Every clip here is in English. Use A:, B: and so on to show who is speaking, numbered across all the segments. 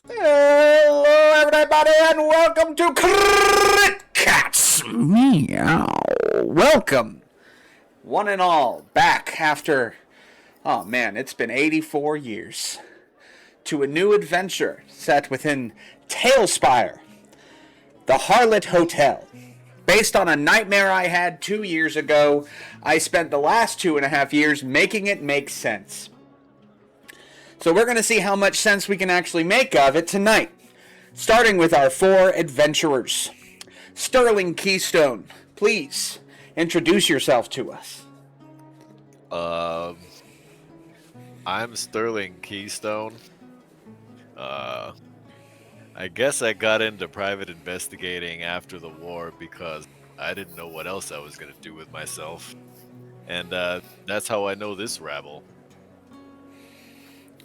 A: Hello, everybody, and welcome to Cats Meow. Welcome, one and all, back after, oh man, it's been 84 years, to a new adventure set within Tailspire, the Harlot Hotel. Based on a nightmare I had 2 years ago, I spent the last 2.5 years making it make sense. So we're going to see how much sense we can actually make of it tonight. Starting with our 4 adventurers. Sterling Keystone, please introduce yourself to us.
B: I'm Sterling Keystone. I guess I got into private investigating after the war because I didn't know what else I was going to do with myself. And that's how I know this rabble.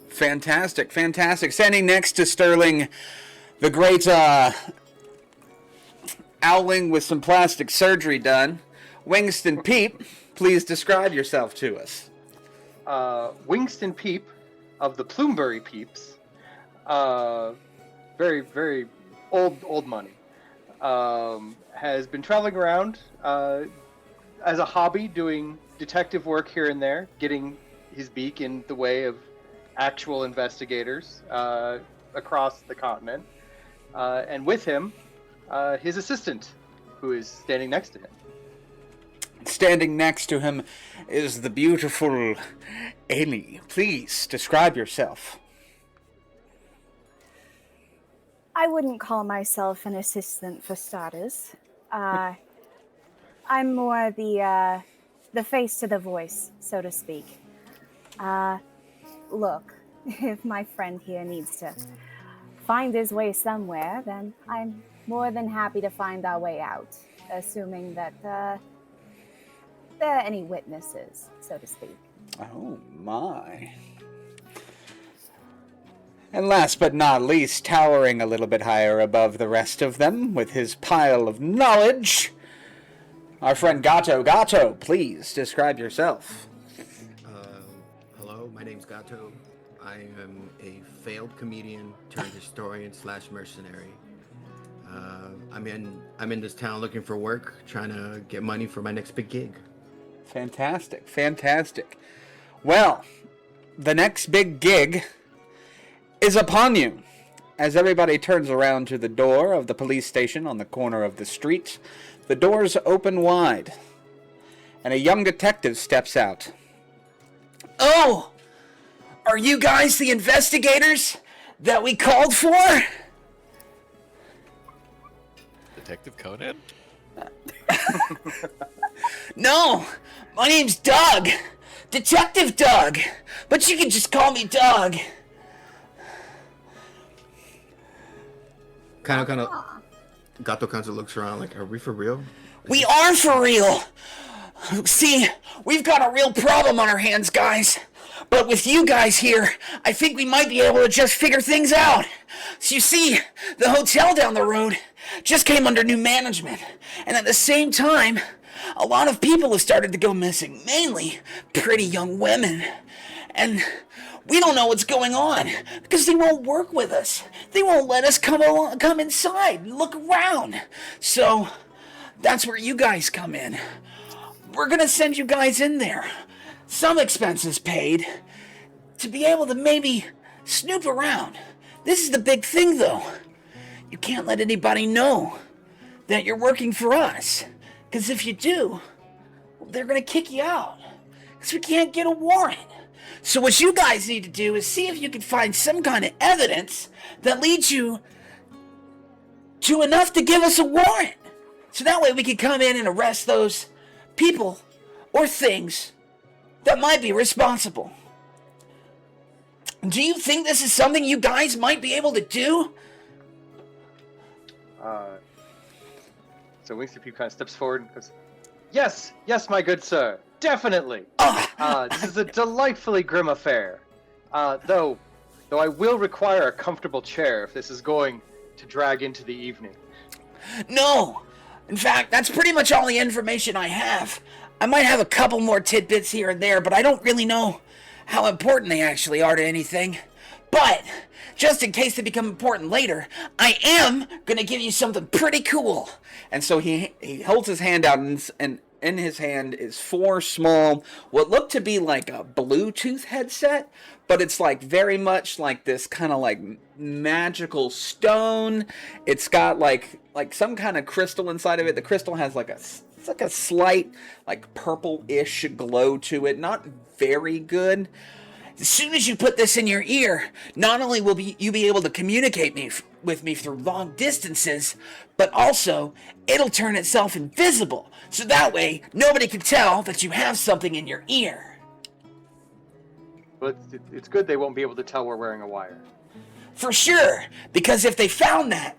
A: Fantastic, fantastic. Standing next to Sterling, the great owling with some plastic surgery done, Wingston Peep, please describe yourself to us.
C: Wingston Peep of the Plumebury Peeps, very, very old money, has been traveling around as a hobby, doing detective work here and there, getting his beak in the way of actual investigators across the continent, and with him, his assistant, who is standing next to him.
A: Standing next to him is the beautiful Ellie. Please describe yourself.
D: I wouldn't call myself an assistant for starters. I'm more the face to the voice, so to speak. Look, if my friend here needs to find his way somewhere, then I'm more than happy to find our way out, assuming that there are any witnesses, so to speak.
A: Oh my. And last but not least, towering a little bit higher above the rest of them with his pile of knowledge, our friend Gato. Gato, please describe yourself.
E: Hello, my name's Gato. I am a failed comedian turned historian / mercenary. I'm in this town looking for work, trying to get money for my next big gig.
A: Fantastic, fantastic. Well, the next big gig is upon you. As everybody turns around to the door of the police station on the corner of the street, the doors open wide, and a young detective steps out. Oh! Are you guys the investigators that we called for?
B: Detective Conan?
A: No, my name's Doug. Detective Doug. But you can just call me Doug.
E: Kind of. Gato kind of looks around like, are we for real?
A: We are for real. See, we've got a real problem on our hands, guys. But with you guys here, I think we might be able to just figure things out. So you see, the hotel down the road just came under new management. And at the same time, a lot of people have started to go missing, mainly pretty young women. And we don't know what's going on because they won't work with us. They won't let us come inside and look around. So that's where you guys come in. We're going to send you guys in there. Some expenses paid, to be able to maybe snoop around. This is the big thing, though. You can't let anybody know that you're working for us. Because if you do, they're going to kick you out. Because we can't get a warrant. So what you guys need to do is see if you can find some kind of evidence that leads you to enough to give us a warrant. So that way we can come in and arrest those people or things that might be responsible. Do you think this is something you guys might be able to do?
C: So Wingston Peep kind of steps forward and goes, yes, my good sir, definitely. This is a delightfully grim affair. Though I will require a comfortable chair if this is going to drag into the evening.
A: No! In fact, that's pretty much all the information I have. I might have a couple more tidbits here and there, but I don't really know how important they actually are to anything. But just in case they become important later, I am gonna give you something pretty cool. And so he holds his hand out, and in his hand is 4 small, what look to be like a Bluetooth headset, but it's like very much like this kind of like magical stone. It's got like some kind of crystal inside of it. The crystal has like it's like a slight like purple-ish glow to it. Not very good. As soon as you put this in your ear, not only will you be able to communicate with me through long distances, but also it'll turn itself invisible. So that way, nobody can tell that you have something in your ear.
C: But it's good they won't be able to tell we're wearing a wire.
A: For sure, because if they found that,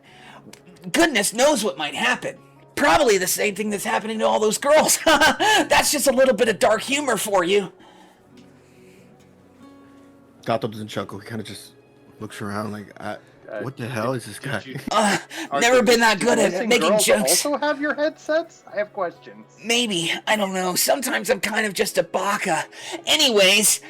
A: goodness knows what might happen. Probably the same thing that's happening to all those girls. That's just a little bit of dark humor for you.
E: Gato doesn't chuckle. He kind of just looks around like, what the hell is this guy?
A: Never been that good at making
C: girls
A: jokes.
C: Also have your headsets? I have questions.
A: Maybe. I don't know. Sometimes I'm kind of just a baka. Anyways.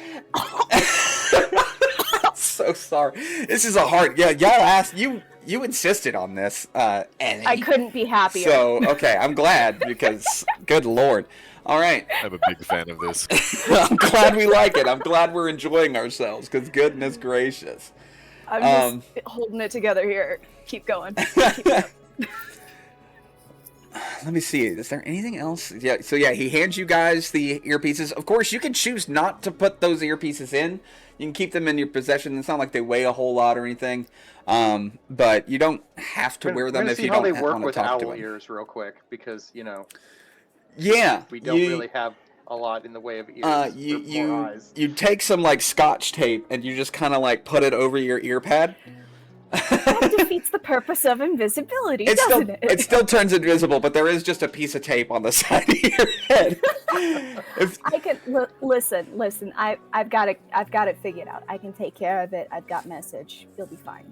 A: So sorry. This is a hard... Yeah, y'all asked... You insisted on this, and
D: I couldn't be happier.
A: So, okay, I'm glad, because... Good Lord. All right.
B: I'm a big fan of this.
A: I'm glad we like it. I'm glad we're enjoying ourselves, because goodness gracious.
D: I'm just holding it together here. Keep going. Keep going.
A: Let me see. Is there anything else? Yeah. So yeah, he hands you guys the earpieces. Of course, you can choose not to put those earpieces in. You can keep them in your possession. It's not like they weigh a whole lot or anything. But you don't have to wear them if you don't want to talk to them.
C: We're gonna see how they work with owl ears real quick, because
A: yeah,
C: we don't really have a lot in the way of ears.
A: You take some like Scotch tape and you just kind of like put it over your ear pad.
D: That defeats the purpose of invisibility, doesn't it?
A: It still turns invisible, but there is just a piece of tape on the side of your head.
D: I can listen. I've got it figured out. I can take care of it. I've got message. You'll be fine.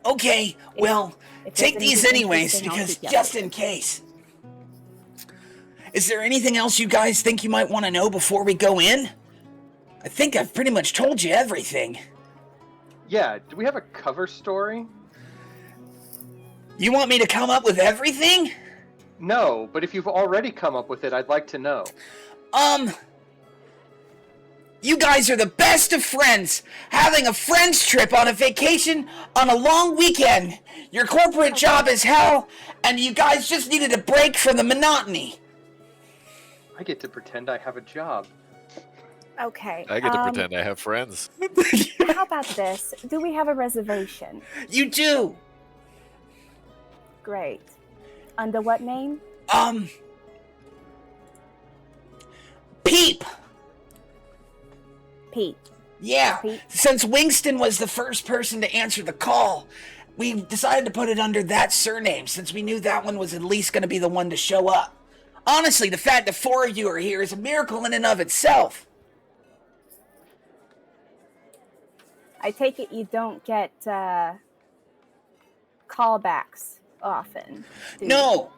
A: Okay, well, take these anyways, because just in case. Is there anything else you guys think you might want to know before we go in? I think I've pretty much told you everything.
C: Yeah, do we have a cover story?
A: You want me to come up with everything?
C: No, but if you've already come up with it, I'd like to know.
A: You guys are the best of friends, having a friends trip on a vacation on a long weekend. Your corporate job is hell, and you guys just needed a break from the monotony.
C: I get to pretend I have a job.
D: Okay.
B: I get to pretend I have friends.
D: How about this? Do we have a reservation?
A: You do.
D: Great. Under what name?
A: Peep.
D: Pete.
A: Yeah.
D: Pete.
A: Since Wingston was the first person to answer the call, we decided to put it under that surname, since we knew that one was at least going to be the one to show up. Honestly, the fact that 4 of you are here is a miracle in and of itself.
D: I take it you don't get callbacks often. Do
A: No.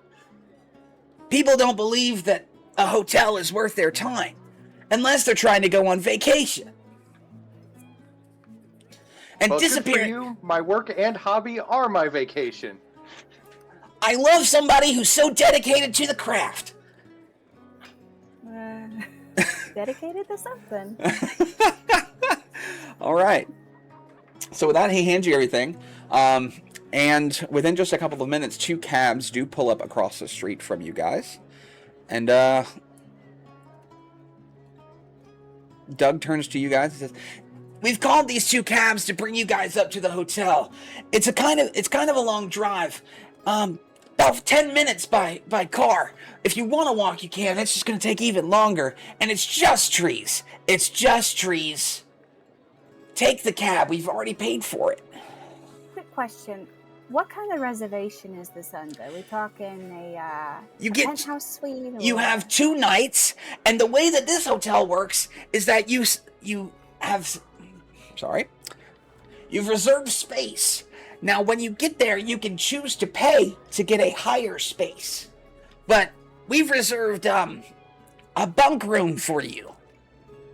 A: People don't believe that a hotel is worth their time, unless they're trying to go on vacation. And
C: Well,
A: disappear.
C: good for you. My work and hobby are my vacation.
A: I love somebody who's so dedicated to the craft.
D: Dedicated to something.
A: All right. So with that, he hands you everything. And within just a couple of minutes, 2 cabs do pull up across the street from you guys. And Doug turns to you guys and says, "We've called these 2 cabs to bring you guys up to the hotel. It's kind of a long drive. About 10 minutes by car. If you want to walk, you can. It's just going to take even longer. And it's just trees. It's just trees. Take the cab. We've already paid for it."
D: Quick question. What kind of reservation is this under? Are we talking a penthouse suite? Or...
A: You have 2 nights, and the way that this hotel works is that you've reserved space. Now, when you get there, you can choose to pay to get a higher space. But we've reserved a bunk room for you.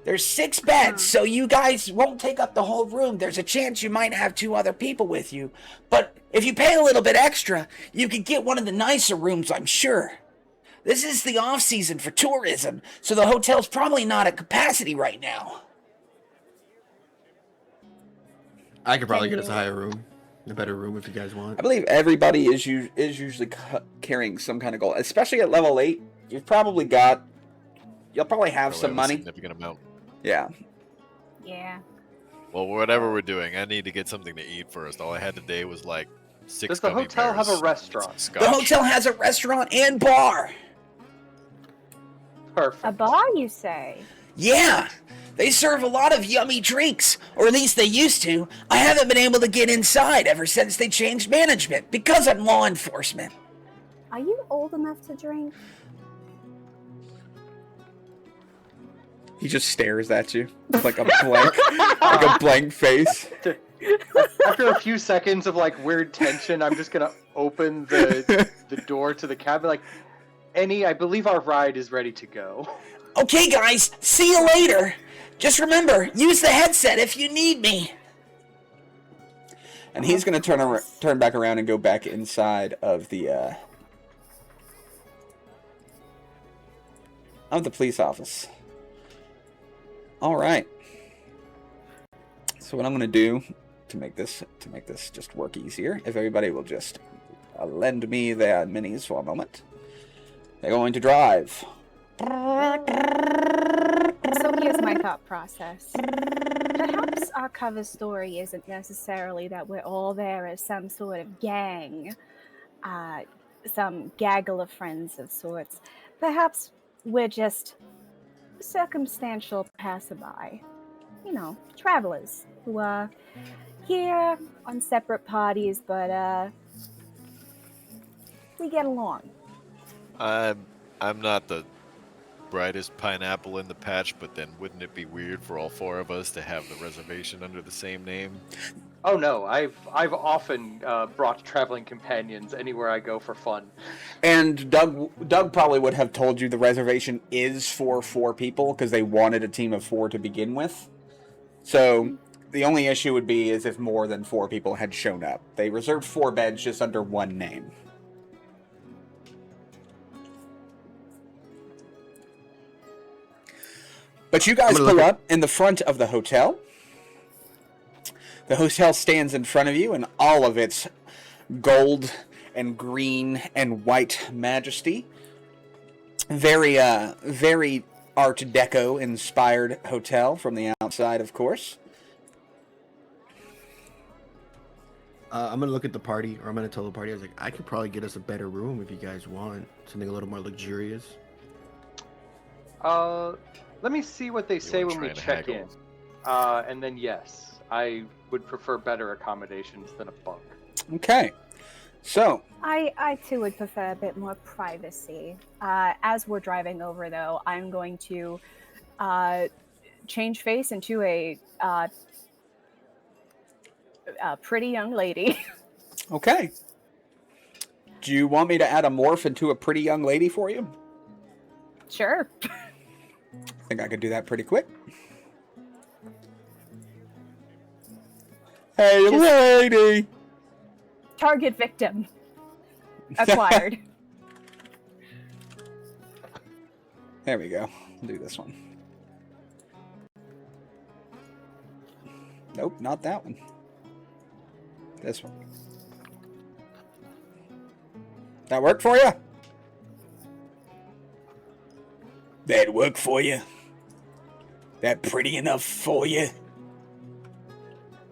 A: There's 6 beds, so you guys won't take up the whole room. There's a chance you might have 2 other people with you. But if you pay a little bit extra, you could get one of the nicer rooms, I'm sure. This is the off-season for tourism, so the hotel's probably not at capacity right now.
E: I could probably get us a higher room, a better room if you guys want.
F: I believe everybody is usually carrying some kind of gold, especially at level 8. You'll probably have some money.
B: Significant amount.
F: Yeah.
D: Yeah.
B: Well, whatever we're doing, I need to get something to eat first. All I had today was like 6
C: Does the
B: gummy
C: hotel have
B: bears,
C: a restaurant?
B: scotch.
A: The hotel has a restaurant and bar.
C: Perfect.
D: A bar, you say?
A: Yeah, they serve a lot of yummy drinks, or at least they used to. I haven't been able to get inside ever since they changed management, because I'm law enforcement.
D: Are you old enough to drink?
F: He just stares at you like a blank face.
C: After a few seconds of like weird tension, I'm just gonna open the door to the cabin. Like, I believe our ride is ready to go.
A: Okay, guys, see you later. Just remember, use the headset if you need me.
F: And he's going to turn back around and go back inside of the police office. All right. So what I'm going to do to make this just work easier, if everybody will just lend me their minis for a moment. They're going to drive.
D: So here's my thought process. Perhaps our cover story isn't necessarily that we're all there as some sort of gang, some gaggle of friends of sorts. Perhaps we're just circumstantial passerby. You know, travelers who are here on separate parties, but we get along.
B: I'm not the brightest pineapple in the patch, but then wouldn't it be weird for all 4 of us to have the reservation under the same name?
C: Oh no, I've often brought traveling companions anywhere I go for fun.
F: And Doug probably would have told you the reservation is for 4 people because they wanted a team of 4 to begin with. So the only issue would be is if more than 4 people had shown up. They reserved 4 beds just under one name. But you guys pull up in the front of the hotel. The hotel stands in front of you in all of its gold and green and white majesty. Very Art Deco inspired hotel from the outside, of course.
E: I'm gonna look at the party, or I'm gonna tell the party, I was like, I could probably get us a better room if you guys want something a little more luxurious.
C: Let me see what they say when we check in. And then yes, I would prefer better accommodations than a bunk.
F: Okay. So
D: I too would prefer a bit more privacy. As we're driving over, though, I'm going to change face into a pretty young lady.
F: Okay. Do you want me to add a morph into a pretty young lady for you?
D: Sure.
F: I think I could do that pretty quick. Hey, lady!
D: Target victim acquired.
F: There we go. I'll do this one. Nope, not that one. This one. That work for you? That work for you? That pretty enough for you?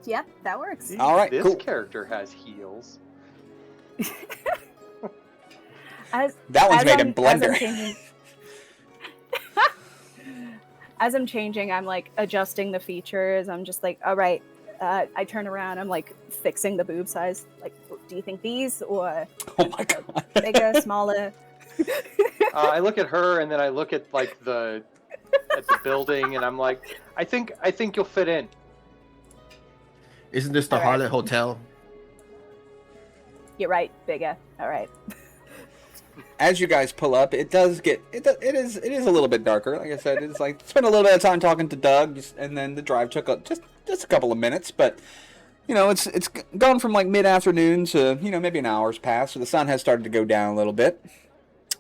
D: Yep, that works.
F: All right,
C: this
F: cool.
C: character has heels.
F: That one's made in Blender.
D: As I'm changing, I'm like adjusting the features. I'm just like, all right. I turn around. I'm like fixing the boob size. Like, do you think these or
F: Oh my god.
D: bigger, smaller?
C: I look at her and then I look at like the building and I'm like, I think you'll fit in.
E: Isn't this the
D: All right.
E: Harlot Hotel?
D: You're right, bigger. All right.
F: as you guys pull up, it is a little bit darker. Like I said, it's like spent a little bit of time talking to Doug, and then the drive took just a couple of minutes. But it's gone from like mid afternoon to maybe an hour's passed, so the sun has started to go down a little bit.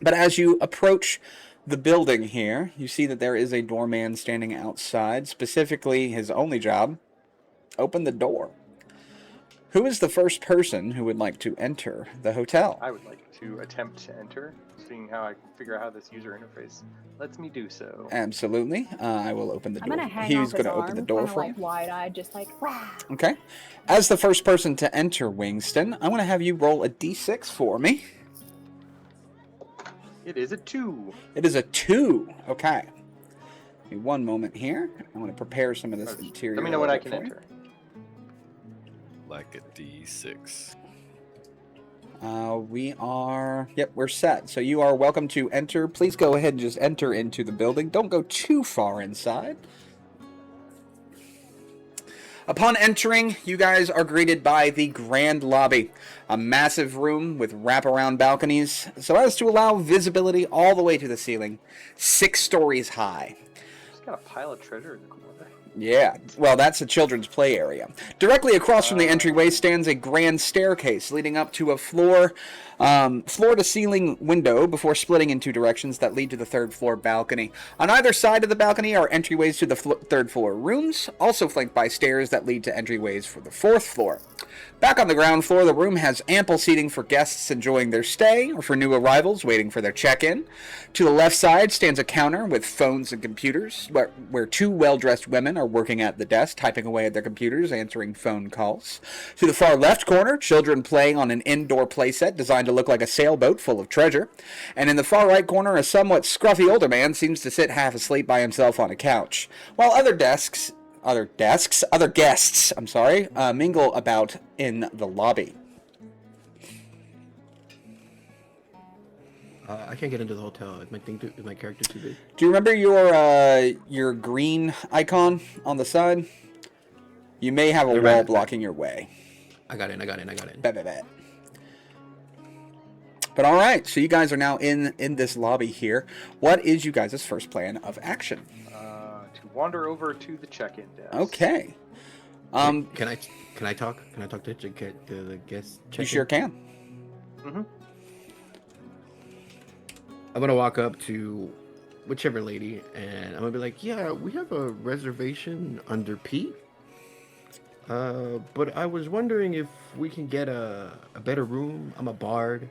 F: But as you approach the building here, you see that there is a doorman standing outside. Specifically, his only job: open the door. Who is the first person who would like to enter the hotel?
C: I would like to attempt to enter, seeing how I can figure out how this user interface lets me do so.
F: Absolutely. I will open the
D: I'm
F: door.
D: gonna hang
F: He's
D: off his
F: going to
D: arm,
F: open the door
D: kinda
F: for
D: like
F: you.
D: wide-eyed, just like, wow.
F: Okay. As the first person to enter, Wingston, I want to have you roll a d6 for me.
C: It is a 2.
F: It is a 2. Okay. Give me one moment here. I want to prepare some of this interior.
C: Let me know when I can enter.
B: Like a D6.
F: We're set. So you are welcome to enter. Please go ahead and just enter into the building. Don't go too far inside. Upon entering, you guys are greeted by the grand lobby, a massive room with wraparound balconies, so as to allow visibility all the way to the ceiling, 6 stories high.
C: Just got a pile of treasure in the corner.
F: Yeah, well, that's a children's play area. Directly across from the entryway stands a grand staircase leading up to a floor-to-ceiling window before splitting in 2 directions that lead to the 3rd floor balcony. On either side of the balcony are entryways to the 3rd floor rooms, also flanked by stairs that lead to entryways for the 4th floor. Back on the ground floor, the room has ample seating for guests enjoying their stay or for new arrivals waiting for their check-in. To the left side stands a counter with phones and computers, where 2 well-dressed women are working at the desk, typing away at their computers, answering phone calls. To the far left corner, children playing on an indoor playset designed to look like a sailboat full of treasure. And in the far right corner, a somewhat scruffy older man seems to sit half asleep by himself on a couch, while other guests, mingle about in the lobby.
E: I can't get into the hotel. Is my character too big?
F: Do you remember your green icon on the side? You may have a wall blocking your way.
E: I got in.
F: Bet. But all right, so you guys are now in this lobby here. What is you guys' first plan of action?
C: To wander over to the check-in desk.
F: Okay.
E: Can I talk? Can I talk to the guest?
F: You sure can.
C: Mm-hmm.
E: I'm gonna walk up to whichever lady, and I'm gonna be like, "Yeah, we have a reservation under P. But I was wondering if we can get a better room. I'm a bard.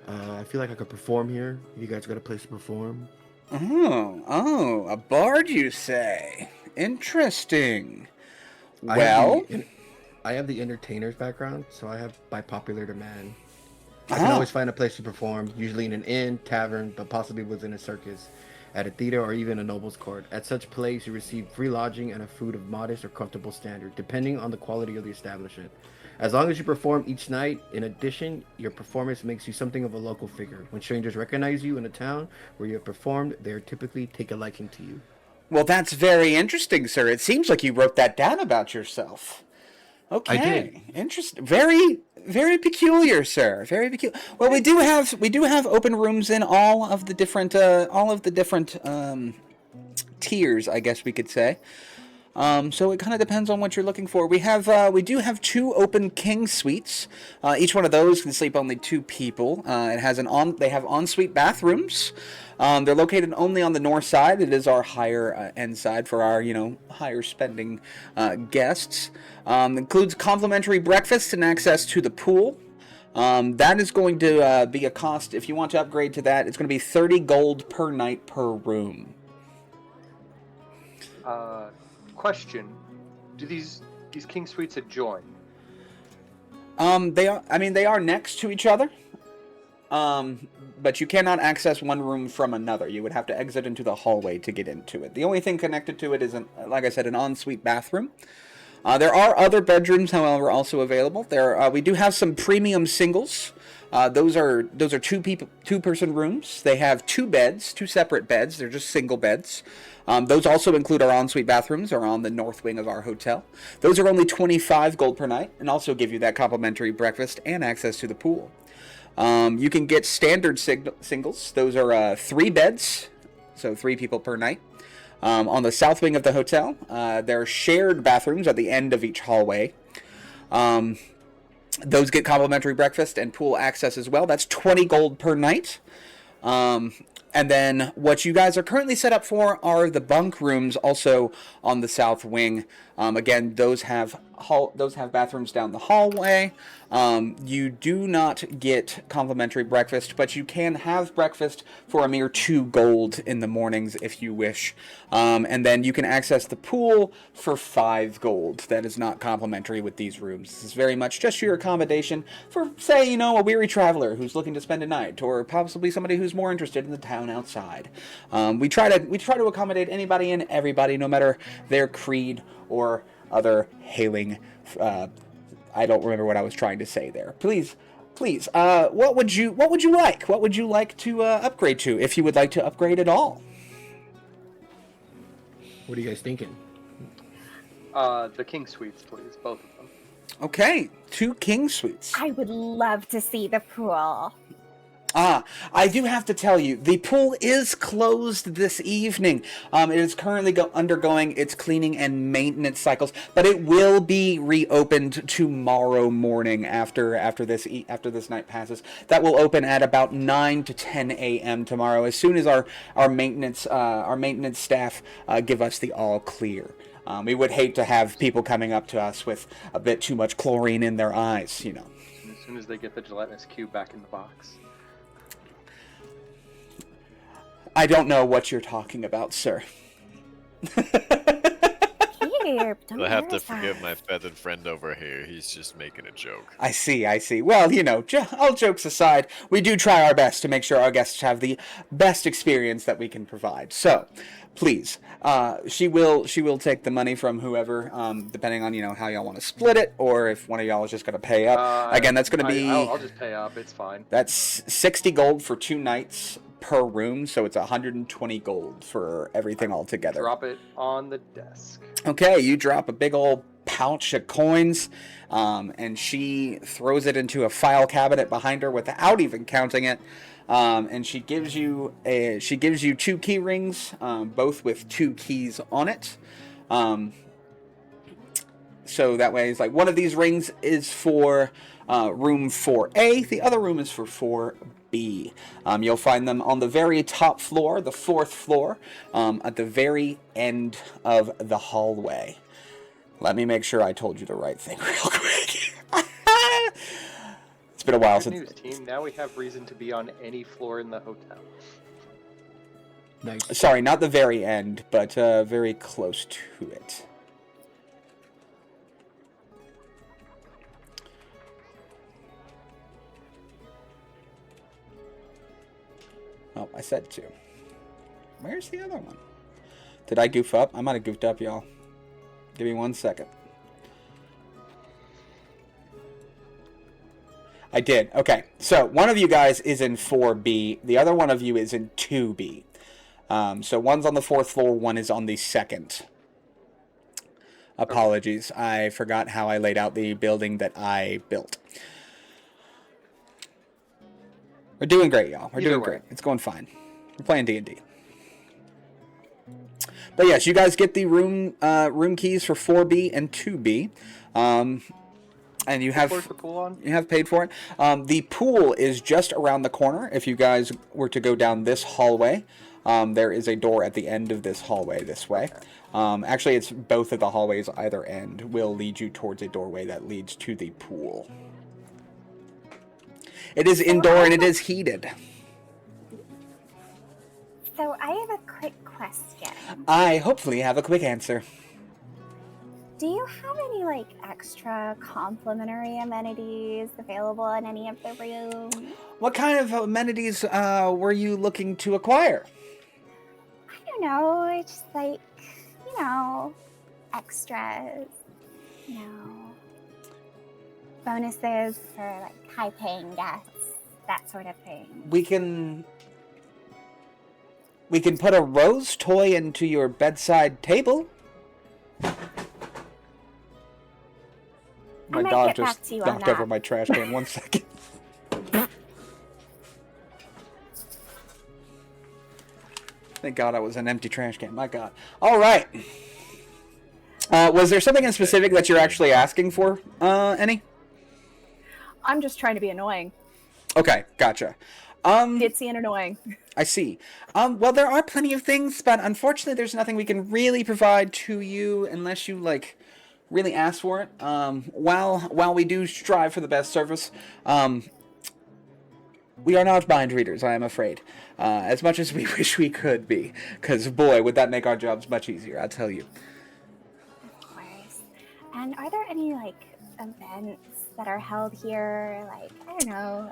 E: I feel like I could perform here. You guys got a place to perform?"
F: Oh, a bard, you say? Interesting.
E: I have the entertainer's background, so I have by popular demand. I can always find a place to perform, usually in an inn, tavern, but possibly within a circus, at a theater, or even a noble's court. At such place, you receive free lodging and a food of modest or comfortable standard, depending on the quality of the establishment. As long as you perform each night, in addition, your performance makes you something of a local figure. When strangers recognize you in a town where you have performed, they typically take a liking to you.
F: Well, that's very interesting, sir. It seems like you wrote that down about yourself. Okay.
E: I did.
F: Interesting. Very, very peculiar, sir. Very peculiar. Well, we do have open rooms in all of the different tiers, I guess we could say. So it kind of depends on what you're looking for. We do have 2 open king suites. Each one of those can sleep only 2 people. They have ensuite bathrooms. They're located only on the north side. It is our higher end side for our, higher spending guests. Includes complimentary breakfast and access to the pool. That is going to be a cost. If you want to upgrade to that, it's going to be 30 gold per night per room.
C: Question: do these king suites adjoin?
F: They are next to each other. But you cannot access one room from another. You would have to exit into the hallway to get into it. The only thing connected to it is, like I said, an ensuite bathroom. There are other bedrooms, however, also available. We do have some premium singles. Those are 2-person rooms. They have 2 beds, 2 separate beds. They're just single beds. Those also include our ensuite bathrooms, are on the north wing of our hotel. Those are only 25 gold per night, and also give you that complimentary breakfast and access to the pool. You can get standard singles. Those are 3 beds, so 3 people per night. On the south wing of the hotel, there are shared bathrooms at the end of each hallway. Those get complimentary breakfast and pool access as well. That's 20 gold per night. And then what you guys are currently set up for are the bunk rooms, also on the south wing. Again, those have bathrooms down the hallway. You do not get complimentary breakfast, but you can have breakfast for a mere 2 gold in the mornings if you wish. And then you can access the pool for 5 gold. That is not complimentary with these rooms. This is very much just your accommodation for, say, a weary traveler who's looking to spend a night, or possibly somebody who's more interested in the town outside. We try to accommodate anybody and everybody, no matter their creed or other hailing. I don't remember what I was trying to say there. Please. What would you like? What would you like to upgrade to, if you would like to upgrade at all?
E: What are you guys thinking?
C: The king suites, please, both of them.
F: Okay, 2 king suites.
D: I would love to see the pool.
F: I do have to tell you, the pool is closed this evening. It is currently undergoing its cleaning and maintenance cycles, but it will be reopened tomorrow morning after this night passes. That will open at about 9 to 10 a.m. tomorrow, as soon as our maintenance staff give us the all clear. We would hate to have people coming up to us with a bit too much chlorine in their eyes,
C: As soon as they get the gelatinous cube back in the box.
F: I don't know what you're talking about, sir.
D: Here, don't
B: You'll have to
D: embarrass
B: forgive
D: us.
B: my feathered friend over here. He's just making a joke.
F: I see. Well, all jokes aside, we do try our best to make sure our guests have the best experience that we can provide. So, please, she will take the money from whoever, depending on how y'all want to split it, or if one of y'all is just going to pay up. Again, that's going to be.
C: I'll just pay up. It's fine.
F: That's 60 gold for 2 nights per room, so it's 120 gold for everything all together.
C: Drop it on the desk.
F: Okay, you drop a big old pouch of coins, and she throws it into a file cabinet behind her without even counting it. And she gives you 2 key rings, both with 2 keys on it. So that way, it's like one of these rings is for room 4A, the other room is for 4B. You'll find them on the very top floor, the 4th floor, at the very end of the hallway. Let me make sure I told you the right thing real quick. It's been a while
C: Good
F: since.
C: news, team. Now we have reason to be on any floor in the hotel.
E: Nice.
F: Sorry, not the very end, but very close to it. Oh, I said 2. Where's the other one? Did I goof up? I might have goofed up, y'all. Give me 1 second. I did. Okay, so one of you guys is in 4B. The other one of you is in 2B. So one's on the 4th floor, one is on the 2nd. Apologies. I forgot how I laid out the building that I built. We're doing great, y'all. We're doing great. It's going fine. We're playing D&D. But yes, you guys get the room keys for 4B and 2B. And you have
C: Where's the pool on?
F: You have paid for it. The pool is just around the corner. If you guys were to go down this hallway, there is a door at the end of this hallway this way. Actually, it's both of the hallways either end will lead you towards a doorway that leads to the pool. It is indoor and it is heated.
D: So I have a quick question.
F: I hopefully have a quick answer.
D: Do you have any extra complimentary amenities available in any of the rooms?
F: What kind of amenities were you looking to acquire?
D: I don't know. It's just extras. Bonuses for high-paying guests, that sort of thing.
F: We can put a rose toy into your bedside table. My
D: might
F: dog
D: get back
F: just
D: to you on
F: knocked over
D: that.
F: my trash can. 1 second. Thank God I was an empty trash can. My God. All right. Was there something in specific that you're actually asking for, any?
D: I'm just trying to be annoying.
F: Okay, gotcha.
D: Ditzy and annoying.
F: I see. Well, there are plenty of things, but unfortunately, there's nothing we can really provide to you unless you like really ask for it. While we do strive for the best service, we are not mind readers, I am afraid. As much as we wish we could be, because boy, would that make our jobs much easier. I'll tell you.
D: Of course. And are there any like events that are held here? Like, I don't know.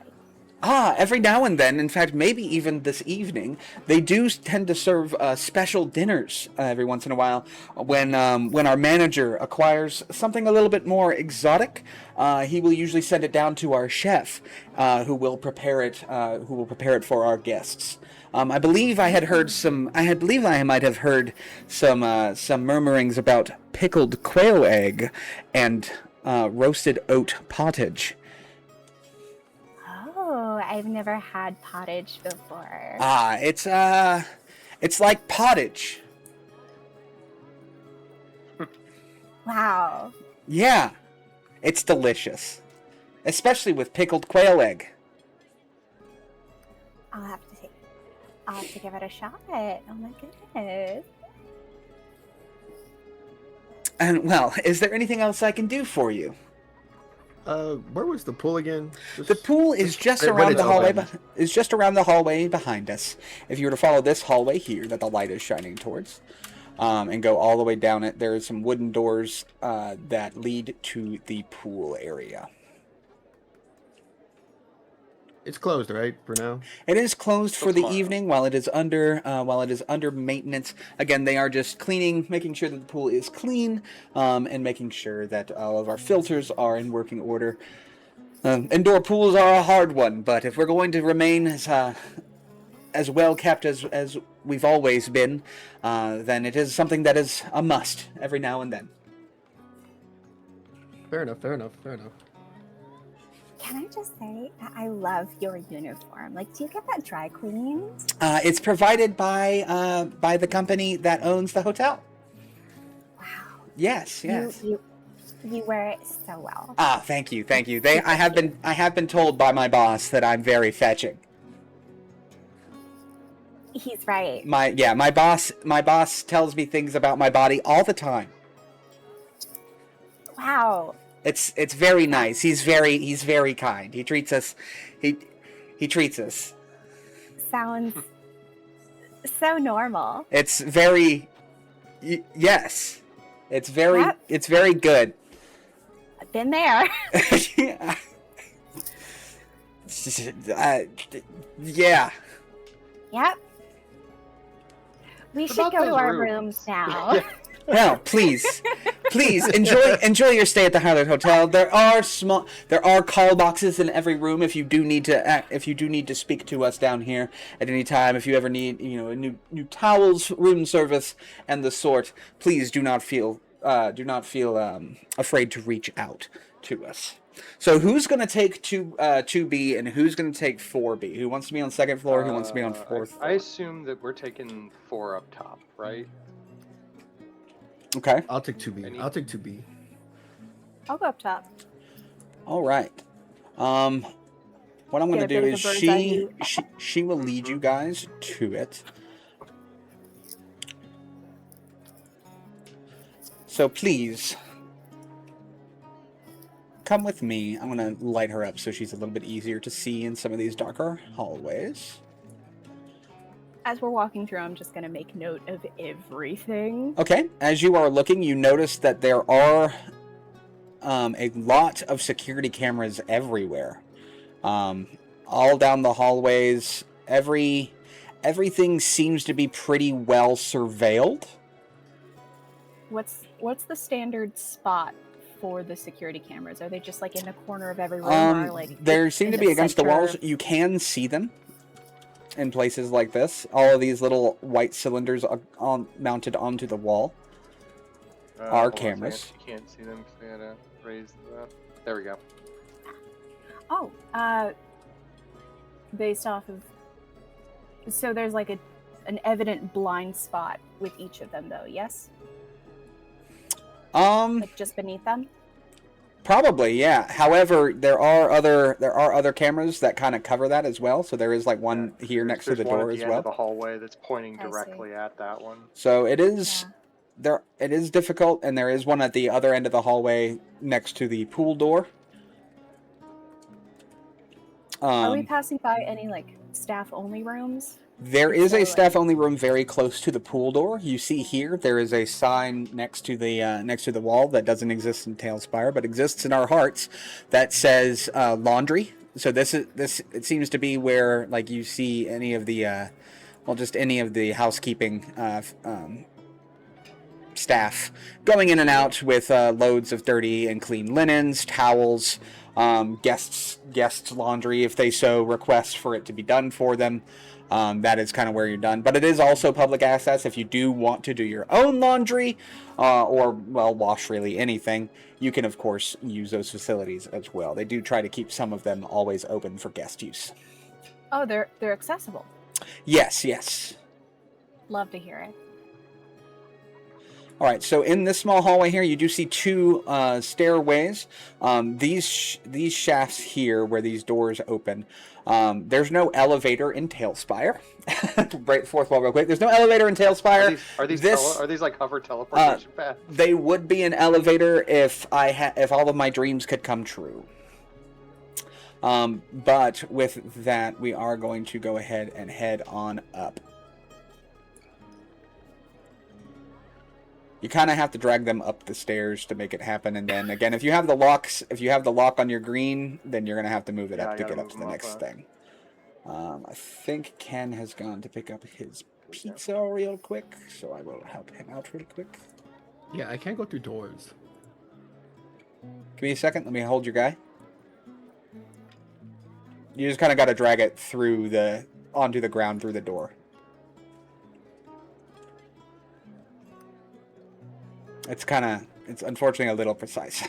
F: Every now and then, in fact, maybe even this evening, they do tend to serve special dinners every once in a while. When our manager acquires something a little bit more exotic, he will usually send it down to our chef, who will prepare it. Who will prepare it for our guests. I believe I had heard some. I believe I might have heard some murmurings about pickled quail egg and roasted oat pottage.
D: Oh, I've never had pottage before.
F: It's like pottage.
D: Wow.
F: Yeah, it's delicious, especially with pickled quail egg.
D: I'll have to give it a shot. Oh my goodness.
F: And well, is there anything else I can do for you?
E: Where was the pool again?
F: The pool is just
E: when
F: around
E: it's
F: the hallway.
E: open.
F: Is just around the hallway behind us. If you were to follow this hallway here that the light is shining towards, and go all the way down it, there are some wooden doors that lead to the pool area.
E: It's closed, right, for now?
F: It is closed for
C: Till
F: the
C: tomorrow.
F: evening while it is under maintenance. Again, they are just cleaning, making sure that the pool is clean, and making sure that all of our filters are in working order. Indoor pools are a hard one, but if we're going to remain as well kept as we've always been, then it is something that is a must every now and then.
E: Fair enough.
D: Can I just say that I love your uniform? Like, do you get that dry cleaned?
F: It's provided by the company that owns the hotel.
D: Wow.
F: Yes.
D: You wear it so well.
F: Thank you. I have been told by my boss that I'm very fetching.
D: He's right.
F: My boss tells me things about my body all the time.
D: Wow.
F: It's very nice. He's very kind. He treats us he treats us.
D: Sounds so normal.
F: It's very yes. It's very
D: Yep.
F: it's very good.
D: I've been there.
F: Yeah. Yeah.
D: Yep. We
C: What
D: should
C: about
D: go to
C: those
D: our
C: rooms?
D: rooms now.
F: Well, please enjoy your stay at the Harlot Hotel. There are call boxes in every room if you do need to speak to us down here at any time. If you ever need new towels, room service, and the sort, please do not feel afraid to reach out to us. So who's gonna take 2B and who's gonna take 4B? Who wants to be on second floor? Who wants to be on fourth floor?
C: I assume that we're taking 4 up top, right?
F: Okay.
E: I'll take 2B. I'll take 2B.
D: I'll go up top.
F: All right. What I'm going to
D: Get a
F: do
D: bit of
F: is
D: a bird's eye view.
F: she will lead you guys to it. So please come with me. I'm going to light her up so she's a little bit easier to see in some of these darker hallways.
D: As we're walking through, I'm just going to make note of everything.
F: Okay. As you are looking, you notice that there are a lot of security cameras everywhere. All down the hallways. Everything seems to be pretty well surveilled.
D: What's the standard spot for the security cameras? Are they just like in the corner of every room, or like
F: They seem
D: in
F: to be against the
D: center?
F: walls. You can see them in places like this. All of these little white cylinders mounted onto the wall are
C: Hold on a second.
F: cameras.
C: You can't see them because we gotta raise the... There we go.
D: Oh, based off of... So there's like an evident blind spot with each of them, though. Yes,
F: Um,
D: like just beneath them.
F: Probably, yeah. However, there are other cameras that kind of cover that as well. So there is like one here next to the
C: one
F: door
C: at the
F: as
C: end
F: well.
C: of the hallway that's pointing
D: I see.
C: directly at that one.
F: So it is
D: Yeah.
F: there. It is difficult, and there is one at the other end of the hallway next to the pool door.
D: Are we passing by any like staff-only rooms?
F: There is a
D: So,
F: staff-only room very close to the pool door. You see here, there is a sign next to the wall that doesn't exist in Tailspire, but exists in our hearts, that says laundry. So it seems to be where like you see any of the just any of the housekeeping staff going in and out with loads of dirty and clean linens, towels, guests laundry if they so request for it to be done for them. That is kind of where you're done. But it is also public access. If you do want to do your own laundry or, well, wash really anything, you can, of course, use those facilities as well. They do try to keep some of them always open for guest use.
D: Oh, they're accessible.
F: Yes, yes.
D: Love to hear it.
F: All right, so in this small hallway here, you do see two stairways. These shafts here, where these doors open, there's no elevator in Tailspire. Break the fourth wall real quick. There's no elevator in Tailspire.
C: Are these like hover teleportation paths?
F: They would be an elevator if if all of my dreams could come true. But with that, we are going to go ahead and head on up. You kind of have to drag them up the stairs to make it happen, and then again, if you have the lock on your green, then you're gonna have to move it up to get up to the next thing. I think Ken has gone to pick up his pizza real quick, so I will help him out real quick.
E: Yeah, I can't go through doors.
F: Give me a second. Let me hold your guy. You just kind of got to drag it onto the ground through the door. It's unfortunately a little precise.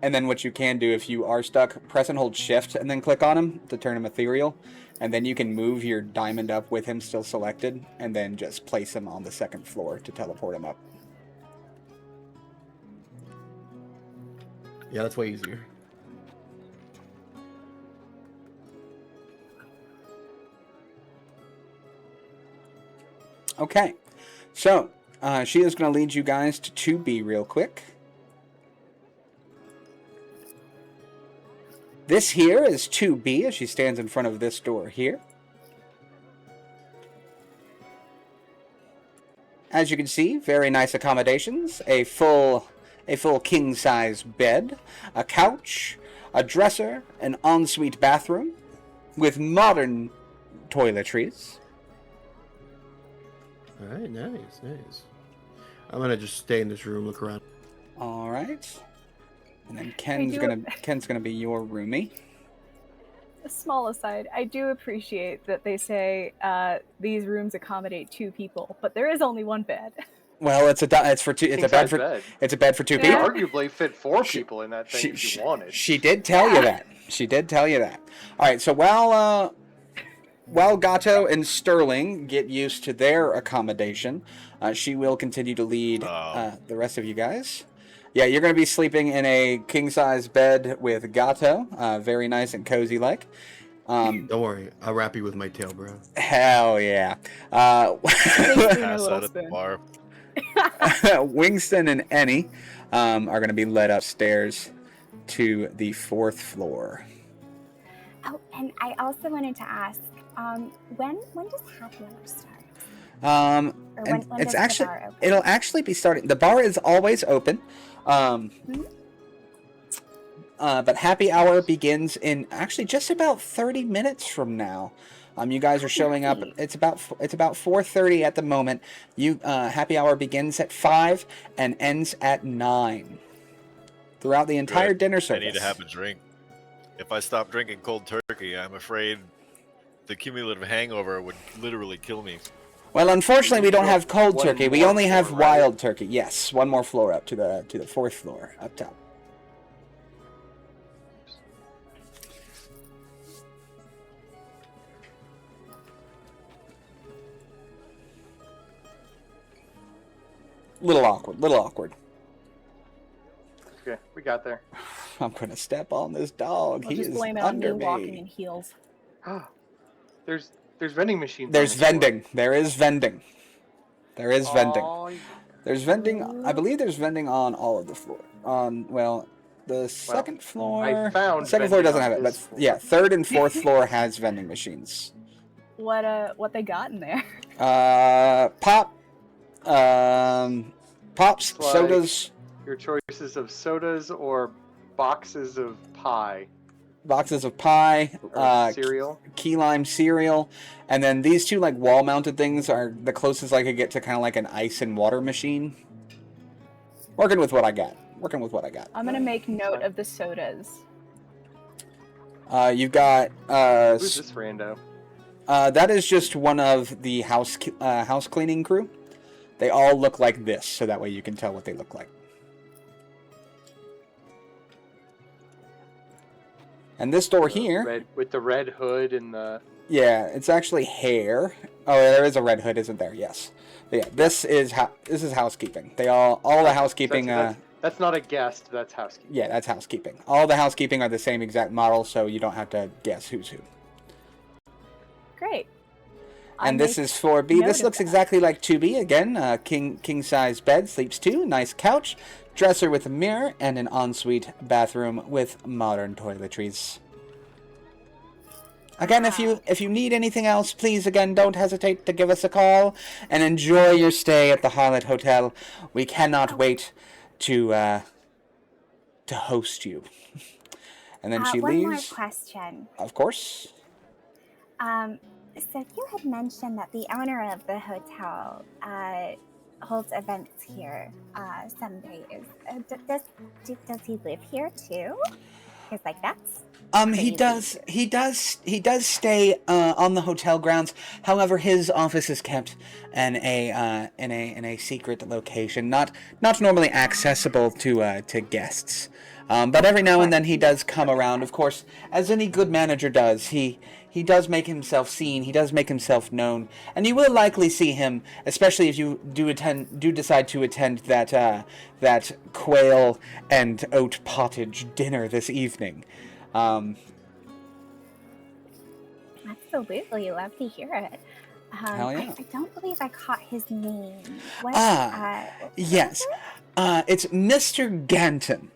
F: And then what you can do if you are stuck, press and hold shift and then click on him to turn him ethereal. And then you can move your diamond up with him still selected and then just place him on the second floor to teleport him up.
E: Yeah, that's way easier.
F: Okay, so she is going to lead you guys to 2B real quick. This here is 2B as she stands in front of this door here. As you can see, very nice accommodations. A full king-size bed, a couch, a dresser, an ensuite bathroom with modern toiletries.
E: All right, nice. I'm gonna just stay in this room, look around.
F: All right, and then Ken's gonna be your roomie.
D: A small aside, I do appreciate that they say these rooms accommodate 2 people, but there is only 1 bed.
F: Well, it's a bed for 2 people.
C: You arguably fit 4 people in that thing if you wanted.
F: She did tell you that. She did tell you that. All right, so while Gato and Sterling get used to their accommodation, she will continue to lead the rest of you guys. Yeah, you're going to be sleeping in a king-size bed with Gato. Very nice and cozy like.
E: Don't worry, I'll wrap you with my tail, bro.
F: Hell yeah.
B: Pass out at the bar.
F: Wingston and Annie are going to be led upstairs to the 4th floor.
D: Oh, and I also wanted to ask, when does happy hour start?
F: When
D: does the bar open?
F: It'll actually be starting. The bar is always open. But happy hour begins in actually just about 30 minutes from now. You guys are showing up. It's about 4:30 at the moment. Happy hour begins at 5 and ends at 9. Throughout the entire dinner service.
B: I need to have a drink. If I stop drinking cold turkey, I'm afraid the cumulative hangover would literally kill me.
F: Well, unfortunately, we don't have cold turkey. We only have
C: right?
F: wild turkey. Yes, one more floor up to the 4th floor up top. Little awkward. Little awkward.
C: Okay, we got there.
F: I'm gonna step on this dog.
D: We'll
F: He
D: just
F: is
D: blame it on me
F: under
D: walking in
F: me.
D: heels.
C: There's vending machines.
F: There's
C: on the floor.
F: vending. There is vending. There is vending.
C: Oh,
F: There's vending. I believe there's vending on all of the floor. The second floor.
C: I found
F: The second floor
C: vending
F: doesn't
C: on
F: have it, but
C: this floor.
F: yeah, third and fourth floor has vending machines.
D: What they got in there?
F: Pops,
C: Like-
F: sodas,
C: Your choices of sodas or boxes of pie
F: boxes of pie,
C: or cereal.
F: key lime cereal, and then these two like wall-mounted things are the closest I could get to kind of like an ice and water machine. Working with what I got.
D: I'm gonna make note of the sodas.
F: You've got
C: Who's this rando?
F: that is just one of the house cleaning crew. They all look like this, so that way you can tell what they look like. And this door here,
C: Red with the red hood and the.
F: yeah, it's actually hair. Oh, there is a red hood, isn't there? Yes. But yeah, this is housekeeping. All the housekeeping.
C: That's not a guest. That's housekeeping.
F: Yeah, that's housekeeping. All the housekeeping are the same exact model, so you don't have to guess who's who.
D: Great.
F: And this is 4B. This looks exactly like 2B. Again, king size bed, sleeps two, nice couch, dresser with a mirror, and an ensuite bathroom with modern toiletries. Again, if you need anything else, please, again, don't hesitate to give us a call, and enjoy your stay at the Harlot Hotel. We cannot wait to host you. And then she
G: one
F: leaves.
G: more question.
F: Of course.
G: So you had mentioned that the owner of the hotel holds events here some days. Does he live here too? Because like that's
F: He does stay on the hotel grounds. However, his office is kept in a secret location, not normally accessible to guests. But every now and then he does come around. Of course, as any good manager does, he does make himself seen. He does make himself known, and you will likely see him, especially if you do decide to attend that quail and oat pottage dinner this evening.
G: absolutely love to hear it.
F: Hell yeah.
G: I don't believe I caught his name. What,
F: Yes. It's Mr. Ganton.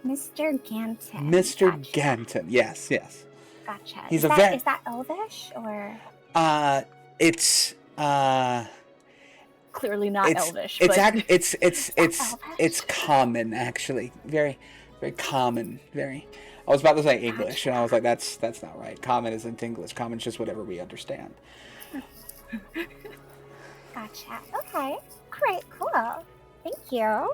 G: Mr. Ganton.
F: Mr.
G: Gotcha.
F: Ganton. Yes.
G: Gotcha.
F: He's
G: is
F: a
G: that,
F: vet.
G: Is that Elvish or?
F: It's
D: Clearly not
F: it's
D: Elvish.
F: it's
D: but...
F: it's common, actually. Very common. Very. I was about to say English, and I was like, that's not right. Common isn't English. Common's just whatever we understand.
G: Gotcha. Okay. All right. Cool. Thank you.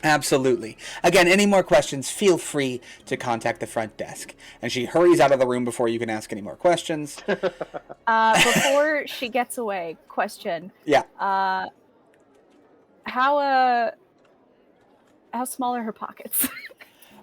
F: Absolutely. Again, any more questions, feel free to contact the front desk. And she hurries out of the room before you can ask any more questions.
D: Before she gets away, question.
F: Yeah.
D: How small are her pockets?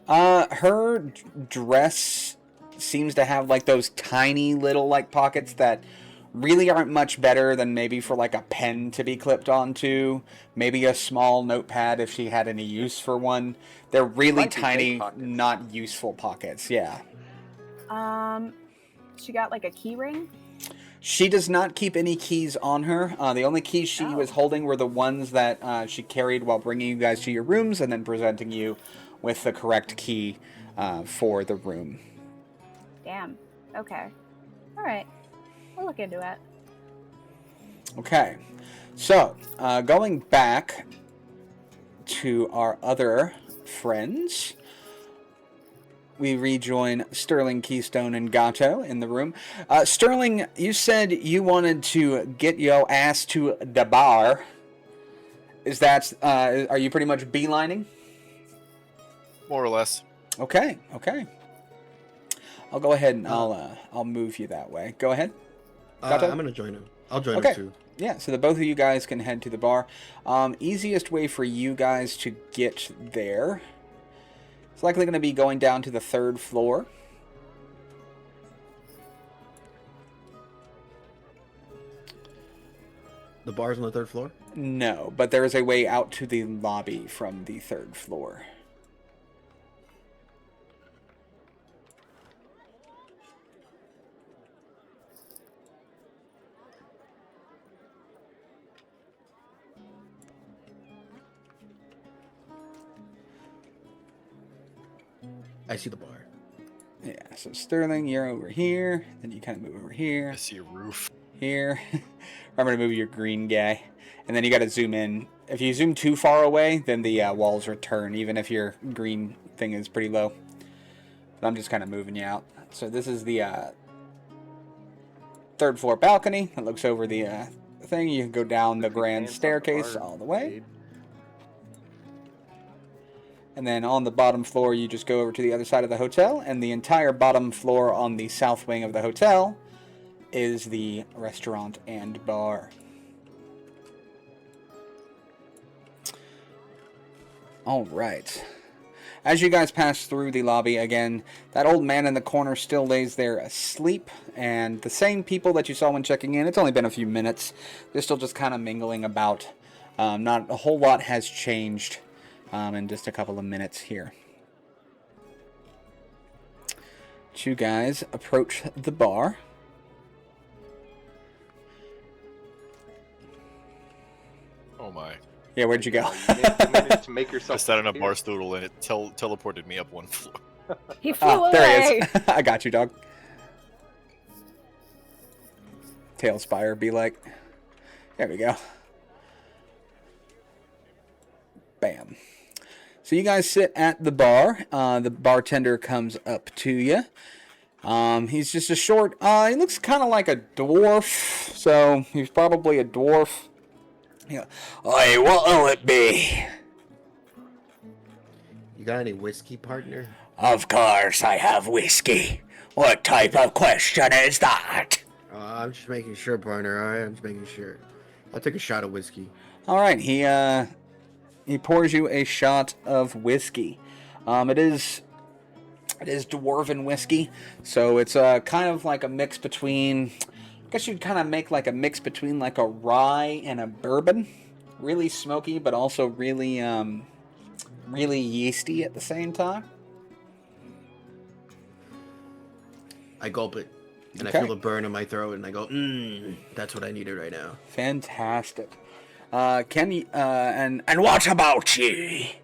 F: Her dress seems to have like those tiny little like pockets that really aren't much better than maybe for like a pen to be clipped onto, maybe a small notepad if she had any use for one. They're really
C: Might be big
F: tiny,
C: pockets.
F: not useful pockets. Yeah.
D: She got like a key ring.
F: She does not keep any keys on her. The only keys she was holding were the ones that she carried while bringing you guys to your rooms and then presenting you with the correct key for the room.
D: Damn. Okay. All right. We'll look into it.
F: Okay. So, going back to our other friends, we rejoin Sterling, Keystone, and Gato in the room. Sterling, you said you wanted to get your ass to the bar. Is that, are you pretty much beelining?
B: More or less.
F: Okay. I'll go ahead and I'll move you that way. Go ahead. Gato?
E: I'm gonna join him. I'll join
F: Okay.
E: him too.
F: Yeah, so the both of you guys can head to the bar. Easiest way for you guys to get there, it's likely going to be going down to the third floor.
E: The bar's on the 3rd floor?
F: No, but there is a way out to the lobby from the 3rd floor.
E: I see the bar.
F: Yeah, so Sterling, you're over here. Then you kind of move over here.
B: I see a roof.
F: Here. Remember to move your green guy. And then you got to zoom in. If you zoom too far away, then the walls return, even if your green thing is pretty low. But I'm just kind of moving you out. So this is the 3rd floor balcony. It looks over the thing. You can go down the grand staircase all the way. And then on the bottom floor, you just go over to the other side of the hotel. And the entire bottom floor on the south wing of the hotel is the restaurant and bar. All right. As you guys pass through the lobby again, that old man in the corner still lays there asleep. And the same people that you saw when checking in, it's only been a few minutes. They're still just kind of mingling about. Not a whole lot has changed in just a couple of minutes here. You guys approach the bar.
B: Oh my.
F: Yeah, where'd you go?
C: You managed to make yourself
B: I sat on a bar
C: disappear.
B: stool and it teleported me up one floor.
D: He flew
F: Oh,
D: away.
F: there he is. I got you, dog. Tailspire be like. There we go. Bam. So you guys sit at the bar. The bartender comes up to you. He's just a short. He looks kind of like a dwarf. So he's probably a dwarf. Yeah. Hey, what'll it be?
E: You got any whiskey, partner?
A: Of course I have whiskey. What type of question is that?
E: I'm just making sure, partner. All right, I'm just making sure. I'll take a shot of whiskey.
F: All right. He pours you a shot of whiskey. It is dwarven whiskey, so it's kind of like a mix between. I guess you'd kind of make like a mix between like a rye and a bourbon. Really smoky, but also really really yeasty at the same time.
E: I gulp it, and
F: Okay.
E: I feel the burn in my throat, and I go, that's what I needed right now.
F: Fantastic. Can you, and
A: what about ye?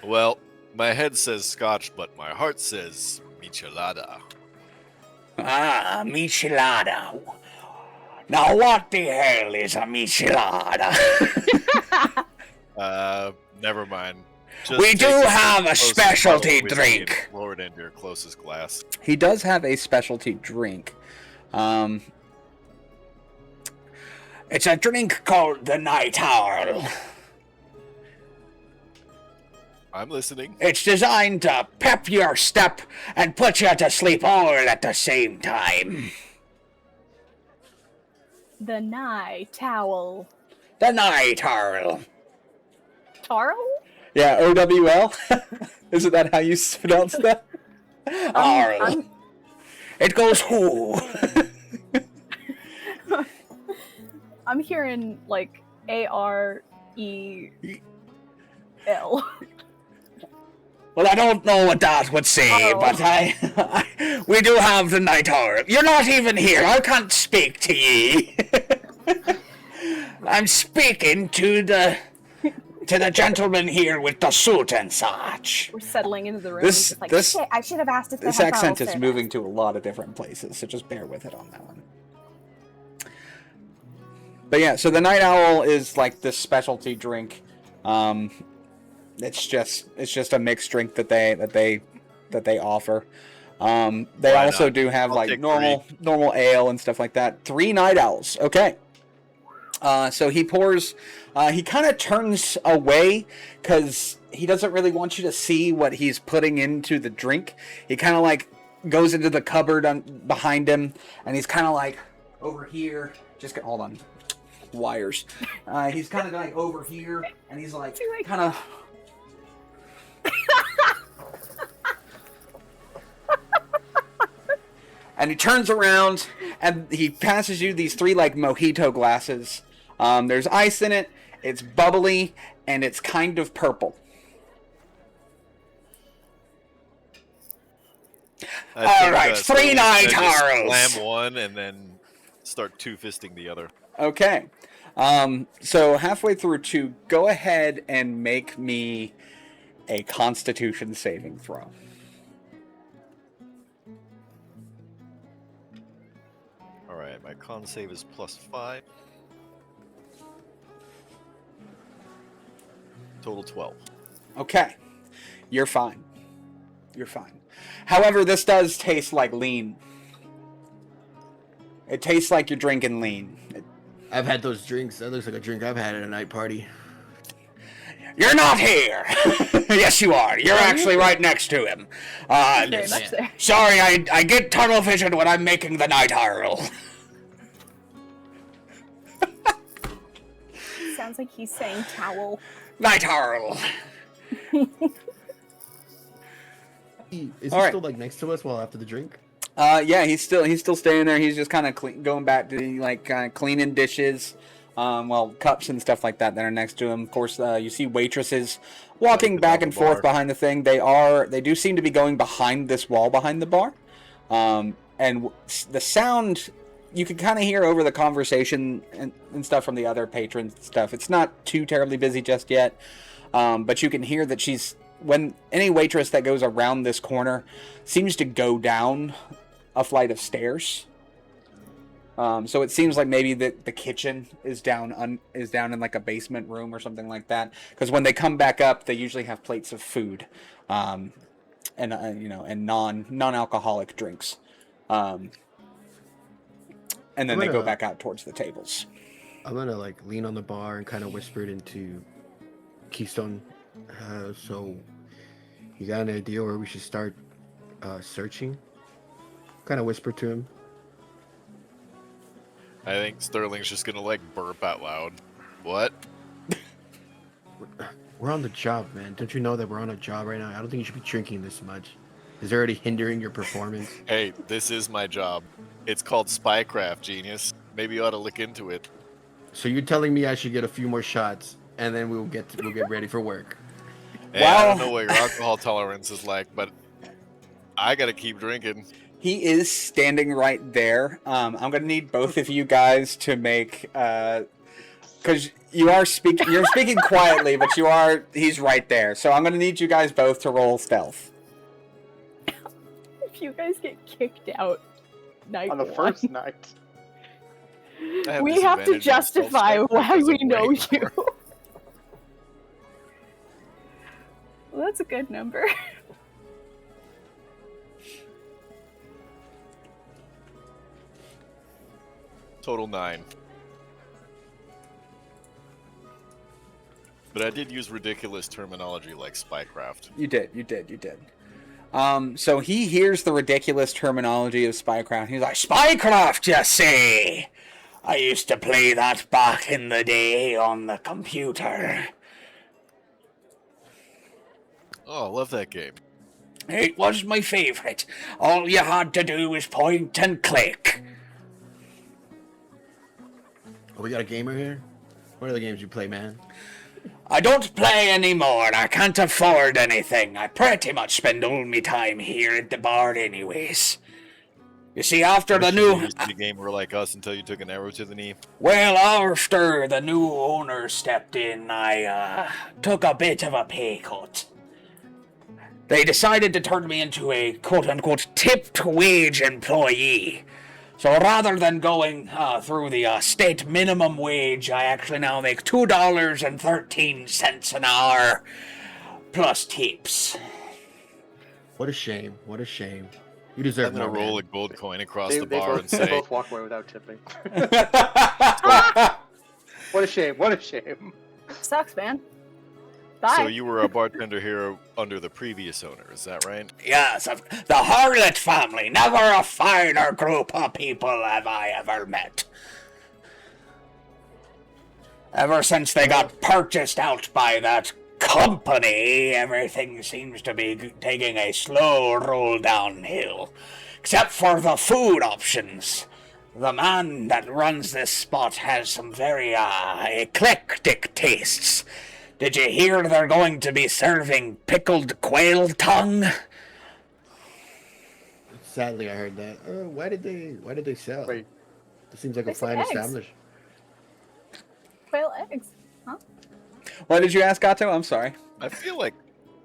B: Well, my head says Scotch, but my heart says Michelada.
A: Ah, Michelada. Now what the hell is a Michelada?
B: Never mind. Just
A: We
B: take
A: do
B: the
A: have a
B: closest
A: specialty
B: bottle of whiskey and
A: drink.
B: Pour it into your closest glass.
F: he does have a specialty drink.
A: It's a drink called the Night Owl.
B: I'm listening.
A: It's designed to pep your step and put you to sleep all at the same time.
D: The night towel.
A: The Night Owl.
D: Tarl?
F: Yeah, OWL. Isn't that how you pronounce that?
A: Owl. It goes who?
D: I'm hearing like AREL.
A: Well, I don't know what that would say,
D: Oh.
A: but we do have the Night Owl. You're not even here. I can't speak to ye. I'm speaking to the gentleman here with the suit and such.
D: We're settling into the room.
F: This-
D: just like,
F: this-
D: shit, I should have asked if they
F: This
D: had
F: accent
D: bottle
F: is
D: service.
F: moving to a lot of different places, so just bear with it on that one. But yeah, so the Night Owl is like this specialty drink. It's just a mixed drink that they offer. They
B: Why
F: also
B: not?
F: do have
B: I'll
F: like
B: take
F: normal ale and stuff like that. 3 Night Owls. Okay. So he pours. He kind of turns away because he doesn't really want you to see what he's putting into the drink. He kind of like goes into the cupboard behind him, and he's kind of like over here. Hold on, wires. He's kind of like over here, and he's like kind of. And he turns around, and he passes you these 3, like, mojito glasses. There's ice in it, it's bubbly, and it's kind of purple. All right, 3 night Harlots.
B: Slam one and then start 2-fisting the other.
F: Okay. So halfway through 2, go ahead and make me a Constitution saving throw.
B: All right, my con save is +5. Total 12.
F: Okay. You're fine. You're fine. However, this does taste like lean. It tastes like you're drinking lean.
E: I've had those drinks. That looks like a drink I've had at a night party.
A: You're not here. Yes, you are. You're actually right next to him.
D: Very much there.
A: Sorry, I get tunnel vision when I'm making the night Harl.
D: Sounds like he's saying towel.
A: Night Harl.
E: Is he
F: All right.
E: still like next to us while after the drink?
F: Yeah, he's still staying there. He's just kind of going back to like kind of cleaning dishes, cups and stuff like that are next to him. Of course, you see waitresses walking back and forth behind the thing. They do seem to be going behind this wall behind the bar, and the sound you can kind of hear over the conversation and stuff from the other patrons and stuff. It's not too terribly busy just yet, but you can hear that when any waitress that goes around this corner seems to go down a flight of stairs. So it seems like maybe the kitchen is down in like a basement room or something like that. Because when they come back up, they usually have plates of food, and non-alcoholic drinks. And then they go back out towards the tables.
E: I'm gonna like lean on the bar and kind of whisper it into Keystone. So you got an idea where we should start searching? Kind of whisper to him.
B: I think Sterling's just gonna like burp out loud. What?
E: We're on the job, man. Don't you know that we're on a job right now? I don't think you should be drinking this much. Is it already hindering your performance?
B: Hey, this is my job. It's called spycraft, genius. Maybe you ought to look into it.
E: So you're telling me I should get a few more shots and then we'll get ready for work?
B: Hey, I don't know what your alcohol tolerance is like, but I gotta keep drinking.
F: He is standing right there. I'm gonna need both of you guys to make, because you're speaking quietly, but he's right there. So I'm gonna need you guys both to roll stealth.
D: If you guys get kicked out night
C: On the
D: one,
C: first night.
D: we have to justify why we know you. Well, that's a good number.
B: Total 9. But I did use ridiculous terminology like spycraft.
F: You did. So he hears the ridiculous terminology of spycraft. He's like,
A: Spycraft, you say? I used to play that back in the day on the computer.
B: Oh, I love that game.
A: It was my favorite. All you had to do was point and click.
E: Oh, we got a gamer here? What are the games you play, man?
A: I don't play anymore. I can't afford anything. I pretty much spend all my time here at the bar anyways. You see, after the new...
B: used to be a gamer like us until you took an arrow to the knee.
A: Well, after the new owner stepped in, I took a bit of a pay cut. They decided to turn me into a quote-unquote tipped wage employee. So rather than going through the state minimum wage, I actually now make $2.13 an hour plus tips.
E: What a shame. What a shame. You deserve
B: I'm gonna
E: more,
B: roll
E: man.
B: a gold coin across
C: They
B: the bar
C: both,
B: and
C: they
B: say,
C: both walk away without tipping. What a shame. What a shame.
D: Sucks, man. Bye.
B: so you were a bartender here under the previous owner, is that right?
A: Yes, the Harlot family. Never a finer group of people have I ever met. Ever since they got purchased out by that company, everything seems to be taking a slow roll downhill. except for the food options. The man that runs this spot has some very eclectic tastes. Did you hear they're going to be serving pickled quail tongue?
E: Sadly, I heard that. Why did they sell?
C: Wait.
E: It seems like
D: They
E: a
D: said
E: fine
D: eggs.
E: establishment.
D: Quail eggs. Huh?
F: What did you ask, Gato? I'm sorry.
B: I feel like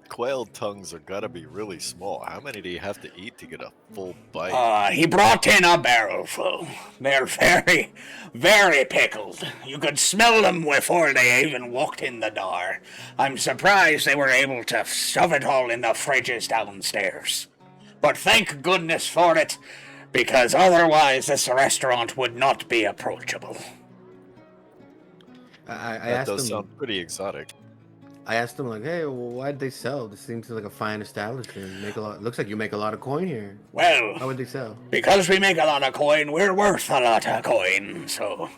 B: quail tongues are gotta be really small. How many do you have to eat to get a full bite?
A: He brought in a barrel full. They're very, very pickled. You could smell them before they even walked in the door. I'm surprised they were able to shove it all in the fridges downstairs. But thank goodness for it, because otherwise this restaurant would not be approachable.
E: I
B: That
E: asked
B: does
E: them.
B: sound pretty exotic.
E: I asked them like, "Hey, well, why did they sell? This seems like a fine establishment. Make a lot. Looks like you make a lot of coin here. How
A: Well,
E: would they sell?"
A: because we make a lot of coin, we're worth a lot of coin, so...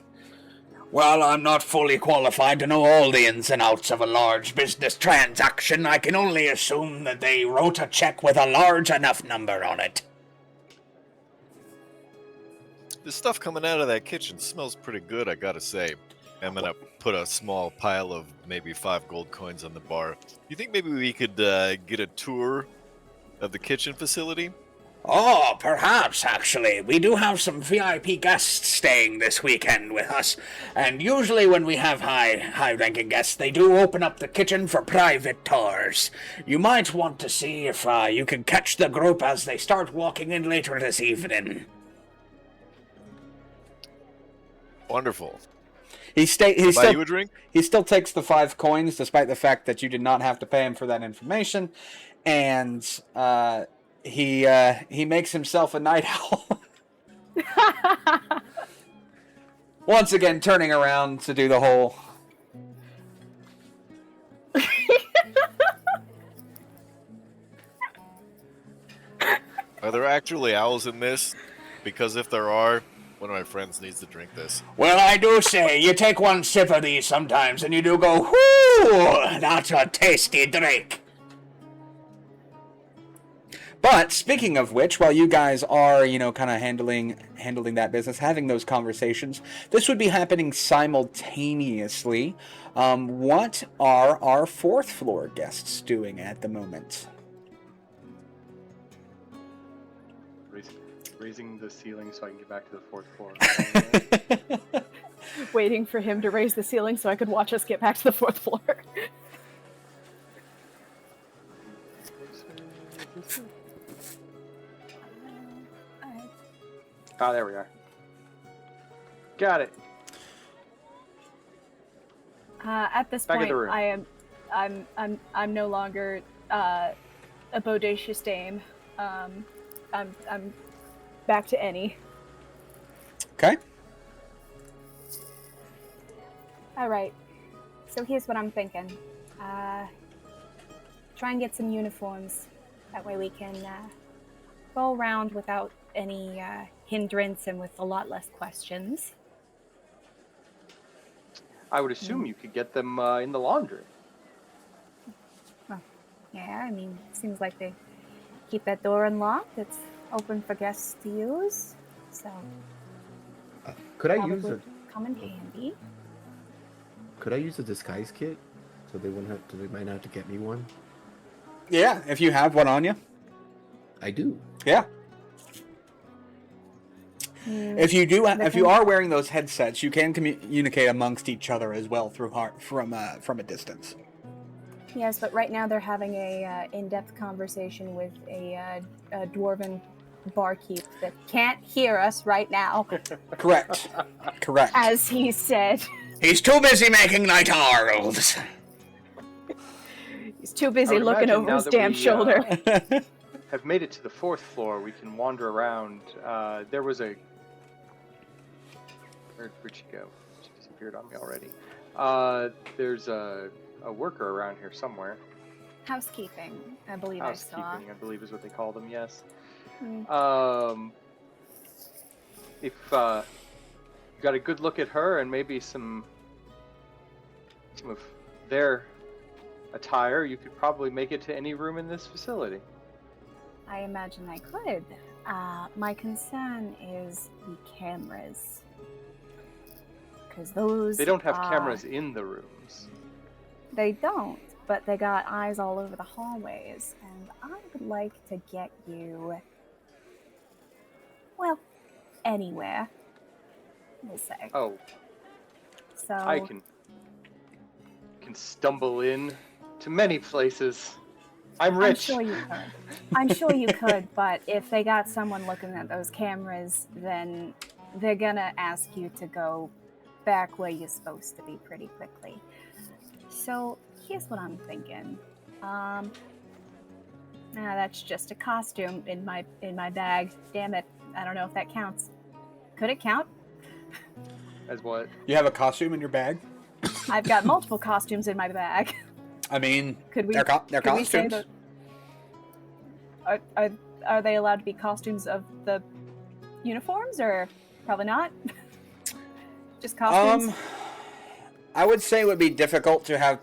A: Well, I'm not fully qualified to know all the ins and outs of a large business transaction. I can only assume that they wrote a check with a large enough number on it.
B: The stuff coming out of that kitchen smells pretty good, I gotta say. I'm gonna put a small pile of maybe 5 gold coins on the bar. You think maybe we could get a tour of the kitchen facility?
A: Oh, perhaps, actually. We do have some VIP guests staying this weekend with us, and usually when we have high-ranking guests, they do open up the kitchen for private tours. You might want to see if you can catch the group as they start walking in later this evening.
B: Wonderful.
F: He
B: Buy
F: still
B: you a drink?
F: he still takes the 5 coins, despite the fact that you did not have to pay him for that information, and he makes himself a night owl. Once again, turning around to do the whole.
B: Are there actually owls in this? Because if there are, one of my friends needs to drink this.
A: Well, I do say, you take one sip of these sometimes, and you do go, whoo, that's a tasty drink.
F: But speaking of which, while you guys are, kind of handling that business, having those conversations, this would be happening simultaneously. What are our 4th floor guests doing at the moment?
C: Raising the ceiling so I can get back to the 4th floor.
D: Waiting for him to raise the ceiling so I could watch us get back to the 4th floor.
C: Ah, there we are. Got it.
D: At this
C: Back in
D: point,
C: the room.
D: I'm no longer a bodacious dame. I'm back to Annie.
F: Okay.
D: All right. So here's what I'm thinking. Try and get some uniforms. That way we can go around without any hindrance and with a lot less questions.
C: I would assume you could get them in the laundry.
D: Well, yeah, I mean, it seems like they keep that door unlocked. It's open for guests to use. So
E: Could I
D: probably
E: use a
D: come in handy.
E: Could I use a disguise kit so they wouldn't have to? They might not have to get me one.
F: Yeah, if you have one on you.
E: I do.
F: Yeah. If you do,
D: But
F: if you
D: then-
F: are wearing those headsets, you can communicate amongst each other as well through from a distance.
D: Yes, but right now they're having a in-depth conversation with a dwarven barkeep that can't hear us right now,
F: Correct. Correct.
D: as he said.
A: He's too busy making night owls.
D: He's too busy
C: would
D: looking
C: imagine
D: over
C: now
D: his
C: that
D: damn
C: we,
D: shoulder.
C: Have made it to the 4th floor. We can wander around. There was a... Where'd she go? She disappeared on me already. There's a worker around here somewhere.
D: Housekeeping, I believe I saw.
C: Housekeeping, I believe is what they call them, yes.
D: Hmm.
C: If you got a good look at her and maybe some of their attire, you could probably make it to any room in this facility.
D: I imagine I could. My concern is the cameras. Because those...
C: They don't have cameras in the rooms.
D: They don't, but they got eyes all over the hallways. And I would like to get you... well, anywhere, we'll say.
C: Oh,
D: So...
C: I can stumble in to many places. I'm rich.
D: I'm sure you could, but if they got someone looking at those cameras, then they're gonna ask you to go back where you're supposed to be pretty quickly. So here's what I'm thinking. That's just a costume in my bag. Damn it. I don't know if that counts. Could it count?
C: As what?
F: You have a costume in your bag?
D: I've got multiple costumes in my bag.
F: I mean,
D: Could we?
F: they're
D: could we say
F: costumes.
D: that? Are they allowed to be costumes of the uniforms, or probably not? Just costumes.
F: I would say it would be difficult to have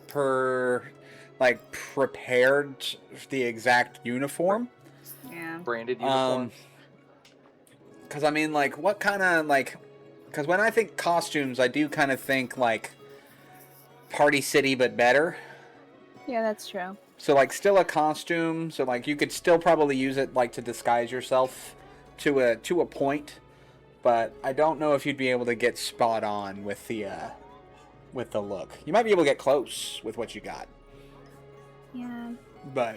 F: prepared the exact uniform.
D: Yeah.
C: Branded uniforms.
F: Because I mean, like, what kind of because when I think costumes, I do kind of think like Party City, but better.
D: Yeah, that's true.
F: So like, still a costume. So like, you could still probably use it like to disguise yourself to a point. But I don't know if you'd be able to get spot on with the look. You might be able to get close with what you got.
D: Yeah.
F: But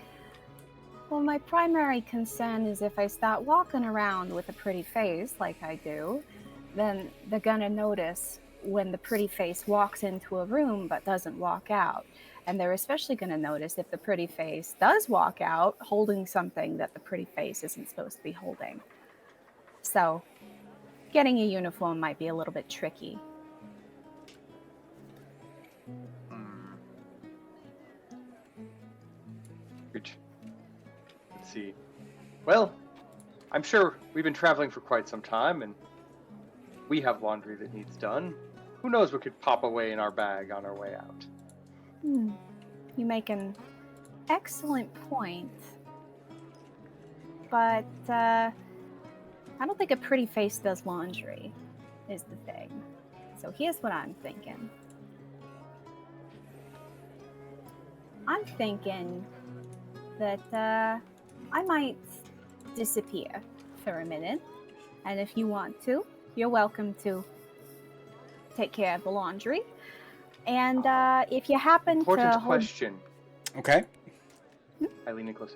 D: Well, my primary concern is if I start walking around with a pretty face like I do, then they're gonna notice when the pretty face walks into a room but doesn't walk out. And they're especially gonna notice if the pretty face does walk out holding something that the pretty face isn't supposed to be holding. So, getting a uniform might be a little bit tricky.
C: Which, let's see. Well, I'm sure we've been traveling for quite some time, and we have laundry that needs done. Who knows what could pop away in our bag on our way out?
D: You make an excellent point. But, I don't think a pretty face does laundry, is the thing. So here's what I'm thinking. I'm thinking that I might disappear for a minute. And if you want to, you're welcome to take care of the laundry. And if you happen
C: Important
D: to
C: question.
F: okay.
C: Eileen Nicholas.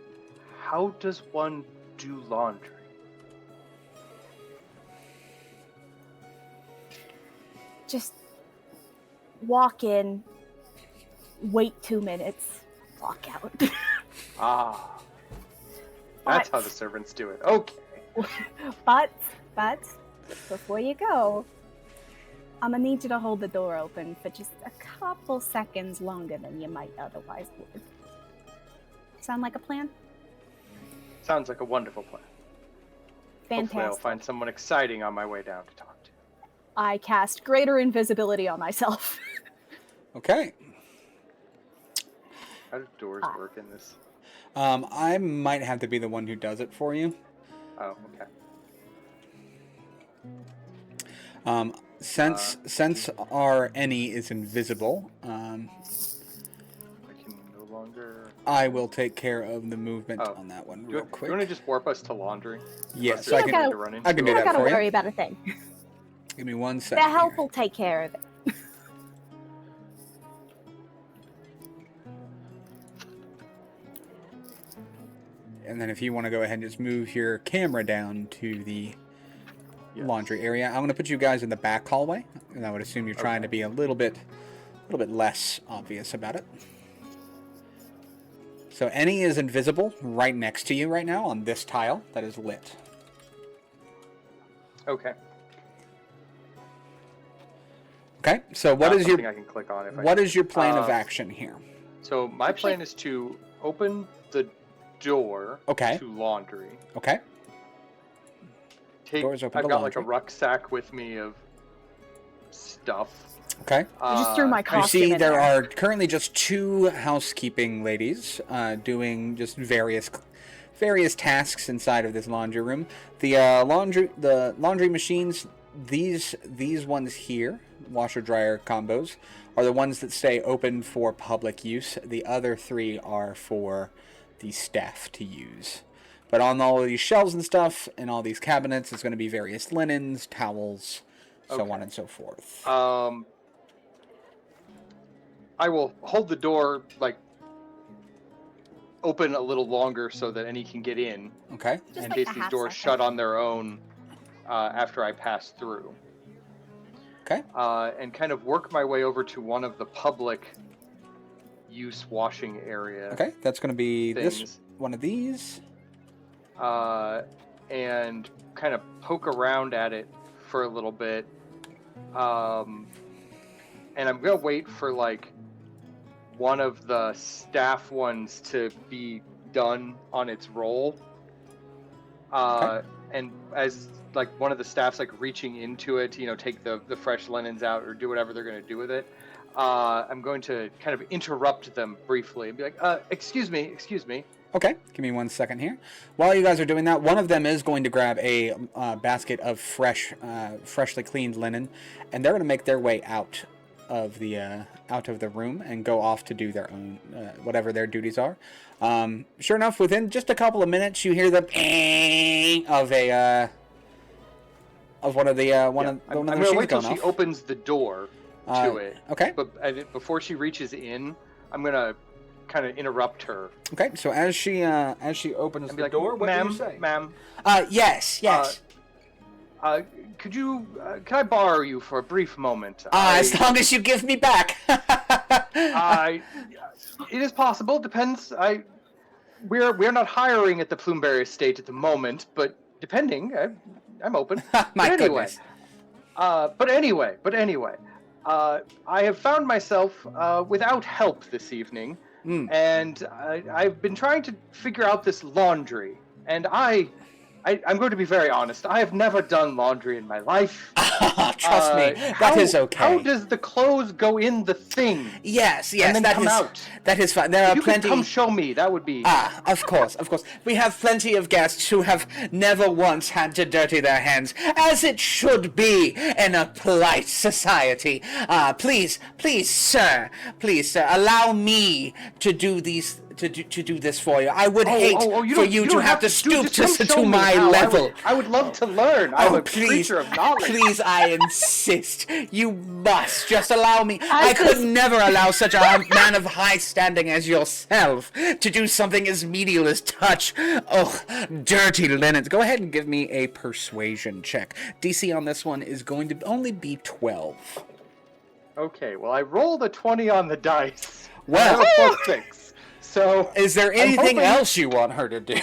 C: How does one do laundry?
D: just walk in, wait 2 minutes, walk out.
C: Ah. That's how the servants do it. Okay.
D: But, before you go, I'm gonna need you to hold the door open for just a couple seconds longer than you might otherwise would. Sound like a plan?
C: Sounds like a wonderful plan. Hopefully I'll
D: Fantastic.
C: find someone exciting on my way down to talk to.
D: I cast greater invisibility on myself.
F: Okay.
C: How do doors work in this?
F: I might have to be the one who does it for you.
C: Oh, okay.
F: Since our Any is invisible,
C: I can no longer...
F: I will take care of the movement
C: Oh.
F: on that one
C: Do
F: real
C: you
F: quick.
C: want to just warp us to laundry?
F: Yes,
C: Unless
F: I
C: there's
F: can.
C: something to run into?
F: I can do
D: You don't
F: that
D: gotta
F: for
D: worry
F: you.
D: about a thing.
F: Give me 1
D: The
F: second.
D: help
F: here.
D: will take care of it.
F: And then if you want to go ahead and just move your camera down to the laundry area, I'm going to put you guys in the back hallway, and I would assume you're trying to be a little bit less obvious about it. So Any is invisible right next to you right now on this tile that is lit.
C: Okay.
F: Okay, so what is
C: Something
F: your
C: I can click on if I
F: what is your plan of
C: Uh,
F: action here?
C: So my plan is to open the door
F: Okay.
C: to laundry.
F: Okay.
C: Take,
F: Doors open
C: I've
F: to
C: got like a
F: laundry.
C: rucksack with me of stuff.
F: Okay.
D: I just threw my
F: You
D: costume
F: see,
D: in
F: there are currently just 2 housekeeping ladies doing just various various tasks inside of this laundry room. The laundry machines, these ones here, washer dryer combos, are the ones that stay open for public use. The other 3 are for the staff to use. But on all of these shelves and stuff, and all these cabinets, it's going to be various linens, towels, so on and so forth.
C: I will hold the door like open a little longer so that any can get in.
F: Okay.
G: Just
C: In
G: like
C: case
G: a
C: these
G: half
C: doors
G: second.
C: shut on their own after I pass through.
F: Okay.
C: And kind of work my way over to one of the public use washing area.
F: Okay, that's going to be this
C: things.
F: one of these.
C: And kind of poke around at it for a little bit. And I'm going to wait for like one of the staff ones to be done on its roll. And as like one of the staff's like reaching into it, take the fresh linens out or do whatever they're going to do with it, I'm going to kind of interrupt them briefly and be like, excuse me.
F: Okay, give me 1 second here. While you guys are doing that, one of them is going to grab a basket of freshly cleaned linen, and they're going to make their way out of the room and go off to do their own whatever their duties are. Sure enough, within just a couple of minutes, you hear the ping of one of the
C: I'm
F: machines
C: going to wait till
F: going
C: she
F: off.
C: opens the door to it.
F: Okay.
C: But before she reaches in, I'm going to kind of interrupt her.
F: Okay. So as she opens
C: And
F: the
C: be like,
F: door, what
C: ma'am,
F: do you say?
C: Ma'am,
F: Yes.
C: can I borrow you for a brief moment?
F: As long as you give me back.
C: It is possible. Depends. We're not hiring at the Plumeberry Estate at the moment, but depending, I'm open.
F: My
C: but anyway,
F: goodness.
C: But anyway, I have found myself without help this evening, and I've been trying to figure out this laundry, and I'm going to be very honest. I have never done laundry in my life.
F: Trust me, that is okay.
C: How does the clothes go in the thing?
F: Yes,
C: and then
F: that
C: come
F: is
C: out?
F: that is fine. There are
C: You
F: plenty.
C: could come show me. That would be.
F: Of course. We have plenty of guests who have never once had to dirty their hands, as it should be in a polite society. Please, sir, allow me to do these. To do this for you. I would hate for you to have to stoop to my level.
C: I would love to learn. I'm a creature of knowledge.
F: Please, I insist. You must just allow me. I could never allow such a man of high standing as yourself to do something as menial as touch. Oh, dirty linens. Go ahead and give me a persuasion check. DC on this one is going to only be 12.
C: Okay, well, I rolled a 20 on the dice.
F: Well,
C: I have a +6. So,
F: is there anything
C: hoping-
F: else you want her to do?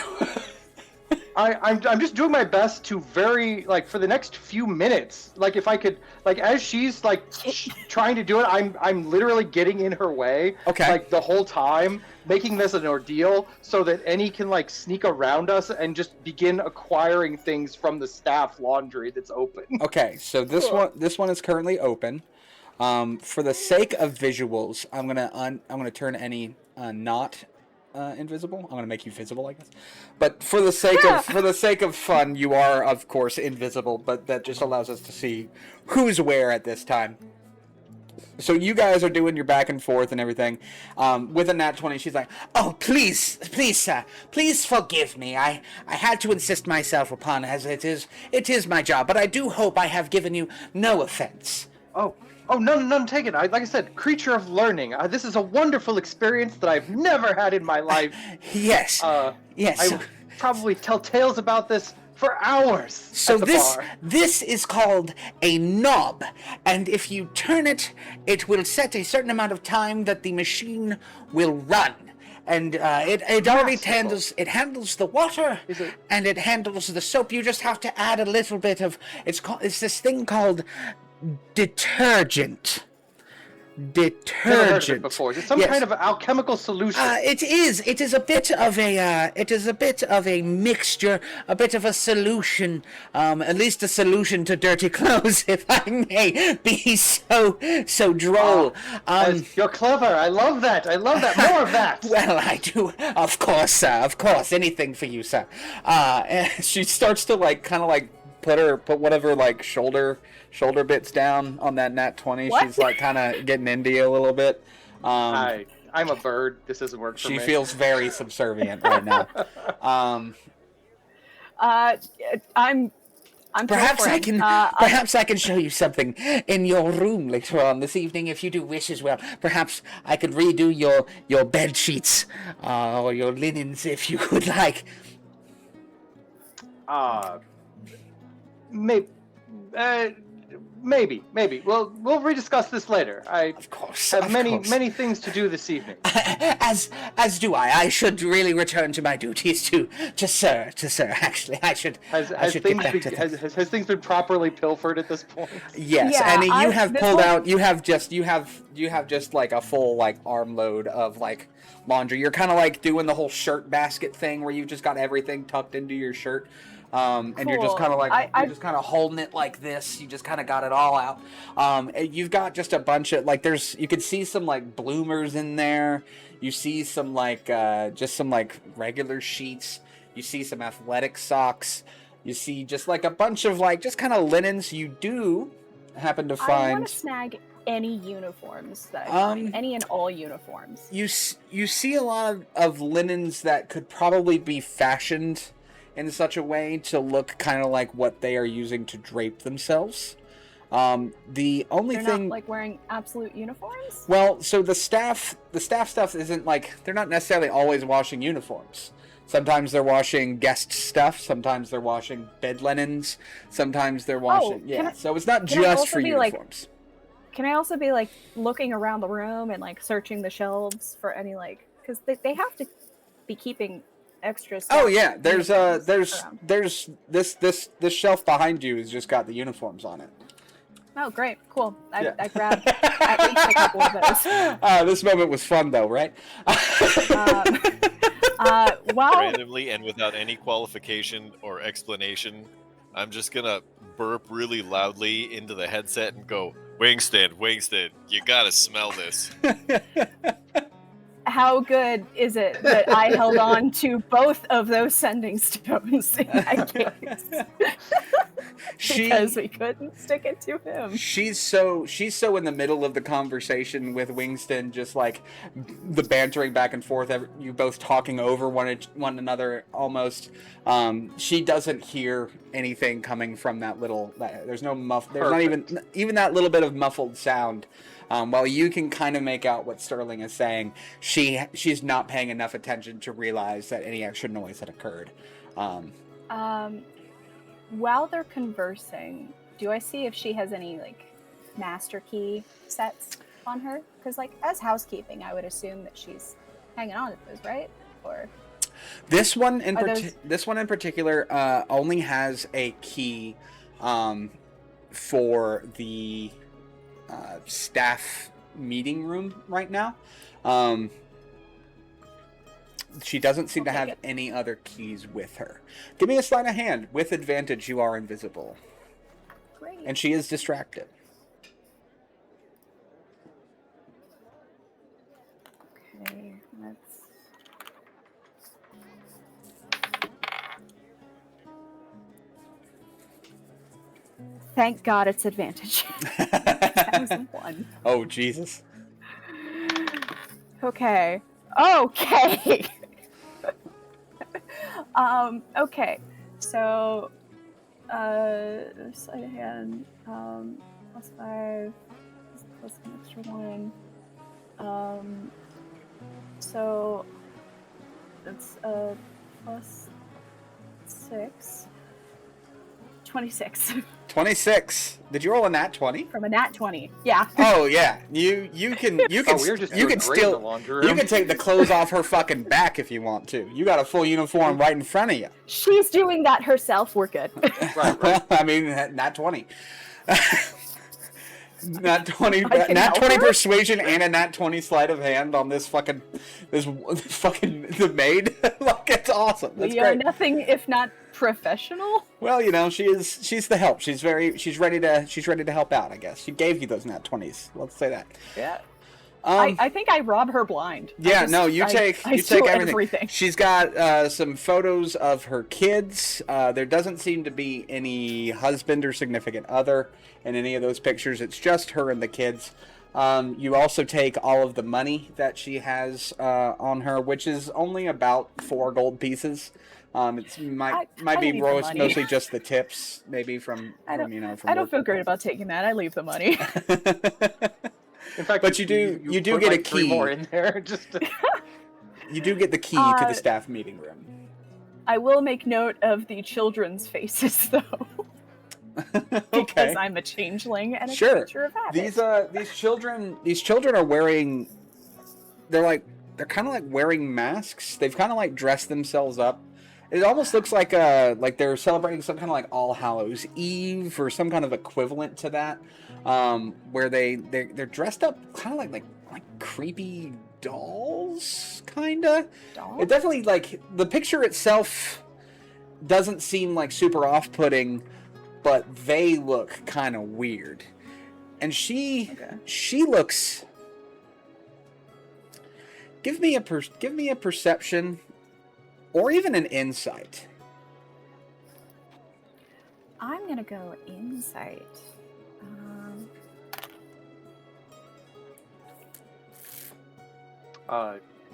C: I'm just doing my best to for the next few minutes, if I could, as she's trying to do it, I'm literally getting in her way, the whole time, making this an ordeal so that Annie can sneak around us and just begin acquiring things from the staff laundry that's open.
F: Okay, so this one is currently open. For the sake of visuals, I'm gonna turn Annie not invisible. I'm gonna make you visible, I guess. But for the sake of fun, you are of course invisible. But that just allows us to see who's where at this time. So you guys are doing your back and forth and everything. With a nat 20, she's like, "Oh, please, sir, please forgive me. I had to insist myself upon, as it is my job. But I do hope I have given you no offense."
C: Oh, none taken. Like I said, creature of learning. This is a wonderful experience that I've never had in my life.
F: Yes. Yes.
C: I would probably tell tales about this for hours.
F: So
C: at the bar.
F: this is called a knob, and if you turn it, it will set a certain amount of time that the machine will run. And it already handles the water, and it handles the soap. You just have to add a little bit of it's this thing called detergent.
C: Never heard of it
F: detergent.
C: before. Is it some
F: Yes.
C: kind of alchemical solution?
A: It is. It is a bit of a mixture, a bit of a solution. At least a solution to dirty clothes, if I may be so droll.
C: You're clever. I love that. I love that. More of that.
A: Well, I do, of course, anything for you, sir.
F: And she starts to like kind of like put one of her like shoulder bits down on that nat 20.
D: What?
F: She's like kind of getting into you a little bit.
C: I'm a bird. This doesn't work for me.
F: She feels very subservient right now.
D: I'm
A: Perhaps I
D: pilfering.
A: can, perhaps I can show you something in your room later on this evening, if you do wish as well. Perhaps I could redo your bed sheets, or your linens, if you would like.
C: Maybe. We'll rediscuss this later. I
A: Of course,
C: have
A: of
C: many
A: course.
C: things to do this evening.
A: As do I. I should really return to my duties to sir. Actually, I should
C: Has
A: get
C: things
A: back
C: been,
A: to things.
C: has things been properly pilfered at this point?
F: Yes,
D: Yeah,
F: and you have
D: this
F: pulled
D: one-
F: out. You have just like a full like armload of like laundry. You're kind of like doing the whole shirt basket thing where you've just got everything tucked into your shirt. And you're just
D: Cool.
F: kind of like
D: I-
F: you're just kind of holding it like this. You just kind of got it all out. And you've got just a bunch of like you could see some like bloomers in there. You see some like just some like regular sheets. You see some athletic socks. You see just like a bunch of like just kind of linens. You do happen to
D: I want
F: find.
D: to snag any uniforms that I find.
F: Um,
D: Any and all uniforms.
F: You see a lot of linens that could probably be fashioned in such a way to look kind of like what they are using to drape themselves. The only
D: They're
F: thing,
D: not like wearing absolute uniforms.
F: well, so the staff stuff isn't like they're not necessarily always washing uniforms. Sometimes they're washing guest stuff. Sometimes they're washing bed linens. Sometimes they're washing So it's not
D: can I
F: just
D: also
F: for
D: be, like,
F: uniforms.
D: Can I also be like looking around the room and like searching the shelves for any like because they have to be keeping extra stuff.
F: Oh yeah, there's
D: around.
F: this shelf behind you has just got the uniforms on it.
D: Oh great, cool.
F: Yeah.
D: I grabbed at least a couple of those.
F: This moment was fun though, right?
D: While
B: Randomly and without any qualification or explanation, I'm just gonna burp really loudly into the headset and go, Wingston, you gotta smell this.
D: how good is it that I held on to both of those sending stones in that case? Because we couldn't stick it to him.
F: She's so in the middle of the conversation with Wingston, just like the bantering back and forth, you both talking over one another almost. She doesn't hear anything coming from that little. There's no there's
C: Perfect.
F: not even that little bit of muffled sound. While you can kind of make out what Sterling is saying, she's not paying enough attention to realize that any extra noise had occurred.
D: While they're conversing, do I see if she has any like master key sets on her? Because like as housekeeping, I would assume that she's hanging on to those, right? Or
F: This one in
D: Are those-
F: this one in particular only has a key for the staff meeting room right now. She doesn't seem to
D: Okay,
F: have
D: good.
F: any other keys with her. Give me a sleight of hand. With advantage, you are invisible.
D: great.
F: And she is distracted.
D: Okay, let's. Thank God it's advantage. That was a 1.
F: Oh, Jesus.
D: Okay. Okay. Okay. So, sleight of hand, +5, plus an extra 1. So that's plus 6. 26
F: 26. Did you roll a nat 20?
D: from a nat 20. Yeah.
F: Oh yeah. You can
C: Oh, we're just
F: you
C: doing
F: can
C: great in the
F: still
C: laundry room.
F: you can take the clothes off her fucking back if you want to. You got a full uniform right in front of you.
D: She's doing that herself. We're good.
C: Right.
F: I mean, nat 20. Nat 20,
D: I can
F: nat
D: help
F: 20
D: her?
F: persuasion and a nat 20 sleight of hand on this fucking the maid. Like, it's awesome. That's
D: We are
F: great.
D: nothing if not professional.
F: Well, you know, she's the help. She's ready to help out, I guess. She gave you those nat 20s. Let's say that.
D: Yeah.
F: Um,
D: I think I rob her blind.
F: Yeah, no, you take
D: steal
F: everything. She's got some photos of her kids. There doesn't seem to be any husband or significant other in any of those pictures. It's just her and the kids. You also take all of the money that she has on her, which is only about 4 gold pieces. It might be
D: leave the money.
F: mostly just the tips, maybe from
D: I don't
F: work.
D: feel great about taking that. I leave the money.
C: In fact,
F: But you do
C: put,
F: get a
C: like, 3
F: key.
C: more in there. Just to...
F: You do get the key to the staff meeting room.
D: I will make note of the children's faces, though.
F: Okay.
D: Because I'm a changeling and a
F: Sure.
D: creature of habit.
F: These children are wearing, they're kind of like wearing masks. They've kind of like dressed themselves up. It almost looks like they're celebrating some kind of like All Hallows Eve or some kind of equivalent to that, where they're dressed up kind of like creepy dolls, kinda.
D: Dolls?
F: It definitely, like, the picture itself doesn't seem like super off-putting, but they look kind of weird. And she looks. Give me a perception, or even an insight.
D: I'm gonna go insight.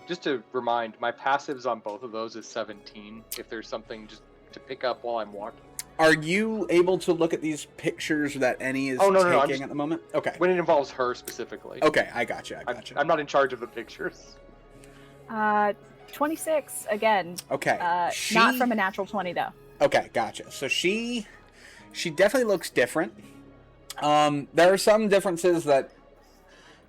C: Just to remind, my passives on both of those is 17. If there's something just to pick up while I'm walking.
F: Are you able to look at these pictures that Annie is taking at the moment? Okay.
C: When it involves her specifically.
F: Okay, I gotcha.
C: I'm not in charge of the pictures.
D: 26 again.
F: Okay.
D: Not from a natural 20 though.
F: Okay, gotcha. So she definitely looks different. There are some differences that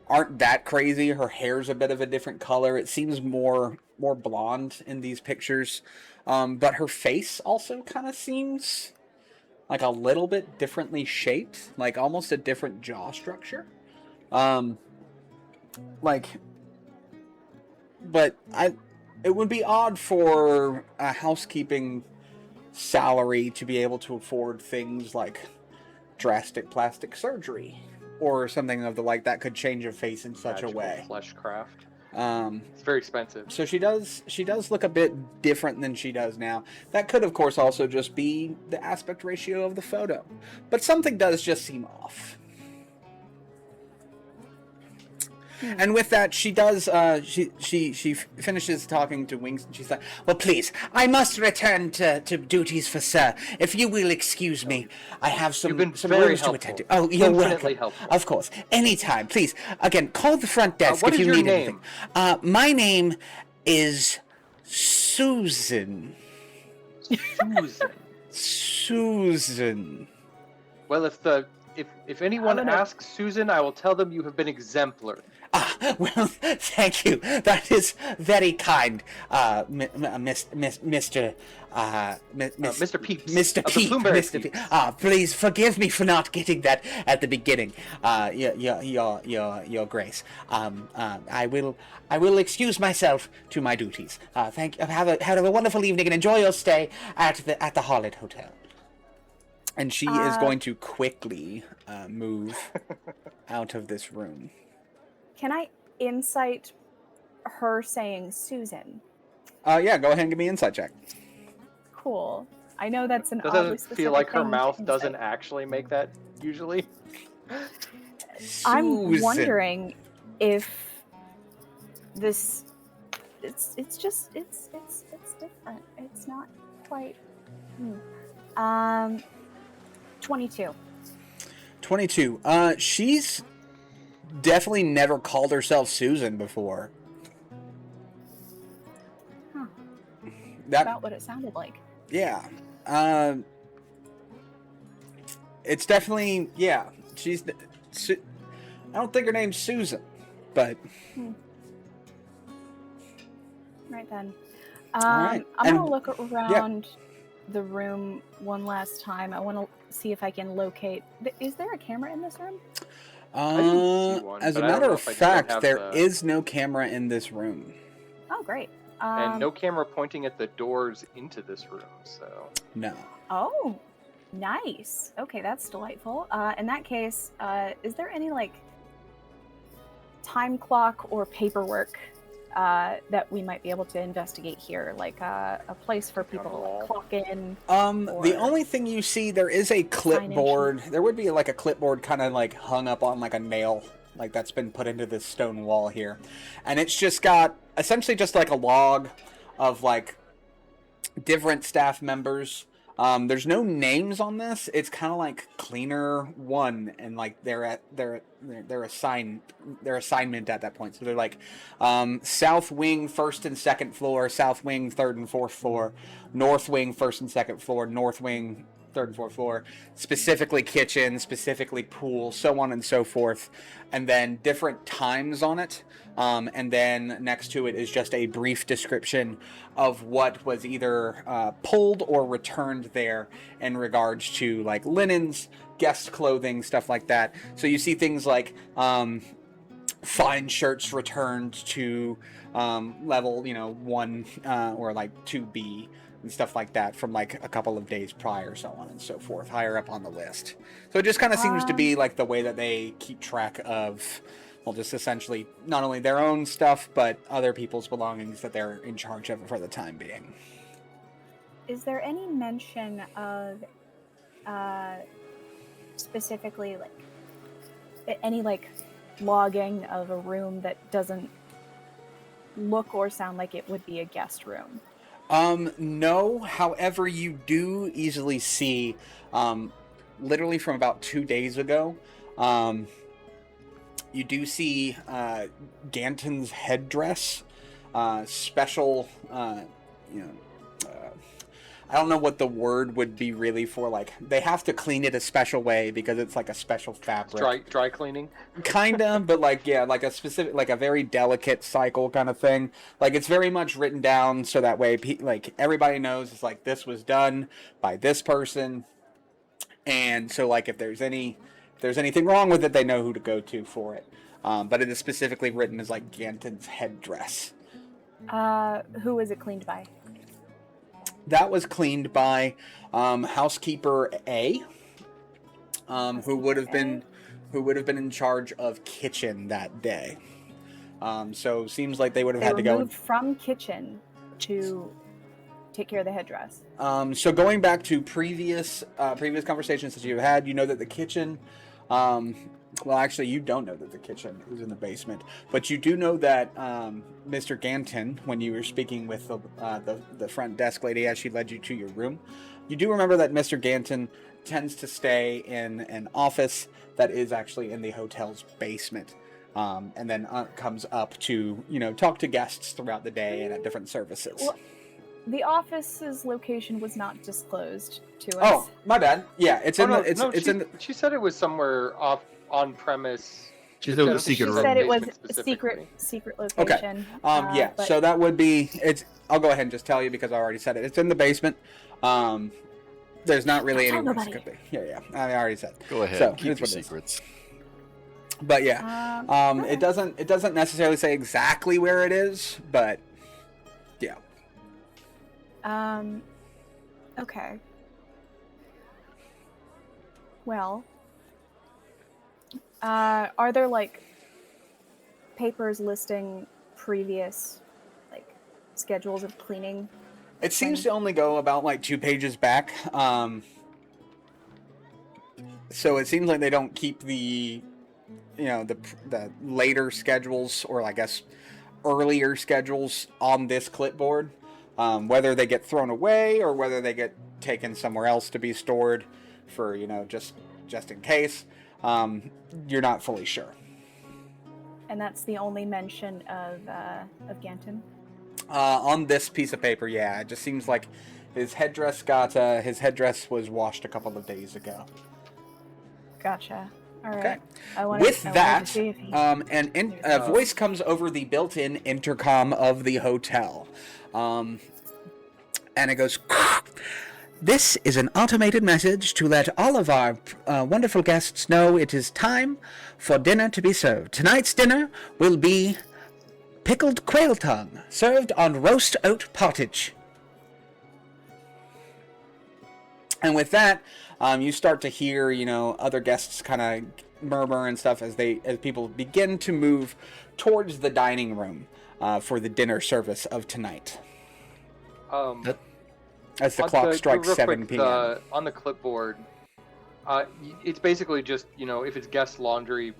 F: aren't that crazy. Her hair's a bit of a different color. It seems more blonde in these pictures. But her face also kind of seems like a little bit differently shaped, like almost a different jaw structure. It would be odd for a housekeeping salary to be able to afford things like drastic plastic surgery or something of the like that could change a face in such a way.
C: Flesh craft. It's very expensive.
F: So she does look a bit different than she does now. That could, of course, also just be the aspect ratio of the photo, but something does just seem off. And with that, she does. She finishes talking to Wings, and she's like, "Well, please, I must return to duties for Sir. If you will excuse me, I have some
C: very
F: rooms to attend to." Oh, you're
C: Infinitely
F: welcome.
C: helpful.
F: Of course, anytime, please. Again, call the front desk
C: What
F: if
C: is
F: you
C: your
F: need
C: name?
F: anything. My name is Susan.
C: Susan.
F: Susan.
C: Well, if anyone asks Susan, I will tell them you have been exemplary.
F: Ah, well, thank you. That is very kind, Mr.
C: Mr. Peeps.
F: Mr.
C: of the
F: Peep.
C: Bloomberry
F: Mr. Peep.
C: Peeps.
F: Please forgive me for not getting that at the beginning. Your Grace. I will excuse myself to my duties. Thank you. Have a wonderful evening and enjoy your stay at the Harlot Hotel. And she is going to quickly move out of this room.
D: Can I insight her saying Susan?
F: Yeah, go ahead and give me an insight check.
D: Cool. I know that's an oddly
C: Doesn't it
D: specific
C: feel like her
D: thing to
C: mouth
D: insight.
C: doesn't actually make that usually?
D: I'm
F: Susan.
D: wondering if this it's different. It's not quite 22.
F: 22. She's definitely never called herself Susan before.
D: Huh.
F: That
D: About what it sounded like.
F: yeah. It's definitely she's I don't think her name's Susan, but
D: Right then.
F: right.
D: I'm gonna
F: And-
D: look around the room one last time. I want to see if I can locate. Is there a camera in this room?
C: didn't see one,
F: As a
C: but I don't
F: matter
C: know
F: of
C: if I just don't
F: fact,
C: have
F: there
C: the-
F: is no camera in this room.
D: Oh, great.
C: and no camera pointing at the doors into this room. So
F: No.
D: Oh, nice. Okay, that's delightful. In that case, is there any like time clock or paperwork that we might be able to investigate here, like a place for
C: Something on
D: people
C: the
D: to
C: wall?
D: like clock in?
F: The
D: Or
F: only thing you see, there is a clipboard. There would be like a clipboard kind of like hung up on like a nail, like that's been put into this stone wall here. And it's just got essentially just like a log of like different staff members. There's no names on this. It's kind of like cleaner one, and like their assignment at that point. So they're like south wing first and second floor, south wing third and fourth floor, north wing first and second floor, north wing third and fourth floor, specifically kitchen, specifically pool, so on and so forth, and then different times on it. And then next to it is just a brief description of what was either pulled or returned there in regards to like linens, guest clothing, stuff like that. So you see things like fine shirts returned to level, 1 or like 2B and stuff like that from like a couple of days prior, so on and so forth, higher up on the list. So it just kind of seems to be like the way that they keep track of, well, just essentially not only their own stuff, but other people's belongings that they're in charge of for the time being.
D: Is there any mention of specifically like any like logging of a room that doesn't look or sound like it would be a guest room?
F: No, however, you do easily see, literally from about 2 days ago, you do see Ganton's headdress, special, I don't know what the word would be really for, like, they have to clean it a special way because it's like a special fabric.
C: dry cleaning.
F: Kind of, but like, yeah, like a specific, like a very delicate cycle kind of thing. Like, it's very much written down so that way, like, everybody knows it's like this was done by this person. And so, like, if there's anything wrong with it, they know who to go to for it. But it is specifically written as like Ganton's headdress.
D: Who was it cleaned by?
F: That was cleaned by housekeeper A, who would have been in charge of kitchen that day. So seems like they would have had to go
D: moved from kitchen to take care of the headdress.
F: So going back to previous conversations that you've had, you know that the kitchen, well, actually, you don't know that the kitchen is in the basement, but you do know that Mr. Ganton, when you were speaking with the front desk lady as she led you to your room, you do remember that Mr. Ganton tends to stay in an office that is actually in the hotel's basement, and then comes up to talk to guests throughout the day and at different services.
D: Well, the office's location was not disclosed to us.
F: Oh, my bad. Yeah, it's in the.
C: She said it was somewhere off on premise.
E: She said it was a
C: She
E: secret
D: She
E: room.
D: said it was
C: Basement
D: a
C: specifically.
D: secret location.
F: Yeah,
D: but
F: so that would be I'll go ahead and just tell you because I already said it. It's in the basement. There's not really
D: Don't
F: any
D: tell
F: risk.
D: nobody.
F: Yeah. I already said.
B: Go ahead,
F: So,
B: keep
F: here's
B: your
F: what it is.
B: secrets.
F: But yeah,
D: okay.
F: it doesn't necessarily say exactly where it is, but yeah.
D: Okay. Well, are there like papers listing previous like schedules of cleaning?
F: It seems to only go about like 2 pages back. So it seems like they don't keep the the later schedules, or I guess earlier schedules, on this clipboard. Whether they get thrown away or whether they get taken somewhere else to be stored for just in case, you're not fully sure.
D: And that's the only mention of Ganton.
F: On this piece of paper, yeah, it just seems like his headdress was washed a couple of days ago.
D: Gotcha. All right.
F: Okay.
D: I wanted
F: With
D: to
F: that,
D: see if he-
F: a voice comes over the built-in intercom of the hotel, and it goes, This is an automated message to let all of our wonderful guests know it is time for dinner to be served. Tonight's dinner will be pickled quail tongue, served on roast oat pottage. And with that, you start to hear, other guests kind of murmur and stuff as people begin to move towards the dining room for the dinner service of tonight. As the clock strikes
C: real
F: 7
C: quick,
F: p.m.
C: On the clipboard, it's basically just, if it's guest laundry,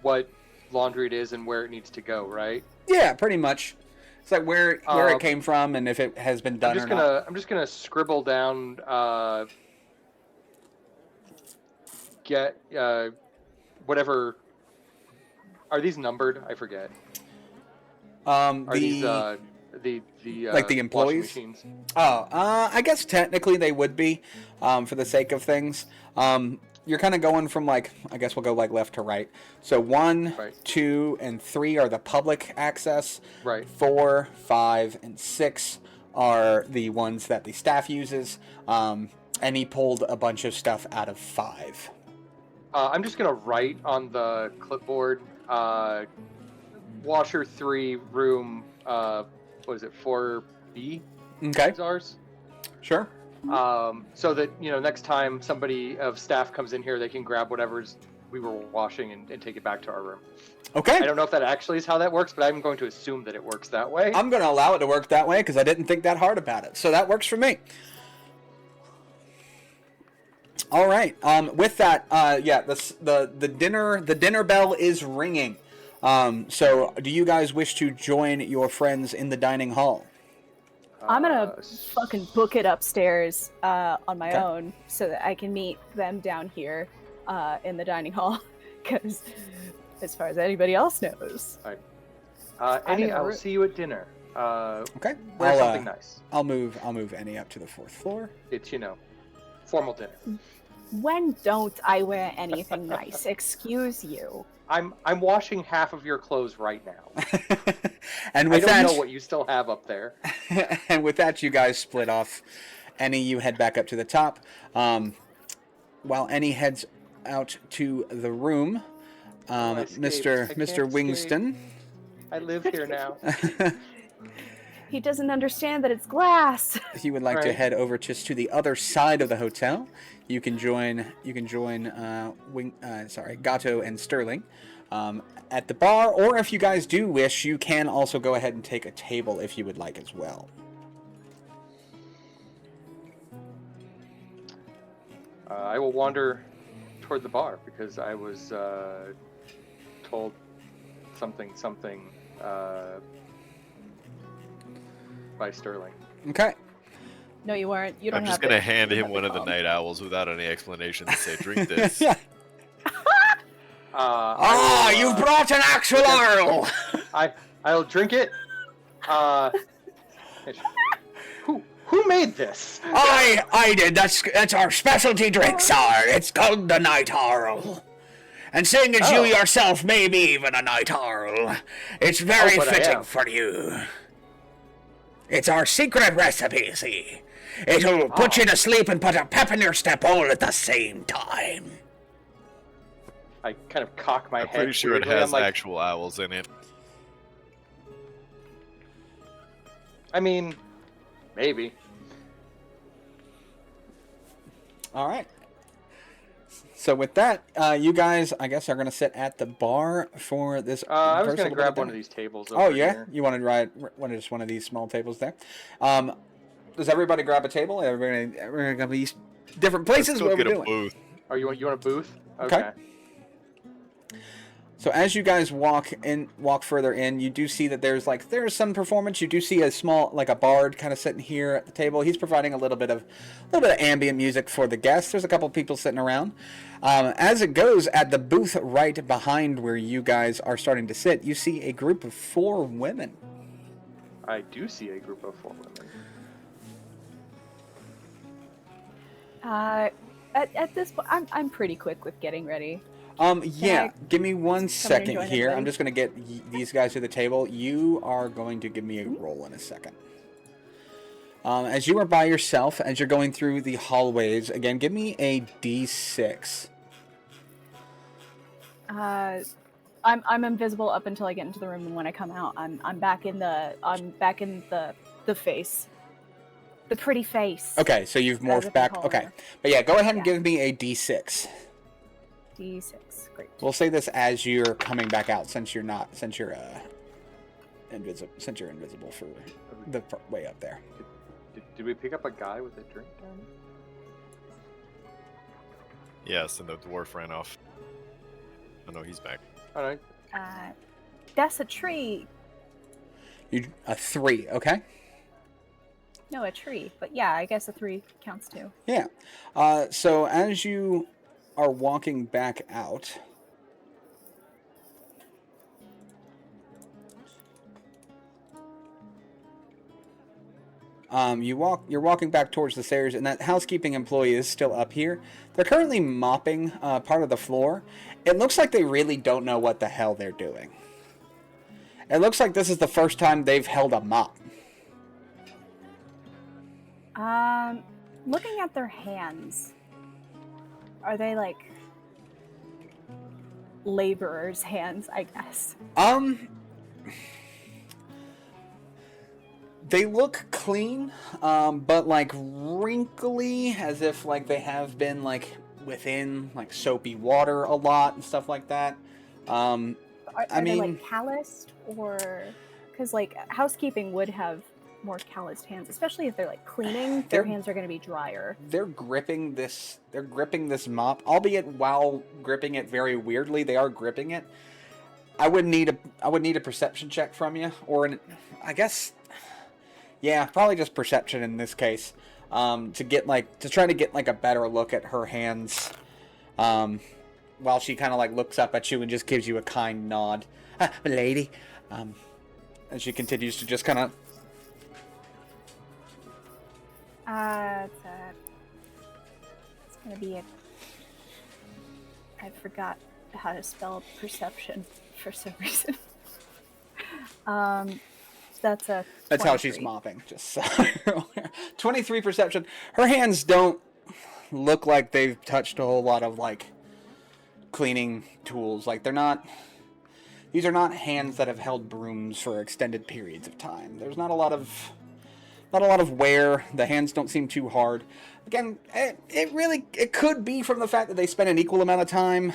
C: what laundry it is and where it needs to go, right?
F: Yeah, pretty much. It's like where it came from and if it has been done or not.
C: I'm just gonna scribble down get whatever. Are these numbered? I forget. Are these the
F: like the employees?
C: washing machines?
F: Oh, I guess technically they would be, for the sake of things. You're kind of going from I guess we'll go left to right. So 1,
C: Right.
F: 2, and 3 are the public access.
C: Right.
F: 4, 5, and 6 are the ones that the staff uses. And he pulled a bunch of stuff out of 5.
C: I'm just gonna write on the clipboard. Washer 3, room. What is it? 4B.
F: Okay.
C: Is ours.
F: Sure.
C: So that next time somebody of staff comes in here, they can grab whatever's we were washing and take it back to our room.
F: Okay.
C: I don't know if that actually is how that works, but I'm going to assume that it works that way.
F: I'm going to allow it to work that way because I didn't think that hard about it. So that works for me. All right. With that, the dinner bell is ringing. So do you guys wish to join your friends in the dining hall?
D: I'm gonna fucking book it upstairs on my
F: Okay.
D: own so that I can meet them down here in the dining hall. Because as far as anybody else knows,
C: Eddie,
D: gonna
C: I will
D: ru-
C: see you at dinner.
F: Okay.
C: Wear something nice.
F: I'll move Annie up to the 4th floor.
C: It's formal dinner.
D: when don't I wear anything nice? Excuse you.
C: I'm washing half of your clothes right now.
F: And
C: I
F: with
C: don't
F: that,
C: know what you still have up there.
F: and with that, you guys split off. Annie, you head back up to the top. While Annie heads out to the room,
C: I escaped.
F: Mr.
C: I
F: Mr.
C: can't
F: Wingston.
C: I live here now.
D: He doesn't understand that it's glass.
F: If you would like to
C: Right.
F: head over just to the other side of the hotel, you can join Gato and Sterling at the bar, or if you guys do wish, you can also go ahead and take a table if you would like as well.
C: I will wander toward the bar because I was told something by Sterling.
F: Okay.
D: No, you weren't. You don't
B: I'm
D: have
B: just gonna
D: to-
B: hand
D: you
B: him
D: have
B: one
D: to
B: of the
D: call.
B: night owls without any explanation to say, "Drink this."
F: You brought an actual Arl!
C: I'll drink it. Who made this?
F: I did. That's our specialty drink, sir. It's called the Night Arl. And seeing as you yourself may be even a Night Arl, it's very
C: but I
F: fitting
C: am.
F: for you. It's our secret recipe, see? It'll put you to sleep and put a pep in your step all at the same time.
C: I kind of cock my
B: I'm
C: head.
B: pretty sure it
C: weirdly.
B: has
C: I'm like,
B: actual owls in it.
C: I mean, maybe.
F: All right. So with that, you guys, I guess, are going to sit at the bar for this.
C: I was
F: first
C: going
F: little
C: to
F: bit
C: grab
F: of
C: one of
F: dinner.
C: these tables.
F: Oh
C: over
F: yeah,
C: here.
F: you want to ride just one of these small tables there? Does everybody grab a table? Everybody going to be different places.
B: Let's
F: What
B: go
F: are we
B: get a
F: doing?
B: booth.
C: Oh, you want a booth?
F: Okay. So as you guys walk further in, you do see that there's some performance. You do see a small, a bard kind of sitting here at the table. He's providing a little bit of ambient music for the guests. There's a couple people sitting around. As it goes, at the booth right behind where you guys are starting to sit, you see a group of 4 women.
C: I do see a group of 4 women.
D: At this point, I'm pretty quick with getting ready.
F: Yeah, give me 1
D: and
F: second
D: join
F: here.
D: everybody?
F: I'm just going to get these guys to the table. You are going to give me a roll in a second. As you are by yourself, as you're going through the hallways, again, give me a D6.
H: I'm invisible up until I get into the room, and when I come out, I'm back in the face, the pretty face.
F: Okay, so you've morphed back. Okay, but yeah, go ahead and give me a D6.
H: D6, great.
F: We'll say this as you're coming back out, since you're invisible for the way up there.
C: Did we pick up a guy with a drink down there?
B: Yes, and the dwarf ran off. Oh no, he's back.
C: All right.
H: That's a tree.
F: A 3, okay?
H: No, a tree. But yeah, I guess a 3 counts too.
F: Yeah. So as you are walking back out, you're walking back towards the stairs, and that housekeeping employee is still up here. They're currently mopping part of the floor. It looks like they really don't know what the hell they're doing. It looks like this is the first time they've held a mop.
H: Looking at their hands, are they like laborers' hands, I guess?
F: They look clean, but like wrinkly, as if like they have been like within like soapy water a lot and stuff like that.
H: Are they like calloused, or because like housekeeping would have more calloused hands, especially if they're like cleaning. Their hands are going to be drier.
F: They're gripping this mop, albeit while gripping it very weirdly. They are gripping it. I would need a perception check from you, or I guess. Yeah, probably just perception in this case, to try to get like a better look at her hands, while she kind of like looks up at you and just gives you a kind nod, lady, and she continues to just kind of.
H: It's gonna be a. I forgot how to spell perception for some reason. That's a.
F: That's 23. How she's mopping. Just 23 perception. Her hands don't look like they've touched a whole lot of like cleaning tools. Like they're not. These are not hands that have held brooms for extended periods of time. There's not a lot of wear. The hands don't seem too hard. Again, it could be from the fact that they spend an equal amount of time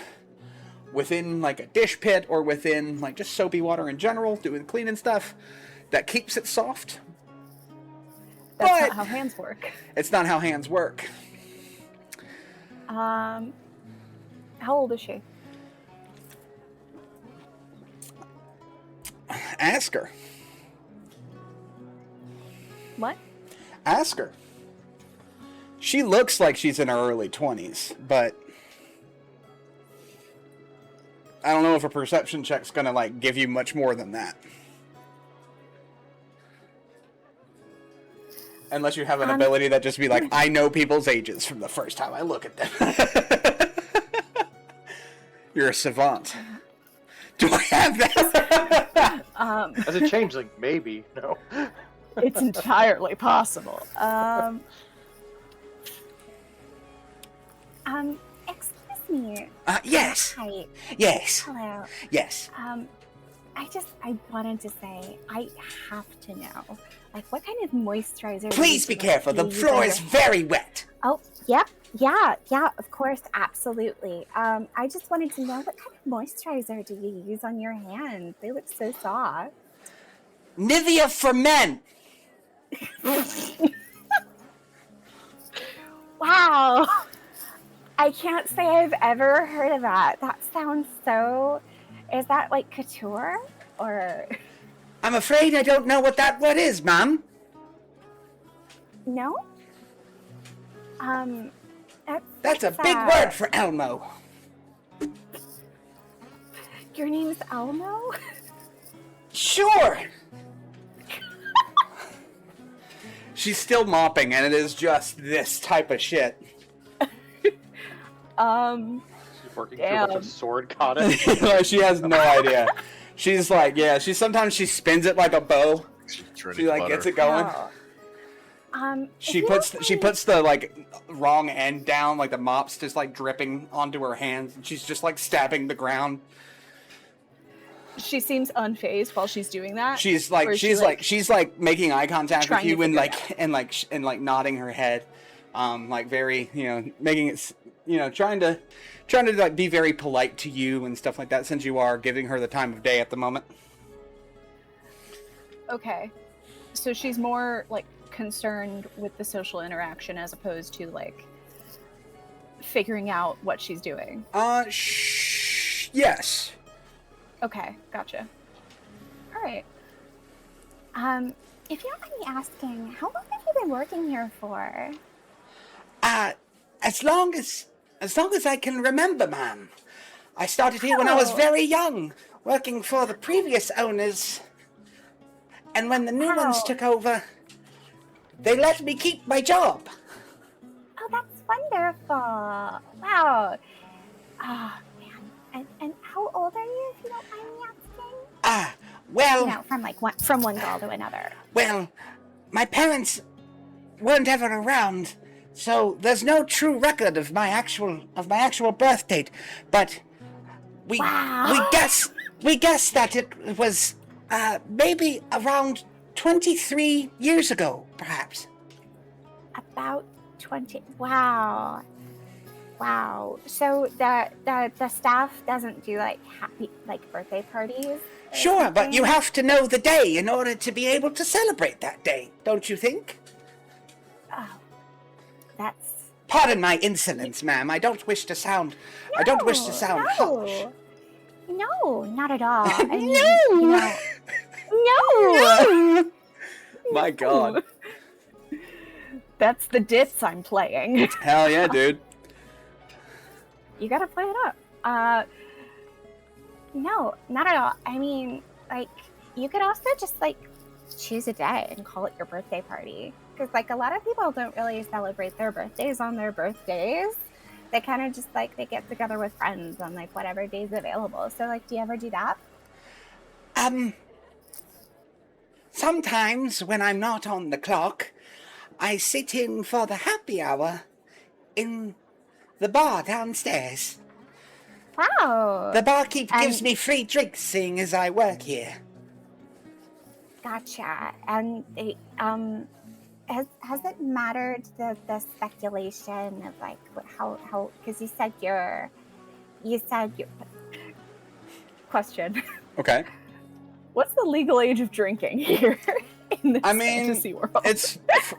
F: within like a dish pit or within like just soapy water in general, doing cleaning stuff. That keeps it soft.
H: That's not how hands work.
F: It's not how hands work.
H: How old is she?
F: Ask her.
H: What?
F: Ask her. She looks like she's in her early 20s, but I don't know if a perception check's gonna like give you much more than that. Unless you have an ability that just be like, I know people's ages from the first time I look at them. You're a savant. Do I have that?
C: As a changeling, maybe. No.
H: It's entirely possible.
G: Excuse me.
F: Yes.
G: Hi.
F: Yes.
G: Hello.
F: Yes.
G: I wanted to say, I have to know, like, what kind of moisturizer?
F: Please be careful. The floor is very wet.
G: Oh, yep. Yeah, of course, absolutely. I just wanted to know, what kind of moisturizer do you use on your hands? They look so soft.
F: Nivea for men.
G: Wow. I can't say I've ever heard of that. That sounds so... Is that like couture, or?
F: I'm afraid I don't know what that word is, ma'am.
G: No?
F: That's a big word for Elmo.
G: Your name's Elmo?
F: Sure. She's still mopping, and it is just this type of shit.
C: Working through a bunch of sword kata.
F: She has no idea. She's like, she sometimes she spins it like a bow. She like gets it going. She puts the like wrong end down, like the mop's just like dripping onto her hands, and she's just like stabbing the ground.
H: She seems unfazed while she's doing that.
F: She's like making eye contact with you and like nodding her head, like very, you know, making it, you know, trying to like be very polite to you and stuff like that, since you are giving her the time of day at the moment.
H: Okay, so she's more like concerned with the social interaction as opposed to like figuring out what she's doing.
F: Yes.
H: Okay, gotcha. All right.
G: If you don't mind me asking, how long have you been working here for?
F: As long as I can remember, ma'am. I started here when I was very young, working for the previous owners. And when the new ones took over, they let me keep my job.
G: Oh, that's wonderful. Wow. Oh, man. And how old are you, if you don't mind me asking?
F: Well...
G: You know, from one girl to another.
F: Well, my parents weren't ever around, so there's no true record of my actual birth date. But we guess that it was maybe around 23 years ago, perhaps.
G: About 20. Wow. So the staff doesn't do like birthday parties?
F: Sure, but you have to know the day in order to be able to celebrate that day, don't you think?
G: Oh, that's...
F: Pardon my insolence, ma'am. I don't wish to sound harsh.
G: No, not at all. I mean,
F: No!
G: No!
F: My God.
H: That's the ditz I'm playing.
F: Hell yeah, dude.
H: You gotta play it up.
G: No, not at all. I mean, like, you could also just, like, choose a day and call it your birthday party. Because, like, a lot of people don't really celebrate their birthdays on their birthdays. They kind of just, like, they get together with friends on, like, whatever day's available. So, like, do you ever do that?
F: Sometimes when I'm not on the clock, I sit in for the happy hour in the bar downstairs.
G: Wow.
F: The barkeep gives me free drinks seeing as I work here.
G: Gotcha. And has it mattered the speculation of like how because you said your
H: Question.
F: Okay.
H: What's the legal age of drinking here in this fantasy world?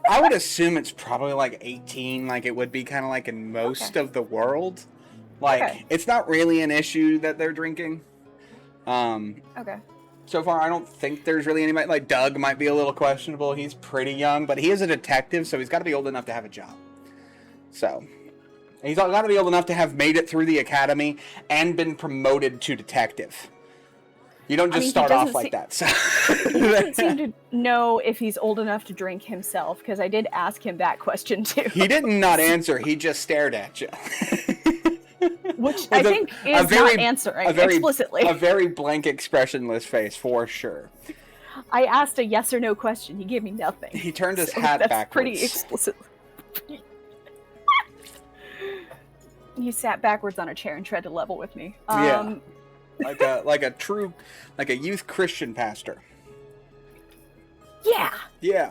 F: I would assume it's probably like 18, like it would be kind of like in most of the world. Like, it's not really an issue that they're drinking.
H: Okay.
F: So far, I don't think there's really anybody. Like, Doug might be a little questionable. He's pretty young, but he is a detective, so he's got to be old enough to have a job. So, he's got to be old enough to have made it through the academy and been promoted to detective. You don't just start off like that. So.
H: He doesn't seem to know if he's old enough to drink himself, because I did ask him that question, too.
F: He did not answer. He just stared at you.
H: Which I think is not answering explicitly.
F: A very blank, expressionless face, for sure.
H: I asked a yes or no question. He gave me nothing.
F: He turned his hat
H: that's
F: backwards.
H: Pretty explicit. He sat backwards on a chair and tried to level with me.
F: Yeah. Like a true, like a youth Christian pastor.
H: Yeah.
F: Yeah.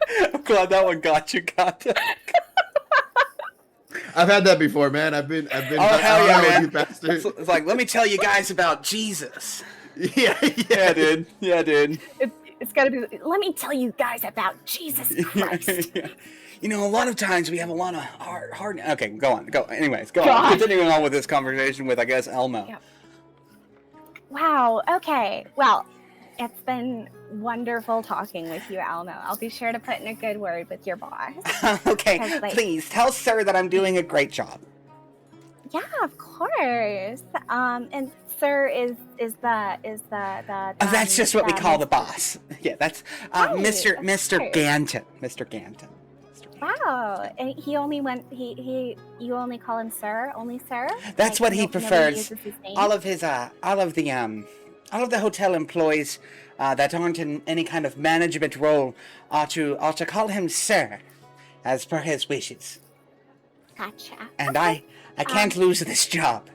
F: I'm glad that one got you,
E: I've had that before, man. I've been.
F: Oh hell yeah, man!
E: You bastard.
F: It's like, let me tell you guys about Jesus.
E: Yeah,
F: dude. Yeah, dude.
H: It's got to be. Let me tell you guys about Jesus Christ.
F: Yeah. You know, a lot of times we have a lot of hard. Okay, go on. Anyways, go on. Continuing on with this conversation with, I guess, Elmo.
H: Yep.
G: Wow. Okay. Well, it's been wonderful talking with you, Elmo. I'll be sure to put in a good word with your boss.
F: Okay, please tell Sir that I'm doing a great job.
G: Yeah, of course. And Sir is the
F: that's just what we call the boss. Yeah, that's Mr. Ganton. Mr. Ganton.
G: Wow, and you only call him Sir, only Sir?
F: That's what he prefers. All of the hotel employees that aren't in any kind of management role are to call him sir, as per his wishes.
G: Gotcha.
F: And I can't lose this job.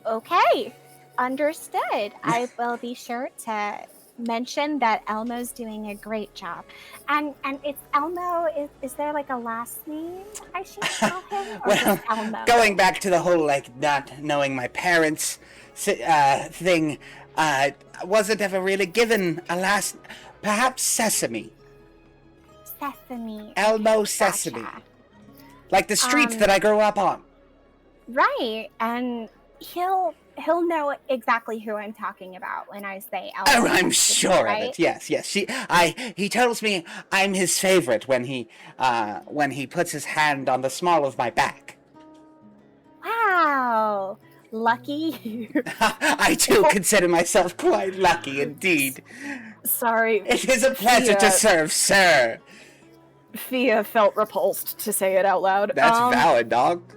G: Okay, understood. I will be sure to mention that Elmo's doing a great job. And it's Elmo, is there like a last name I should call him? Or
F: Well,
G: just Elmo?
F: going back to the whole, like, not knowing my parents thing, wasn't ever really given a last... Perhaps Sesame.
G: Sesame.
F: Elmo Sesame.
G: Gotcha.
F: Like the streets that I grew up on.
G: Right, and he'll know exactly who I'm talking about when I say Elmo.
F: Oh, I'm sure
G: right?
F: of it. Yes. He tells me I'm his favorite when he puts his hand on the small of my back.
G: Wow, lucky you.
F: I too consider myself quite lucky indeed.
H: Sorry.
F: It is a pleasure to serve, sir.
H: Thea felt repulsed to say it out loud.
F: That's valid, dog.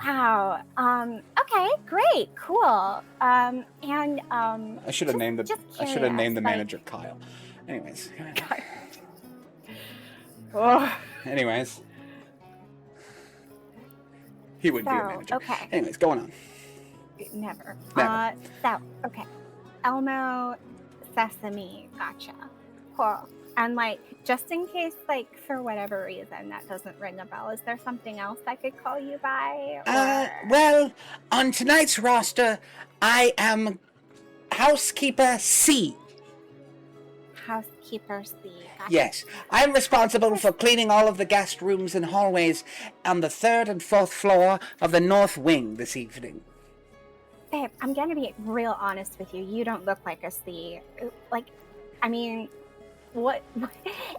G: Wow. Okay, great, cool. And
F: I should have named the manager Kyle. Anyways.
H: Oh,
F: Anyways. He would be a
G: So,
F: manager.
G: okay.
F: Anyways, going on.
G: Never.
F: Never.
G: Okay. Elmo, Sesame, gotcha. Cool. And like, just in case, like, for whatever reason that doesn't ring a bell, is there something else I could call you by? Or...
F: Well, on tonight's roster, I am Housekeeper C.
G: Housekeeper C. Gotcha.
F: Yes, I'm responsible for cleaning all of the guest rooms and hallways on the 3rd and 4th floor of the North Wing this evening.
G: Babe, I'm gonna be real honest with you. You don't look like a C. Like, I mean, what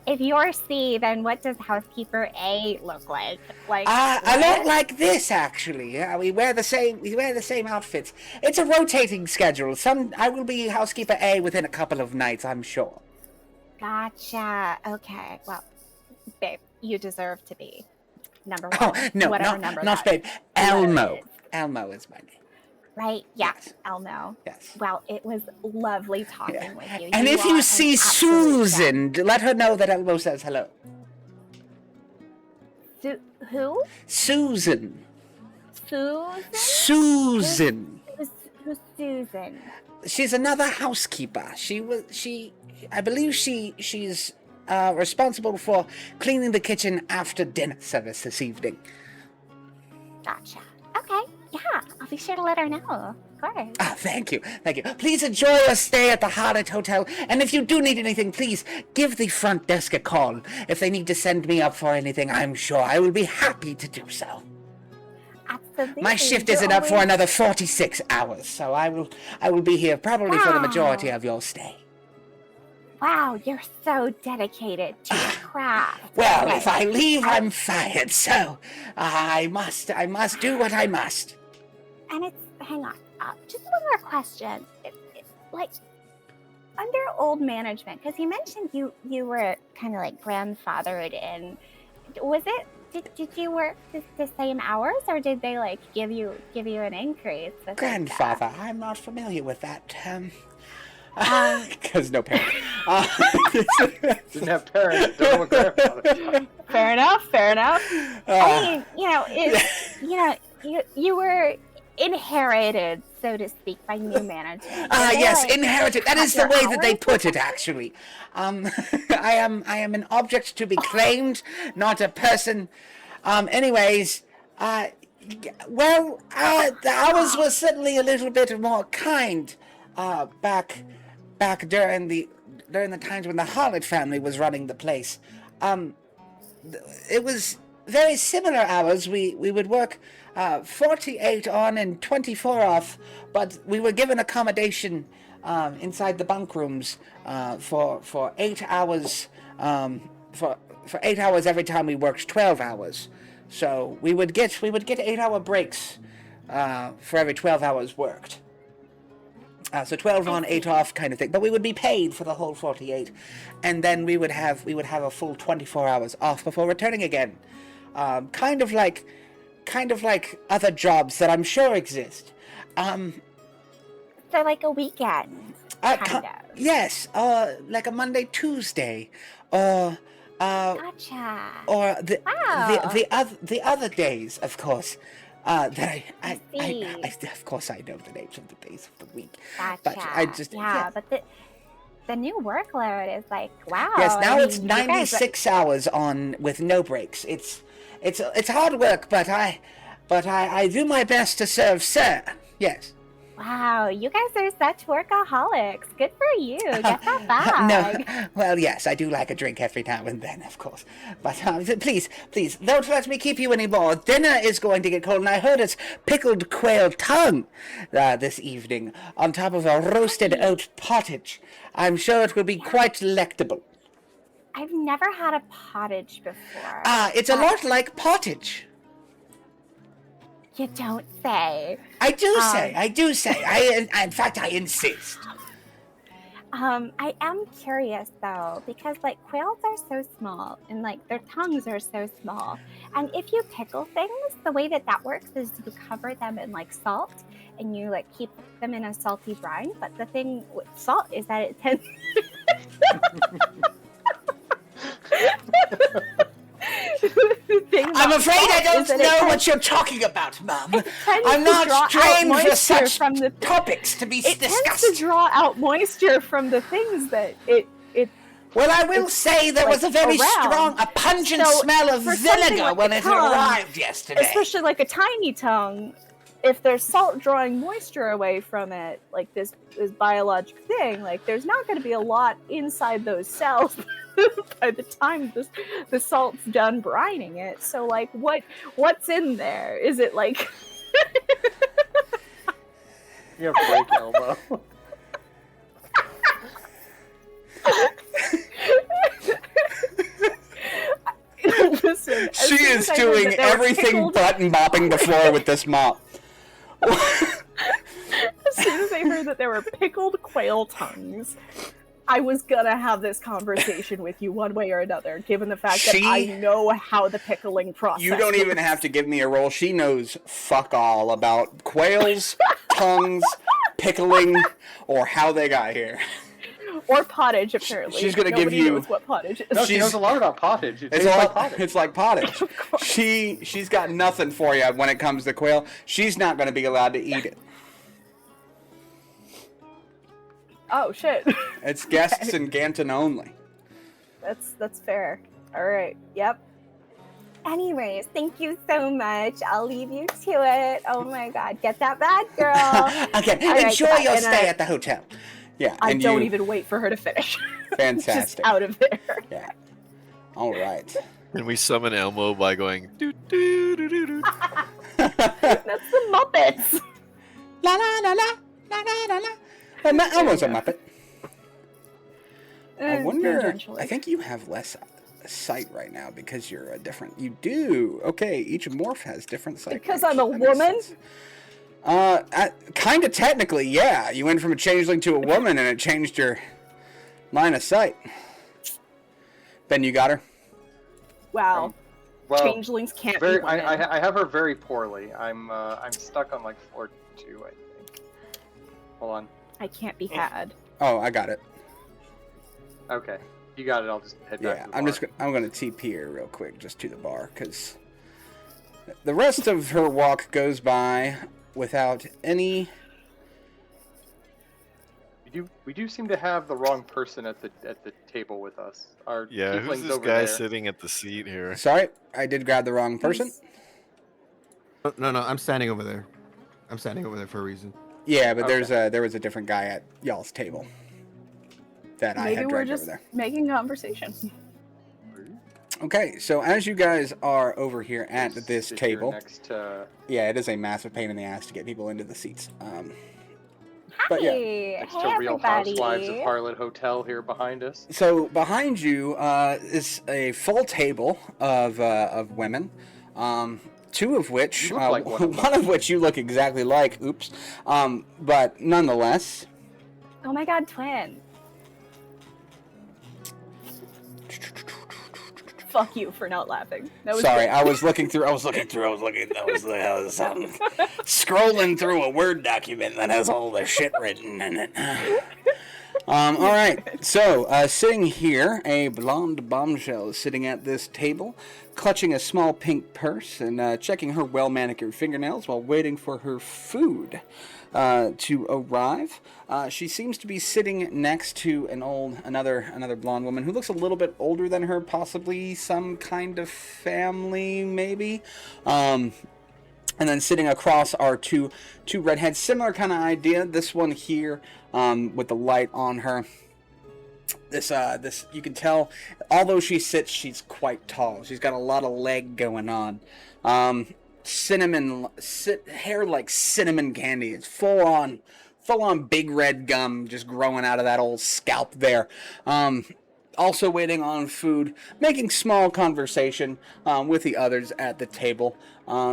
G: if you're C, then what does Housekeeper A look like? Like,
F: A lot like this, actually. We wear the same outfits. It's a rotating schedule. I will be Housekeeper A within a couple of nights, I'm sure.
G: Gotcha. Okay. Well, babe, you deserve to be number one.
F: Oh, no,
G: whatever
F: not
G: number
F: not
G: that
F: babe. Elmo.
G: is.
F: Elmo is my name.
G: Right? Yeah,
F: Yes.
G: Elmo.
F: Yes.
G: Well, it was lovely talking
F: Yeah.
G: with you.
F: And if
G: are
F: you
G: an
F: see
G: absolute
F: Susan, let her know that Elmo says hello.
G: gem. Who?
F: Susan.
G: Susan?
F: Susan.
G: Who's Susan?
F: She's another housekeeper. I believe she's responsible for cleaning the kitchen after dinner service this evening.
G: Gotcha. Okay. Yeah, I'll be sure to let her know. Of course.
F: Ah, thank you. Please enjoy your stay at the Harlot Hotel, and if you do need anything, please give the front desk a call. If they need to send me up for anything, I'm sure I will be happy to do so.
G: Absolutely.
F: My shift
G: You're
F: isn't up for
G: always-
F: another 46 hours, so I will be here probably for the majority of your stay.
G: Wow, you're so dedicated to your craft.
F: Well,
G: Okay.
F: if I leave, I'm fired, so I must do what I must.
G: And hang on, just one more question. Like, under old management, because you mentioned you were kind of like grandfathered in. Was it? Did you work the same hours, or did they like give you an increase? with
F: Grandfather, I'm not familiar with that term. Because no parents.
C: Didn't have parents. Don't know what grandfather.
H: fair enough.
G: I mean, you were inherited, so to speak, by new management.
F: Yes,
G: Like,
F: inherited. That is the
G: your
F: way that they
G: hours?
F: put it, actually. I am an object to be claimed, not a person. Anyways, the hours were certainly a little bit more kind back during the times when the Harlot family was running the place. It was very similar hours. We would work 48 on and 24 off, but we were given accommodation inside the bunk rooms for 8 hours for 8 hours every time we worked 12 hours. So we would get 8-hour breaks for every 12 hours worked. So 12 on, 8 off kind of thing. But we would be paid for the whole 48. And then we would have a full 24 hours off before returning again. Kind of like
A: kind of like other jobs that I'm sure exist.
G: So like a weekend, kind of.
A: Yes, like a Monday, Tuesday, or
G: Gotcha.
A: or
G: Wow.
A: the other days, of course. That I
G: see.
A: of course I know the names of the days of the week.
G: Gotcha.
A: But I just
G: but the new workload is like, wow.
A: Yes, now it's
G: you guys
A: 96 hours on with no breaks. It's hard work, but I do my best to serve, sir. Yes.
G: Wow, you guys are such workaholics. Good for you. Get that bag.
A: No, well, yes, I do like a drink every now and then, of course. But please, don't let me keep you anymore. Dinner is going to get cold, and I heard it's pickled quail tongue this evening on top of a roasted oat pottage. I'm sure it will be quite delectable.
G: I've never had a pottage before.
A: It's a lot like pottage.
G: You don't say.
A: I do say. In fact, I insist.
G: I am curious though, because like quails are so small and like their tongues are so small. And if you pickle things, the way that works is you cover them in like salt and you like keep them in a salty brine. But the thing with salt is that it tends
A: I'm afraid I don't know what you're talking about, Mum. I'm not trained for such topics to be discussed.
H: It tends to draw out moisture from the things that it.
A: Well, I will say there was a very strong, pungent smell of vinegar when it arrived yesterday.
H: Especially like a tiny tongue. If there's salt drawing moisture away from it, like this biologic thing, like there's not going to be a lot inside those cells by the time the salt's done brining it. So like what's in there? Is it like
C: You have break elbow.
H: Listen,
F: She is doing everything but mopping the floor with this mop.
H: As soon as I heard that there were pickled quail tongues, I was gonna have this conversation with you one way or another, given the fact that I know how the pickling process
F: You don't even have to give me a roll. She knows fuck all about quails, tongues, pickling, or how they got here.
H: Or pottage, apparently.
F: She's gonna
H: Nobody
F: give you.
H: knows what pottage is.
C: No, she knows a lot about pottage.
F: It's like pottage. She's got nothing for you when it comes to quail. She's not going to be allowed to eat it.
H: Oh shit.
F: It's guests and Ganton only.
H: That's fair. All right. Yep.
G: Anyways, thank you so much. I'll leave you to it. Oh my god, get that bag, girl.
A: Okay,
G: All right,
A: enjoy your stay at the hotel.
F: Yeah,
H: I
F: and
H: don't even wait for her to finish.
F: Fantastic.
H: Just out of there.
F: Yeah. All right.
B: And we summon Elmo by going doo doo doo doo doo.
H: That's the Muppets.
F: La la la la la la la. Elmo's a Muppet. I wonder. I think you have less sight right now because you're a different. You do. Okay, each morph has different sight.
H: Because
F: range.
H: I'm a woman.
F: Kind of technically, yeah. You went from a changeling to a woman, and it changed your line of sight. Ben, you got her.
H: Wow.
C: Well,
H: changelings can't be women.
C: I have her very poorly. I'm stuck on like floor 2, I think. Hold on.
H: I can't be had.
F: Oh, I got it.
C: Okay, you got it. I'll just head back.
F: Yeah, I'm gonna TP her real quick just to the bar because the rest of her walk goes by without any.
C: We do seem to have the wrong person at the table with us. Our
B: Yeah, who's
C: tiefling's
B: this
C: over
B: guy
C: there.
B: sitting at the seat here?
F: Sorry, I did grab the wrong person.
E: No, I'm standing over there. I'm standing over there for a reason.
F: Yeah, but there was a different guy at y'all's table that I had
H: Maybe we're
F: dragged
H: just
F: over there.
H: making conversation.
F: Okay, so as you guys are over here at this
C: Sit here
F: table,
C: next to,
F: yeah, it is a massive pain in the ass to get people into the seats.
G: Hi.
F: But yeah.
C: next
G: Hey,
C: to Real
G: everybody.
C: Housewives of Harlot Hotel here behind us.
F: So behind you is a full table of women, two of which,
C: You look like one of them.
F: one of which you look exactly like. Oops, but nonetheless.
G: Oh my god, twin.
H: Fuck you for not laughing. That was
F: Sorry,
H: good.
F: I was looking through. I was scrolling through a Word document that has all the shit written in it. All right. So, sitting here, a blonde bombshell is sitting at this table, clutching a small pink purse and checking her well-manicured fingernails while waiting for her food to arrive. She seems to be sitting next to another blonde woman who looks a little bit older than her, possibly some kind of family, maybe. And then sitting across are two redheads, similar kind of idea. This one here, with the light on her. This you can tell, although she sits, she's quite tall. She's got a lot of leg going on. Hair like cinnamon candy. It's full on big red gum just growing out of that old scalp there. Also waiting on food, making small conversation with the others at the table.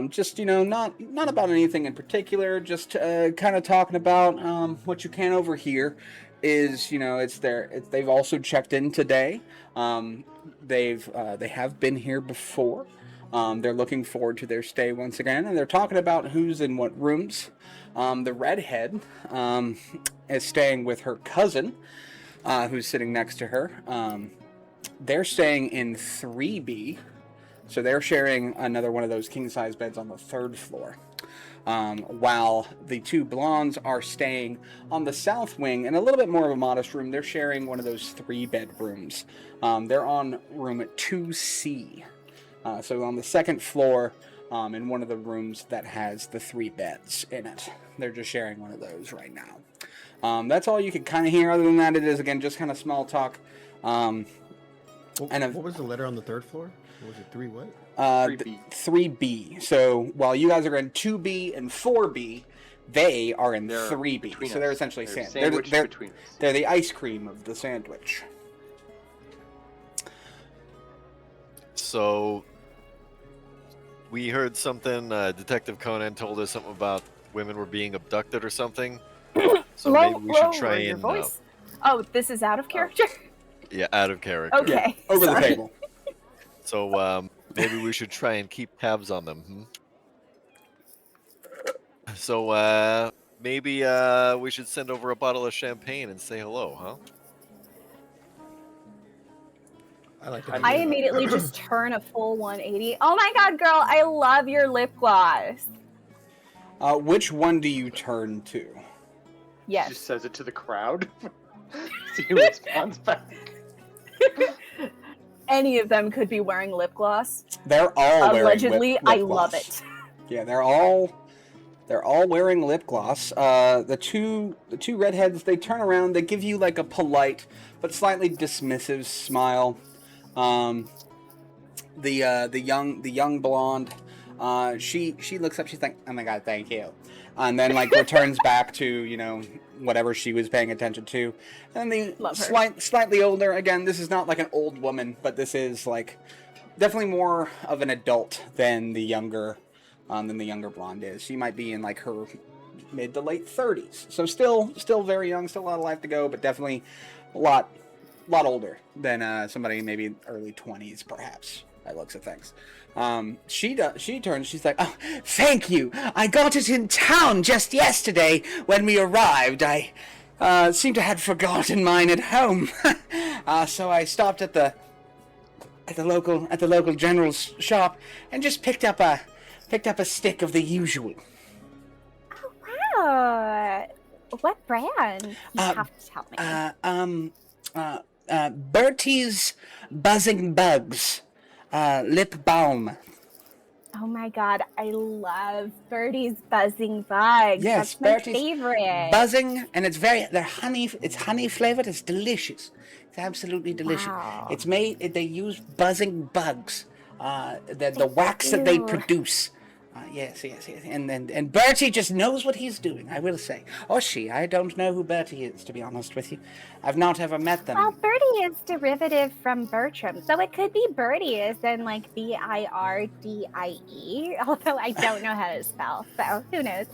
F: Just, not about anything in particular, just kind of talking about what you can overhear is, they've also checked in today. They have been here before. They're looking forward to their stay once again, and they're talking about who's in what rooms. The redhead is staying with her cousin, who's sitting next to her. They're staying in 3B, so they're sharing another one of those king-size beds on the 3rd floor. While the two blondes are staying on the south wing in a little bit more of a modest room. They're sharing one of those 3-bedrooms. They're on room 2C. So on the 2nd floor, in one of the rooms that has the 3 beds in it. They're just sharing one of those right now. That's all you can kind of hear. Other than that, it is, again, just kind of small talk.
E: What was the letter on the 3rd floor? What was it, 3 what?
C: 3B.
F: 3B. So while you guys are in 2B and 4B, they are in
C: They're
F: 3B.
C: between
F: So they're
C: us.
F: essentially
C: They're
F: sandwiched
C: sandwiched between us.
F: They're the ice cream of the sandwich.
B: So we heard something. Detective Conan told us something about women were being abducted or something. So maybe we should try
H: your
B: and
H: voice. Oh, this is out of character.
B: yeah, out of character.
H: Okay,
F: Yeah, over
H: sorry.
F: the table.
B: So maybe we should try and keep tabs on them. So maybe we should send over a bottle of champagne and say hello, huh?
E: I like to.
H: I immediately just turn a full 180. Oh my god, girl, I love your lip gloss.
F: Which one do you turn to?
H: Yes.
C: Just says it to the crowd. See who responds back.
H: Any of them could be wearing lip gloss.
F: They're all
H: Allegedly,
F: wearing lip
H: I
F: gloss.
H: love it.
F: Yeah, they're all wearing lip gloss. The two redheads, they turn around, they give you like a polite but slightly dismissive smile. The young blonde, she looks up, she's like, "Oh my god, thank you," and then like returns back to whatever she was paying attention to. And the slightly older, again, this is not like an old woman, but this is like definitely more of an adult than the younger blonde is. She might be in like her mid to late 30s, so still very young, still a lot of life to go, but definitely a lot older than somebody maybe early 20s perhaps, by looks of things. She turns, she's like, "Oh, thank you. I got it in town just yesterday when we arrived. I seem to had forgotten mine at home. So I stopped at the local general's shop and just picked up a stick of the usual."
G: Oh, wow. What brand? You have to tell me.
F: Bertie's Buzzing Bugs lip balm.
G: Oh my god, I love Birdie's Buzzing Bugs.
F: Yes,
G: that's my
F: Bertie's
G: favorite.
F: Buzzing, and it's honey flavored. It's delicious. It's absolutely delicious.
G: Wow.
F: It's made. They use buzzing bugs. The wax that they
G: Ew.
F: produce. Yes. And Bertie just knows what he's doing, I will say. Or she. I don't know who Bertie is, to be honest with you. I've not ever met them.
G: Well, Birdie is derivative from Bertram, so it could be Birdie as in like Birdie, although I don't know how to spell, so who knows?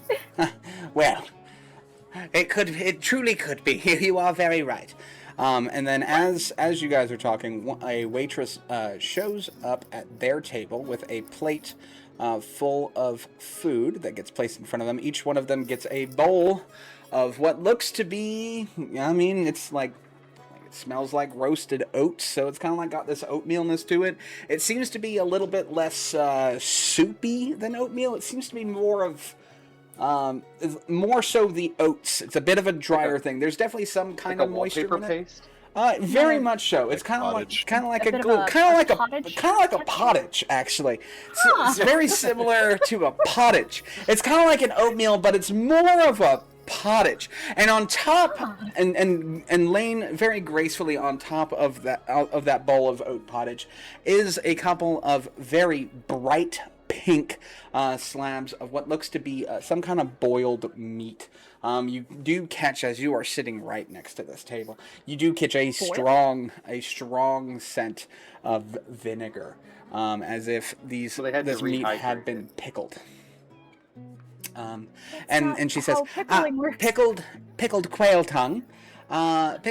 F: Well, it truly could be. You are very right. And then as you guys are talking, a waitress shows up at their table with a plate full of food that gets placed in front of them. Each one of them gets a bowl of what looks to be, I mean, it's like, it smells like roasted oats, so it's kind of like got this oatmealness to it. It seems to be a little bit less soupy than oatmeal. It seems to be more of, more so the oats. It's a bit of a drier thing. There's definitely some kind of moisture in it.
C: Paste?
F: Very much so. It's kind of like a pottage, actually. It's very similar to a pottage. It's kind of like an oatmeal, but it's more of a pottage. And on top, and laying very gracefully on top of that bowl of oat pottage is a couple of very bright pink slabs of what looks to be some kind of boiled meat. You do catch, as you are sitting right next to this table, you do catch a strong scent of vinegar, as if this meat had been pickled. And she says, pickled quail tongue, boiled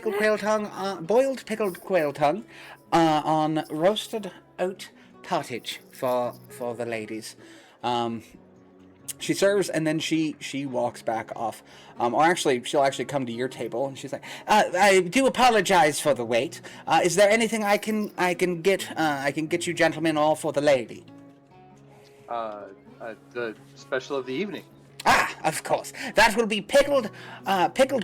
F: pickled quail tongue, on roasted oat pottage for the ladies. She serves, and then she walks back off. Or actually, she'll actually come to your table, and she's like, "I do apologize for the wait. Is there anything I can get you gentlemen all for the lady?"
C: The special of the evening.
A: Ah, of course. That will be pickled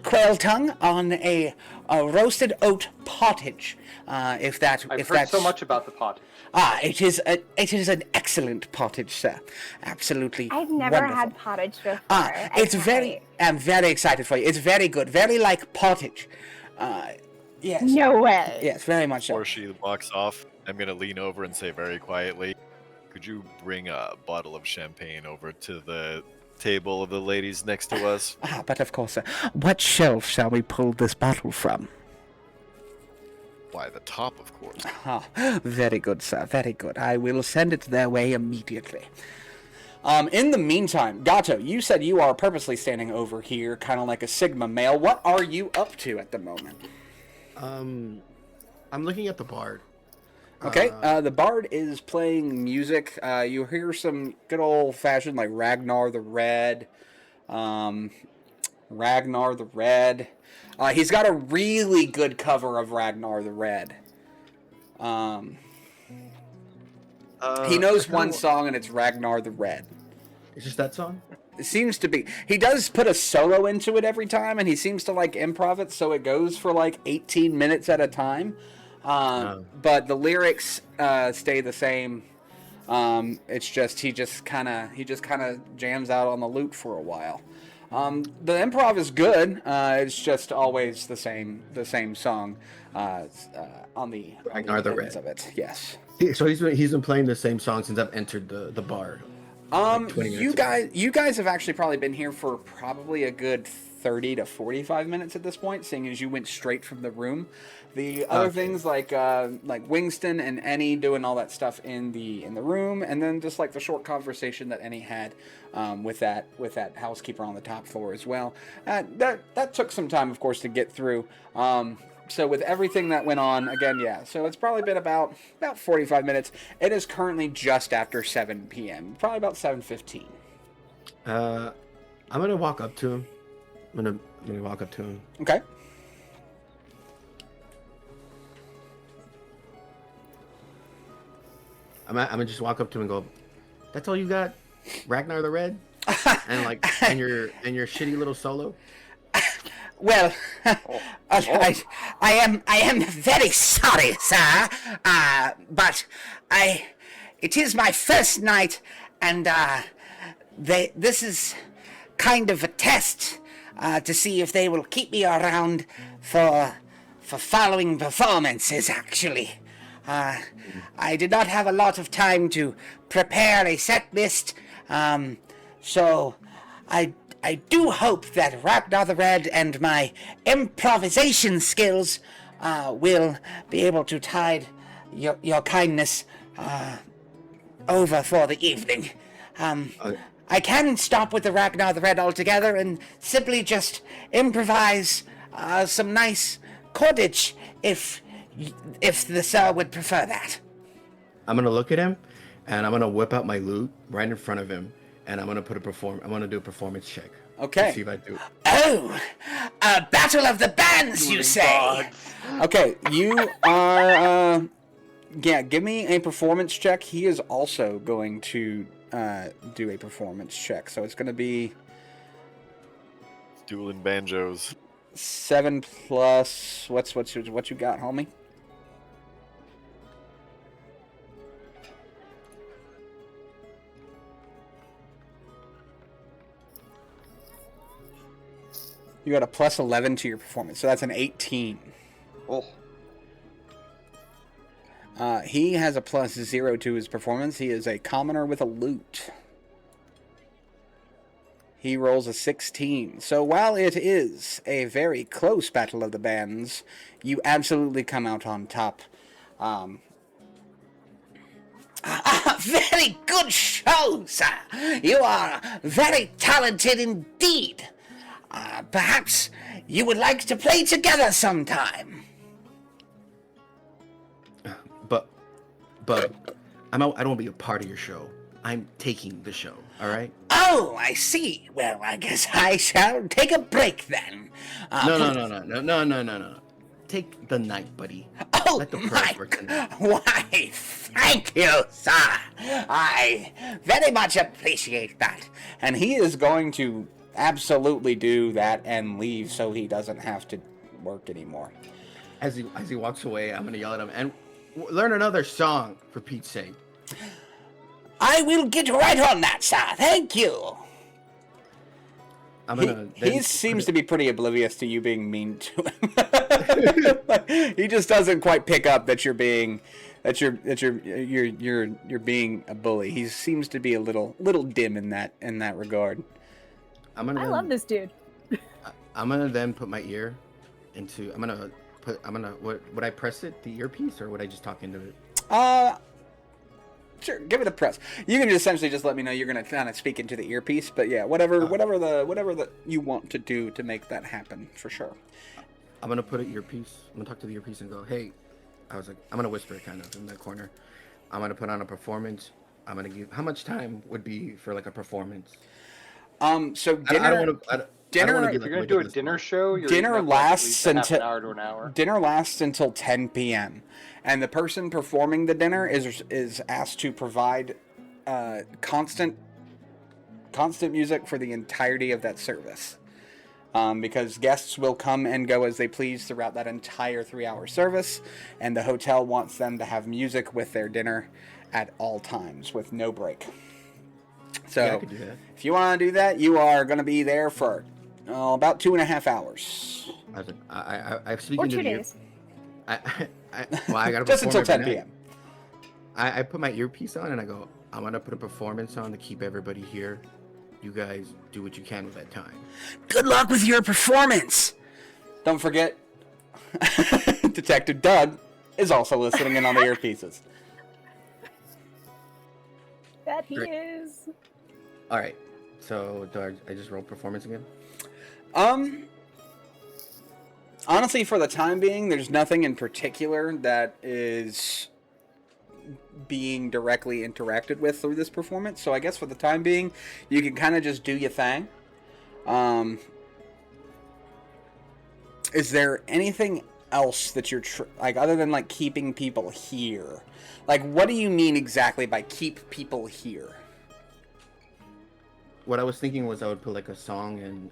A: quail tongue on a roasted oat pottage. I've heard
C: so much about the pottage.
A: It is an excellent pottage, sir. Absolutely.
G: I've never
A: wonderful.
G: had pottage before.
A: I'm very excited for you. It's very good. Very like pottage. Yes.
G: No way.
A: Yes, very much so.
B: Before she walks off, I'm gonna lean over and say very quietly, "Could you bring a bottle of champagne over to the table of the ladies next to us?"
A: But of course, sir. What shelf shall we pull this bottle from?
B: Why, the top, of course.
A: Very good, sir. Very good. I will send it their way immediately. In the meantime, Gato, you said you are purposely standing over here, kind of like a Sigma male. What are you up to at the moment?
E: I'm looking at the bard.
A: Okay, the bard is playing music. You hear some good old-fashioned, like, Ragnar the Red. He's got a really good cover of Ragnar the Red. He knows one song, and it's Ragnar the Red.
E: It's just that song?
F: It seems to be. He does put a solo into it every time, and he seems to like improv it, so it goes for like 18 minutes at a time. But the lyrics stay the same. It's just he just kind of jams out on the lute for a while. The improv is good. It's just always the same song on the
E: Ragnar the Red
F: of it. Yes.
E: So he's been playing the same song since I've entered the bar. Like you
F: guys have actually probably been here for probably a good 30 to 45 minutes at this point, seeing as you went straight from the room. The other things like Wingston and Ennie doing all that stuff in the room, and then just like the short conversation that Ennie had with that housekeeper on the top floor as well. That took some time, of course, to get through. So with everything that went on, again, yeah. So it's probably been about 45 minutes. It is currently just after 7 p.m. Probably about 7:15.
E: I'm gonna walk up to him. I'm gonna walk up to him.
F: Okay.
E: I'm gonna just walk up to him and go, "That's all you got, Ragnar the Red?" and your shitty little solo.
A: Well, I am very sorry, sir. But it is my first night, and this is kind of a test to see if they will keep me around for following performances. Actually, I did not have a lot of time to prepare a set list, so I do hope that Ragnar the Red and my improvisation skills will be able to tide your kindness over for the evening. I can stop with the Ragnar the Red altogether and simply just improvise some nice cottage, if the sir would prefer that.
E: I'm gonna look at him, and I'm gonna whip out my lute right in front of him, and I'm gonna do a performance check.
F: Okay.
E: To see if I do.
A: Oh, a battle of the bands, you say?
F: Okay, you are. Yeah, give me a performance check. He is also going to do a performance check, so it's going to be
B: Dueling banjos.
F: 7 plus. What you got, homie? You got a plus 11 to your performance, so that's an 18.
C: Oh.
F: He has a plus 0 to his performance. He is a commoner with a lute. He rolls a 16. So while it is a very close battle of the bands, you absolutely come out on top.
A: Very good show, sir. You are very talented indeed. Perhaps you would like to play together sometime.
E: But I don't want to be a part of your show. I'm taking the show. All right.
A: Oh, I see. Well, I guess I shall take a break then.
E: No. Take the night, buddy.
A: Oh,
E: Let the pros
A: my
E: work tonight.
A: Why, thank you, sir. I very much appreciate that.
F: And he is going to absolutely do that and leave so he doesn't have to work anymore.
E: As he walks away, I'm gonna yell at him and learn another song for Pete's sake.
A: I will get right on that, sir. Thank you.
F: He seems to be pretty oblivious to you being mean to him. He just doesn't quite pick up that you're being being a bully. He seems to be a little dim in that regard.
H: I love this dude.
E: I'm gonna then put my ear into. Would I press it, the earpiece, or would I just talk into it?
F: Sure, give it a press. You can essentially just let me know you're gonna kind of speak into the earpiece, but yeah, whatever the you want to do to make that happen, for sure.
E: I'm gonna put an earpiece. I'm gonna talk to the earpiece and go, "Hey," I'm gonna whisper kind of in that corner. I'm gonna put on a performance. I'm gonna give. How much time would be for like a performance?
F: So dinner.
E: I don't wanna
C: You're gonna do a dinner show.
F: Dinner lasts
C: until half an hour to an hour.
F: Dinner lasts until 10 p.m. and the person performing the dinner is asked to provide constant music for the entirety of that service, because guests will come and go as they please throughout that entire 3-hour service, and the hotel wants them to have music with their dinner at all times with no break. So
E: yeah, I could do that.
F: If you want to do that, you are going to be there for about 2.5 hours.
E: I speak
H: Or
E: into
H: 2
E: the
H: days.
E: I gotta
F: Just until 10
E: every
F: p.m.
E: night. I put my earpiece on and I go, I'm gonna put a performance on to keep everybody here. You guys do what you can with that time.
A: Good luck with your performance.
F: Don't forget, Detective Doug is also listening in on the earpieces.
H: That he
E: Great.
H: is.
E: All right. So do I just roll performance again?
F: Honestly, for the time being, there's nothing in particular that is being directly interacted with through this performance. So I guess for the time being, you can kind of just do your thing. Is there anything else that you're like, other than like keeping people here? Like, what do you mean exactly by keep people here?
E: What I was thinking was I would put like a song and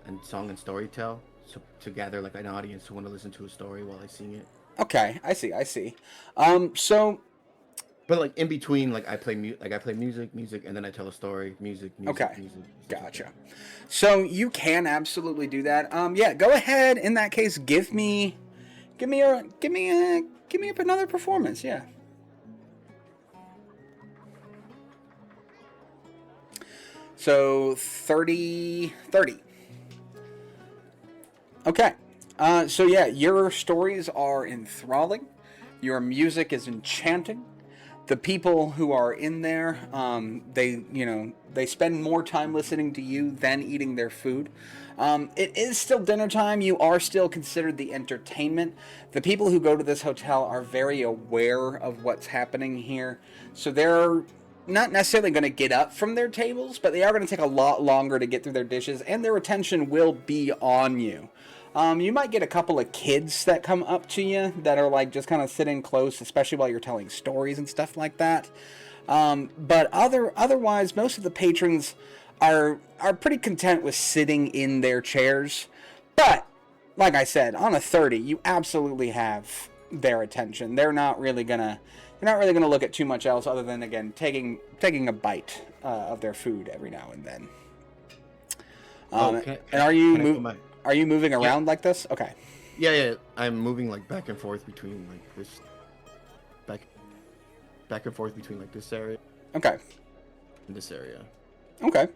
E: story tell, so to gather like an audience who want to listen to a story while I sing it.
F: Okay, I see. So,
E: but like in between, like I play music, and then I tell a story, music.
F: Okay,
E: music.
F: Gotcha. So you can absolutely do that. Yeah, go ahead. In that case, give me another performance. Yeah. So 30. Okay. So yeah, your stories are enthralling. Your music is enchanting. the people who are in there, they spend more time listening to you than eating their food. It is still dinner time. You are still considered the entertainment. The people who go to this hotel are very aware of what's happening here, so they're not necessarily going to get up from their tables, but they are going to take a lot longer to get through their dishes, and their attention will be on you. You might get a couple of kids that come up to you that are like just kind of sitting close, especially while you're telling stories and stuff like that. But otherwise, most of the patrons are pretty content with sitting in their chairs. But like I said, on a 30, you absolutely have their attention. They're not really gonna look at too much else other than, again, taking a bite of their food every now and then.
E: Okay.
F: And are you moving around like this? Okay.
E: Yeah. I'm moving like back and forth between like this, back and forth between like this area.
F: Okay.
E: And this area.
F: Okay.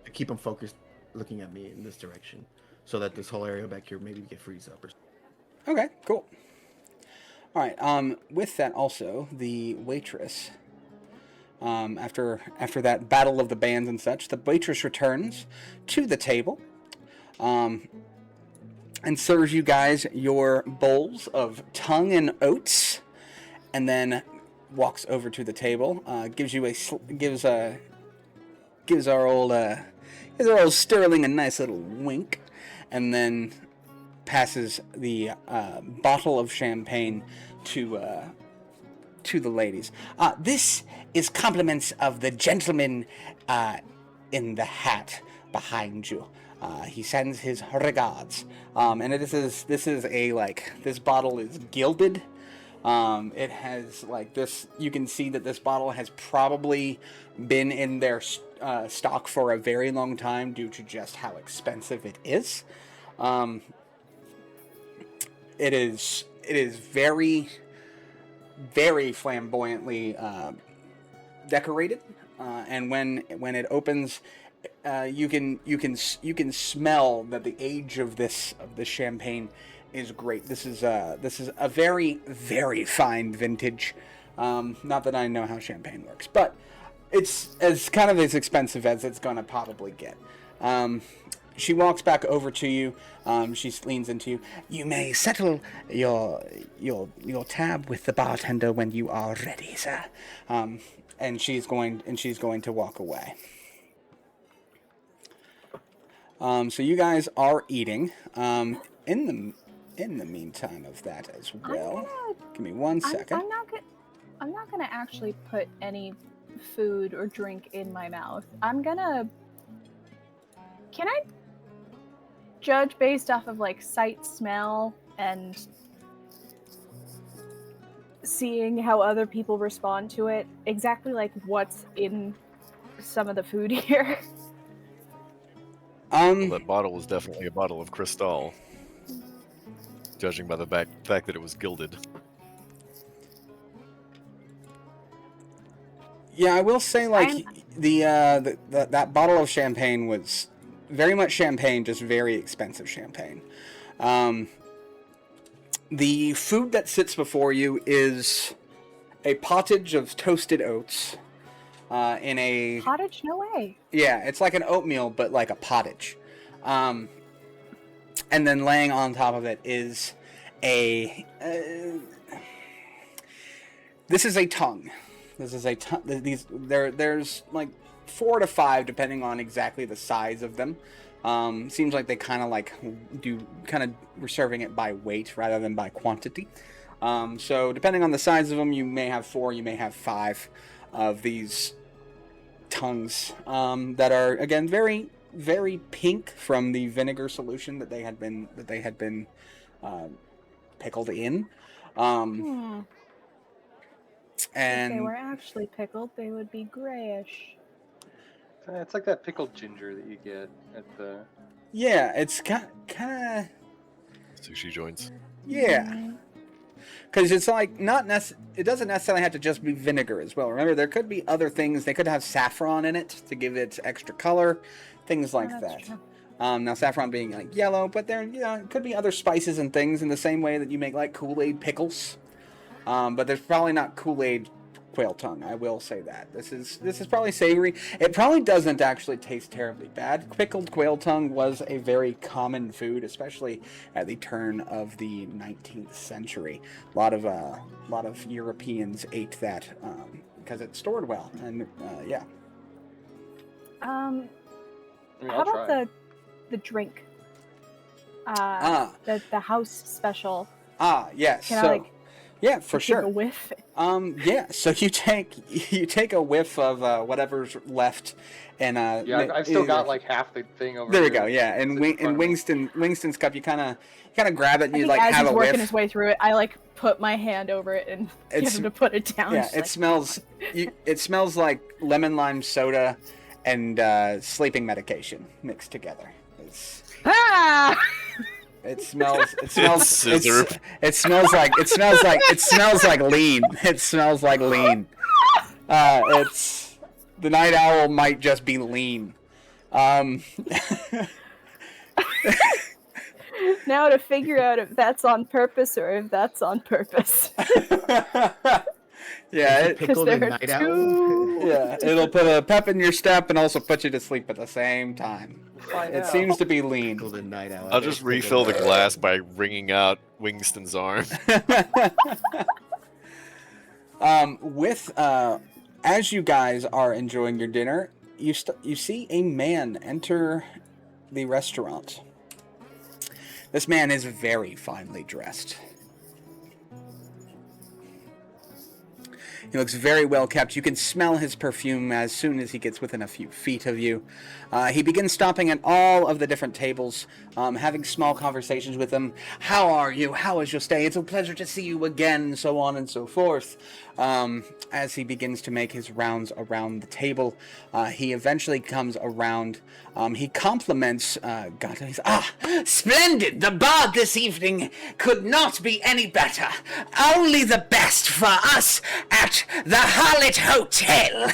E: I keep them focused, looking at me in this direction, so that this whole area back here maybe get freeze up or something.
F: Okay. Cool. All right. With that, also the waitress. After that battle of the bands and such, the waitress returns to the table. And serves you guys your bowls of tongue and oats, and then walks over to the table, gives our old Sterling a nice little wink, and then passes the bottle of champagne to the ladies. This is compliments of the gentleman in the hat behind you. He sends his regards. And this is this bottle is gilded. It has like this, you can see that this bottle has probably been in their stock for a very long time due to just how expensive it is. It is very, very flamboyantly decorated, and when it opens, you can smell that the age of this champagne is great. This is a very, very fine vintage. Not that I know how champagne works, but it's as kind of as expensive as it's gonna probably get. She walks back over to you. She leans into you. You may settle your tab with the bartender when you are ready, sir. And she's going to walk away. So you guys are eating. In the meantime of that as well, give me 1 second.
H: I'm not gonna actually put any food or drink in my mouth. Can I judge based off of like sight, smell, and seeing how other people respond to it, exactly like what's in some of the food here?
B: Well, that bottle was definitely a bottle of Cristal, judging by the fact that it was gilded.
F: Yeah, I will say, like, that bottle of champagne was very much champagne, just very expensive champagne. The food that sits before you is a pottage of toasted oats in a...
H: Pottage? No way.
F: Yeah, it's like an oatmeal, but like a pottage. And then laying on top of it is a... this is a tongue. This is a there's like 4 to 5 depending on exactly the size of them. Seems like they kind of we're serving it by weight rather than by quantity. So depending on the size of them, you may have 4, you may have 5 of these tongues that are, again, very, very pink from the vinegar solution that they had been pickled in. And
H: if they were actually pickled, they would be grayish.
C: It's like that pickled ginger that you get at the...
F: Yeah, it's kind of...
B: Sushi joints.
F: Yeah. Because it's like, it doesn't necessarily have to just be vinegar as well. Remember, there could be other things. They could have saffron in it to give it extra color, things like that.
H: True.
F: Now, saffron being like yellow, but there, it could be other spices and things in the same way that you make like Kool-Aid pickles. But there's probably not Kool-Aid quail tongue. I will say that. This is probably savory. It probably doesn't actually taste terribly bad. Pickled quail tongue was a very common food, especially at the turn of the 19th century. A lot of Europeans ate that because it stored well, and yeah.
C: I mean,
H: How
C: I'll
H: about
C: try.
H: the drink? The house special.
F: Yes.
H: Can
F: so,
H: I, like,
F: yeah, for
H: take
F: sure.
H: a whiff?
F: Yeah. So you take a whiff of whatever's left, and
C: Yeah, I've still got like half the thing over
F: There we
C: here.
F: go. Yeah, and
C: It's in front of me.
F: Winston's cup, you kind of grab it and
H: I
F: you
H: think
F: like
H: as
F: have
H: he's
F: a
H: working
F: whiff.
H: his way through it, I like put my hand over it and get
F: It's-
H: him to put it down.
F: Yeah,
H: Just
F: it
H: like,
F: smells. It smells like lemon lime soda and sleeping medication mixed together.
H: ah!
F: It smells.
B: Scissor.
F: It smells like lean. It smells like lean. It's the night owl might just be lean.
H: Now to figure out if that's on purpose or if that's on purpose.
F: Yeah,
E: Is it pickled
H: there
E: and
H: are
E: night owl?
H: two-
F: yeah, it'll put a pep in your step and also put you to sleep at the same time.
C: Find
F: It
C: out.
F: seems to be lean.
E: Pickled and night owl.
B: I'll just refill the glass by wringing out Wingston's arm.
F: As you guys are enjoying your dinner, you see a man enter the restaurant. This man is very finely dressed. He looks very well kept. You can smell his perfume as soon as he gets within a few feet of you. He begins stopping at all of the different tables, having small conversations with them. How are you? How was your stay? It's a pleasure to see you again, so on and so forth. As he begins to make his rounds around the table, he eventually comes around. He compliments Gato. He's,
A: Splendid! The bar this evening could not be any better. Only the best for us at the Harlot Hotel.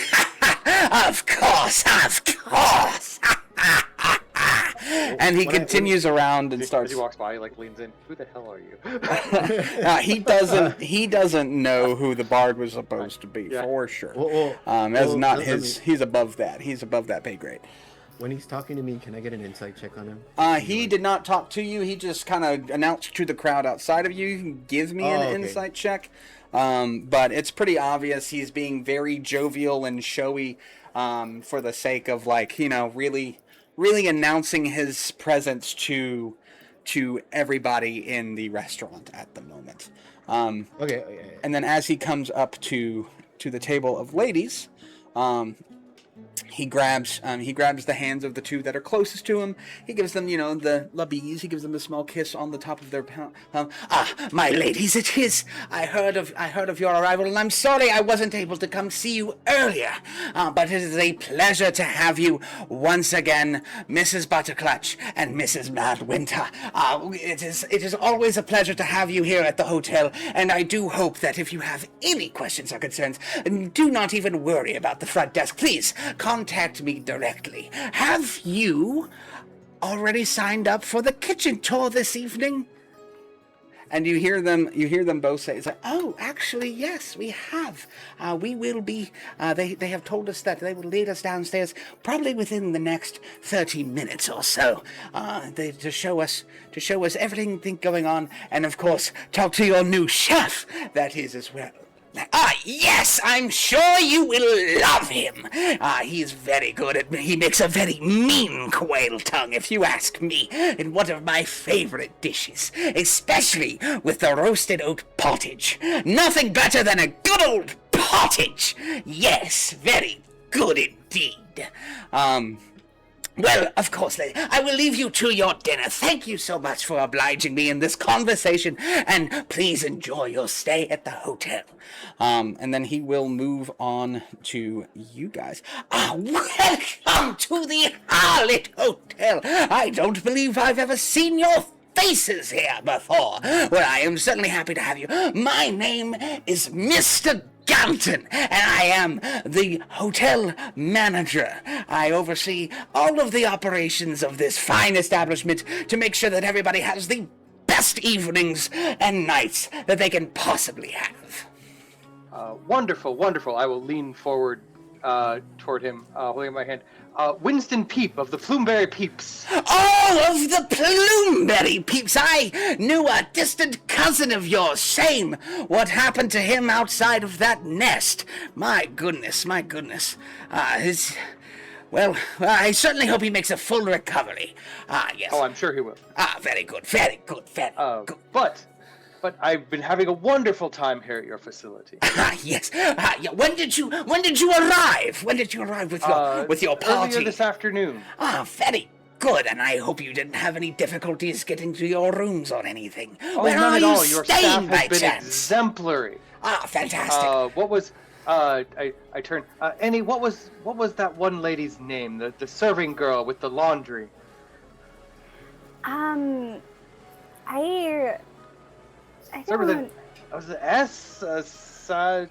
A: Of course, of course.
F: and he continues around and
C: As
F: starts.
C: he walks by, he like leans in. Who the hell are you?
F: He doesn't know who the bard was supposed to be,
C: Yeah.
F: for sure.
E: Well,
F: As not
E: let
F: his. He's above that. He's above that pay grade.
E: When he's talking to me, can I get an insight check on him?
F: He did not talk to you. He just kind of announced to the crowd outside of you. You can give me an
E: okay.
F: insight check. But it's pretty obvious he's being very jovial and showy for the sake of, like, really announcing his presence to everybody in the restaurant at the moment.
E: Okay.
F: And then as he comes up to the table of ladies, he grabs the hands of the two that are closest to him. He gives them, the la bise. He gives them a small kiss on the top of their
A: My ladies, it is. I heard of your arrival, and I'm sorry I wasn't able to come see you earlier. But it is a pleasure to have you once again, Mrs. Butterclutch and Mrs. Madwinter. It is always a pleasure to have you here at the hotel, and I do hope that if you have any questions or concerns, do not even worry about the front desk. Please contact me directly. Have you already signed up for the kitchen tour this evening?
F: And you hear them both say, it's like, oh, actually, yes, we have. We will be, they have told us that they will lead us downstairs probably within the next 30 minutes or so, to show us everything going on, and of course, talk to your new chef, that is, as well.
A: Yes, I'm sure you will love him. He's very good he makes a very mean quail tongue, if you ask me, and one of my favorite dishes, especially with the roasted oat pottage. Nothing better than a good old pottage. Yes, very good indeed. Well, of course, lady, I will leave you to your dinner. Thank you so much for obliging me in this conversation, and please enjoy your stay at the hotel.
F: And then he will move on to you guys.
A: Welcome to the Harlot Hotel. I don't believe I've ever seen your faces here before. Well, I am certainly happy to have you. My name is Mr. Ganton, and I am the hotel manager. I oversee all of the operations of this fine establishment to make sure that everybody has the best evenings and nights that they can possibly have.
C: Wonderful, wonderful. I will lean forward toward him, holding my hand. Winston Peep of the Plumeberry Peeps.
A: Oh, of the Plumeberry Peeps! I knew a distant cousin of yours. Shame what happened to him outside of that nest. My goodness, my goodness. Well, I certainly hope he makes a full recovery. Yes.
C: Oh, I'm sure he will.
A: Very good, very good, very good.
C: But I've been having a wonderful time here at your facility.
A: Yes. Yeah. When did you arrive? When did you arrive with your party?
C: Earlier this afternoon.
A: Very good. And I hope you didn't have any difficulties getting to your rooms or anything.
C: Oh,
A: Where
C: none
A: are
C: at
A: you
C: all. Your staff
A: staying by
C: has been
A: chance?
C: exemplary.
A: Fantastic.
C: What was? I turned. Annie, what was that one lady's name? The serving girl with the laundry.
D: I
C: Start with
D: don't.
C: was it S?
D: I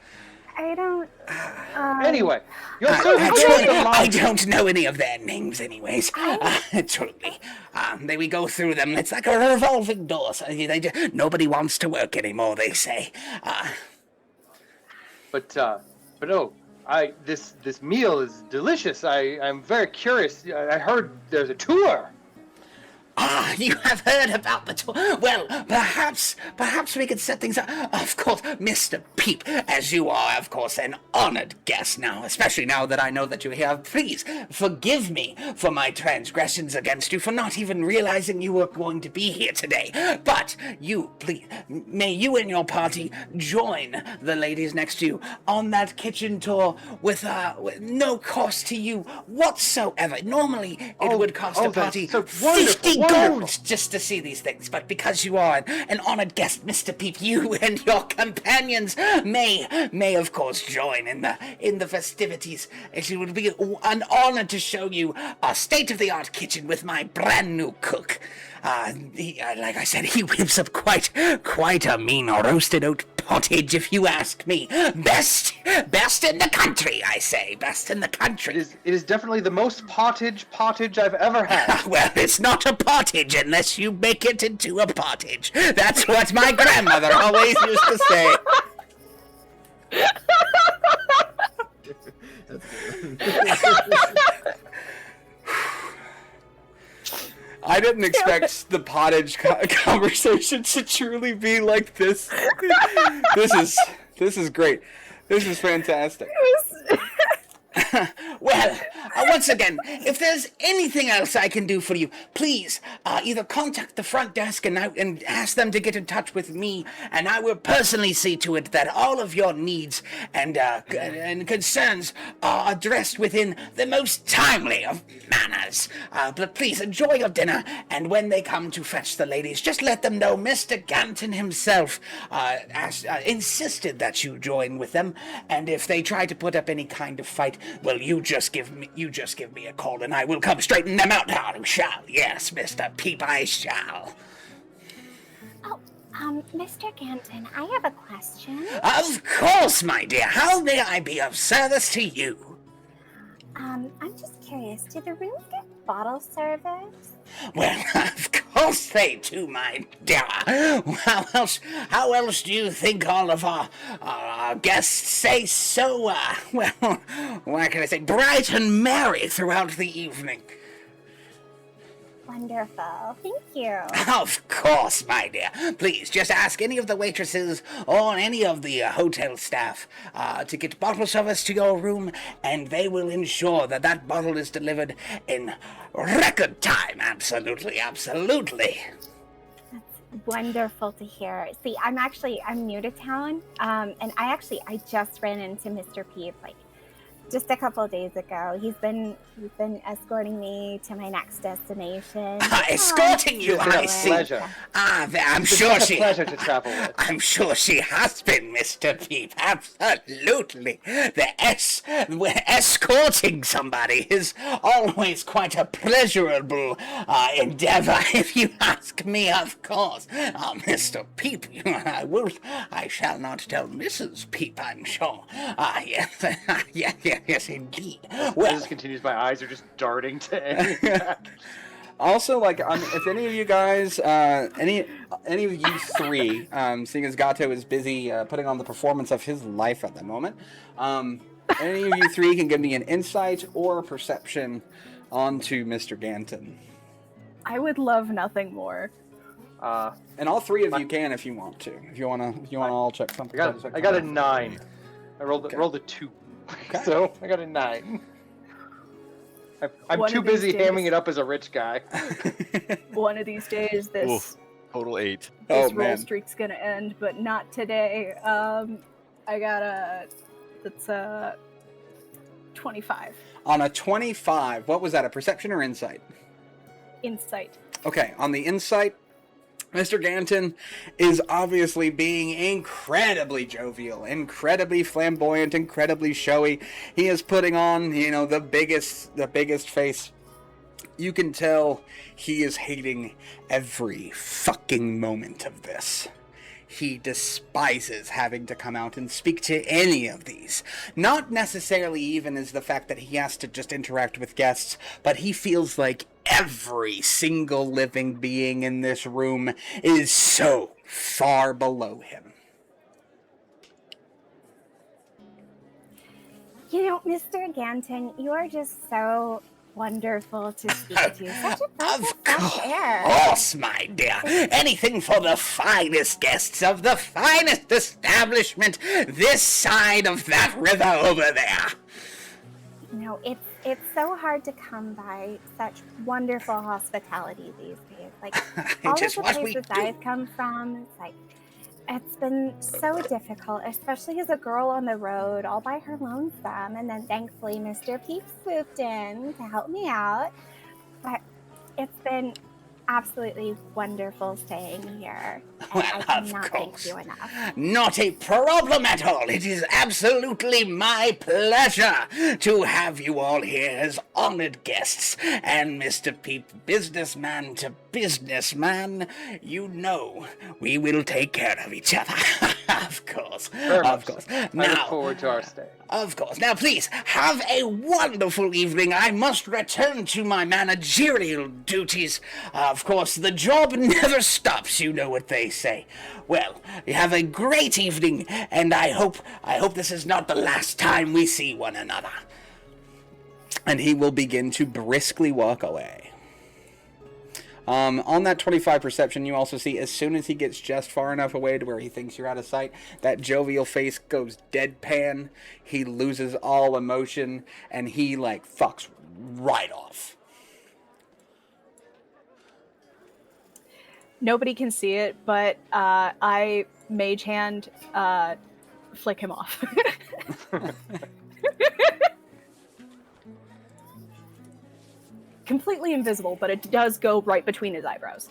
D: don't.
C: Anyway, your serving girl with the
A: I
C: laundry.
A: don't know any of their names, anyways. Truly. We go through them. It's like a revolving door. So nobody wants to work anymore, they say.
C: But no, this meal is delicious. I'm very curious. I heard there's a tour.
A: You have heard about the tour. Well, perhaps we could set things up. Of course, Mr. Peep, as you are, of course, an honored guest now, especially now that I know that you're here. Please forgive me for my transgressions against you, for not even realizing you were going to be here today. But may you and your party join the ladies next to you on that kitchen tour with no cost to you whatsoever. Normally, it would cost a party
C: so
A: 50
C: wonderful.
A: gold just to see these things, but because you are an honored guest, Mr. Peep, you and your companions may of course join in the festivities. It would be an honor to show you a state-of-the-art kitchen with my brand new cook. Like I said, he whips up quite a mean roasted oat pottage, if you ask me. Best in the country, I say. Best in the country.
C: It is definitely the most pottage I've ever had.
A: Well, it's not a pottage unless you make it into a pottage. That's what my grandmother always used to say.
F: I didn't expect the pottage conversation to truly be like this. This is great. This is fantastic.
A: Well, once again, if there's anything else I can do for you, please either contact the front desk and ask them to get in touch with me, and I will personally see to it that all of your needs and concerns are addressed within the most timely of manners. But please enjoy your dinner, and when they come to fetch the ladies, just let them know Mr. Ganton himself insisted that you join with them, and if they try to put up any kind of fight, well, you just give me a call, and I will come straighten them out. I shall. Yes, Mr. Peep, I shall.
G: Oh, Mr. Ganton, I have a question.
A: Of course, my dear. How may I be of service to you?
G: I'm just curious, do the rooms get bottle service?
A: Well, of course they do, my dear. How else do you think all of our guests say so, well, what can I say, bright and merry throughout the evening?
G: Wonderful. Thank you.
A: Of course, my dear. Please, just ask any of the waitresses or any of the hotel staff to get bottle service to your room, and they will ensure that bottle is delivered in record time. Absolutely, absolutely.
G: That's wonderful to hear. See, I'm new to town, and I just ran into Mr. Peep just a couple of days ago. He's been escorting me to my next destination.
A: Escorting you, I see.
C: Pleasure.
A: I'm
C: It's
A: sure
C: such a
A: she.
C: pleasure to travel with.
A: I'm sure she has been, Mr. Peep. Absolutely. Escorting somebody is always quite a pleasurable endeavor, if you ask me, of course. Mr. Peep, I shall not tell Mrs. Peep, I'm sure. Yes, indeed.
C: Well,
A: Well,
C: this continues. My eyes are just darting to Annie.
F: Also, like, if any of you guys, any of you three, seeing as Gato is busy putting on the performance of his life at the moment, any of you three can give me an insight or perception onto Mr. Ganton.
H: I would love nothing more.
F: And all three of you can if you want to. If you wanna all check something.
C: I got a 9. I rolled a 2.
F: Okay.
C: So I got a 9. I'm
H: One
C: too
H: of these
C: busy
H: days-
C: hamming it up as a rich guy.
H: One of these days, this
B: Oof. Total 8.
H: this
F: Oh,
H: roll
F: man.
H: streak's gonna end, but not today. I got that's 25
F: On a 25, what was that? A perception or insight?
H: insight.
F: Okay, on the insight, Mr. Ganton is obviously being incredibly jovial, incredibly flamboyant, incredibly showy. He is putting on, the biggest face. You can tell he is hating every fucking moment of this. He despises having to come out and speak to any of these. Not necessarily even as the fact that he has to just interact with guests, but he feels like every single living being in this room is so far below him.
G: Mr. Ganton, you are just so wonderful to speak to. Such a breath of fresh air.
A: course, my dear. Anything for the finest guests of the finest establishment this side of that river over there.
G: It's so hard to come by such wonderful hospitality these days. Like, all of
A: Just
G: the
A: what we
G: places
A: do.
G: I've come from, it's been so difficult, especially as a girl on the road, all by her lonesome. And then thankfully, Mr. Peep swooped in to help me out. But it's been absolutely wonderful staying here. And
A: Well,
G: I
A: of
G: cannot thank
A: course.
G: you enough.
A: Not a problem at all. It is absolutely my pleasure to have you all here as honored guests. And Mr. Peep, businessman to businessman, we will take care of each other. Of course.
C: Very
A: Of
C: much
A: course.
C: so. I
A: Now,
C: look forward to our stay.
A: of course. Now, please, have a wonderful evening. I must return to my managerial duties. Of course, the job never stops, you know what they say. Well, have a great evening, and I hope this is not the last time we see one another.
F: And he will begin to briskly walk away. On that 25 perception, you also see as soon as he gets just far enough away to where he thinks you're out of sight, that jovial face goes deadpan. He loses all emotion, and he, fucks right off.
H: Nobody can see it, but I mage hand flick him off. Completely invisible, but it does go right between his eyebrows.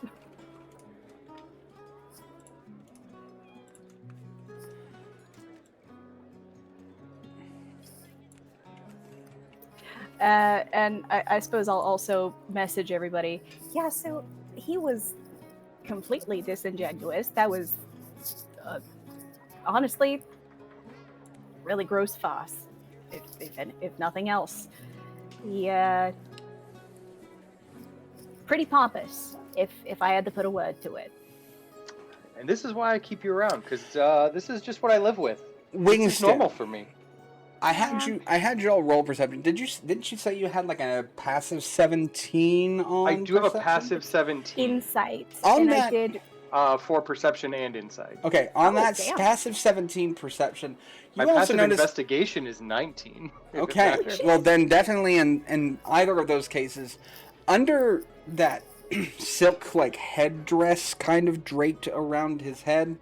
H: And I suppose I'll also message everybody. Yeah, so he was completely disingenuous. That was, honestly, really gross farce, if nothing else. Yeah, pretty pompous, if I had to put a word to it.
C: And this is why I keep you around, because this is just what I live with. This
F: Wingston,
C: is normal for me.
F: I had you all roll perception. Didn't you say you had a passive 17 on
C: I do have a
F: perception?
C: passive 17
H: Insight,
F: On
H: and
F: that-
H: I did.
C: for perception and insight.
F: Okay, on
H: Oh,
F: that
H: damn.
F: passive 17 perception,
C: My
F: you also
C: passive
F: notice.
C: investigation is 19. if it
F: Okay,
C: matters.
F: well then definitely in either of those cases, under that silk headdress kind of draped around his head,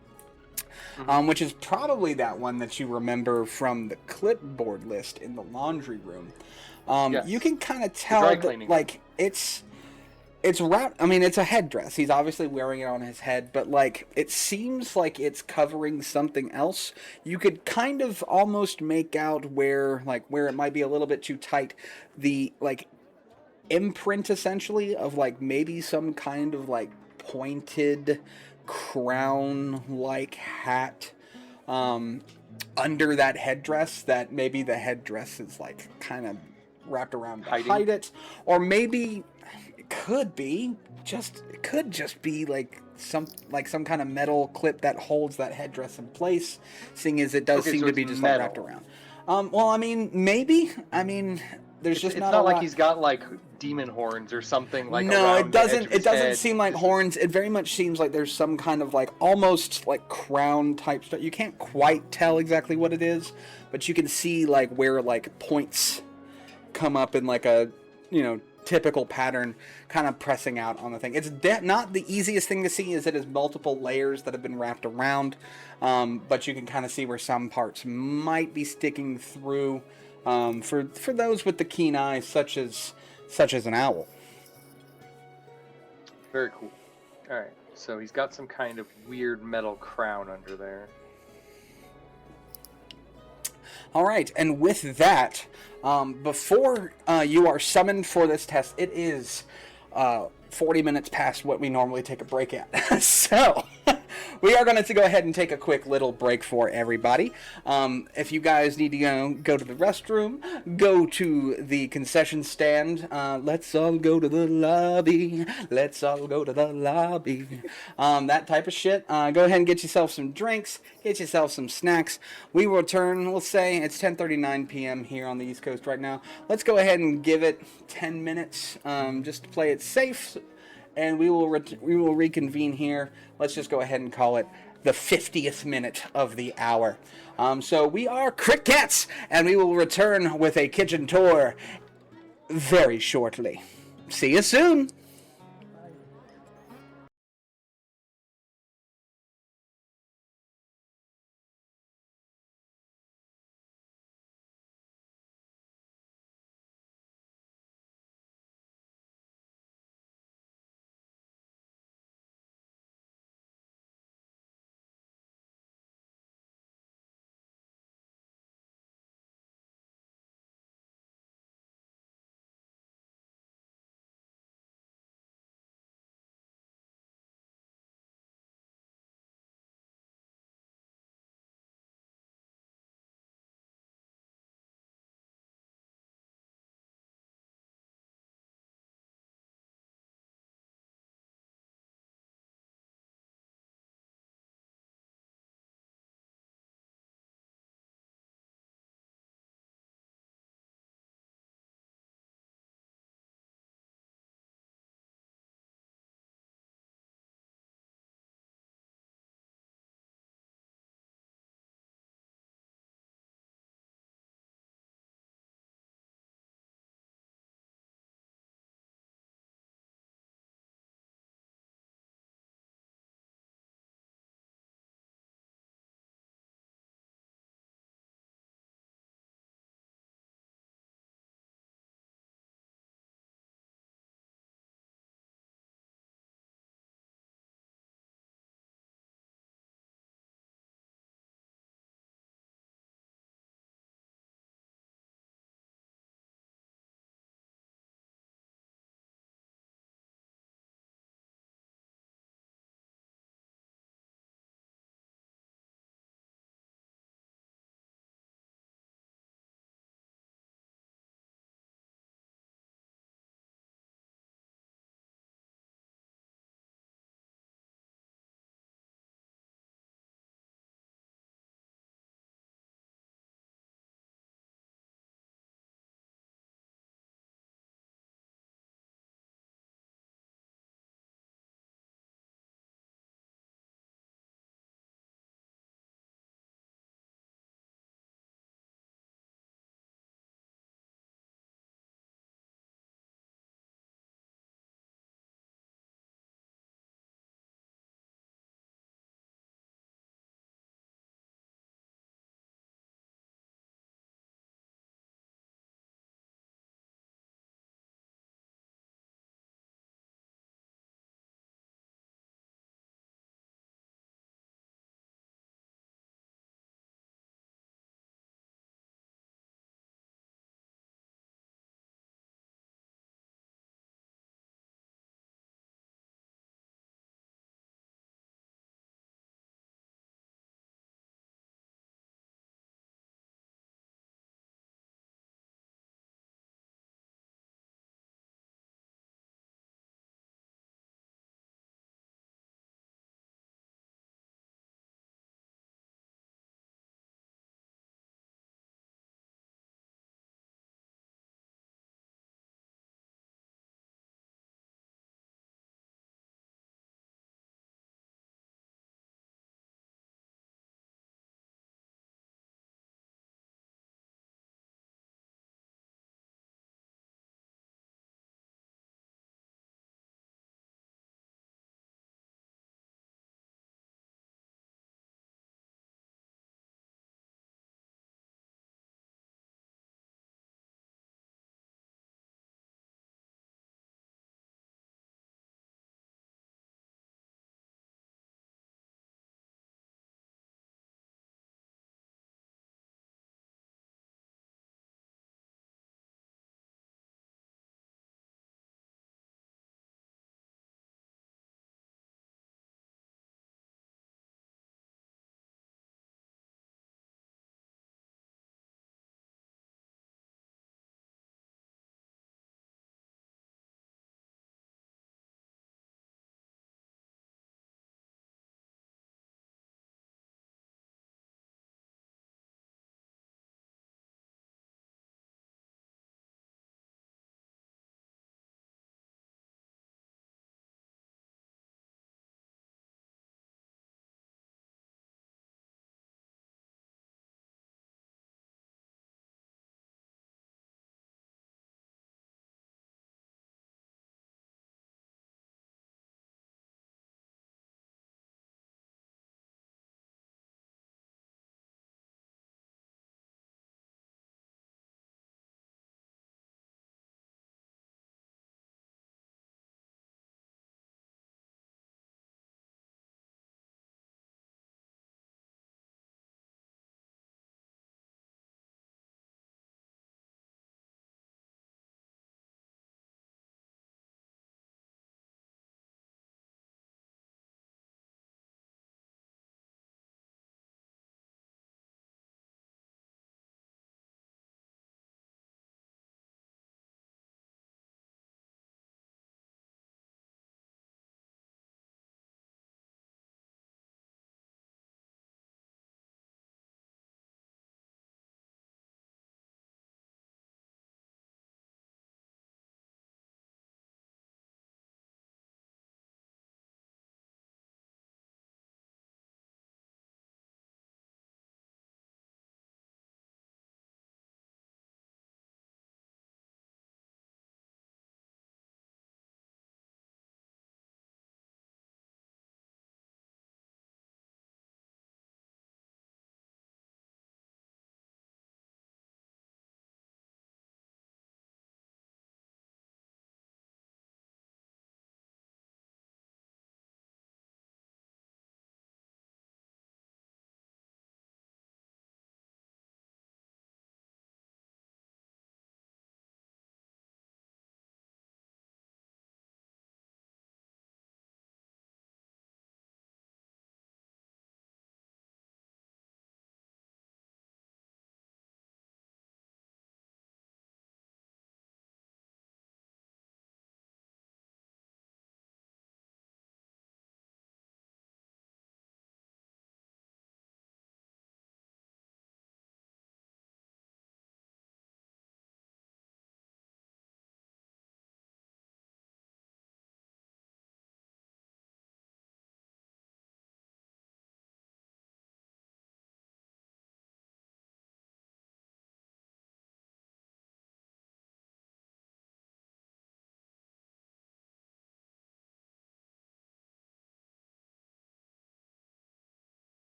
F: which is probably that one that you remember from the clipboard list in the laundry room.
C: Yes.
F: You can kind of
C: dry
F: tell that
C: cleaning.
F: it's wrapped. I mean, it's a headdress. He's obviously wearing it on his head, but it seems like it's covering something else. You could kind of almost make out where it might be a little bit too tight. The imprint essentially of maybe some kind of pointed crown hat under that headdress, that maybe the headdress is kind of wrapped around to
C: Hiding.
F: hide it, or maybe could be it could just be like some kind of metal clip that holds that headdress in place, seeing as it does
C: Okay,
F: seem
C: so
F: to
C: it's
F: be just like wrapped
C: metal.
F: around. Well, I mean, maybe. I mean, there's just
C: It's
F: not
C: not
F: a
C: like
F: lot.
C: he's got like demon horns or something like
F: No,
C: around
F: it
C: the edge
F: doesn't.
C: of
F: It
C: his
F: doesn't
C: head.
F: seem like
C: This is-
F: horns. It very much seems like there's some kind of like almost like crown type stuff. You can't quite tell exactly what it is, but you can see like where like points come up in like a typical pattern, kind of pressing out on the thing. It's not the easiest thing to see, as it has multiple layers that have been wrapped around, but you can kind of see where some parts might be sticking through. For those with the keen eye, such as an owl.
C: Very cool. All right, so he's got some kind of weird metal crown under there.
F: All right, and with that, before you are summoned for this test, it is 40 minutes past what we normally take a break at. So, we are going to go ahead and take a quick little break for everybody. If you guys need to go to the restroom, go to the concession stand. Let's all go to the lobby. Let's all go to the lobby. That type of shit. Go ahead and get yourself some drinks. Get yourself some snacks. We will return. We'll say it's 10:39 p.m. here on the East Coast right now. Let's go ahead and give it 10 minutes just to play it safe. And we will reconvene here. Let's just go ahead and call it the 50th minute of the hour. So we are Crickets, and we will return with a kitchen tour very shortly. See you soon.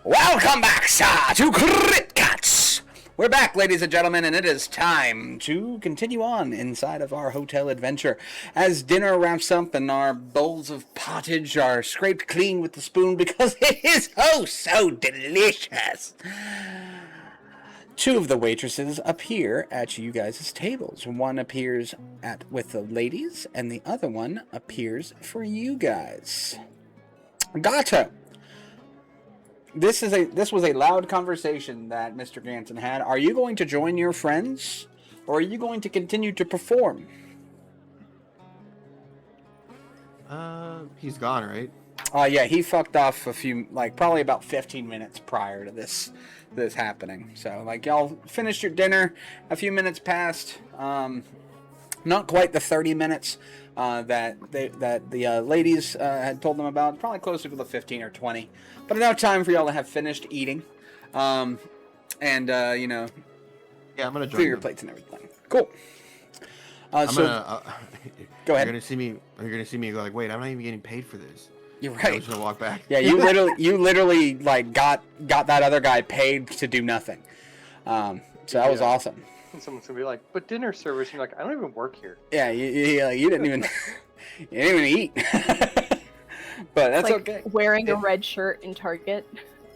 F: Welcome back, sir, to Crit Cats. We're back, ladies and gentlemen, and it is time to continue on inside of our hotel adventure. As dinner wraps up and our bowls of pottage are scraped clean with the spoon because it is oh so delicious. Two of the waitresses appear at you guys' tables. One appears with the ladies, and the other one appears for you guys. Gato. This was a loud conversation that Mr. Ganson had. Are you going to join your friends, or are you going to continue to perform?
E: He's gone, right?
F: Yeah, he fucked off probably about 15 minutes prior to this happening. So, y'all finished your dinner, a few minutes passed, not quite the 30 minutes that the ladies had told them about, probably closer to the 15 or 20, but enough time for y'all to have finished eating, and
E: Yeah, I'm gonna join
F: clear your
E: them.
F: plates and everything. Cool.
E: I'm
F: So
E: gonna.
F: go ahead.
E: You're gonna see me. You're gonna see me go like, wait, I'm not even getting paid for this.
F: You're
E: I'm
F: right.
E: just gonna walk back.
F: Yeah, you literally got that other guy paid to do nothing. So that was awesome.
C: And someone's gonna be like, "But dinner service." You're like, "I don't even work here."
F: Yeah, you didn't even you didn't even eat. But that's
H: like
F: okay.
H: wearing a red shirt in Target.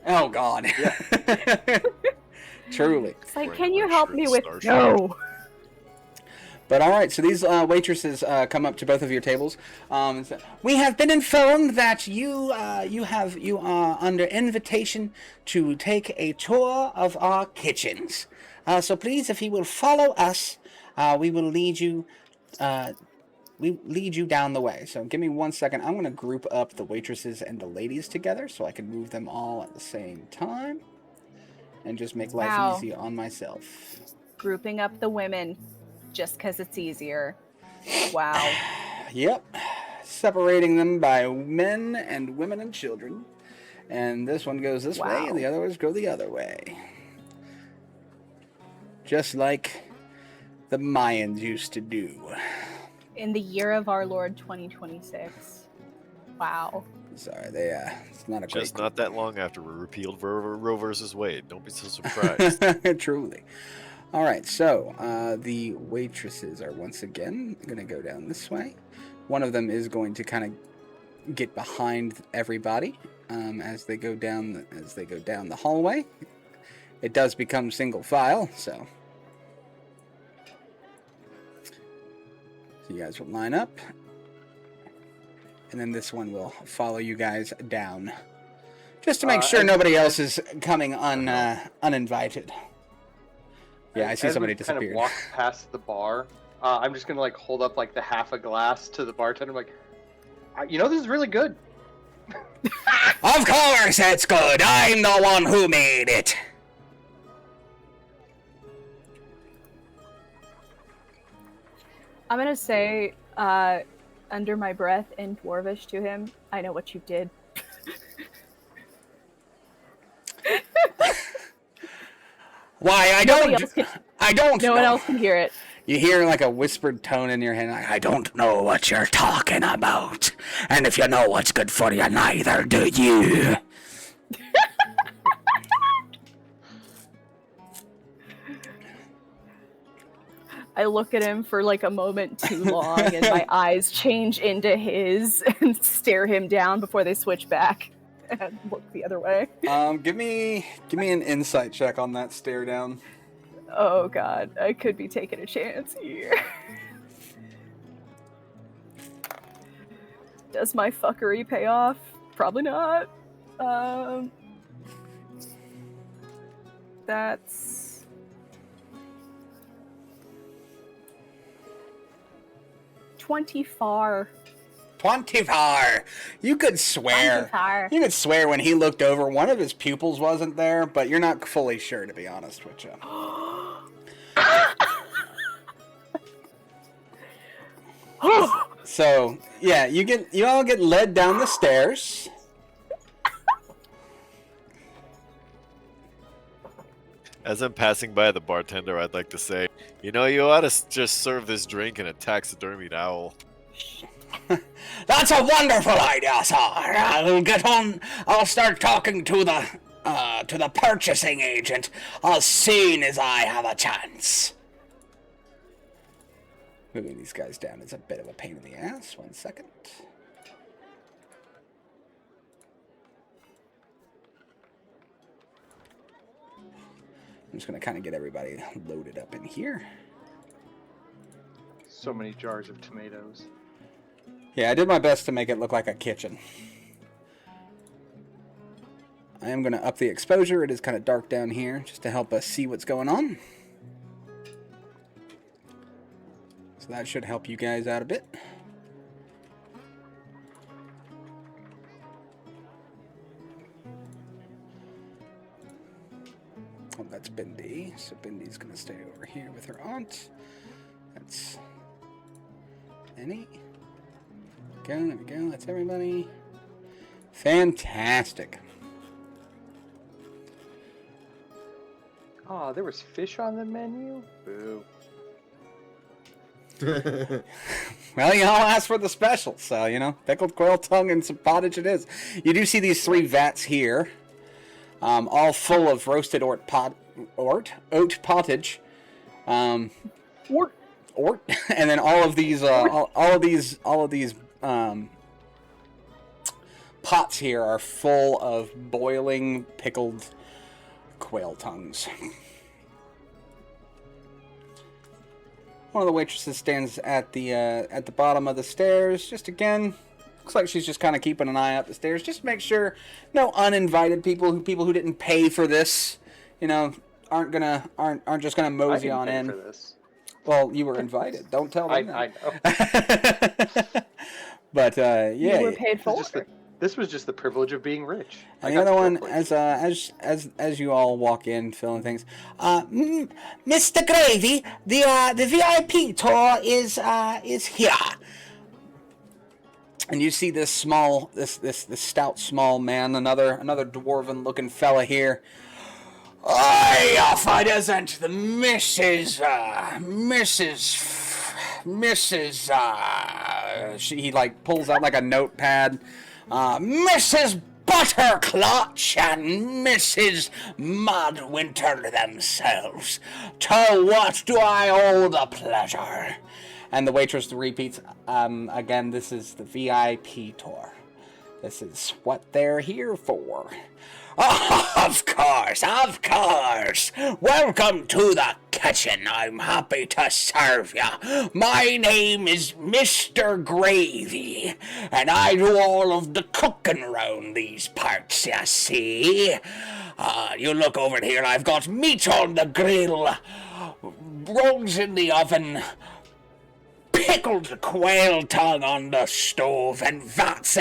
F: Oh God. Yeah. Truly.
H: It's like,
B: Wearing
H: can
B: a
H: you
B: red
H: help
B: shirt
H: me
B: and
H: with?
B: Starship.
H: No.
F: But all right, so these waitresses come up to both of your tables. And say, we have been informed that you are under invitation to take a tour of our kitchens. So please, if you will follow us, we will lead you. We lead you down the way. So give me 1 second. I'm going to group up the waitresses and the ladies together so I can move them all at the same time and just make life
H: Wow.
F: easy on myself.
H: Grouping up the women just because it's easier. Wow.
F: Yep. Separating them by men and women and children. And this one goes this way and the other ones go the other way. Just like the Mayans used to do.
H: In the year of our Lord 2026. Wow.
F: Sorry, it's not a great
B: Just not that long after we repealed Roe versus Wade. Don't be so surprised.
F: Truly. All right, so the waitresses are once again going to go down this way. One of them is going to kind of get behind everybody as they go down the hallway. It does become single file, so you guys will line up, and then this one will follow you guys down, just to make sure nobody else is coming uninvited. Yeah, I see
C: As
F: somebody
C: we kind of
F: disappeared.
C: walk past the bar. I'm just gonna hold up the half a glass to the bartender. I'm like, this is really good.
F: Of course it's good. I'm the one who made it.
H: I'm gonna say, under my breath in Dwarvish to him, I know what you did.
F: Why, I
H: Nobody
F: don't...
H: else can-
F: I don't
H: No
F: know.
H: one else can hear it.
F: You hear a whispered tone in your head, like, I don't know what you're talking about. And if you know what's good for you, neither do you.
H: I look at him for a moment too long, and my eyes change into his and stare him down before they switch back and look the other way.
F: Give me an insight check on that stare down.
H: Oh god, I could be taking a chance here. Does my fuckery pay off? Probably not. That's 24.
F: 24. You could swear.
G: 24.
F: You could swear when he looked over, one of his pupils wasn't there, but you're not fully sure, to be honest with you. So, yeah, you all get led down the stairs.
B: As I'm passing by the bartender, I'd like to say, you ought to just serve this drink in a taxidermied owl.
F: That's a wonderful idea, sir. I'll start talking to
A: to the purchasing agent as soon as I have a chance.
F: Moving these guys down is a bit of a pain in the ass. 1 second. I'm just going to kind of get everybody loaded up in here.
C: So many jars of tomatoes.
F: Yeah, I did my best to make it look like a kitchen. I am going to up the exposure. It is kind of dark down here just to help us see what's going on. So that should help you guys out a bit. Oh, that's Bindi. So Bindi's going to stay over here with her aunt. That's Annie. There we go. That's everybody. Fantastic.
C: Oh, there was fish on the menu? Boo.
F: Well, you all asked for the special, so, you know, pickled quail tongue and some pottage it is. You do see these 3 vats here, all full of roasted oat pottage. Ort, and then all of these, pots here are full of boiling pickled quail tongues. One of the waitresses stands at the bottom of the stairs. Just again, looks like she's just kind of keeping an eye up the stairs, just to make sure no uninvited people who didn't pay for this, you know, aren't just gonna mosey on in.
C: For this.
F: Well, you were invited. Don't tell them.
C: I know.
F: But yeah,
H: You were paid for.
C: This was just the privilege of being rich.
F: and the other one, as you all walk in, filling things,
A: Mr. Gravy, the VIP tour is here.
F: and you see this stout small man, another dwarven looking fella here.
A: Aye, if it isn't the
F: He like pulls out like a notepad.
A: Mrs. Butterclotch and Mrs. Mudwinter themselves. To what do I owe the pleasure?
F: And the waitress repeats, again, this is the VIP tour. This is what they're here for.
A: Oh, of course. Welcome to the kitchen. I'm happy to serve you. My name is Mr. Gravy, and I do all of the cooking around these parts, you see. You look over here, I've got meat on the grill, rolls in the oven, pickled quail tongue on the stove, and vats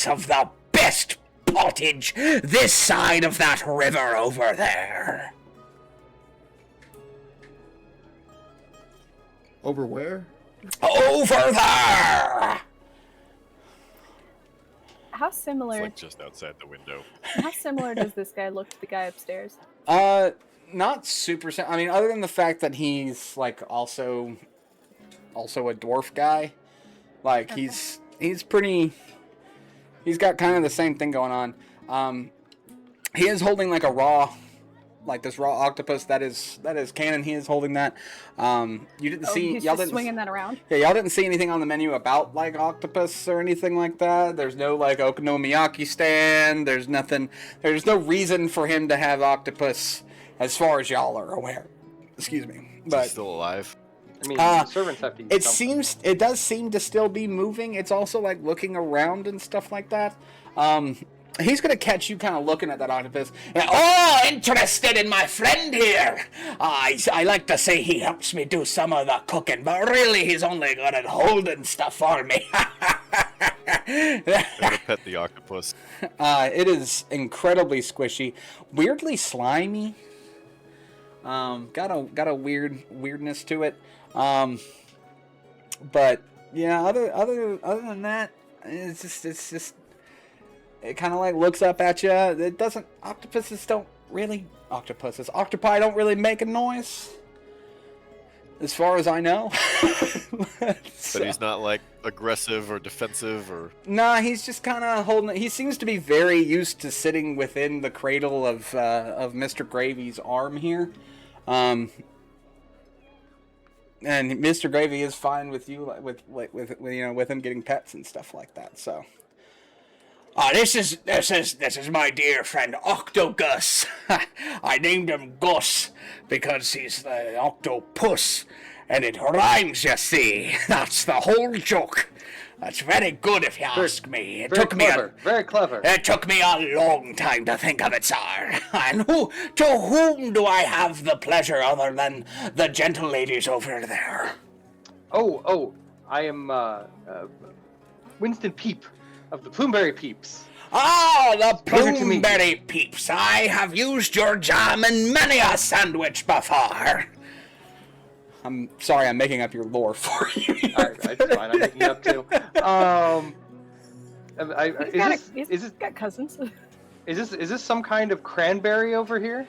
A: of the best pottage this side of that river over there.
E: Over where?
A: Over there!
H: How
B: It's
H: similar?
B: like just outside the window.
H: How similar does this guy look to the guy upstairs?
F: Not super. I mean, other than the fact that he's like also a dwarf guy. Like he's pretty. He's got kind of the same thing going on. He is holding like a raw, like this raw octopus. That is canon. He is holding that. You didn't see.
H: He's
F: Y'all
H: just
F: didn't
H: swinging that around.
F: Yeah, y'all didn't see anything on the menu about like octopus or anything like that. There's no like okonomiyaki stand. There's nothing. There's no reason for him to have octopus, as far as y'all are aware. Excuse me,
B: Is
F: but
B: he still alive?
C: I mean, the servants have to eat something.
F: it does seem to still be moving. It's also like looking around and stuff like that. He's gonna catch you kind of looking at that octopus.
A: Oh, interested in my friend here. I like to say he helps me do some of the cooking, but really he's only good at holding stuff for me.
B: Never pet the octopus.
F: It is incredibly squishy, weirdly slimy. Got a weirdness to it. But yeah, other than that, it's just it kind of like looks up at you. It doesn't. Octopi don't really make a noise. As far as I know.
B: But he's not like aggressive or defensive or.
F: Nah, he's just kind of holding it. He seems to be very used to sitting within the cradle of Mr. Gravy's arm here. And Mr. Gravy is fine with you, with him getting pets and stuff like that. So.
A: This is my dear friend Octogus. I named him Gus because he's the octopus, and it rhymes, you see. That's the whole joke. That's very good, if you ask me. It took
C: very clever.
A: It took me a long time to think of it, sir. And to whom do I have the pleasure other than the gentle ladies over there?
C: Oh, I am Winston Peep of the Plumeberry Peeps.
A: Ah, the
C: Pleasure to meet you.
A: Plumeberry Peeps. I have used your jam in many a sandwich before.
F: I'm sorry, I'm making up your lore for you.
C: It's fine. I'm making it up too.
H: He's got cousins.
C: Is this some kind of cranberry over here?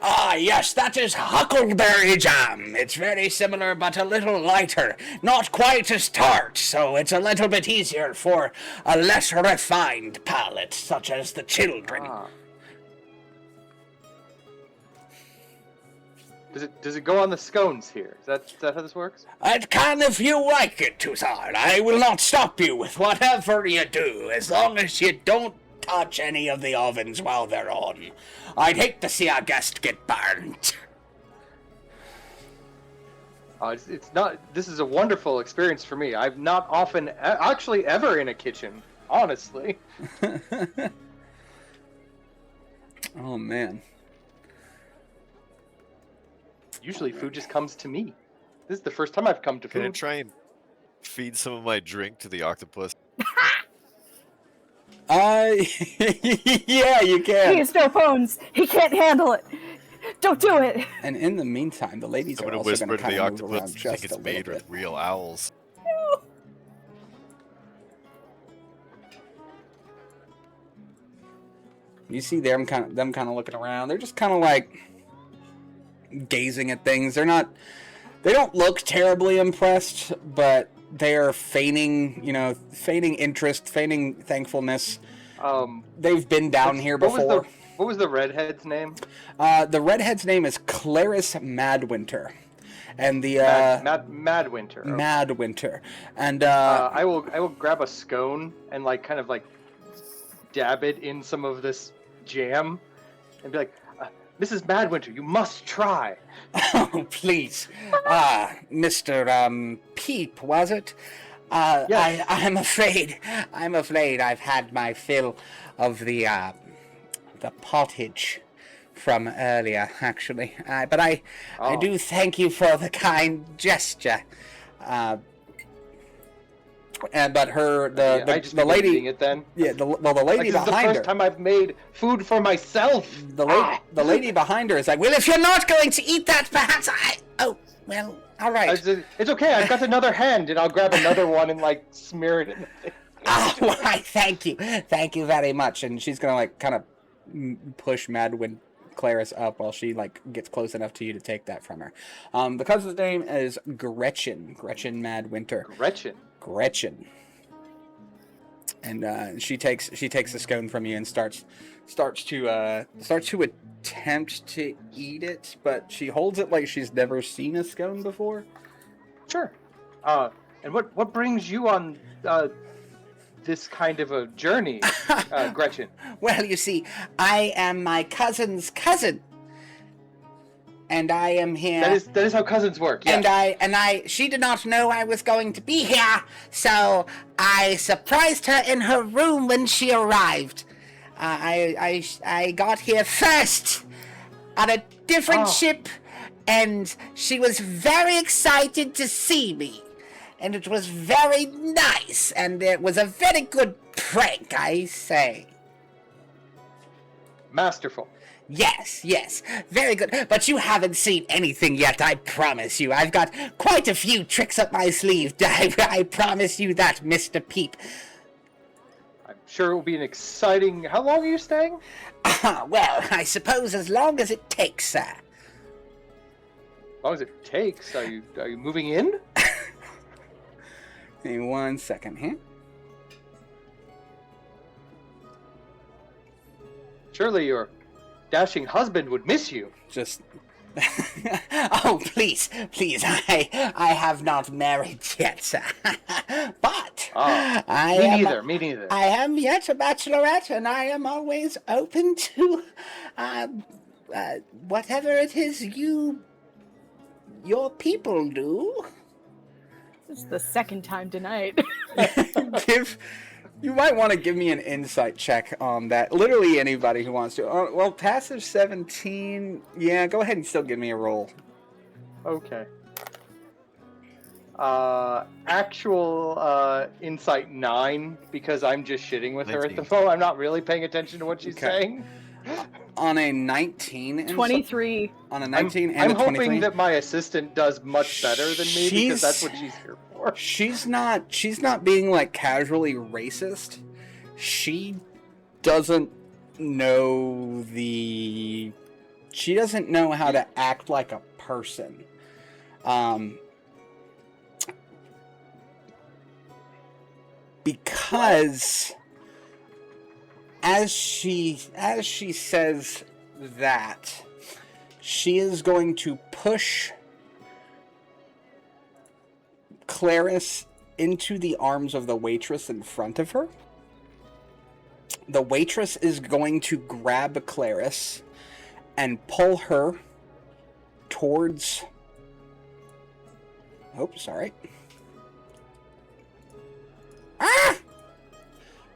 A: Ah, yes, that is huckleberry jam. It's very similar, but a little lighter. Not quite as tart, so it's a little bit easier for a less refined palate, such as the children.
C: Ah. Does it go on the scones here? Is that how this works?
A: It can if you like it to, sir. I will not stop you with whatever you do, as long as you don't touch any of the ovens while they're on. I'd hate to see a guest get burned.
C: It's not. This is a wonderful experience for me. I'm not often, actually, ever in a kitchen. Honestly.
F: Oh man.
C: Usually, food just comes to me. This is the first time I've come to
B: Can I
C: food.
B: try and feed some of my drink to the octopus?
F: Yeah, you
H: He
F: can.
H: has no bones. He can't handle it. Don't do it.
F: And in the meantime, the ladies
B: I'm
F: are
B: gonna
F: also
B: whisper
F: going
B: to
F: to
B: the
F: kind of move
B: octopus
F: around
B: and think
F: just a
B: it's
F: little
B: made
F: bit.
B: with real owls.
F: You see them kind of looking around. They're just kind of like gazing at things. They don't look terribly impressed, but they are feigning interest, feigning thankfulness. They've been down here before.
C: What was the redhead's name?
F: The redhead's name is Clarice Madwinter, and the
C: Madwinter. Okay.
F: Madwinter, and
C: I will grab a scone and kind of dab it in some of this jam, and be like, Mrs. Madwinter, you must try.
A: Oh, please. Mr. Peep, was it?
C: Yes.
A: I'm afraid I've had my fill of the pottage from earlier, actually. But I do thank you for the kind gesture. But the lady,
C: eating it then.
A: yeah, the lady
C: This is the
A: behind
C: first
A: her,
C: time I've made food for myself.
A: the lady behind her is like, well, if you're not going to eat that, perhaps all right.
C: It's okay. I've got another hand, and I'll grab another one and smear it in the thing.
A: Why, thank you very much. And she's gonna kind of push Madwin Clarice up while she gets close enough to you to take that from her. The cousin's name is Gretchen Madwinter. Gretchen. And she takes the scone from you and starts to attempt to eat it, but she holds it like she's never seen a scone before.
C: Sure. And what brings you on this kind of a journey, Gretchen?
A: Well, you see, I am my cousin's cousin, and I am here.
C: That is how cousins work. Yeah.
A: And she did not know I was going to be here, so I surprised her in her room when she arrived. I got here first on a different ship, and she was very excited to see me. And it was very nice, and it was a very good prank, I say.
C: Masterful.
A: Yes, very good. But you haven't seen anything yet, I promise you. I've got quite a few tricks up my sleeve. I promise you that, Mr. Peep.
C: I'm sure it will be an exciting... How long are you staying?
A: Well, I suppose as long as it takes, sir.
C: long as it takes. Are you moving in?
F: Give me 1 second here.
C: Surely your dashing husband would miss you.
F: Just
A: Oh, please, I have not married yet, sir. But
C: Me neither.
A: I am yet a bachelorette, and I am always open to whatever it is your people do.
H: This is the second time tonight.
F: you might want to give me an insight check on that. Literally anybody who wants to. Well, passive 17. Yeah, go ahead and still give me a roll.
C: Okay. Actual insight 9 because I'm just shitting with her at the
B: 19.
C: phone. I'm not really paying attention to what she's saying.
F: On a 19.
H: 23.
F: On a 19
C: I'm
F: and a 23.
C: hoping that my assistant does much better than me because that's what she's here for.
F: She's not being like casually racist. She doesn't know she doesn't know how to act like a person. Because as she says that, she is going to push Clarice into the arms of the waitress in front of her. The waitress is going to grab Clarice and pull her towards... Oh, sorry. Ah!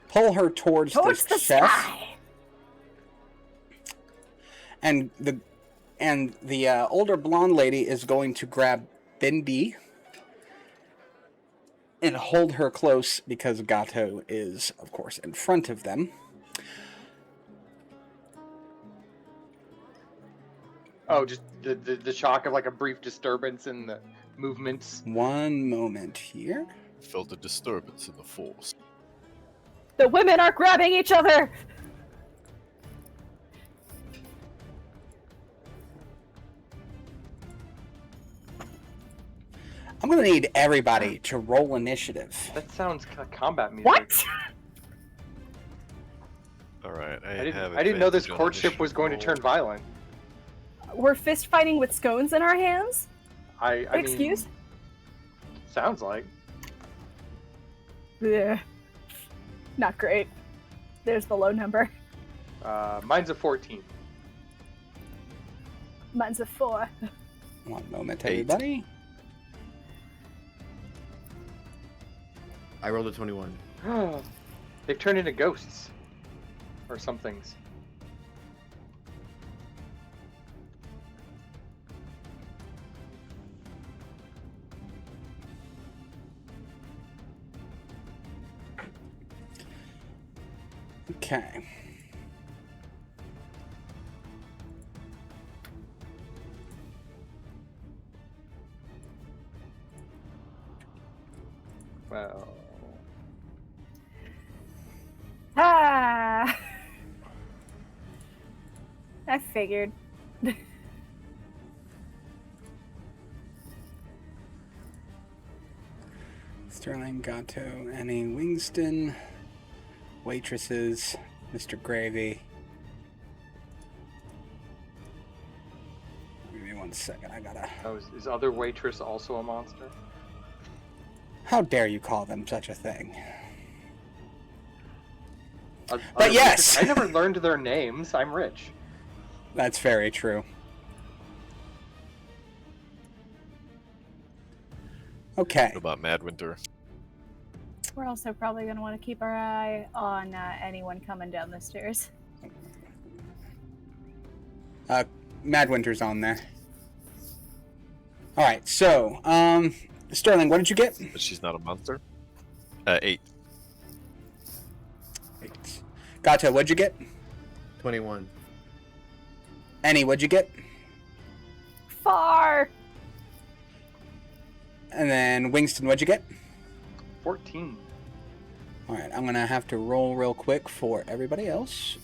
F: Pull her towards the chef.
H: Sky.
F: And the older blonde lady is going to grab Bindi and hold her close because Gato is, of course, in front of them.
C: Oh, just the shock of like a brief disturbance in the movements.
F: One moment here.
B: Felt a disturbance in the force.
H: The women are grabbing each other!
F: I'm going to need everybody to roll initiative.
C: That sounds combat music.
H: What?
B: All right,
C: I didn't know this
B: advantage on
C: courtship was going to
B: initiative
C: turn violent.
H: We're fist fighting with scones in our hands?
C: I
H: Excuse?
C: mean, sounds like.
H: Yeah. Not great. There's the low number.
C: Mine's a 14.
H: Mine's a 4.
F: One moment,
B: 8.
F: everybody.
E: I rolled a 21.
C: They've turned into ghosts. Or some things.
F: Okay.
C: Well,
H: Ah! I figured.
F: Sterling, Gato, Annie, Wingston, waitresses, Mr. Gravy. Give me 1 second, I gotta...
C: oh, is other waitress also a monster?
F: How dare you call them such a thing?
C: Other
F: yes!
C: waitress- I never learned their names. I'm rich.
F: That's very true. Okay.
B: What about Madwinter?
H: We're also probably going to want to keep our eye on anyone coming down the stairs.
F: Madwinter's on there. Alright, so, Sterling, what did you get?
B: But she's not a monster. 8.
F: 8. Gato, what'd you get?
E: 21.
F: Annie, what'd you get?
H: Far!
F: And then Wingston, what'd you get?
C: 14.
F: Alright, I'm gonna have to roll real quick for everybody else.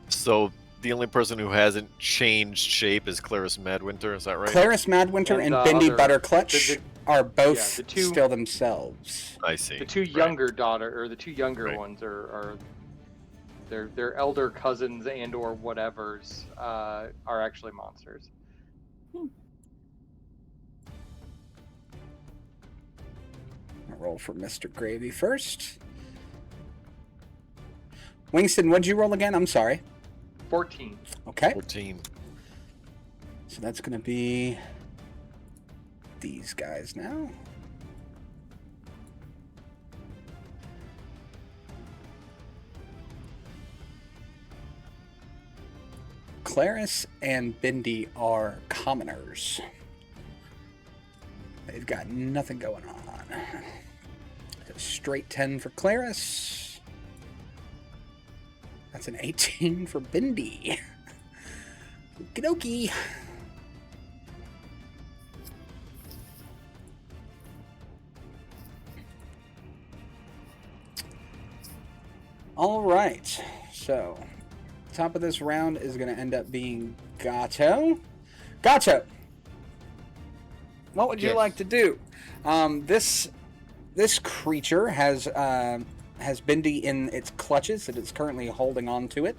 B: So the only person who hasn't changed shape is Clarice Madwinter. Is that right?
F: Clarice Madwinter and
C: the
F: Bindi
C: other-
F: Butterclutch are both
C: the two-
F: still themselves.
B: I see.
C: The two
B: Right.
C: younger the two younger
B: Right.
C: ones are their elder cousins and or whatevers are actually monsters.
F: I'll roll for Mr. Gravy first. Wingston, what'd you roll again? I'm sorry.
C: 14.
F: Okay.
B: 14.
F: So that's going to be these guys now. Clarice and Bindi are commoners. They've got nothing going on. A straight 10 for Clarice. That's an 18 for Bindi. Okie dokie. All right. So, top of this round is going to end up being Gato. Gato, what would you
E: Yes.
F: like to do? This creature has Bindi in its clutches. It is currently holding on to it.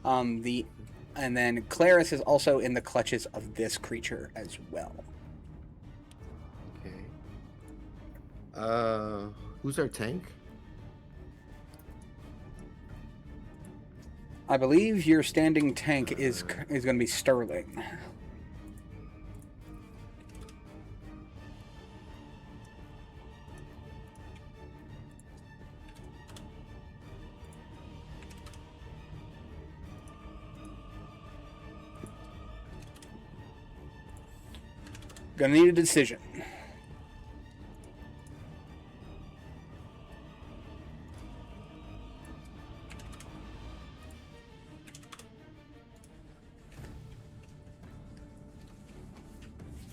F: And then Clarice is also in the clutches of this creature as well.
E: Okay. Who's our tank?
F: I believe your standing tank is going to be Sterling. Gonna need a decision.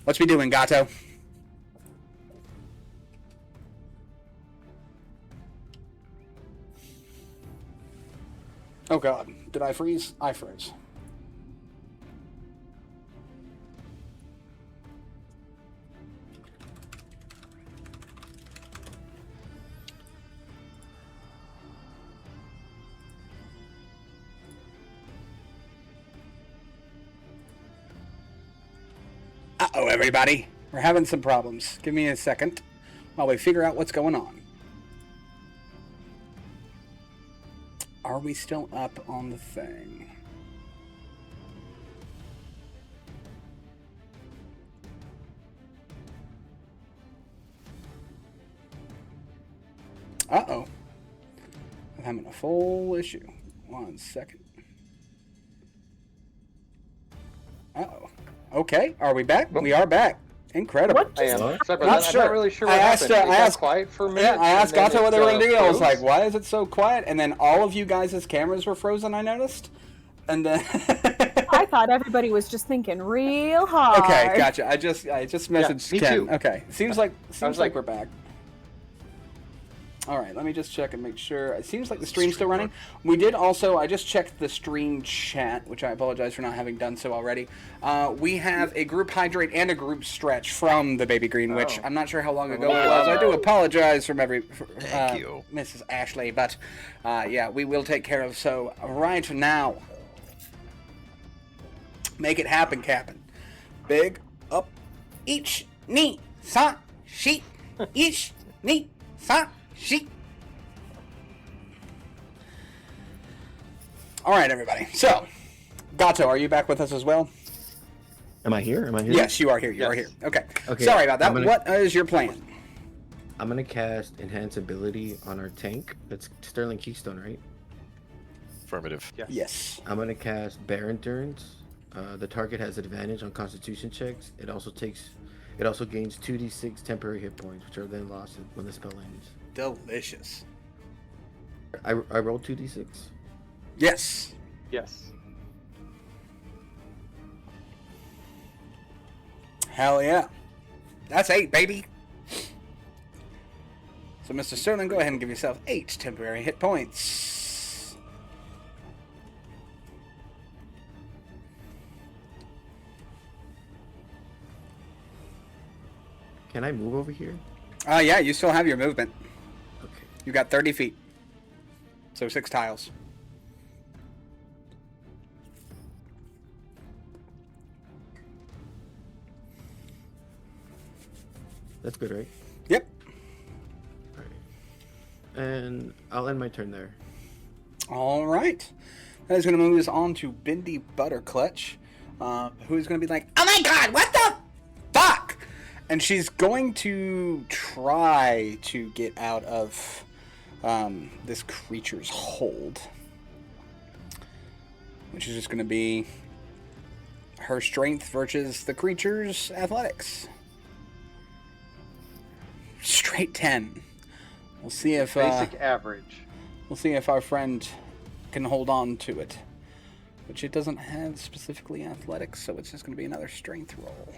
F: What's we doing, Gato? Oh god, did I freeze? I froze. Uh-oh, everybody. We're having some problems. Give me a second while we figure out what's going on. Are we still up on the thing? Uh-oh. I'm having a full issue. 1 second. Uh-oh. Okay, are we back? We are back. Incredible.
H: What
C: I am.
E: What?
C: Sorry about
F: Not
C: that. I'm
F: sure.
C: not really sure
F: I
C: what
F: asked,
C: happened.
F: I
C: It got
F: asked-
C: quiet for a minute.
F: Yeah, I asked
C: and then
F: Gato what they were going to do. I was
C: froze.
F: like, why is it so quiet? And then all of you guys' cameras were frozen, I noticed. And then...
H: I thought everybody was just thinking real hard.
F: Okay, gotcha. I just messaged
C: me
F: Ken.
C: too.
F: Okay, seems like
C: like-
F: we're back. All right, let me just check and make sure. It seems like the stream's still running. We did also. I just checked the stream chat, which I apologize for not having done so already. We have a group hydrate and a group stretch from the Baby Green, which
C: Oh.
F: I'm not sure how long ago it was. I do apologize from
B: Thank you.
F: Mrs. Ashley, but yeah, we will take care of. So right now, make it happen, Captain. Big up, each knee, sa, sheet, each knee, sa, sheet. All right, everybody. So, Gato, are you back with us as well?
E: Am I here? Am I here?
F: Yes, you are here. You are here.
C: Yes.
F: Okay.
E: Okay,
F: Sorry about that.
E: I'm gonna-
F: What is your plan?
E: I'm gonna cast Enhance Ability on our tank. That's Sterling Keystone, right?
B: Affirmative.
C: Yes.
F: Yes.
E: I'm gonna cast Bear Endurance. The target has advantage on Constitution checks. It also gains 2d6 temporary hit points, which are then lost when the spell ends.
F: Delicious.
E: I rolled 2d6.
F: Yes.
C: Yes.
F: Hell yeah. That's 8, baby. So, Mr. Sterling, go ahead and give yourself 8 temporary hit points.
E: Can I move over here?
F: Yeah, you still have your movement.
E: Okay.
F: You got 30 feet. So 6 tiles.
E: That's good, right?
F: Yep.
E: All right. And I'll end my turn there.
F: All right. That is going to move us on to Bindi Butterclutch, who is going to be like, oh my god, what the fuck? And she's going to try to get out of this creature's hold, which is just going to be her strength versus the creature's athletics. Straight 10. We'll see if
C: Basic average.
F: we'll see if our friend can hold on to it. Which it doesn't have specifically athletics, so it's just going to be another strength roll.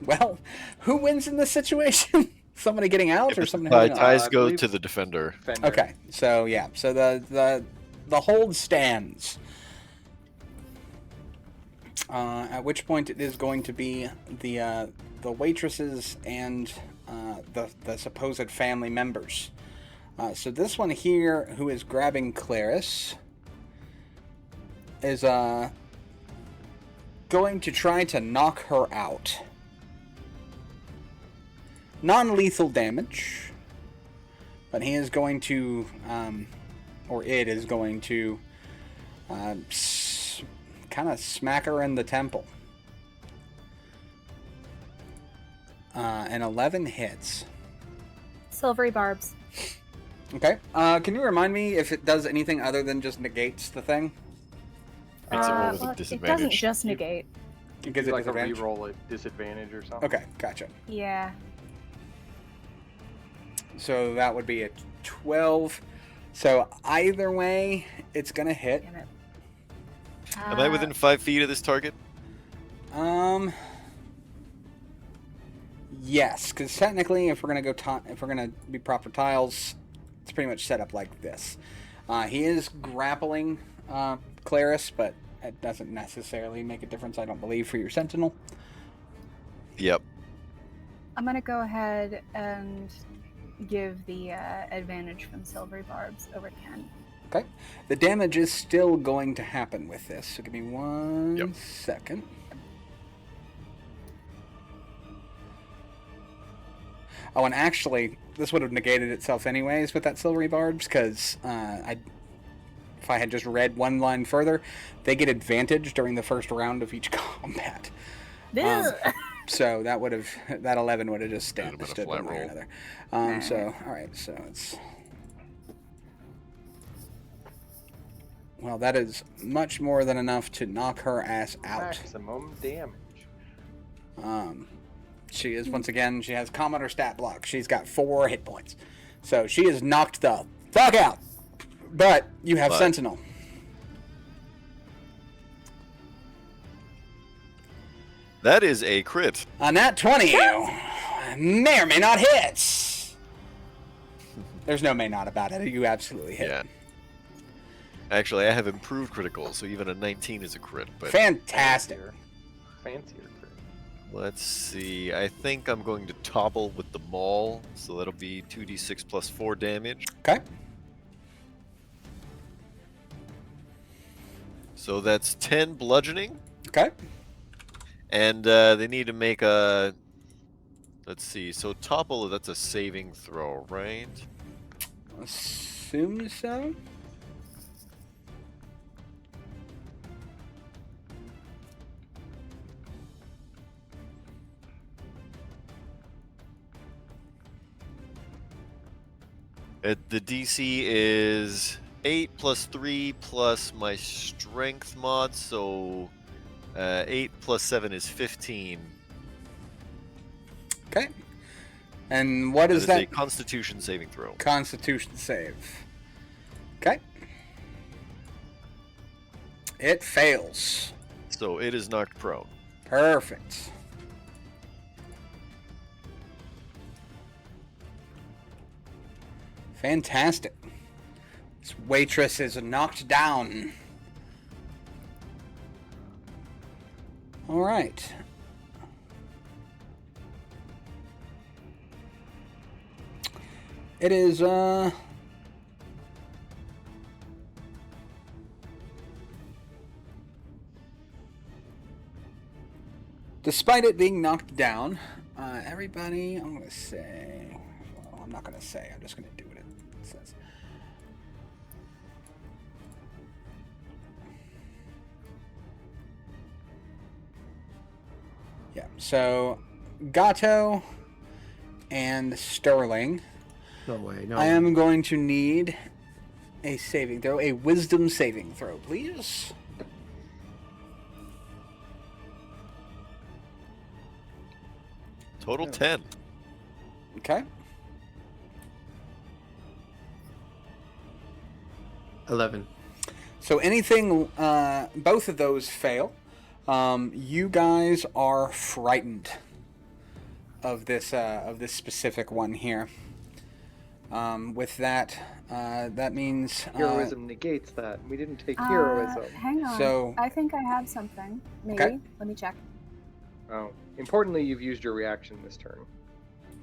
F: Well, who wins in this situation? Somebody getting out
B: If
F: or
B: it's
F: somebody
B: tie,
F: holding on?
B: ties
C: I
B: go
C: believe-
B: to the defender.
C: Fender.
F: Okay, so yeah, so the hold stands. At which point it is going to be the waitresses and the supposed family members. So this one here, who is grabbing Claris, is going to try to knock her out. Non-lethal damage, but he is going to, or it is going to, kind of smack her in the temple. An 11 hits.
D: Silvery barbs.
F: Okay. Can you remind me if it does anything other than just negates the thing?
B: Makes it roll with
D: Well,
B: a
D: it doesn't
B: disadvantage.
D: just negate.
F: It gives it
C: Like a
F: disadvantage?
C: reroll at disadvantage or something.
F: Okay, gotcha.
D: Yeah.
F: So that would be a 12. So either way, it's gonna hit.
D: Damn it.
B: Am I within 5 feet of this target?
F: Yes, because technically, if we're gonna if we're gonna be proper tiles, it's pretty much set up like this. He is grappling Claris, but it doesn't necessarily make a difference, I don't believe, for your sentinel.
B: Yep.
D: I'm gonna go ahead and give the advantage from silvery barbs over 10.
F: Okay. The damage is still going to happen with this. So give me one second. Oh, and actually, this would have negated itself anyways with that silvery barbs, because if I had just read one line further, they get advantage during the first round of each combat. So that would have, that 11 would have just
B: Would've been a
F: stood
B: flat
F: one way or
B: roll.
F: another. So, alright, so it's... Well, that is much more than enough to knock her ass out.
C: Maximum damage.
F: She is, once again, she has combat or stat block. She's got 4 hit points. So she is knocked the fuck out. But you have
B: But-
F: Sentinel.
B: That is a crit.
F: On that 20, may or may not hit. There's no may not about it. You absolutely hit.
B: Yeah. Actually, I have improved critical, so even a 19 is a crit. But
F: Fantastic.
C: Fancier crit.
B: let's see. I think I'm going to topple with the maul, so that'll be 2d6 plus 4 damage.
F: Okay.
B: So that's 10 bludgeoning,
F: Okay.
B: and they need to make a. Let's see. So topple, that's a saving throw, right?
F: Assume so.
B: The DC is 8 plus 3 plus my strength mod, so 8 plus 7 is 15.
F: Okay. And what
B: That
F: is
B: is
F: that?
B: a Constitution saving throw.
F: Constitution save. Okay. It fails.
B: So it is knocked prone.
F: Perfect. Fantastic. This waitress is knocked down. All right. It is, despite it being knocked down, everybody, I'm going to say... Well, I'm not going to say. I'm just going to do what it says. Yeah, so Gato and Sterling,
E: No way. No.
F: I am going to need a saving throw, a wisdom saving throw, please.
B: Total 10.
F: Okay.
E: 11.
F: So anything, both of those fail. You guys are frightened of this specific one here. With that, that means
C: Heroism negates that. We didn't take heroism.
D: Hang on.
F: So-
D: I think I have something. Maybe.
F: Okay.
D: Let me check.
C: Oh, importantly, you've used your reaction this turn,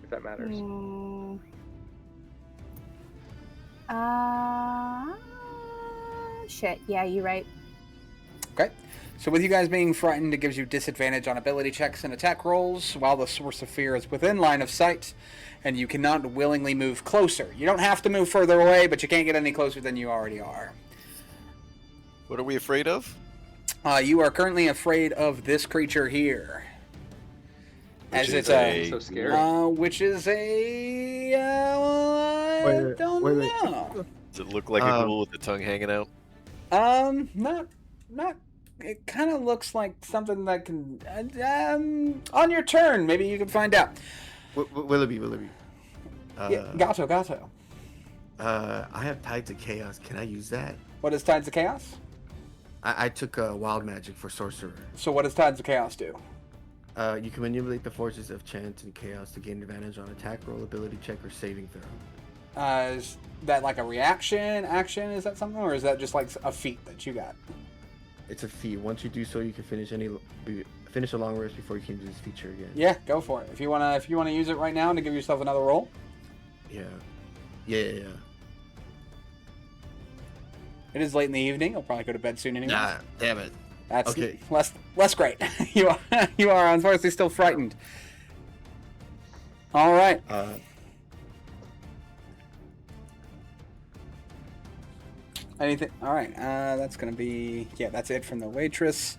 C: if that matters.
D: Shit. Yeah, you're right.
F: Okay. So with you guys being frightened, it gives you disadvantage on ability checks and attack rolls while the source of fear is within line of sight, and you cannot willingly move closer. You don't have to move further away, but you can't get any closer than you already are.
B: What are we afraid of?
F: You are currently afraid of this creature here.
B: Which
F: As
B: is
F: it's
B: a-
C: So scary.
F: which is I
E: Wait,
F: don't
E: wait.
F: know.
B: Does it look like a ghoul with the tongue hanging out?
F: Not. It kind of looks like something that can. On your turn, maybe you can find out.
E: Willoughby.
F: Yeah, Gato.
E: I have Tides of Chaos. Can I use that?
F: What does Tides of Chaos?
E: I took Wild Magic for Sorcerer.
F: So what does Tides of Chaos do?
E: You can manipulate the forces of chance and chaos to gain advantage on attack roll, ability check, or saving throw.
F: Is that like a reaction, action? Is that something, or is that just like a feat that you got?
E: It's a feat. Once you do so, you can finish a long rest before you can use this feature again.
F: Yeah, go for it. If you wanna use it right now to give yourself another roll.
E: Yeah.
F: It is late in the evening. You'll probably go to bed soon anyway.
E: Nah, damn it.
F: That's
E: Okay.
F: less great. you are unfortunately still frightened. All right. Anything? All right. That's gonna be that's it from the waitress.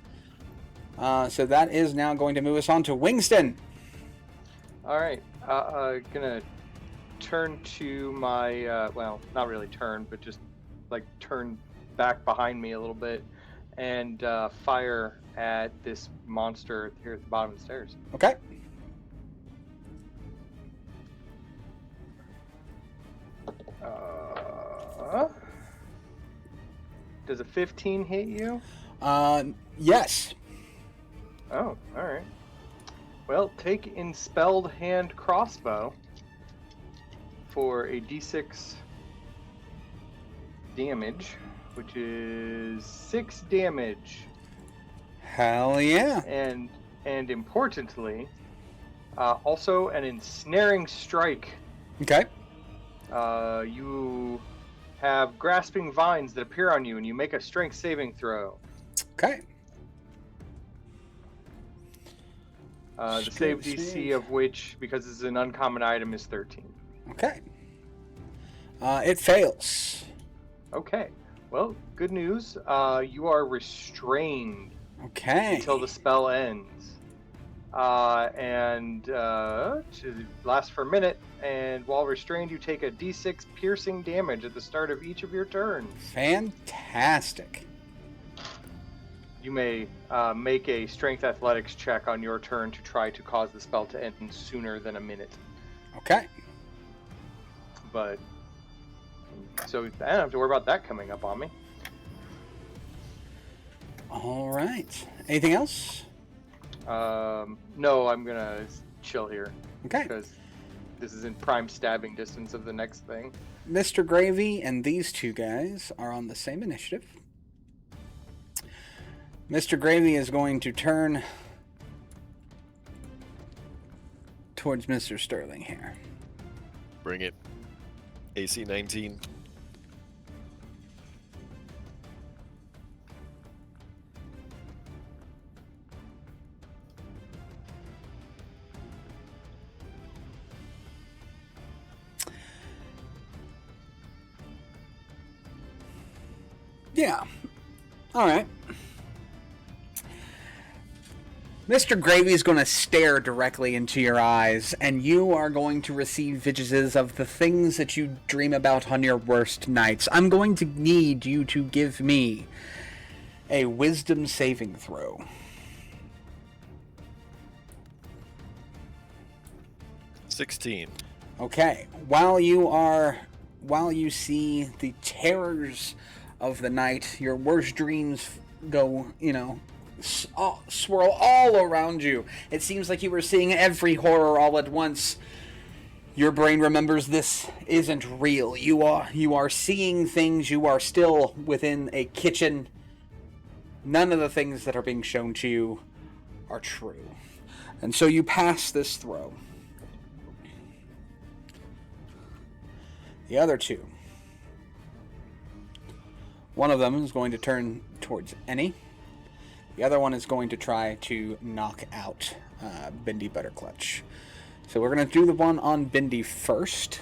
F: So that is now going to move us on to Wingston.
C: All right. Gonna turn to my well, not really turn, but just like turn back behind me a little bit and fire at this monster here at the bottom of the stairs.
F: Okay.
C: Does a 15 hit you?
F: Yes.
C: Oh, all right. Well, take Enspelled Hand Crossbow for a d6 damage, which is 6 damage.
F: Hell yeah.
C: And importantly, also an Ensnaring Strike.
F: Okay.
C: You have grasping vines that appear on you, and you make a strength saving throw.
F: Okay.
C: The save DC of which, because it's an uncommon item, is 13.
F: Okay. It fails.
C: Okay. Well, good news. You are restrained
F: Okay.
C: until the spell ends. And to last for a minute. And while restrained, you take a d6 piercing damage at the start of each of your turns.
F: Fantastic.
C: You may make a strength athletics check on your turn to try to cause the spell to end sooner than a minute.
F: Okay.
C: But so I don't have to worry about that coming up on me.
F: All right. Anything else?
C: No, I'm gonna chill here
F: Okay.
C: because this is in prime stabbing distance of the next thing.
F: Mr. Gravy and these two guys are on the same initiative. Mr. Gravy is going to turn towards Mr. Sterling here.
B: Bring it. AC 19.
F: Yeah. All right. Mr. Gravy is going to stare directly into your eyes, and you are going to receive visions of the things that you dream about on your worst nights. I'm going to need you to give me a wisdom saving throw.
B: $16.
F: Okay. While you see the terrors of the night, your worst dreams go, swirl all around you. It seems like you were seeing every horror all at once. Your brain remembers this isn't real. You are seeing things. You are still within a kitchen. None of the things that are being shown to you are true. And so you pass this throw. The other two. One of them is going to turn towards Annie. The other one is going to try to knock out Bindi Butterclutch. So we're going to do the one on Bindi first.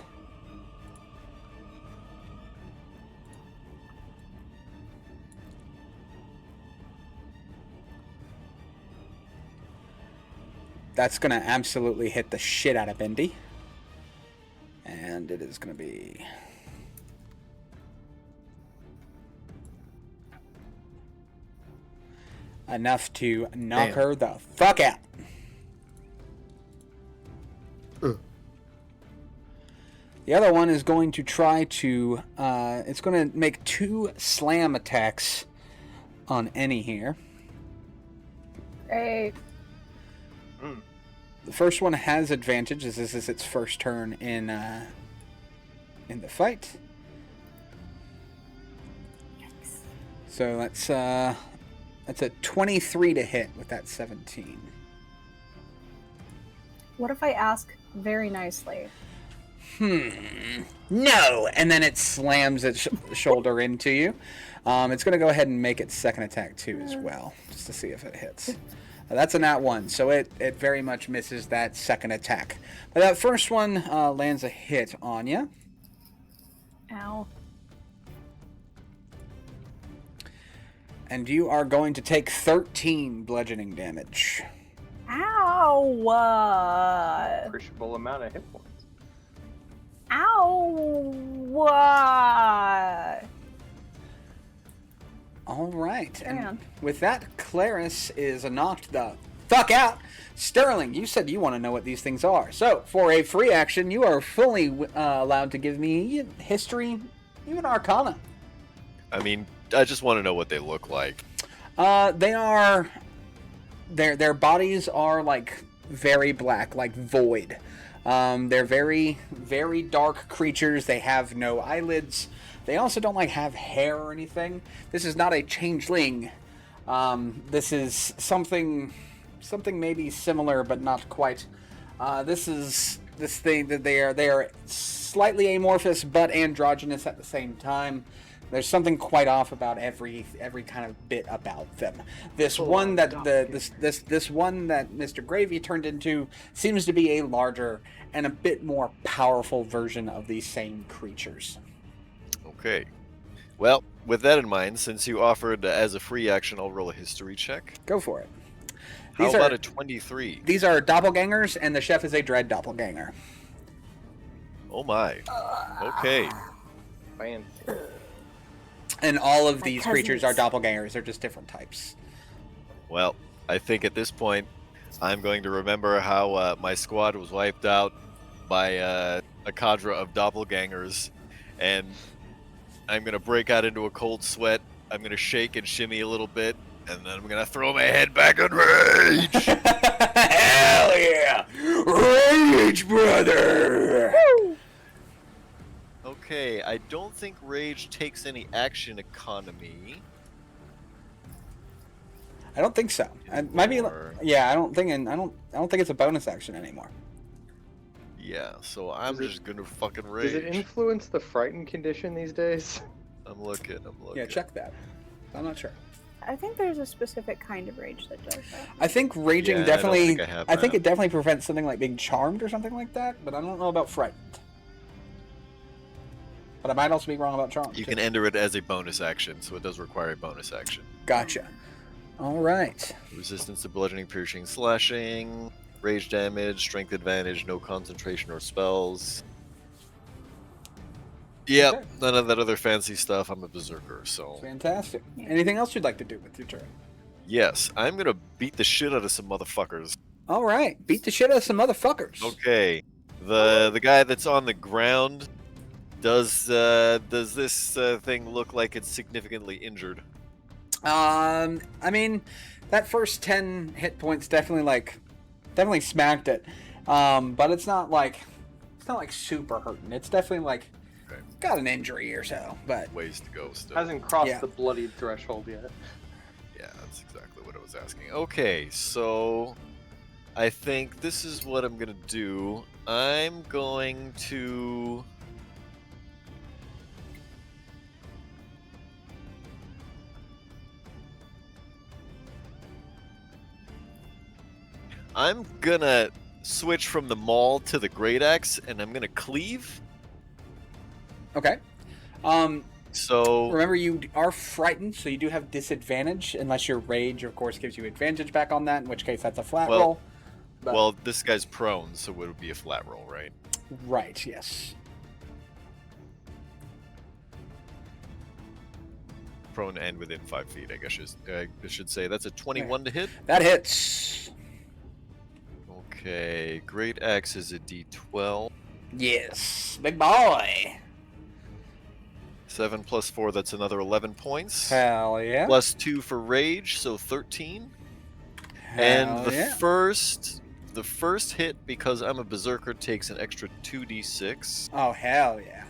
F: That's going to absolutely hit the shit out of Bindi. And it is going to be... enough to knock her the fuck out. The other one is going to try to... it's going to make 2 slam attacks on Annie here.
H: Great.
F: The first one has advantage, as this is its first turn in the fight.
D: Yikes.
F: So that's a 23 to hit with that 17.
H: What if I ask very nicely?
F: No! And then it slams its shoulder into you. It's going to go ahead and make its second attack too as well, just to see if it hits. That's a nat 1, so it very much misses that second attack. But that first one lands a hit on you.
H: Ow.
F: And you are going to take 13 bludgeoning damage.
H: Ow!
C: Appreciable amount of hit points.
H: Ow!
F: All right.
H: Carry
F: And
H: on.
F: with that, Claris is knocked the fuck out. Sterling, you said you want to know what these things are. So, for a free action, you are fully allowed to give me history, even Arcana.
B: I mean, I just want to know what they look like.
F: They are... Their bodies are, like, very black, like void. They're very, very dark creatures. They have no eyelids. They also don't, like, have hair or anything. This is not a changeling. This is something maybe similar, but not quite. This thing that they are slightly amorphous, but androgynous at the same time. There's something quite off about every kind of bit about them. This one that this one that Mr. Gravy turned into seems to be a larger and a bit more powerful version of these same creatures.
B: Okay. Well, with that in mind, since you offered as a free action, I'll roll a history check.
F: Go for it.
B: How about a 23?
F: These are doppelgangers, and the chef is a dread doppelganger.
B: Oh my. Okay.
C: Man.
F: And all of
D: My
F: these creatures are
D: cousins.
F: doppelgangers. They're just different types.
B: Well, I think at this point, I'm going to remember how my squad was wiped out by a cadre of doppelgangers, and I'm going to break out into a cold sweat. I'm going to shake and shimmy a little bit, and then I'm going to throw my head back in rage!
F: Hell yeah! Rage, brother!
B: Okay, I don't think rage takes any action economy.
F: I don't think so. It might be.
B: Or-
F: Yeah, I don't think it's a bonus action anymore.
B: Yeah, so I'm
C: Does it-
B: just gonna fucking rage.
C: Does it influence the frightened condition these days?
B: I'm looking.
F: Yeah, check that. I'm not sure.
H: I think there's a specific kind of rage that does that.
F: I think raging
B: Yeah, I don't
F: definitely.
B: think I have
F: I think
B: that.
F: it definitely prevents something like being charmed or something like that, but I don't know about frightened. But I might also be wrong about charmed.
B: You
F: too.
B: can enter it as a bonus action, so it does require a bonus action.
F: Gotcha. All right.
B: Resistance to bludgeoning, piercing, slashing, rage damage, strength advantage, no concentration or spells. Yep,
F: Okay.
B: none of that other fancy stuff. I'm a berserker, so
F: Fantastic. Anything else you'd like to do with your turn?
B: yes, I'm gonna beat the shit out of some motherfuckers.
F: All right. Beat the shit out of some motherfuckers.
B: Okay, the guy that's on the ground. Does this thing look like it's significantly injured?
F: I mean, that first 10 hit points definitely smacked it. But it's not like super hurting. It's definitely like
B: Okay.
F: got an injury or so, but
B: Ways to go still.
C: Hasn't crossed
F: Yeah.
C: the bloodied threshold yet.
B: Yeah, that's exactly what I was asking. Okay, so I think this is what I'm gonna do. I'm going to. I'm gonna switch from the maul to the great axe, and I'm gonna cleave.
F: okay.
B: So
F: Remember, you are frightened, so you do have disadvantage unless your rage, of course, gives you advantage back on that. In which case, that's a flat
B: Well-
F: roll. But-
B: well, this guy's prone, so it would be a flat roll, right?
F: right. Yes.
B: Prone and within 5 feet, I guess I should say. That's a 21 to hit.
F: That hits.
B: Okay, great axe is a d12.
F: Yes, big boy.
B: 7 plus 4, that's another 11 points.
F: Hell yeah.
B: Plus 2 for rage, so 13.
F: Hell
B: And the
F: yeah.
B: first hit, because I'm a berserker, takes an extra 2d6
F: Oh hell yeah.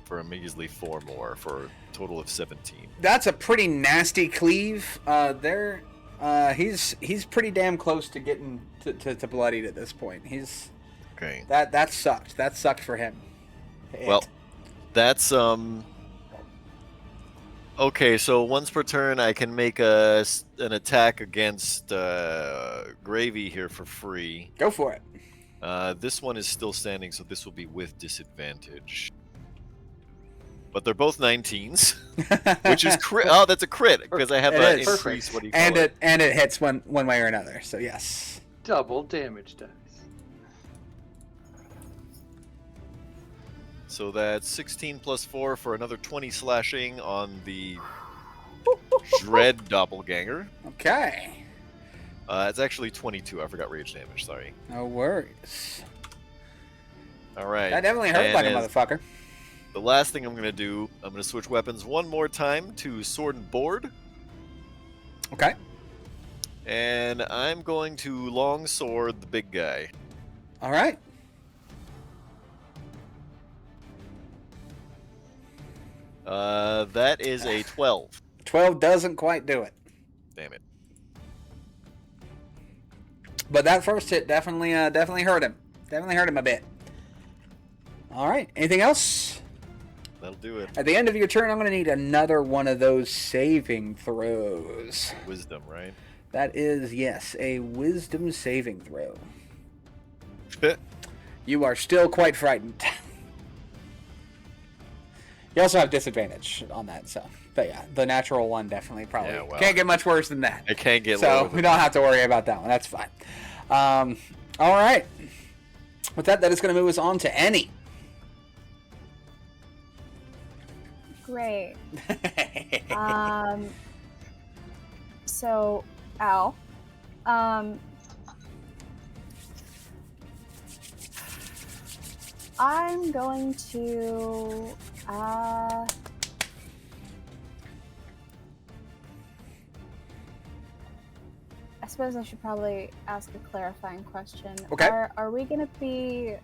B: for a measly 4 more, for a total of 17.
F: That's a pretty nasty cleave. He's pretty damn close to getting to bloodied at this point. He's
B: Okay.
F: that sucked. That sucked for him.
B: Well, that's okay, so once per turn I can make an attack against Gravy here for free.
F: Go for it.
B: This one is still standing, so this will be with disadvantage. But they're both 19s, which is crit. Oh, that's a crit because I have
F: It
B: an
F: is.
B: increase. What do you call
F: and
B: it?
F: it hits one way or another. So yes.
C: Double damage dice.
B: So that's 16 plus 4 for another 20 slashing on the Dread Doppelganger.
F: Okay.
B: It's actually 22. I forgot rage damage. Sorry.
F: No worries.
B: All right.
F: That definitely hurt
B: and
F: like a
B: as
F: motherfucker.
B: The last thing I'm going to do, I'm going to switch weapons one more time to sword and board.
F: Okay.
B: And I'm going to long sword the big guy.
F: All right.
B: That is a 12.
F: 12 doesn't quite do it.
B: Damn it.
F: But that first hit definitely hurt him. Definitely hurt him a bit. All right. Anything else?
B: That'll do it.
F: At the end of your turn, I'm going to need another one of those saving throws.
B: Wisdom, right?
F: That is, yes, a wisdom saving throw. You are still quite frightened. You also have disadvantage on that, so. But yeah, the natural one definitely probably
B: Yeah, well,
F: can't get much worse than that.
B: I can't get
F: So
B: lower
F: we
B: than
F: don't have to worry about that one. That's fine. All right. With that, that is going to move us on to Annie.
H: Great. So, Al, I'm going to, I suppose I should probably ask a clarifying question.
F: Okay.
H: Are we going to be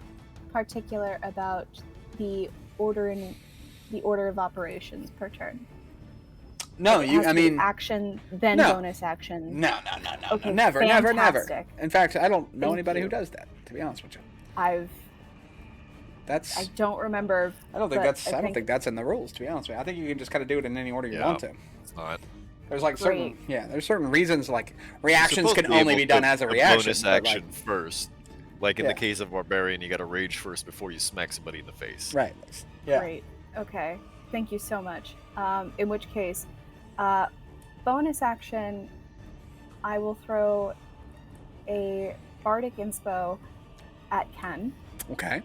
H: particular about the order of operations per turn?
F: No,
H: It
F: you.
H: has
F: I
H: to be
F: mean,
H: action, then
F: no.
H: bonus action.
F: No,
H: Okay,
F: never.
H: fantastic.
F: In fact, I don't know
H: Thank
F: anybody
H: you.
F: who does that. To be honest with you,
H: I
F: that's.
H: don't remember.
F: I don't think
H: but
F: that's. I don't think that's in the rules. To be honest with you, I think you can just kind of do it in any order you
B: Yeah.
F: want to.
B: It's not.
F: There's like certain, there's certain reasons like reactions
B: Supposed
F: can
B: to be
F: only
B: able
F: be done
B: to
F: as a
B: put
F: reaction.
B: bonus
F: but,
B: action
F: like,
B: first. Like in
F: Yeah.
B: the case of Barbarian, you got to rage first before you smack somebody in the face.
F: right. Yeah.
H: Great. Okay. Thank you so much. In which case, bonus action, I will throw a bardic inspo at Ken.
F: Okay.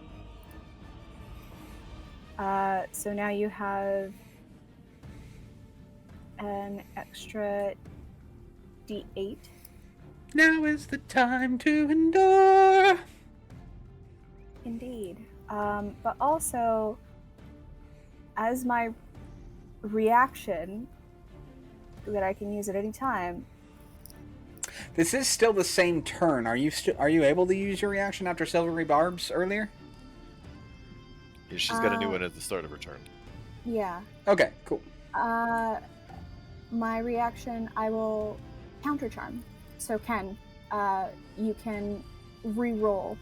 H: So now you have an extra D8.
F: Now is the time to endure.
H: Indeed. But also, as my reaction that I can use at any time,
F: This is still the same turn. Are you able to use your reaction after Silvery Barbs earlier?
B: Yeah, she's got a new one at the start of her turn.
H: yeah.
F: Okay, cool.
H: My reaction, I will counter charm. So Ken, you can re-roll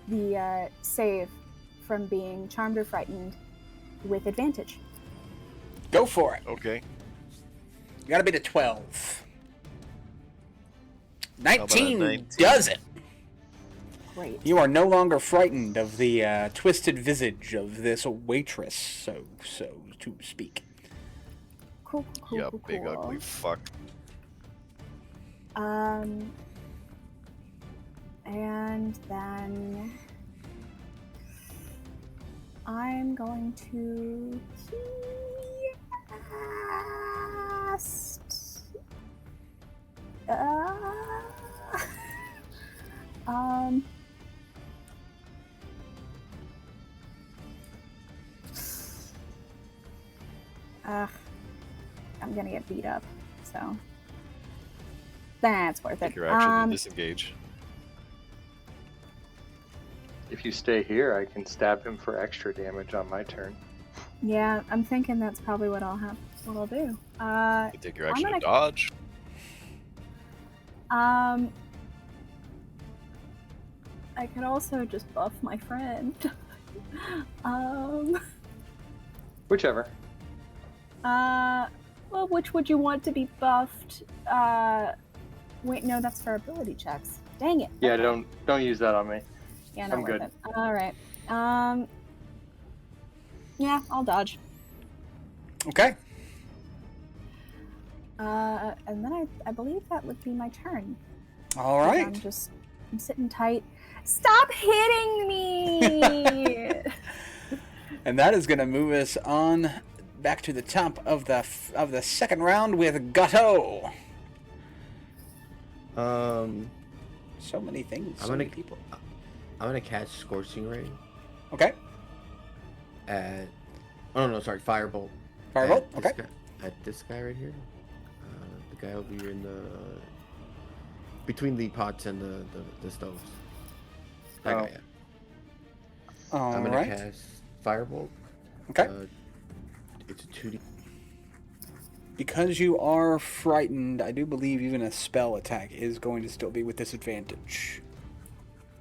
H: the save from being charmed or frightened with advantage.
F: Go for it.
B: Okay.
F: You gotta beat a 12.
B: about a
F: 19
B: 19?
F: does it.
H: Great.
F: You are no longer frightened of the twisted visage of this waitress, so to speak.
H: Cool.
B: Yeah, big ugly fuck.
H: And then I'm going to cast. I'm gonna get beat up, so that's worth
B: Take
H: it.
B: your action and disengage.
C: If you stay here, I can stab him for extra damage on my turn.
H: Yeah, I'm thinking that's probably what I'll do.
B: You can take your action
H: gonna-
B: to dodge.
H: I could also just buff my friend.
C: Whichever.
H: Well, which would you want to be buffed? Wait, no, that's for ability checks. Dang it.
C: Yeah,
H: Okay.
C: don't use that on me.
H: Yeah, not
C: I'm
H: worth
C: good.
H: it. All right. Yeah, I'll dodge.
F: Okay.
H: And then I believe that would be my turn.
F: All
H: 'Cause
F: right.
H: I'm sitting tight. Stop hitting me!
F: And that is going to move us on back to the top of the second round with Gato. So many things. So many people.
E: I'm gonna catch Scorching Ray
F: Okay.
E: at. Oh no, sorry, Firebolt.
F: Firebolt.
E: At this
F: Okay.
E: guy- at this guy right here. The guy over here in the between the pots and the stoves. That
C: Oh.
E: guy, yeah.
F: All
E: I'm gonna
F: right.
E: cast Firebolt.
F: Okay.
E: It's a 2D.
F: Because you are frightened, I do believe even a spell attack is going to still be with disadvantage.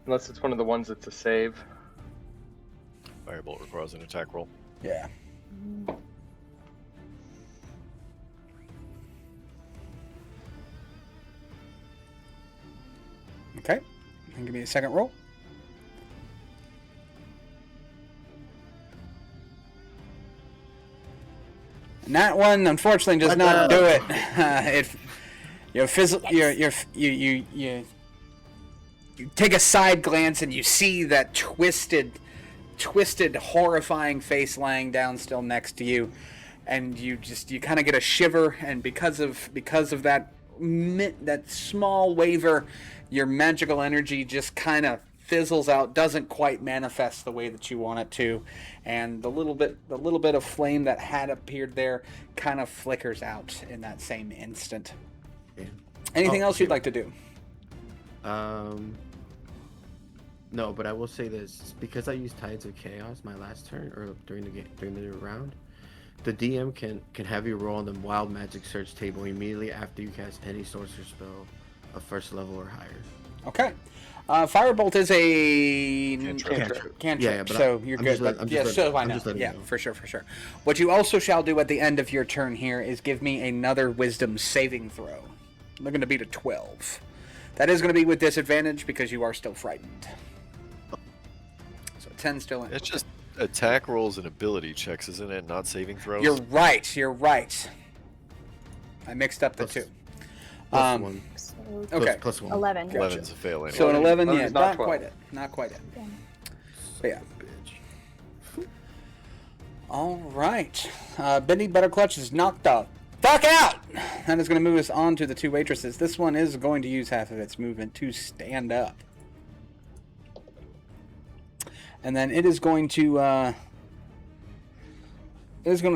C: Unless it's one of the ones that's a save.
B: Firebolt requires an attack roll.
F: Yeah. Okay. And give me a second roll. And that one, unfortunately, does not do it. You take a side glance and you see that twisted, horrifying face lying down still next to you, and you kind of get a shiver. And because of that small waver, your magical energy just kind of fizzles out, doesn't quite manifest the way that you want it to, and the little bit of flame that had appeared there kind of flickers out in that same instant.
E: Yeah.
F: Anything
E: Oh,
F: else you'd
E: here.
F: like to do?
E: No, but I will say this because I used Tides of Chaos my last turn or during the round. The DM can have you roll on the Wild Magic search table immediately after you cast any sorcerer spell of first level or higher.
F: Okay. Firebolt is a
B: Cantrip.
F: cantrip,
E: Yeah, but
F: so you're
E: I'm
F: good.
E: just
F: But
E: let- I'm just
F: yeah,
E: let-
F: so I
E: I'm
F: know.
E: just letting
F: Yeah,
E: you know.
F: for sure, for sure. What you also shall do at the end of your turn here is give me another Wisdom saving throw. They're going to beat a 12. That is going to be with disadvantage because you are still frightened. So 10 still in.
B: It's just attack rolls and ability checks, isn't it? Not saving throws.
F: You're right. You're right. I mixed up the
E: Plus-
F: two.
E: Plus
F: Um,
E: one.
D: So
F: Okay.
E: Plus 1.
D: 11.
F: Gotcha.
B: 11's a fail anyway.
F: So an 11,
C: 11
F: yeah,
C: is not
F: not
C: 12.
F: quite it. Not quite it.
D: Damn.
F: But yeah.
E: Bitch.
F: All right. Benny Butterclutch is knocked the fuck out. That is going to move us on to the two waitresses. This one is going to use half of its movement to stand up. And then it is going to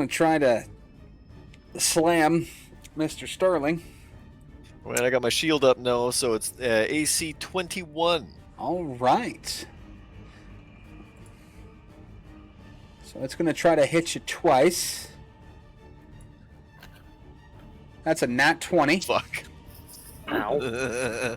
F: try to slam Mr. Sterling.
B: Man, I got my shield up now, so it's AC 21.
F: All right. So it's going to try to hit you twice. That's a nat 20.
B: Fuck.
C: Ow.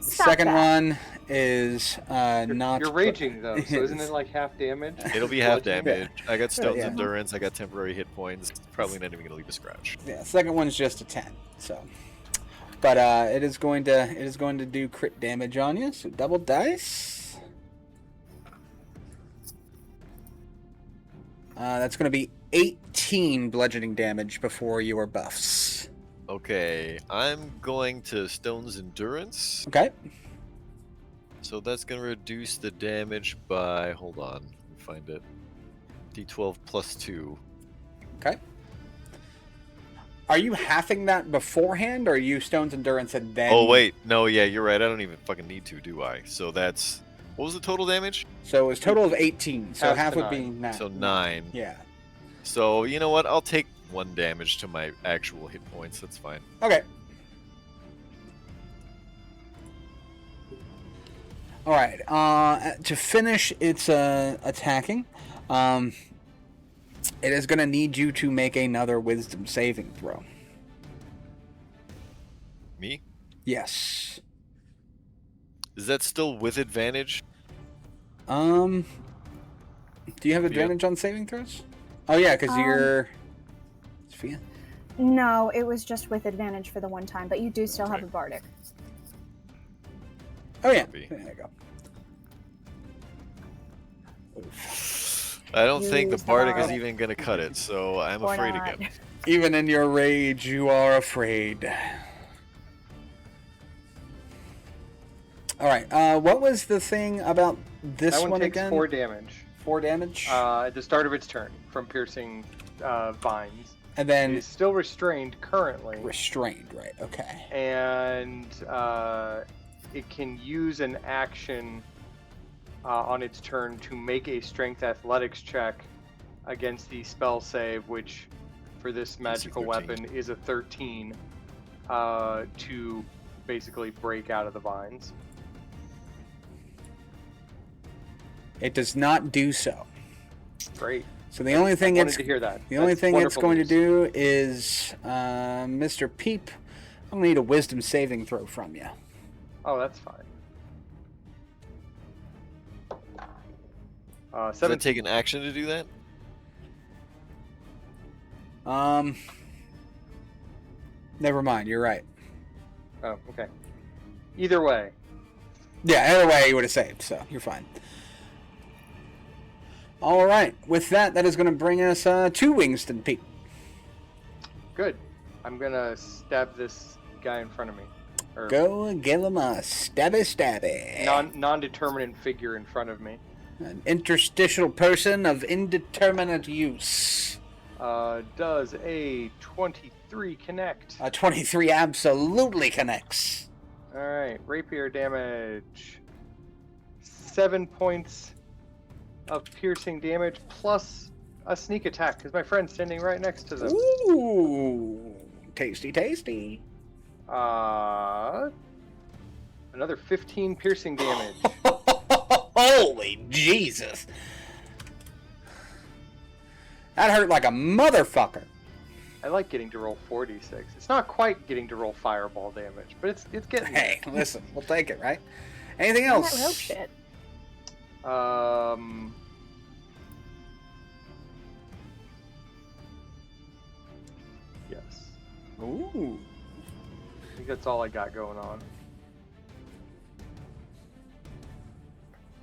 D: Stop
F: Second
D: that.
F: one is not.
C: You're raging though, so isn't it like half damage?
B: It'll be half
C: Bludgeoning?
B: damage. I got Stone's
F: Yeah.
B: Endurance, I got temporary hit points. Probably not even going to leave a scratch.
F: Yeah, second one's just a 10. So, but it is going to do crit damage on you. So double dice. That's going to be 18 bludgeoning damage before your buffs.
B: Okay, I'm going to Stone's Endurance.
F: Okay.
B: So that's going to reduce the damage by, hold on, let me find it. D12 plus 2.
F: Okay. Are you halving that beforehand, or are you Stone's Endurance and then?
B: Oh, wait. No, yeah, you're right. I don't even fucking need to, do I? So that's, what was the total damage?
F: So it was total of 18. So
C: Half
F: half
C: to
F: would be
C: 9.
F: 9.
B: So 9.
F: Yeah.
B: So, you know what? I'll take 1 damage to my actual hit points. That's fine.
F: Okay. All right. To finish its attacking, it is going to need you to make another Wisdom saving throw.
B: Me?
F: Yes.
B: Is that still with advantage?
F: Do you have advantage on saving throws? Oh yeah, because you're. Sophia?
D: No, it was just with advantage for the one time, but you do still have
B: Okay.
D: a bardic.
F: Oh yeah.
B: Copy.
F: There you go.
B: I don't think the
D: Use the
B: Bardic is
D: Bardic.
B: even going to cut it, so I'm
D: Or
B: afraid
D: not.
B: again.
F: Even in your rage, you are afraid. All right. What was the thing about this
C: That one takes
F: again?
C: 4 damage
F: 4 damage.
C: at the start of its turn from piercing vines.
F: And
C: It
F: then
C: is still restrained currently,
F: restrained, right? Okay.
C: and it can use an action on its turn to make a strength athletics check against the spell save, which for this magical
B: 13.
C: weapon is a 13, to basically break out of the vines.
F: It does not do so.
C: Great.
F: So the only thing
C: I wanted
F: it's
C: to hear that.
F: the only
C: That's
F: thing it's
C: wonderful
F: going
C: news.
F: to do is Mr. Peep. I'm gonna need a Wisdom saving throw from you.
C: Oh, that's fine.
B: Does
C: 7.
B: it take an action to do that?
F: Never mind. You're right.
C: Oh, okay. Either way,
F: Yeah, either way you would have saved, so you're fine. All right. With that, that is going to bring us to Wingston Peep.
C: good. I'm gonna stab this guy in front of me. Or
F: Go give him a stabby.
C: non-determinate figure in front of me.
F: An interstitial person of indeterminate use.
C: Does a 23 connect?
F: A 23 absolutely connects.
C: Alright, rapier damage. 7 points of piercing damage plus a sneak attack, because my friend's standing right next to them.
F: Ooh, tasty, tasty.
C: Another 15 piercing damage.
F: Holy Jesus. That hurt like a motherfucker.
C: I like getting to roll 4d6. It's not quite getting to roll fireball damage, but it's getting there.
F: Hey, listen, we'll take it, right? Anything
H: All
F: else?
H: that rope shit.
C: Yes.
F: Ooh.
C: I think that's all I got going on.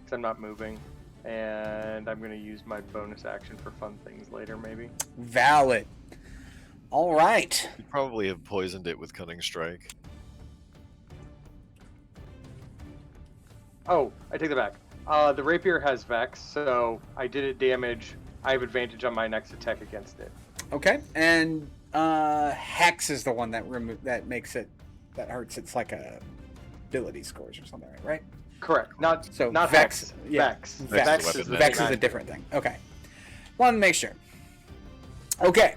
C: 'Cause I'm not moving, and I'm gonna use my bonus action for fun things later, maybe.
F: Valid. All right.
B: You probably have poisoned it with Cunning Strike.
C: Oh, I take that back. The rapier has Vex, so I did it damage. I have advantage on my next attack against it.
F: Okay. And Hex is the one that makes it that hurts. It's like a ability scores or something, right?
C: Correct. Not
F: So
C: not
F: Vex.
C: Hex.
F: Yeah.
C: Vex.
F: Vex.
B: is the
F: Vex is a
C: thing.
F: different thing. Okay. Wanted to make sure. Okay.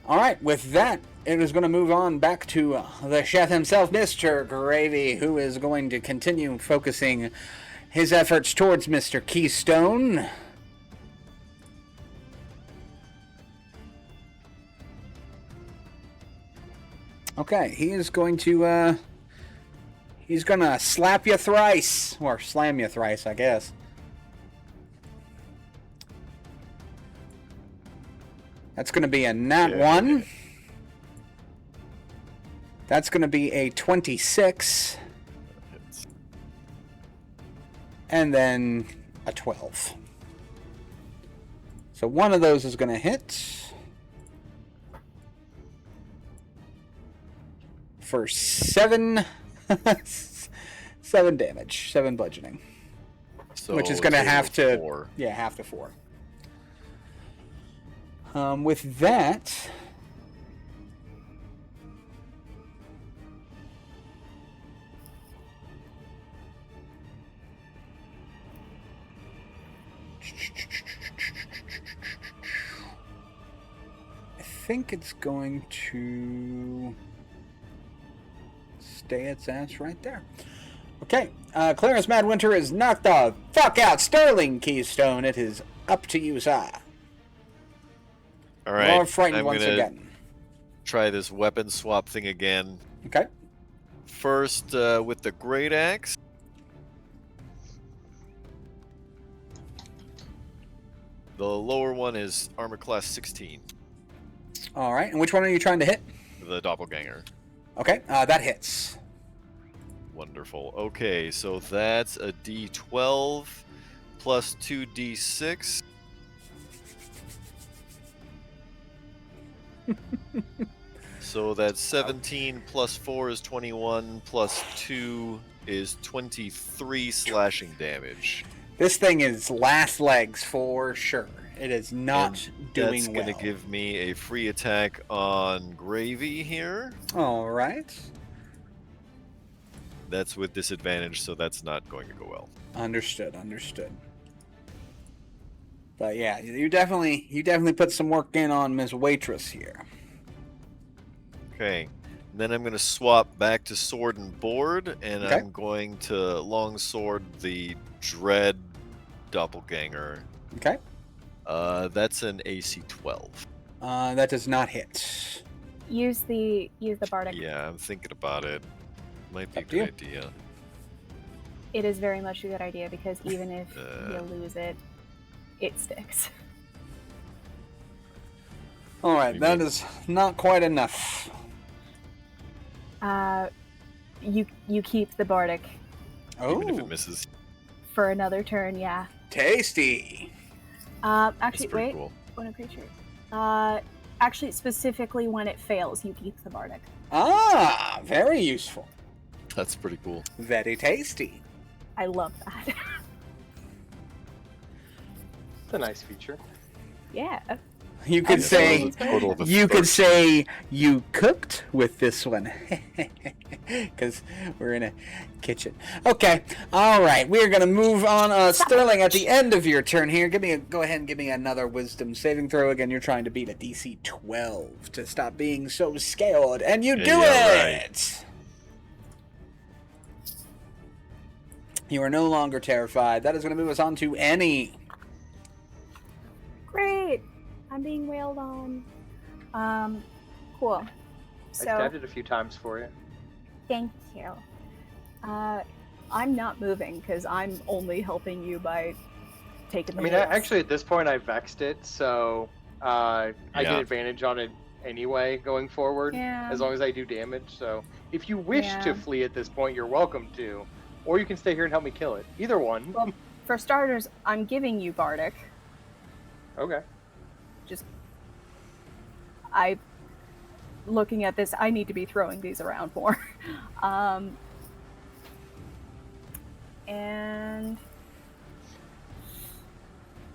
F: All right. With that, it is going to move on back to the chef himself, Mr. Gravy, who is going to continue focusing his efforts towards Mr. Keystone. Okay, he is going to he's gonna slap you thrice, or slam you thrice, I guess. That's gonna be a nat
B: Yeah,
F: 1.
B: okay.
F: That's gonna be a 26,
B: Hits.
F: and then a 12. So one of those is gonna hit for 7 7 damage, 7 bludgeoning.
B: So
F: Which is gonna
B: total
F: have
B: of
F: to
B: 4.
F: Yeah, half to 4. With that, I think it's going to stay its ass right there. Okay, Clarence Madwinter is knocked the fuck out. Sterling Keystone, it is up to you, sir.
B: All
F: You
B: right.
F: are frightened
B: I'm
F: once
B: gonna
F: again.
B: try this weapon swap thing again.
F: Okay.
B: First, with the great axe. The lower one is armor class 16,
F: All right, and which one are you trying to hit?
B: the doppelganger.
F: Okay, that hits.
B: Wonderful. Okay, so that's a D12 plus 2D6. So that's 17 plus 4 is 21 plus 2 is 23 slashing damage.
F: This thing is last legs for sure. It is not
B: And
F: doing
B: that's
F: well.
B: going to give me a free attack on Gravy here.
F: All right.
B: That's with disadvantage, so that's not going to go well.
F: Understood. But yeah, you definitely put some work in on Miss Waitress here.
B: Okay. And then I'm going to swap back to sword and board, and
F: Okay.
B: I'm going to longsword the Dread Doppelganger.
F: Okay.
B: That's an AC 12.
F: That does not hit.
H: Use the bardic.
B: Yeah, I'm thinking about it. Might be a
F: Up to you.
B: good idea.
H: It is very much a good idea because even if you
B: Uh.
H: lose it, it sticks.
F: All right,
B: You
F: that
B: mean-
F: is not quite enough.
H: You keep the bardic
B: Even if
F: Oh,
B: it misses.
H: for another turn. Yeah.
F: tasty.
B: That's
H: Actually,
B: pretty
H: wait.
B: cool.
H: What a creature. Actually, specifically when it fails, you keep the bardic.
F: Ah, very useful.
B: That's pretty cool.
F: Very tasty.
H: I love that.
C: It's a nice feature.
H: Yeah.
F: You could
H: And
F: say
H: so-
B: Total of a
F: you could
B: 13.
F: say you cooked with this one, because we're in a kitchen. Okay, all right, we're gonna move on. Sterling, at the end of your turn here, go ahead and give me another Wisdom saving throw. Again, you're trying to beat a DC 12 to stop being so scared, and you do
B: Yeah,
F: it. You are no longer terrified. That is going to move us on to Annie.
H: Great. I'm being wailed on. Cool.
C: I
H: So
C: stabbed it a few times for you.
H: thank you. I'm not moving because I'm only helping you by taking the
C: I mean,
H: hits.
C: actually, at this point, I vexed it, so I get
B: Yeah.
C: advantage on it anyway going forward,
H: Yeah.
C: as long as I do damage. So if you wish
H: Yeah.
C: to flee at this point, you're welcome to. Or you can stay here and help me kill it. Either one.
H: Well, for starters, I'm giving you Bardic.
C: Okay.
H: Looking at this, I need to be throwing these around more. And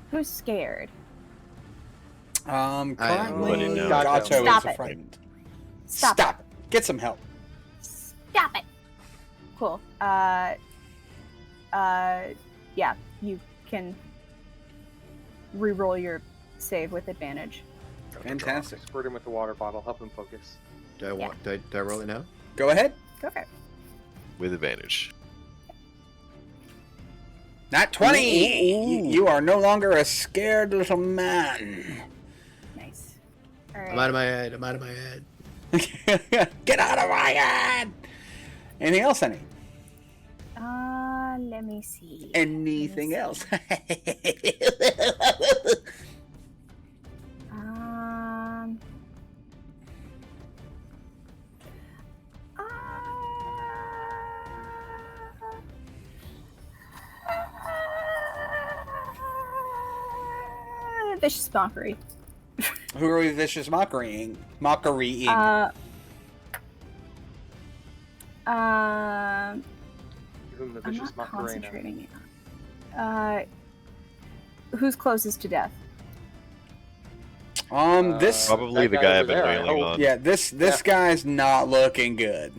H: who's scared?
F: Currently,
B: Nobody knows.
F: Gato
H: Stop
F: is
H: it.
F: frightened.
H: Stop
F: Stop it. Get some help.
H: Stop it. Cool. Yeah, you can re-roll your save with advantage.
F: Fantastic.
C: Squirt him with the water bottle. Help him focus.
E: Do I roll it now?
F: Go ahead.
H: Go for it.
B: With advantage.
F: Not 20. You are no longer a scared little man.
H: Nice. All right.
E: I'm out of my head. I'm out of my head.
F: Get out of my head. Anything else, honey?
H: Let me see.
F: Anything else?
H: Vicious mockery.
F: Who are we vicious mockerying? Mockerying.
C: Give him the
H: I'm
C: vicious
H: not
C: Macarena.
H: concentrating. Who's closest to death?
F: This
B: Probably
C: that
B: the
C: guy
B: guy
C: over
B: I've been
C: there, I
B: wailing
C: hope.
B: on.
F: yeah, this guy's not looking good.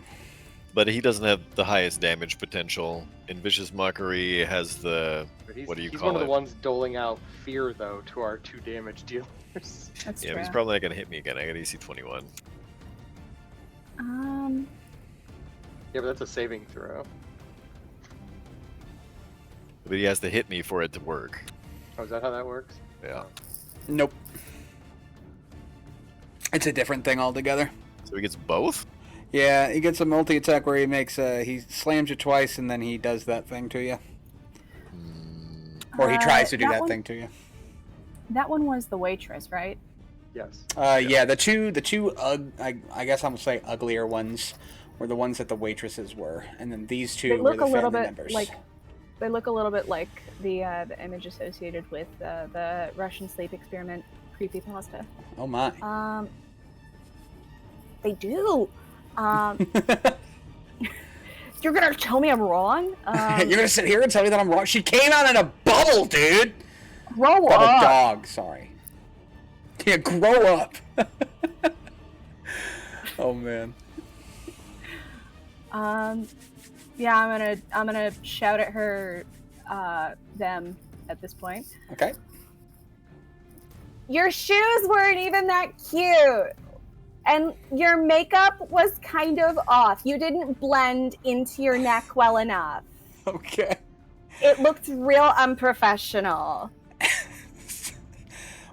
B: But he doesn't have the highest damage potential. And Vicious Mockery has the...
C: But he's,
B: What do you
C: he's
B: call
C: one of
B: it?
C: the ones doling out fear, though, to our 2 damage dealers.
H: That's
B: Yeah,
H: true.
B: he's probably not going to hit me again. I got AC 21.
C: Yeah, but that's a saving throw.
B: But he has to hit me for it to work.
C: Oh, is that how that works?
B: Yeah.
F: Nope. It's a different thing altogether.
B: So he gets both?
F: Yeah, he gets a multi-attack where he makes he slams you twice and then he does that thing to you. Or he tries to do that
H: one-
F: thing to you.
H: That one was the waitress, right?
C: Yes.
F: Yeah, the two I guess I'm gonna say uglier ones were the ones that the waitresses were, and then these two
H: They
F: were
H: look
F: the
H: a little
F: family
H: bit
F: members.
H: like they look a little bit like the image associated with the Russian sleep experiment creepypasta.
F: Oh my.
H: They do. You're gonna tell me I'm wrong?
F: You're gonna sit here and tell me that I'm wrong? She came out in a bubble, dude!
H: Grow
F: But a
H: up.
F: dog, sorry. Yeah, grow up. Oh man.
H: Yeah, I'm gonna shout at her, them at this point.
F: Okay.
G: Your shoes weren't even that cute. And your makeup was kind of off. You didn't blend into your neck well enough.
F: Okay.
G: It looked real unprofessional.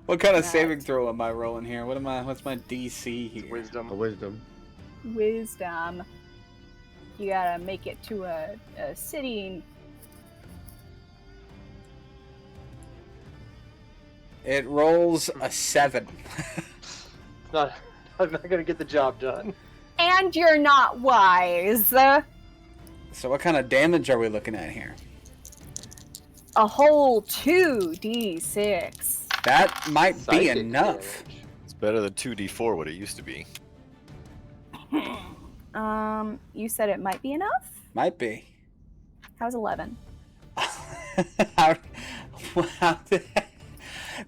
F: What kind of
H: Right.
F: saving throw am I rolling here? What's my DC here?
C: Wisdom.
E: A wisdom.
H: Wisdom. You gotta make it to a sitting.
F: It rolls a 7.
C: It's not, I'm not going to get the job done.
G: And you're not wise.
F: So what kind of damage are we looking at here?
G: A whole 2d6.
F: That might be
C: Psychic
F: enough.
C: damage.
B: It's better than 2d4, what it used to be.
H: You said it might be enough?
F: Might be.
H: How's 11?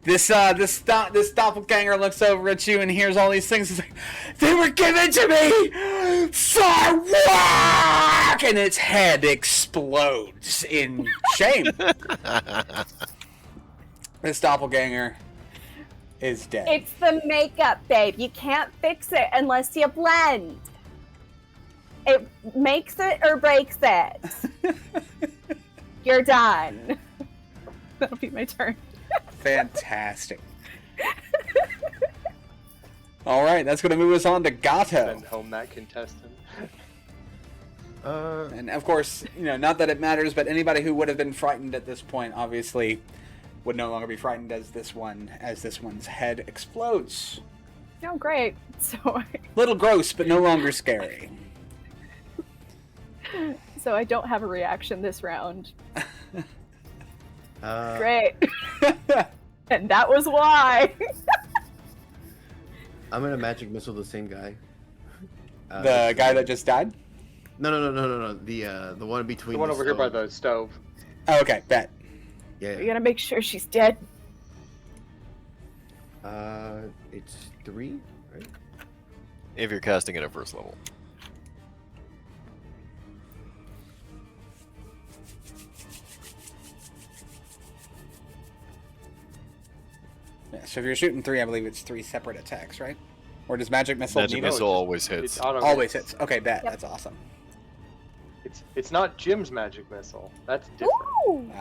F: This doppelganger looks over at you and hears all these things. He's like, they were given to me for work! And its head explodes in shame. This doppelganger is dead.
G: It's the makeup, babe. You can't fix it unless you blend. It makes it or breaks it. You're done.
H: That'll be my turn.
F: Fantastic. All right, that's going to move us on to Gato.
C: Send home that contestant.
F: And of course, not that it matters, but anybody who would have been frightened at this point, obviously, would no longer be frightened as this one's head explodes.
H: Oh, great. So,
F: Little gross, but no longer scary.
H: so I don't have a reaction this round.
E: Uh,
H: Great. And that was why.
E: I'm gonna magic missile the same guy.
F: The guy that just died?
E: No. The one between.
C: The one over here by the stove.
F: Oh, okay, bet.
E: Yeah.
H: We're gonna make sure she's dead.
E: It's 3, right?
B: If you're casting it at first level.
F: Yeah, so if you're shooting 3, I believe it's 3 separate attacks, right? Or does magic missile
B: Magic
F: need it?
B: missile always hits.
C: It's auto
F: Always hits. Okay, bet.
H: Yep.
F: That's awesome.
C: It's not Jim's magic missile. That's different.
H: Ooh.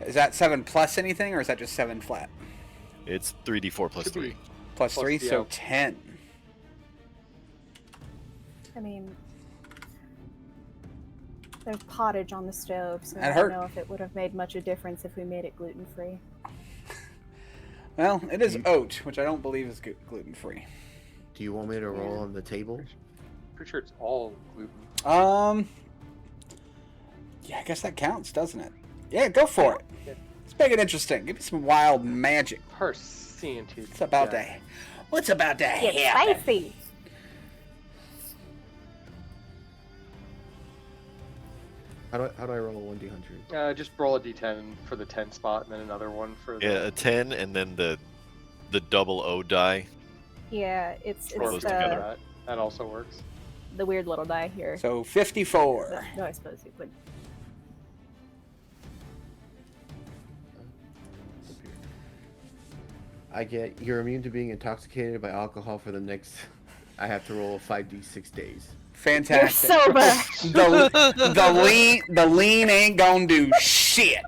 F: Is that 7 plus anything, or is that just 7 flat?
B: It's 3d4 plus
C: Should be
B: 3.
F: Plus 3,
C: the
F: so
C: out.
F: 10.
H: I mean, there's pottage on the stove, so
F: That
H: I
F: hurt.
H: don't know if it would have made much of a difference if we made it gluten-free.
F: Well, it is oat, which I don't believe is gluten-free.
E: Do you want me to roll on the table?
C: Pretty sure it's all gluten.
F: Yeah, I guess that counts, doesn't it? Yeah, go for it.
C: Yeah.
F: Let's make it interesting. Give me some wild magic.
C: Persian tooth.
F: What's about to
G: It's
F: happen?
G: spicy.
E: How do I roll a 1d100?
C: Just roll a d10 for the 10 spot, and then another one for the.
B: Yeah, a 10 and then the double O die.
H: Yeah, it's
C: Roll
B: those
H: the,
B: together.
C: That also works.
H: the weird little die here.
F: So 54.
H: No, I suppose it would.
E: You're immune to being intoxicated by alcohol for the next. I have to roll 5d6 days.
H: You're
F: Fantastic.
H: sober.
F: The lean ain't gonna do shit.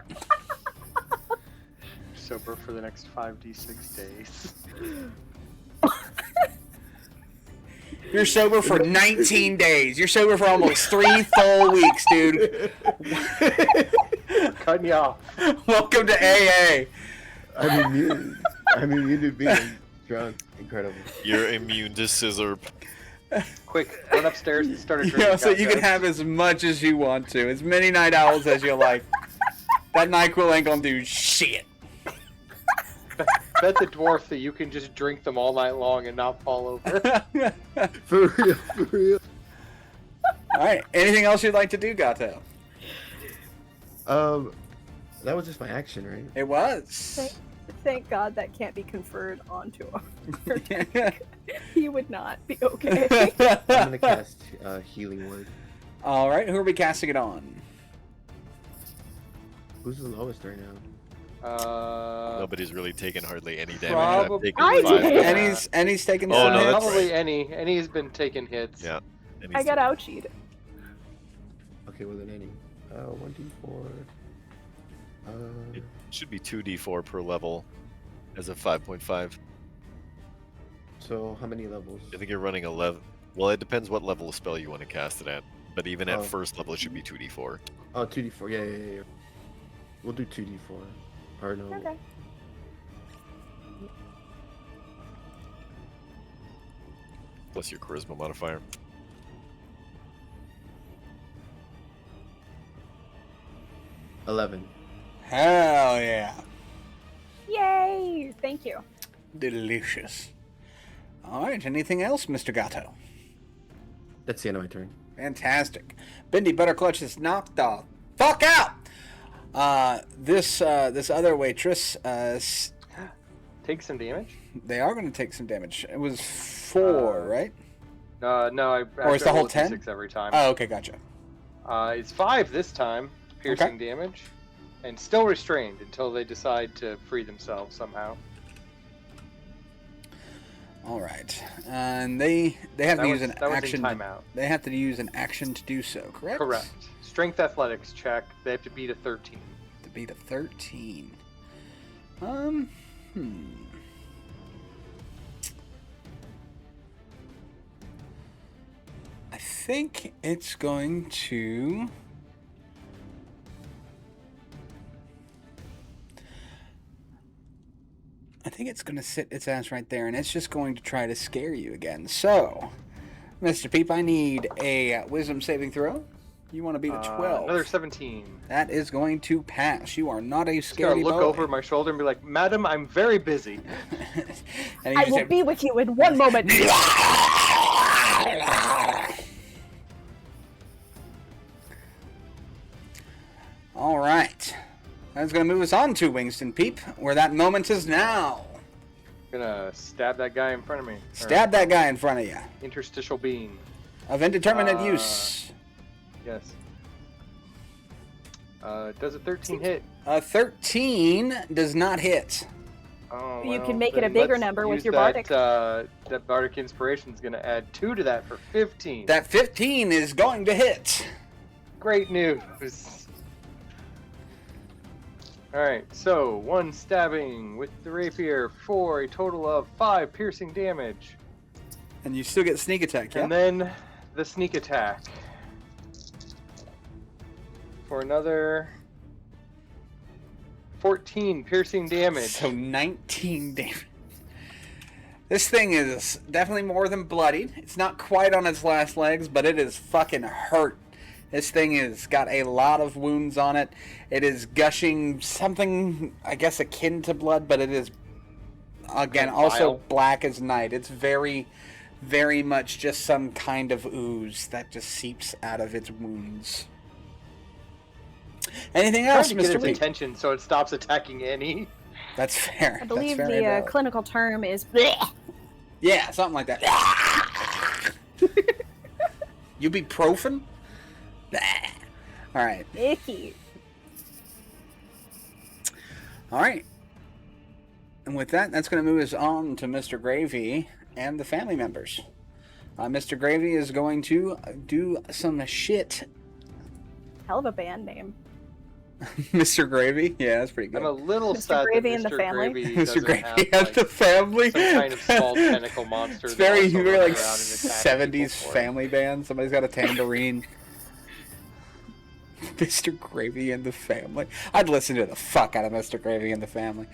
C: Sober for the next 5d6 days.
F: You're sober for 19 days. You're sober for almost 3 full weeks, dude.
C: Cutting you off.
F: Welcome to AA.
E: I'm immune. I'm immune to being drunk. Incredible.
B: You're immune to scissor.
C: Quick, run upstairs and start a drink.
F: Yeah, so you can have as much as you want to, as many night owls as you like. That NyQuil ain't gonna do shit.
C: Bet the dwarf that you can just drink them all night long and not fall over.
E: For real.
F: All right. Anything else you'd like to do, Gato?
E: That was just my action, right?
F: It was.
H: Thank God that can't be conferred onto him. He would not be okay.
E: I'm gonna cast Healing Word.
F: All right. Who are we casting it on?
E: Who's the lowest right now?
B: Nobody's really taken hardly any damage.
C: Probably-
B: I've taken
H: I
B: 5.
H: did.
F: Annie's taking
B: Oh,
F: some
B: no,
F: hits.
B: that's
C: Probably Annie's been taking hits.
B: Yeah. And
H: I
B: he's
H: got
B: taken-
H: ouchied.
E: Okay, well then any. 1d4.
B: It should be 2d4 per level as a 5.5.
E: So how many levels?
B: I think you're running 11. Well, it depends what level of spell you want to cast it at. But even at
E: Oh.
B: first level, it should be 2d4.
E: Oh, 2d4. Yeah. We'll do 2d4. Or no.
H: Okay.
B: Plus your charisma modifier.
E: $11.
F: Hell yeah.
H: Yay! Thank you.
F: Delicious. All right. Anything else, Mr. Gato?
E: That's the end of my turn.
F: Fantastic. Bindi Butterclutch is knocked the fuck out. This other waitress,
C: Take some damage.
F: they are going to take some damage. It was 4, right?
C: No, I.
F: Or is the whole 10?
C: 6 every time.
F: Oh, okay, gotcha.
C: It's 5 this time, piercing damage, and still restrained until they decide to free themselves somehow.
F: All right, and they have to use an
C: that was in
F: action.
C: timeout.
F: They have to use an action to do so, correct?
C: Correct. Strength athletics check. They have to beat a 13.
F: To beat a 13. I think it's going to... I think it's going to sit its ass right there, and it's just going to try to scare you again. So, Mr. Peep, I need a wisdom saving throw. You want to beat a 12.
C: Another 17.
F: That is going to pass. You are not a
C: Just gonna
F: scary
C: look
F: boy.
C: over my shoulder and be like, "Madam, I'm very busy."
F: And
H: I
F: you
H: will
F: say,
H: be with you in 1 moment.
F: All right. That's going to move us on to Wingston Peep, where that moment is now.
C: Gonna stab that guy in front of me.
F: Stab that guy in front of you.
C: Interstitial being.
F: Of indeterminate use.
C: Yes. Does a 13 hit?
F: A 13 does not hit.
C: Oh,
H: You
C: well,
H: can make it a
C: then
H: bigger
C: let's
H: number with
C: use
H: your
C: that,
H: bardic.
C: That bardic inspiration is gonna add 2 to that for 15.
F: That 15 is going to hit.
C: Great news. Alright, so 1 stabbing with the rapier for a total of 5 piercing damage.
F: And you still get sneak attack, yeah?
C: And then the sneak attack. For another 14 piercing damage.
F: So 19 damage. This thing is definitely more than bloodied. It's not quite on its last legs, but it is fucking hurt. This thing has got a lot of wounds on it. It is gushing something, I guess, akin to blood, but it is, again, also black as night. It's very, very much just some kind of ooze that just seeps out of its wounds. Anything else,
C: Trying to get
F: Mr.
C: its
F: Peep?
C: attention so it stops attacking Annie.
F: That's fair.
H: I believe
F: That's very
H: the
F: valid.
H: clinical term is bleh.
F: Yeah, something like that. Ibuprofen? All right.
H: Icky.
F: All right. And with that, that's going to move us on to Mr. Gravy and the family members. Mr. Gravy is going to do some shit.
H: Hell of a band name.
F: Mr. Gravy? Yeah, that's pretty good.
C: I'm a little
H: Mr.
C: sad
H: Gravy
C: that
H: and the
C: Mr.
H: family?
C: Gravy
F: Mr.
C: doesn't
F: Gravy
C: have,
F: and
C: like,
F: the family.
C: some kind of small tentacle monster.
F: It's
C: that
F: very,
C: also
F: very like
C: runs around and attacks
F: 70s
C: people for it.
F: family band. Somebody's got a tambourine. Mr. Gravy and the family. I'd listen to the fuck out of Mr. Gravy and the family.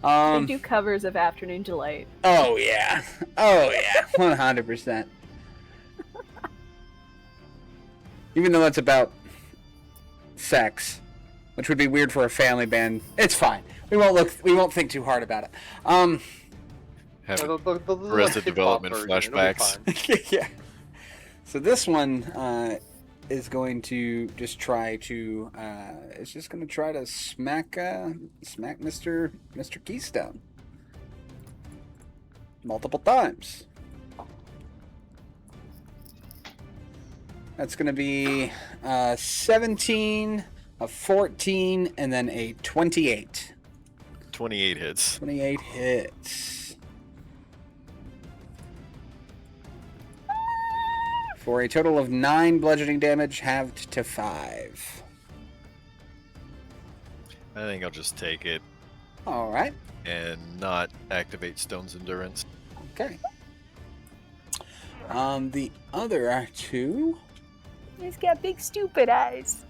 H: They do covers of Afternoon Delight.
F: Oh yeah. Oh yeah. 100%. Even though it's about sex, which would be weird for a family band, it's fine. We won't think too hard about it.
B: Having
C: The
B: Arrested
C: hip-hop
B: Development
C: version, it'll be
B: flashbacks.
C: fine.
F: Yeah. So this one is going to just try to it's just going to try to smack Mr. Keystone multiple times. That's going to be 17, a 14, and then a 28.
B: 28 hits.
F: 28 hits. For a total of 9 bludgeoning damage, halved to 5.
B: I think I'll just take it
F: Alright.
B: and not activate Stone's Endurance.
F: Okay. The other 2...
H: He's got big stupid eyes.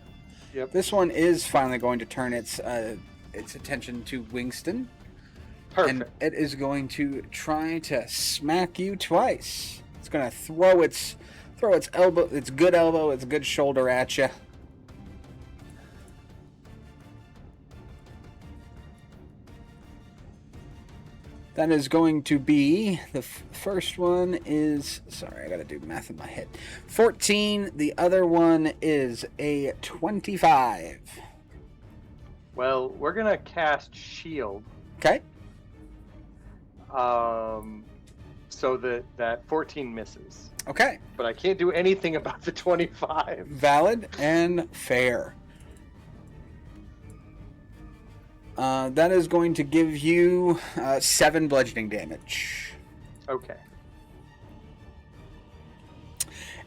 F: This one is finally going to turn its attention to Wingston.
C: Perfect.
F: And it is going to try to smack you twice. It's going to throw its elbow, its good elbow, its good shoulder at you. That is going to be, the first one is, sorry, I gotta do math in my head. 14, the other one is a 25.
C: Well, we're gonna cast Shield,
F: Okay?
C: so that 14 misses.
F: Okay.
C: But I can't do anything about the 25.
F: Valid and fair. That is going to give you 7 bludgeoning damage.
C: Okay.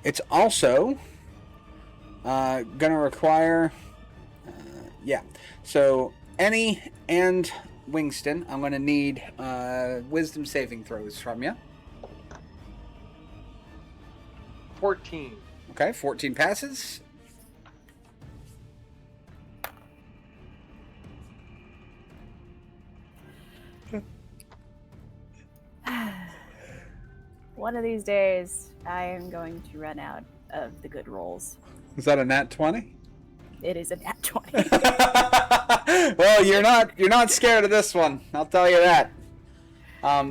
F: It's also going to require... yeah. So, Annie and Wingston, I'm going to need wisdom saving throws from you.
C: 14.
F: Okay, 14 passes.
H: One of these days, I am going to run out of the good rolls.
F: Is that a nat 20?
H: It is a nat 20.
F: Well, you're not scared of this one. I'll tell you that.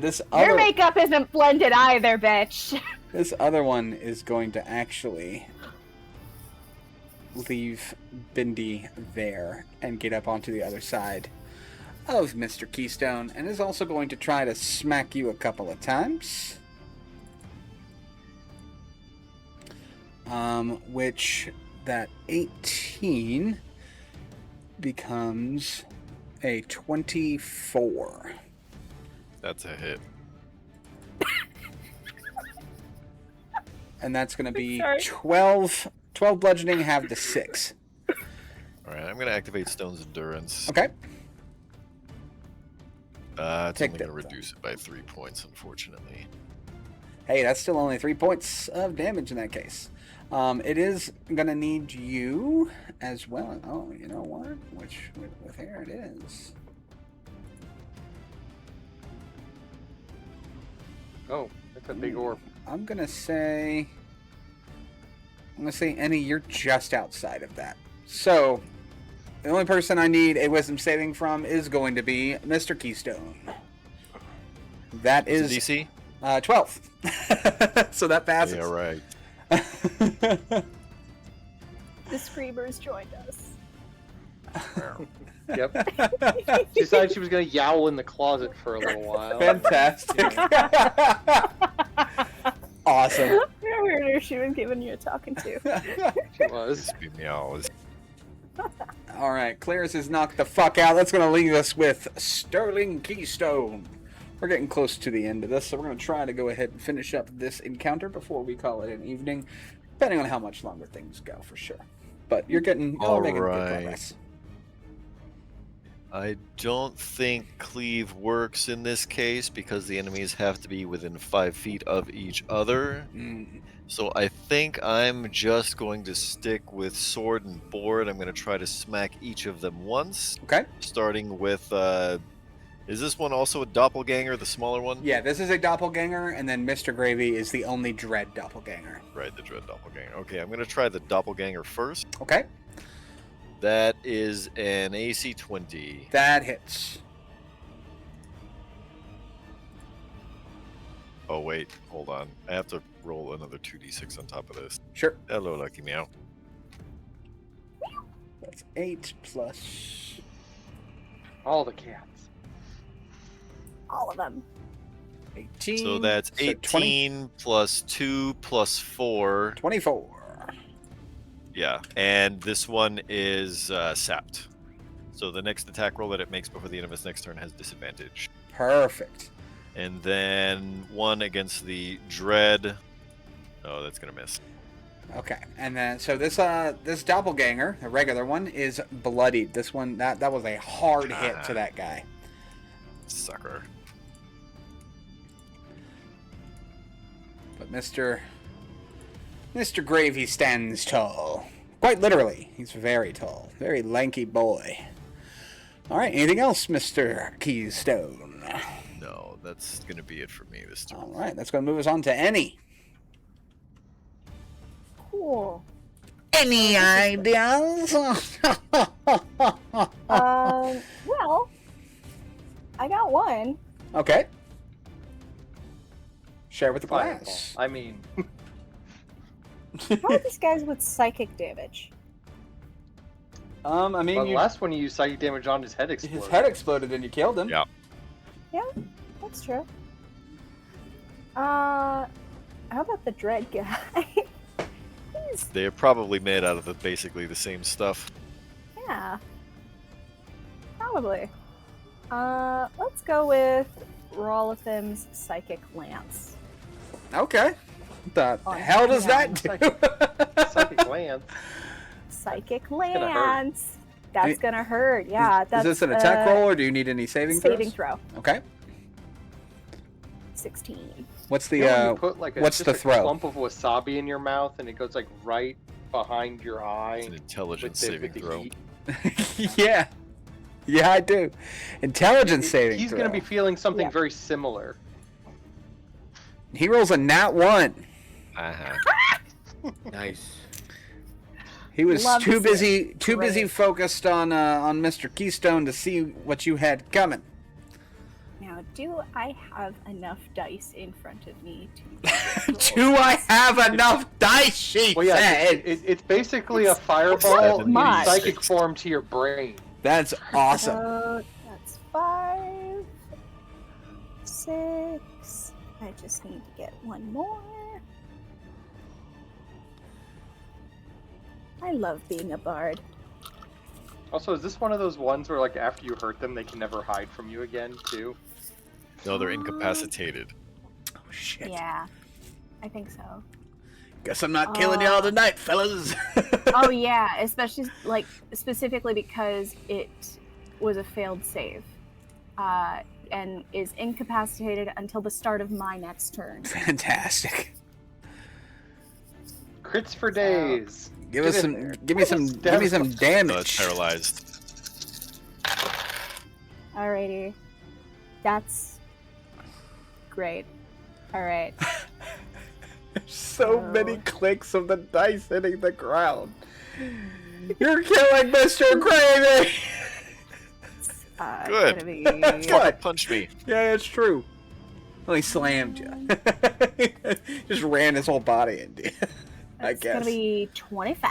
F: This
H: Your
F: other
H: makeup isn't blended either, bitch.
F: this other one is going to actually leave Bindi there and get up onto the other side of Mr. Keystone, and is also going to try to smack you a couple of times. Which that 18 becomes a 24.
B: That's a hit.
F: And that's going to be
H: Sorry.
F: 12 bludgeoning, have the 6.
B: Alright, I'm going to activate Stone's Endurance.
F: Okay.
B: It's
F: Take
B: only
F: that
B: going to reduce it by 3 points, unfortunately.
F: Hey, that's still only 3 points of damage in that case. It is going to need you as well. Oh, you know what? With here it is.
C: Oh, that's a big orb.
F: I'm going to say, Annie, you're just outside of that. So, the only person I need a wisdom saving from is going to be Mr. Keystone. That
B: Is
F: is
B: it DC?
F: 12. So that passes.
B: Yeah, right.
H: The Screamers joined us.
C: Yep. She decided she was going to yowl in the closet for a little while.
F: Fantastic. Awesome.
H: I wonder if she was giving you a talking to.
C: She was.
B: Be meows.
F: All right, Claris is knocked the fuck out. That's going to leave us with Sterling Keystone. We're getting close to the end of this, so we're going to try to go ahead and finish up this encounter before we call it an evening, depending on how much longer things go, for sure. But you're making good progress.
B: I don't think cleave works in this case because the enemies have to be within 5 feet of each other. So I think I'm just going to stick with sword and board. I'm going to try to smack each of them once.
F: Okay.
B: Starting with, is this one also a doppelganger, the smaller one?
F: Yeah, this is a doppelganger, and then Mr. Gravy is the only dread doppelganger.
B: Right, the dread doppelganger. Okay, I'm going to try the doppelganger first.
F: Okay.
B: That is an AC 20.
F: That hits.
B: Oh, wait, hold on. I have to roll another 2d6 on top of this.
F: Sure.
B: Hello, Lucky Meow.
F: That's 8 plus...
C: All the cats.
H: All of them.
F: 18.
B: So that's 18 plus 2 plus 4.
F: 24.
B: Yeah, and this one is sapped. So the next attack roll that it makes before the end of its next turn has disadvantage.
F: Perfect.
B: And then one against the dread. Oh, that's gonna miss.
F: Okay, and then so this doppelganger, the regular one, is bloodied. This one that was a hard hit to that guy.
B: Sucker.
F: But Mr. Gravy stands tall. Quite literally, he's very tall, very lanky boy. All right, anything else, Mr. Keystone?
B: No, that's gonna be it for me this turn.
F: All right, that's going to move us on to Annie.
H: Cool.
A: Any ideas?
H: Well, I got one.
F: Okay. Share with the
C: Fireball.
F: class.
C: I mean,
H: How are these guys with psychic damage?
F: I mean,
C: well, the last one you used psychic damage on, his head exploded.
F: his head exploded and you killed him.
B: Yeah.
H: Yeah, that's true. How about the dread guy?
B: They're probably made out of basically the same stuff.
H: Yeah. Probably. Let's go with Rolithim's Psychic Lance.
F: Okay. What the
H: On
F: hell does
H: hang
F: that do?
C: Psychic lance.
H: Psychic
C: gonna hurt.
H: Lance. That's
F: Any-
H: gonna hurt. Yeah,
F: Is
H: that's
F: this an attack roll or do you need any saving
H: saving
F: throws?
H: throw.
F: Okay.
H: 16.
F: What's the
C: You know when you put like
F: what's
C: just
F: the
C: a
F: throw?
C: clump of wasabi in your mouth and it goes like right behind your eye.
B: It's an intelligence
C: with
B: saving
C: the
B: throw.
C: heat.
F: Yeah. Yeah, I do. Intelligence saving
C: He's
F: throw.
C: going to be feeling something
H: Yeah.
C: very similar.
F: He rolls a nat 1.
B: Uh-huh.
E: Nice.
F: He was
H: Love to
F: too
H: see
F: busy
H: Great.
F: focused on Mr. Keystone to see what you had coming.
H: Now, do I have enough dice in front of me to
F: Do I have enough dice? She
C: Well, yeah,
F: said.
C: it's basically a fireball in
H: much.
C: psychic form to your brain.
F: That's awesome.
H: So that's 5, 6. I just need to get one more. I love being a bard.
C: Also, is this one of those ones where, like, after you hurt them, they can never hide from you again, too?
B: No, they're incapacitated.
F: Oh shit.
H: Yeah, I think so.
F: Guess I'm not killing y'all tonight, fellas.
H: Oh yeah, especially like specifically because it was a failed save, and is incapacitated until the start of my next turn.
F: Fantastic.
C: Crits for days.
F: Give
C: Get
F: us
C: in
F: some.
C: there.
F: Give me some. Give me some damage.
B: Paralyzed.
H: Alrighty, that's great. All right.
F: So
H: Oh.
F: many clicks of the dice hitting the ground. You're killing Mr. Gravy.
B: Good.
H: Gonna be...
F: Good.
B: Punch me.
F: Yeah, it's true. Well, he slammed you. Just ran his whole body into you. I
H: It's
F: guess.
H: gonna be 25.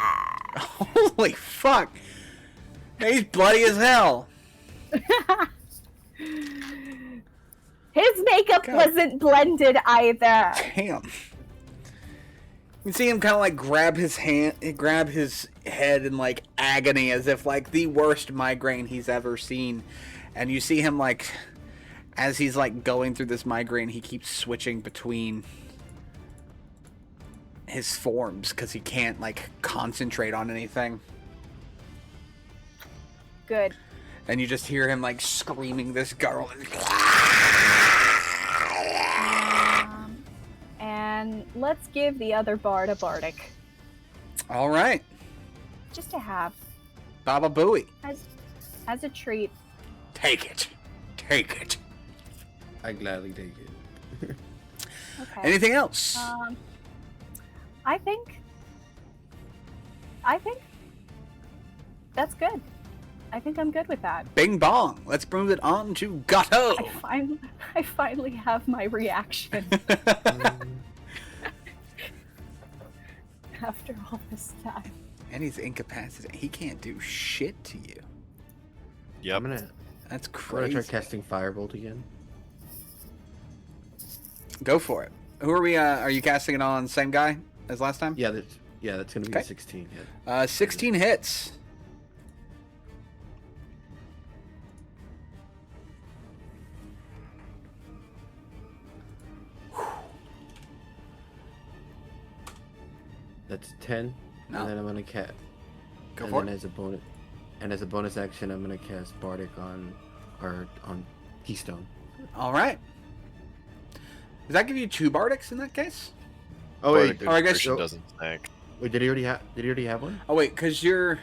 F: Holy fuck. He's bloody as hell.
H: His makeup
F: God.
H: wasn't blended either.
F: Damn. You see him kind of like grab his head in like agony as if like the worst migraine he's ever seen. And you see him like, as he's like going through this migraine, he keeps switching between his forms because he can't like concentrate on anything.
H: Good.
F: And you just hear him like screaming this girl.
H: And let's give the other bard a bardic.
F: All right.
H: Just to have
F: Baba Booey.
H: as a treat.
F: Take it. Take it.
E: I gladly take it.
H: Okay.
F: Anything else?
H: I think that's good. I think I'm good with that.
F: Bing bong. Let's move it on to Gato.
H: I finally have my reaction after all this time.
F: And he's incapacitated. He can't do shit to you.
B: Yep.
E: I'm gonna
F: That's
E: try
F: crazy.
E: casting Firebolt again.
F: Go for it. Who are we? Are you casting it on the same guy as last time?
E: Yeah, that's gonna be
F: Okay.
E: a 16 hit.
F: 16 hits.
E: That's 10.
F: No.
E: And then I'm gonna cast.
F: Go
E: and
F: for
E: then
F: it.
E: as a bonus action, I'm gonna cast Bardic on Keystone.
F: All right. Does that give you 2 Bardics in that case?
E: Oh
B: Bardic
E: wait,
F: or I guess-
B: Nutrition doesn't snack.
E: wait, did he already have one?
F: Oh wait, because you're.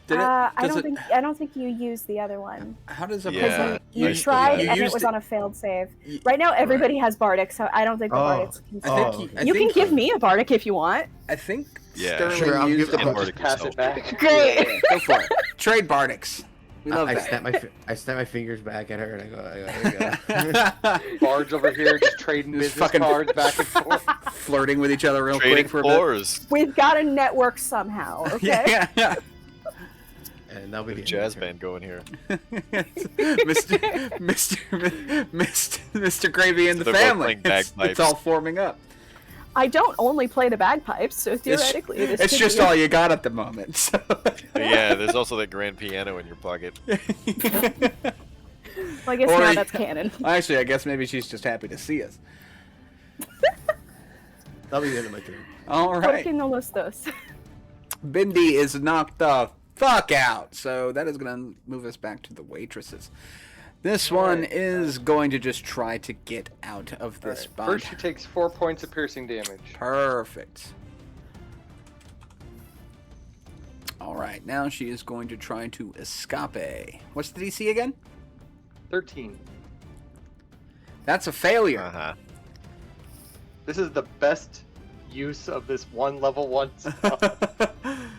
F: Did it?
H: I
F: does
H: don't think you used the other one.
F: How does a
B: Yeah.
H: You
B: I still
H: tried
B: got it.
H: and
F: You
H: it was
F: used
H: on a failed save.
F: Y-
H: Right now everybody has Bardic, so I don't think the
E: Oh.
H: Bardics can
F: I
E: Oh.
F: think
H: You can give me a Bardic if you want.
F: I think
B: Yeah.
F: Sterling
E: Sure, I'll
F: used
E: give the
F: it.
B: And
E: Bardic.
B: Bardic
C: Pass it
B: yourself.
C: back.
H: Great.
F: Go for it. Trade Bardics. We love
E: I
F: that.
E: snap my fingers back at her and I go, there you go.
C: Bards over here just trading
F: Just
C: business
F: fucking-
C: cards back and forth.
F: Flirting with each other real
B: Trading
F: quick for a bit.
B: floors.
H: We've got a network somehow, okay?
F: Yeah.
E: And that'll be the
B: Jazz
E: end of
B: band going here.
F: Mr. Gravy and the
B: They're both
F: family.
B: playing
F: It's
B: bagpipes.
F: all forming up.
H: I don't only play the bagpipes, so theoretically this
F: It's
H: could
F: just
H: be-
F: all you got at the moment. So.
B: But yeah, there's also that grand piano in your pocket.
H: Well, I guess
F: Or
H: now
F: you-
H: that's canon.
F: Actually, I guess maybe she's just happy to see us.
E: That'll be the end of my turn.
F: All right.
H: Porque no los dos.
F: Bindi is knocked the fuck out. So that is going to move us back to the waitresses. This one is going to just try to get out of this
C: Alright,
F: bud.
C: first she takes 4 points of piercing damage.
F: Perfect. Alright, now she is going to try to escape. What's the DC again?
C: 13.
F: That's a failure.
B: Uh-huh.
C: This is the best use of this one level 1 spell.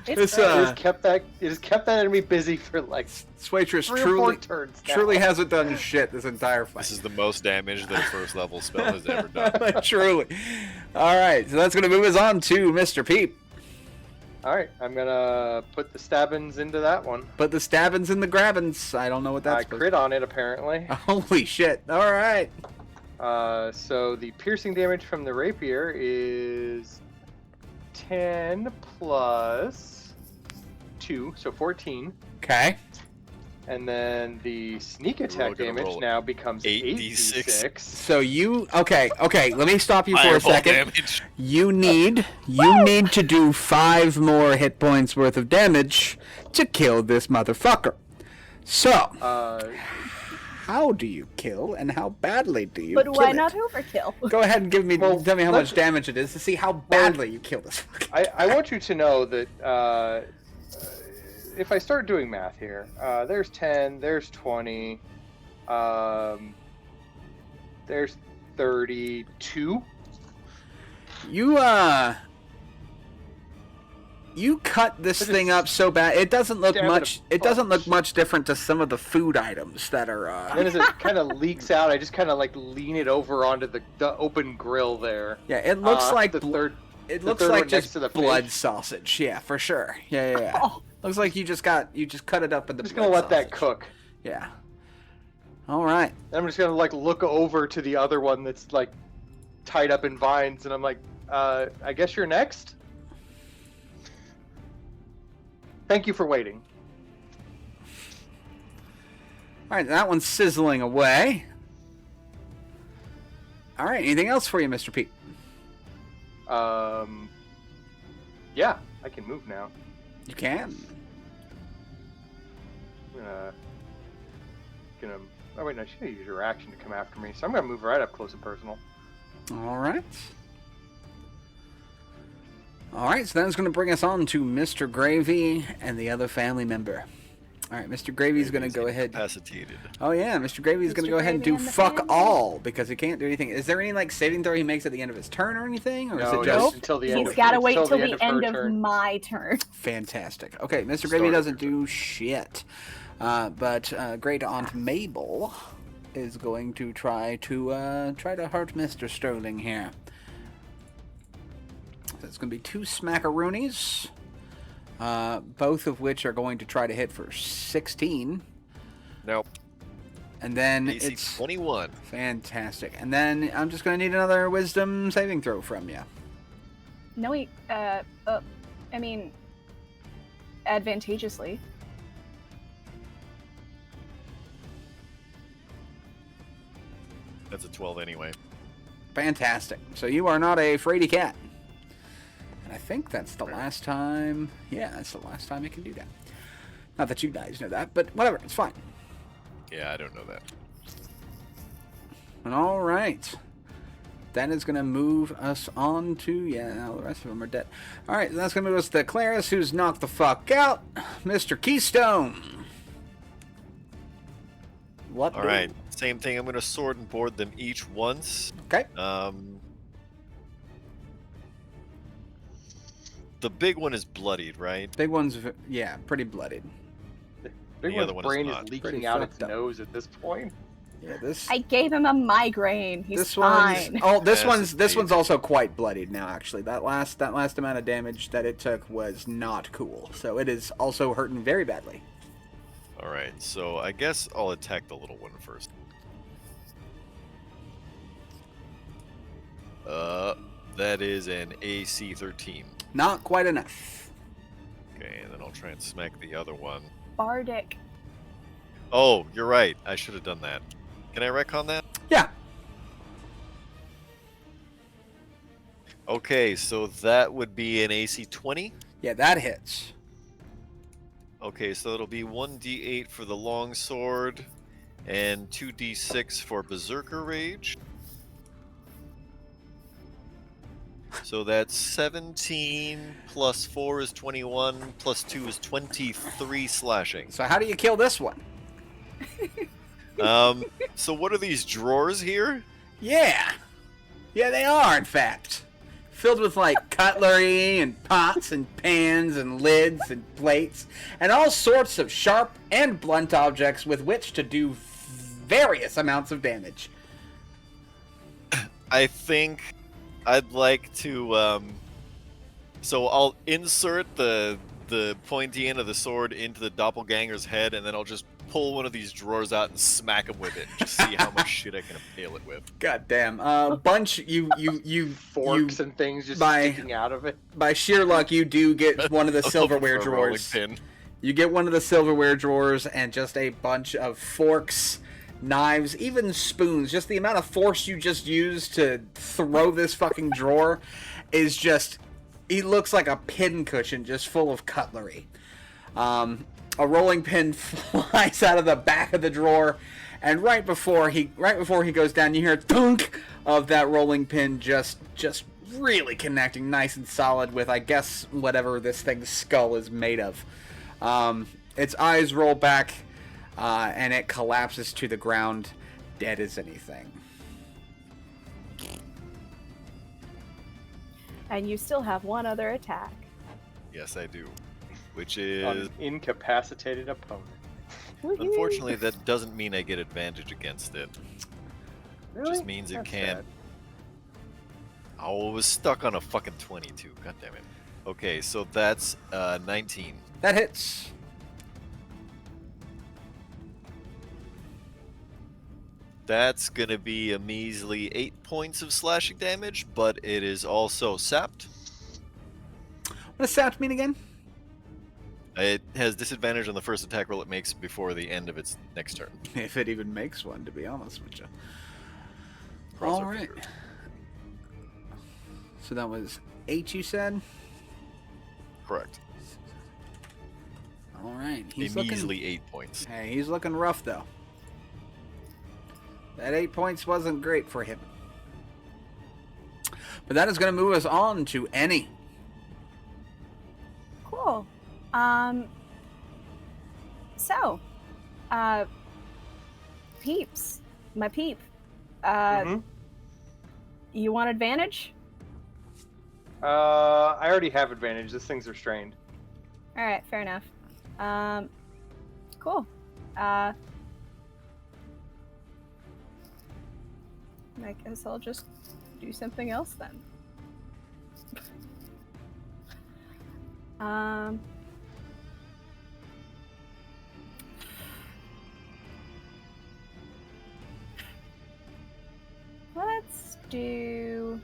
F: This,
C: It has kept that enemy busy for like
F: this waitress
C: 3 or 4
F: truly,
C: turns now.
F: truly hasn't done shit this entire fight.
B: This is the most damage that a first level spell has ever done.
F: Truly. Alright, so that's going to move us on to Mr. Peep.
C: Alright, I'm gonna put the stabbins into that one.
F: But the stabbins and the grabbins, I don't know what that's
C: I crit on it apparently.
F: Holy shit. Alright.
C: So the piercing damage from the rapier is 10 plus 2, so 14.
F: Okay.
C: And then the sneak attack
B: gonna
C: damage
B: roll
C: now becomes
B: 8d6.
C: 8d6.
F: So you okay, let me stop you for a
B: Fireball
F: second.
B: damage.
F: You need to do 5 more hit points worth of damage to kill this motherfucker. So, how do you kill and how badly do you
H: But
F: kill
H: why
F: it?
H: not overkill?
F: Go ahead and
C: Well,
F: tell me how
C: let's-
F: much damage it is to see how badly you kill this fucker.
C: I want you to know that if I start doing math here, there's 10, there's 20, there's 32.
F: You cut this
C: But
F: thing
C: it's-
F: up so bad. It doesn't look
C: Damn it,
F: much.
C: a
F: It doesn't look
C: bunch.
F: much different to some of the food items that are.
C: Then as it kind of leaks out, I just kind of like lean it over onto the open grill there.
F: Yeah, it looks like
C: the third.
F: It
C: the
F: looks
C: third
F: like
C: one next
F: just
C: to the
F: blood
C: fish.
F: sausage. Yeah, for sure. Yeah.
H: Oh.
F: Looks like you just cut it up in the.
C: I'm just gonna
F: blood
C: let that
F: sausage.
C: cook.
F: Yeah. All right.
C: And I'm just gonna like look over to the other one that's like tied up in vines, and I'm like, I guess you're next. Thank you for waiting.
F: All right, that one's sizzling away. All right, anything else for you, Mr. Pete?
C: Yeah, I can move now.
F: You can.
C: I'm gonna. Oh wait, no, she should use your action to come after me, so I'm gonna move right up close and personal.
F: All right. All right, so that's going to bring us on to Mr. Gravy and the other family member. All right, Mr. Gravy's going to go ahead.
B: Incapacitated.
F: Oh yeah, Mr. Gravy's going to
D: Mr.
F: go ahead and
D: Gravy
F: do
D: and the
F: fuck
D: family.
F: all because he can't do anything. Is there any like saving throw he makes at the end of his turn or anything, or is
C: No,
F: it
C: just
F: just
C: until the end.
H: He's
C: of-
H: got to wait
C: until
H: till the end
C: her
H: of
C: turn.
H: my turn.
F: fantastic? Okay, Mr.
B: Start
F: Gravy
B: of
F: doesn't
B: your
F: do shit, but Great Aunt Mabel is going to try to hurt Mr. Sterling here. That's going to be 2 smackaroonies. Both of which are going to try to hit for 16.
B: Nope.
F: And then
B: AC
F: it's
B: 21.
F: fantastic. And then I'm just going to need another wisdom saving throw from you.
H: No, I mean, advantageously.
B: That's a 12 anyway.
F: Fantastic. So you are not a fraidy cat. And I think that's the last time. Yeah, that's the last time it can do that. Not that you guys know that, but whatever. It's fine.
B: Yeah, I don't know that.
F: All right. That is going to move us on to... Yeah, now the rest of them are dead. All right, that's going to move us to Claris, who's knocked the fuck out. Mr. Keystone. What
B: All
F: do?
B: right, same thing. I'm going to sword and board them each once.
F: Okay.
B: The big one is bloodied, right?
F: Big one's, yeah, pretty bloodied.
C: Big
B: The other
C: one's
B: one is
C: brain is
B: not.
F: Pretty
C: leaking out its
F: fucked up.
C: nose at this point.
F: Yeah, this...
H: I gave him a migraine. He's
F: this
H: fine.
F: one's oh this
B: Yes,
F: one's this
B: indeed.
F: one's also quite bloodied now actually. That last amount of damage that it took was not cool. So it is also hurting very badly.
B: All right, so I guess I'll attack the little one first. That is an AC 13.
F: Not quite enough.
B: Okay, and then I'll try and smack the other one.
H: Bardic.
B: Oh, you're right. I should have done that. Can I retcon that?
F: Yeah.
B: Okay, so that would be an AC 20.
F: Yeah, that hits.
B: Okay, so it'll be 1d8 for the long sword and 2d6 for Berserker Rage. So that's 17 plus 4 is 21 plus 2 is 23 slashing.
F: So how do you kill this one?
B: So what are these drawers here?
F: Yeah. Yeah, they are, in fact. Filled with, like, cutlery and pots and pans and lids and plates and all sorts of sharp and blunt objects with which to do various amounts of damage.
B: I think I'd like to, so I'll insert the pointy end of the sword into the doppelganger's head, and then I'll just pull one of these drawers out and smack him with it, and just see how much shit I can impale it with.
F: God damn. Bunch, you
C: Forks and things just sticking out of it.
F: By sheer luck, you do get one of the silverware
B: For a rolling
F: drawers.
B: pin.
F: You get one of the silverware drawers and just a bunch of forks, knives, even spoons. Just the amount of force you just used to throw this fucking drawer is just... He looks like a pincushion just full of cutlery. A rolling pin flies out of the back of the drawer, and right before he goes down, you hear a thunk of that rolling pin just really connecting nice and solid with, I guess, whatever this thing's skull is made of. Its eyes roll back, and it collapses to the ground, dead as anything.
H: And you still have one other attack.
B: Yes, I do. Which
C: On
B: is...
C: an incapacitated opponent.
B: Unfortunately, that doesn't mean I get advantage against it.
C: Really?
B: Just means it
C: That's
B: can't...
C: sad.
B: Oh, it was stuck on a fucking 22. God damn it. Okay, so that's 19.
F: That hits.
B: That's gonna be a measly 8 points of slashing damage, but it is also sapped.
F: What does sapped mean again?
B: It has disadvantage on the first attack roll it makes before the end of its next turn.
F: If it even makes one, to be honest with you.
B: Cross
F: All
B: our
F: right.
B: fingers.
F: So that was 8, you said?
B: Correct.
F: All right.
B: A measly 8 points.
F: Hey, he's looking rough, though. That 8 points wasn't great for him. But that is going to move us on to Annie.
H: Cool. So, peeps, my peep, you want advantage?
C: I already have advantage. These things are strained.
H: All right, fair enough. Cool. I guess I'll just do something else then. Let's do...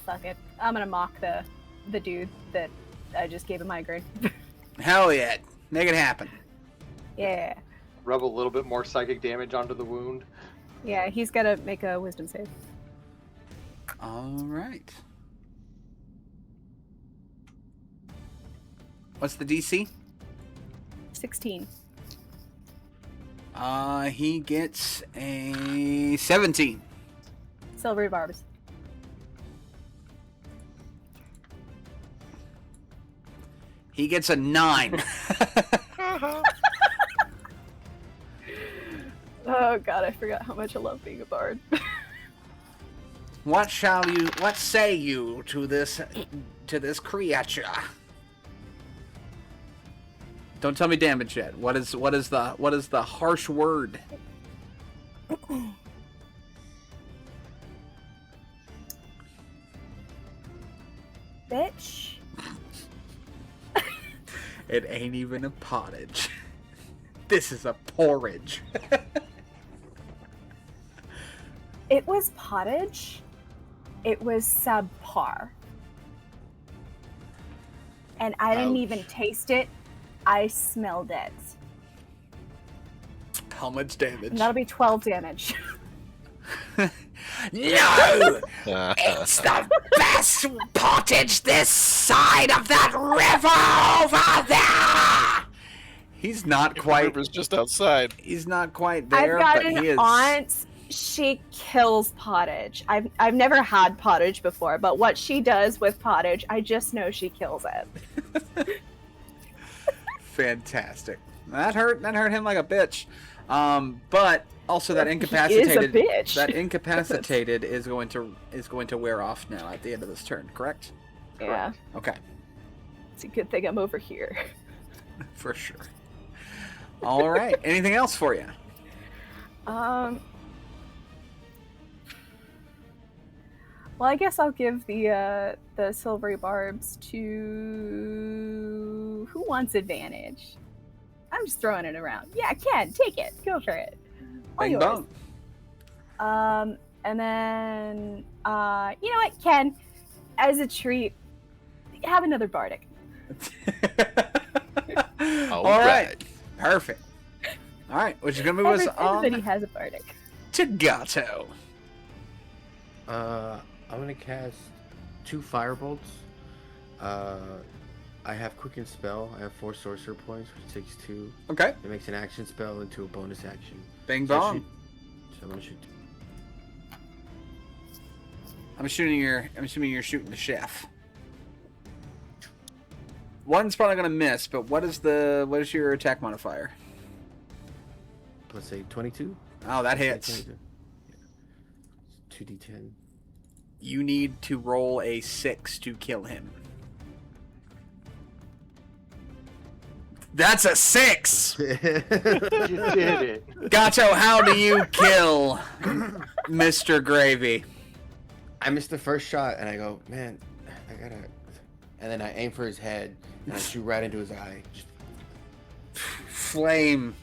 H: fuck it. I'm gonna mock the dude that I just gave a migraine.
F: Hell yeah. Make it happen.
H: Yeah.
C: Rub a little bit more psychic damage onto the wound.
H: Yeah, he's gotta make a wisdom save.
F: All right. What's the DC?
H: 16.
F: He gets a 17.
H: Silvery barbs.
F: He gets a 9.
H: Oh god, I forgot how much I love being a bard.
F: What say you to this creature? Don't tell me damage yet. What is the harsh word?
H: Bitch.
F: It ain't even a pottage. This is a porridge.
H: It was pottage. It was subpar. And I didn't even taste it. I smelled it.
F: How much damage?
H: And that'll be 12 damage.
A: No! It's the best pottage this side of that river over there!
F: He's not
B: The
F: quite.
B: river's just outside.
F: He's not quite there,
H: I've got
F: but
H: an
F: he is.
H: aunt. She kills pottage. I've never had pottage before, but what she does with pottage, I just know she kills it.
F: Fantastic. That hurt him like a bitch. But also that incapacitated.
H: He is a bitch.
F: That incapacitated is going to wear off now at the end of this turn. Correct?
H: Yeah,
F: Okay.
H: it's a good thing I'm over here.
F: For sure. All right. Anything else for you?
H: Well, I guess I'll give the silvery barbs to who wants advantage. I'm just throwing it around. Yeah, Ken, take it. Go for it. All
F: Bing
H: yours.
F: bong.
H: And then you know what, Ken? As a treat, have another bardic.
F: All right. Perfect. All right. Which is going to move us
H: Everybody
F: on
H: has a bardic.
F: to Gato.
E: I'm gonna cast 2 firebolts. I have quicken spell. I have 4 sorcerer points, which takes 2.
F: Okay.
E: It makes an action spell into a bonus action.
F: Bing
E: So
F: bong.
E: I'm gonna shoot.
F: I'm assuming you're shooting the chef. One's probably gonna miss, but what is your attack modifier?
E: Let's say 22.
F: Oh, that hits.
E: 22. Yeah. 2d10.
F: You need to roll a 6 to kill him. That's a 6!
C: You did it.
F: Gato, how do you kill Mr. Gravy?
E: I missed the first shot, and I go, man, I gotta. And then I aim for his head, and I shoot right into his eye. Just...
F: Flame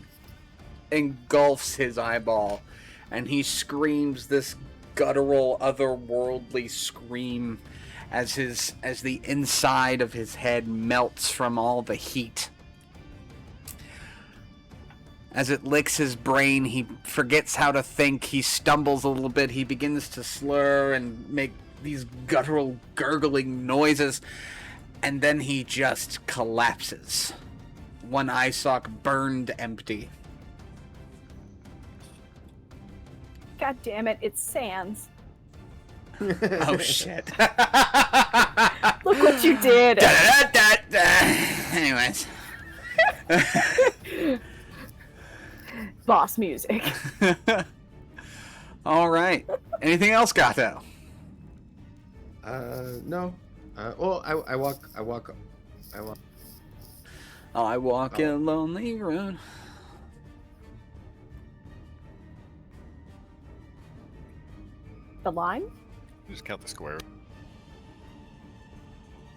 F: engulfs his eyeball, and he screams this guttural, otherworldly scream as the inside of his head melts from all the heat. As it licks his brain, he forgets how to think. He stumbles a little bit. He begins to slur and make these guttural, gurgling noises. And then he just collapses. One eye sock burned empty.
H: God damn it! It's Sans.
F: Oh, shit.
H: Look what you did.
F: Anyways.
H: Boss music.
F: All right. Anything else, Gato?
E: No. Well, I walk.
F: Oh, I walk a lonely road.
H: The line?
B: Just count the square.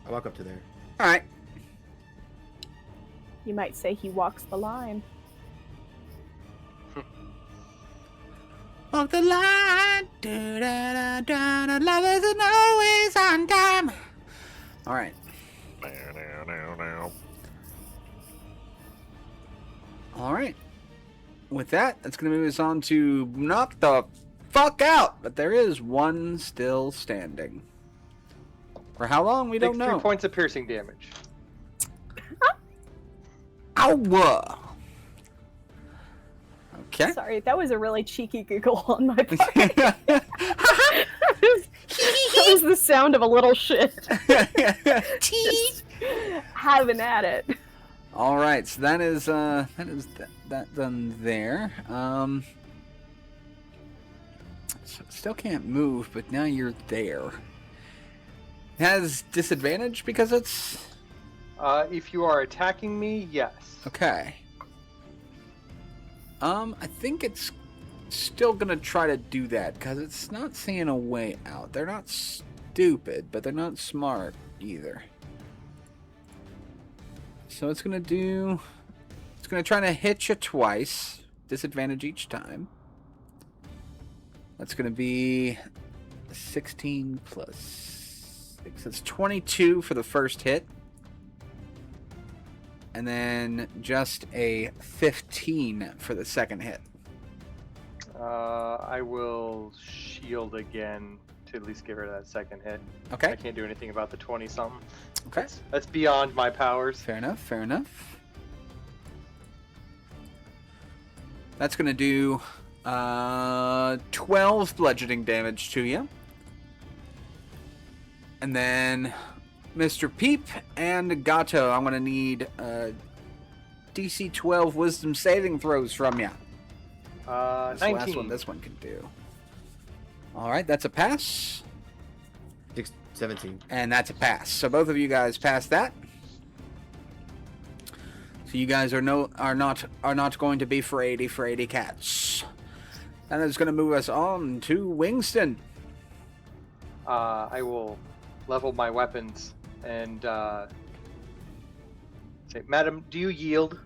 E: I walk up to there.
F: All right.
H: You might say he walks the line.
F: Walk the line. Do-da-da-da-da. Love isn't always on time. All right. All right. With that, that's going to move us on to knock the fuck out. But there is one still standing. For how long, we don't
C: Takes
F: know.
C: 3 points of piercing damage.
F: Ow! Okay.
H: Sorry, that was a really cheeky giggle on my part. That was the sound of a little shit. Just having at it.
F: All right, so that is that done there. Still can't move, but now you're there. It has disadvantage because it's
C: If you are attacking me, yes.
F: okay. I think it's still gonna try to do that because it's not seeing a way out. They're not stupid, but they're not smart either. So it's gonna try to hit you twice, disadvantage each time. That's gonna be 16 plus 6. That's 22 for the first hit. And then just a 15 for the second hit.
C: I will shield again to at least get rid of that second hit. I
F: Okay.
C: can't do anything about the 20-something.
F: Okay.
C: That's beyond my powers.
F: Fair enough. Fair enough. That's going to do 12 bludgeoning damage to you. And then Mr. Peep and Gato, I'm going to need DC 12 wisdom saving throws from you. That's the
C: 19.
F: last one this one can do. All right, that's a pass.
E: 17.
F: And that's a pass. So both of you guys passed that. So you guys are not going to be fraidy cats. And it's going to move us on to Wingston.
C: I will level my weapons and say, Madam, do you yield?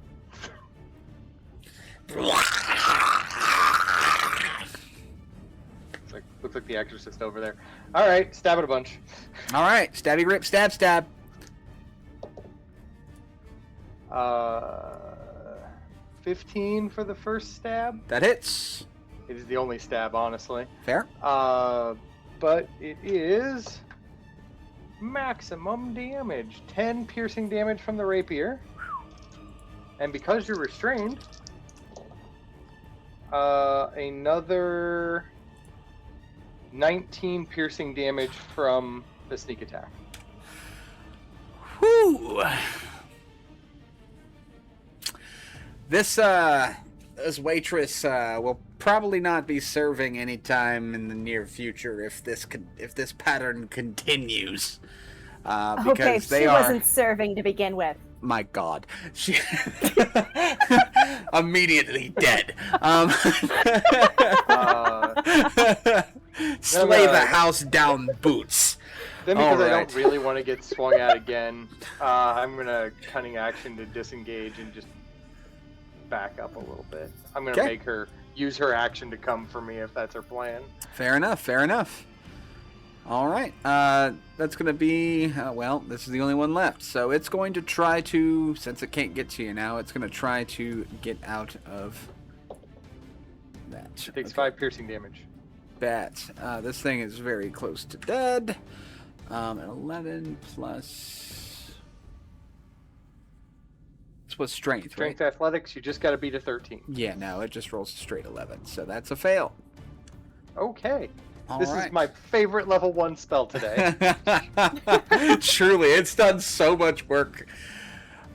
C: Looks like the Exorcist over there. All right, stab it a bunch.
F: All right, stabby grip, stab, stab.
C: 15 for the first stab.
F: That hits.
C: It is the only stab, honestly.
F: Fair.
C: But it is maximum damage. 10 piercing damage from the rapier. And because you're restrained, another 19 piercing damage from the sneak attack.
F: Whew. This waitress will probably not be serving anytime in the near future if this pattern continues.
H: Okay,
F: Because they
H: she
F: are
H: wasn't serving to begin with.
F: my God, she immediately dead. Slay the house down boots.
C: Then because I
F: Alright.
C: don't really want to get swung at again, I'm going to cunning action to disengage and just back up a little bit. I'm going to
F: Okay.
C: make her use her action to come for me if that's her plan.
F: Fair enough, fair enough. All right, that's going to be, well, this is the only one left. So it's going to try to, since it can't get to you now, it's going to try to get out of that.
C: Takes 5 piercing damage.
F: Bet. This thing is very close to dead. 11 plus... It's with strength, right?
C: Strength athletics, you just got to beat a 13.
F: Yeah, no, it just rolls a straight 11. So that's a fail.
C: Okay.
F: All
C: This
F: right.
C: is my favorite level 1 spell today.
F: Truly, it's done so much work.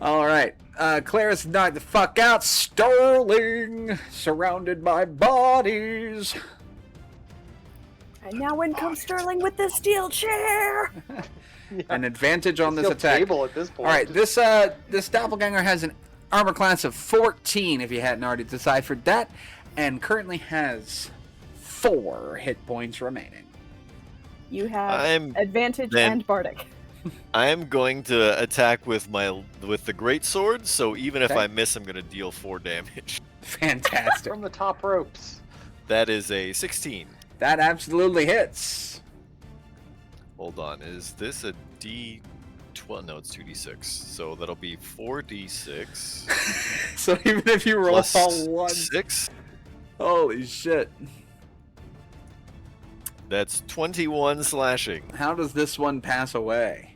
F: All right, Claris knocked the fuck out. Sterling, surrounded by bodies.
H: And now in comes Sterling with the steel chair.
F: An advantage on this
C: Steel
F: attack.
C: table at this point.
F: All right, this doppelganger has an armor class of 14. If you hadn't already deciphered that, and currently has 4 hit points remaining.
H: You have
B: I'm
H: advantage
B: then-
H: and bardic.
B: I'm going to attack with the great sword, so even if
F: Okay.
B: I miss, I'm going to deal 4 damage.
F: Fantastic.
C: From the top ropes.
B: That is a 16.
F: That absolutely hits.
B: Hold on, is this a D12? No, it's 2d6. So that'll be 4d6
F: So even if you roll
B: plus
F: all one,
B: 6.
F: holy shit.
B: That's 21 slashing.
F: How does this one pass away?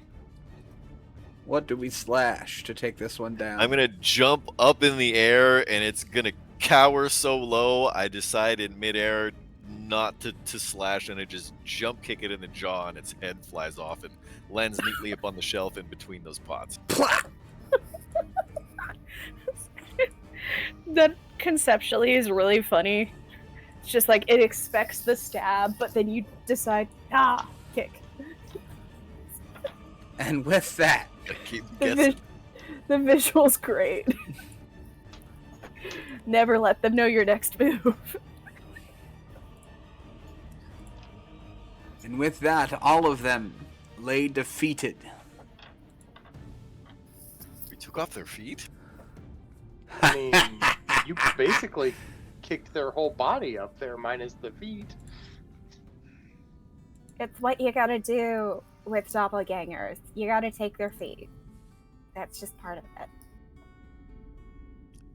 F: What do we slash to take this one down?
B: I'm gonna jump up in the air, and it's gonna cower so low. I decide in midair not to slash, and I just jump kick it in the jaw, and its head flies off and lands neatly up on the shelf in between those pots.
H: That conceptually is really funny. It's just like it expects the stab, but then you decide, kick.
F: And with that,
B: I keep
H: The,
B: guessing.
H: the visual's great. Never let them know your next move.
F: and with that, all of them lay defeated.
B: We took off their feet?
C: I mean, you basically kicked their whole body up there, minus the feet.
D: It's what you gotta do with doppelgangers. You gotta take their feet. That's just part of it.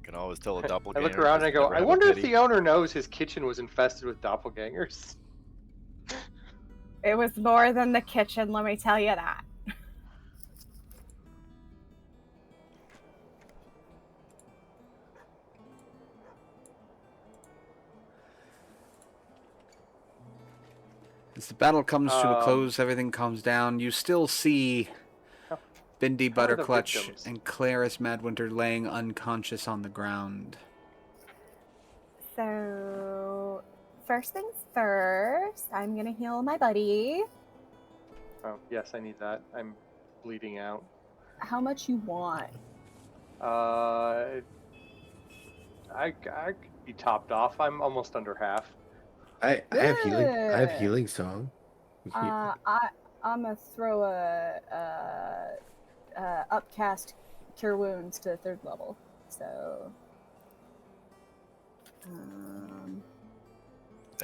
B: Can always tell a
C: I
B: doppelganger.
C: look around and I
B: doesn't
C: go,
B: never
C: I
B: have a
C: wonder if
B: pity.
C: the owner knows his kitchen was infested with doppelgangers.
H: It was more than the kitchen, let me tell you that.
F: As the battle comes to a
C: Um,
F: close, everything calms down. You still see Bindi
C: how are the
F: Butterclutch
C: victims?
F: and Clarice Madwinter laying unconscious on the ground.
D: So, first things first, I'm gonna heal my buddy.
C: Oh, yes, I need that. I'm bleeding out.
H: How much you want?
C: I could be topped off. I'm almost under half.
E: I have healing. I have
H: Good.
E: healing song.
H: I'm gonna throw a upcast cure wounds to 3rd level. So,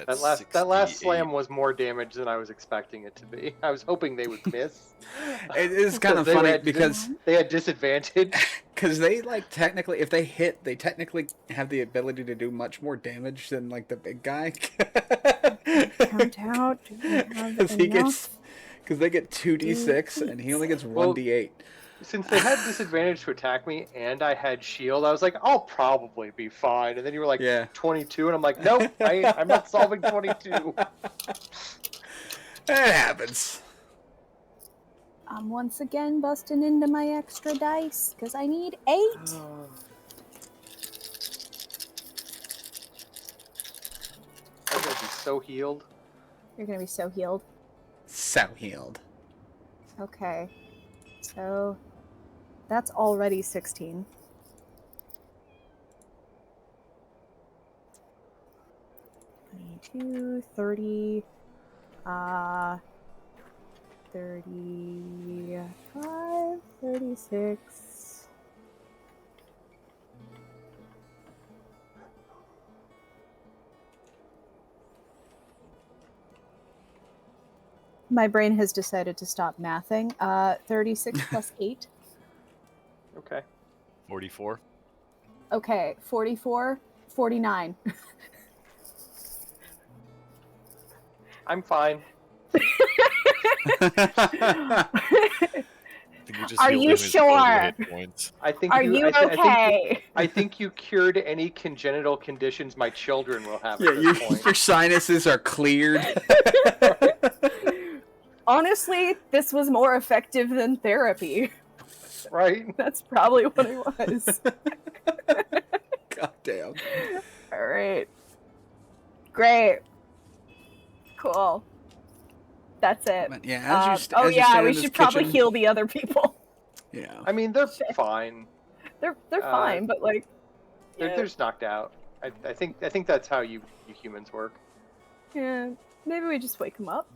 B: That's
C: That last
B: 68.
C: slam was more damage than I was expecting it to be. I was hoping they would miss.
F: It is kind of
C: They
F: funny
C: had
F: because
C: they had disadvantage.
F: they like technically, if they hit, they technically have the ability to do much more damage than like the big guy.
H: count out. Do we have
F: Because
H: enough?
F: they get 2d6 and he only gets 1d8.
C: Since they had disadvantage to attack me and I had shield, I was like, I'll probably be fine. And then you were like,
F: Yeah.
C: 22, and I'm like, nope, I'm not solving 22.
F: It happens.
H: I'm once again busting into my extra dice because I need 8.
C: I'm gonna be so healed.
H: You're gonna be so healed.
F: So healed.
H: Okay. So that's already 16. $22, 30, 35, 36. My brain has decided to stop mathing. 36 plus 8.
C: Okay.
B: 44.
H: Okay, 44, 49.
C: I'm fine.
B: I think we just
H: Are
B: healed
H: you
B: him his total
H: sure?
B: hit points.
C: I think
H: Are
C: you,
H: you
C: I thi-
H: okay?
C: I think you cured any congenital conditions my children will have
F: Yeah,
C: at this point.
F: your sinuses are cleared.
H: Honestly, this was more effective than therapy.
C: Right?
H: That's probably what it was.
F: God damn.
H: All right. Great. Cool. That's it.
F: But yeah, as you
H: oh
F: as you
H: yeah,
F: stand
H: we
F: in this
H: should probably
F: kitchen-
H: heal the other people.
F: Yeah.
C: I mean, they're
H: Shit.
C: fine.
H: They're fine, but like,
C: They're just knocked out. I think that's how you humans work.
H: yeah, maybe we just wake them up.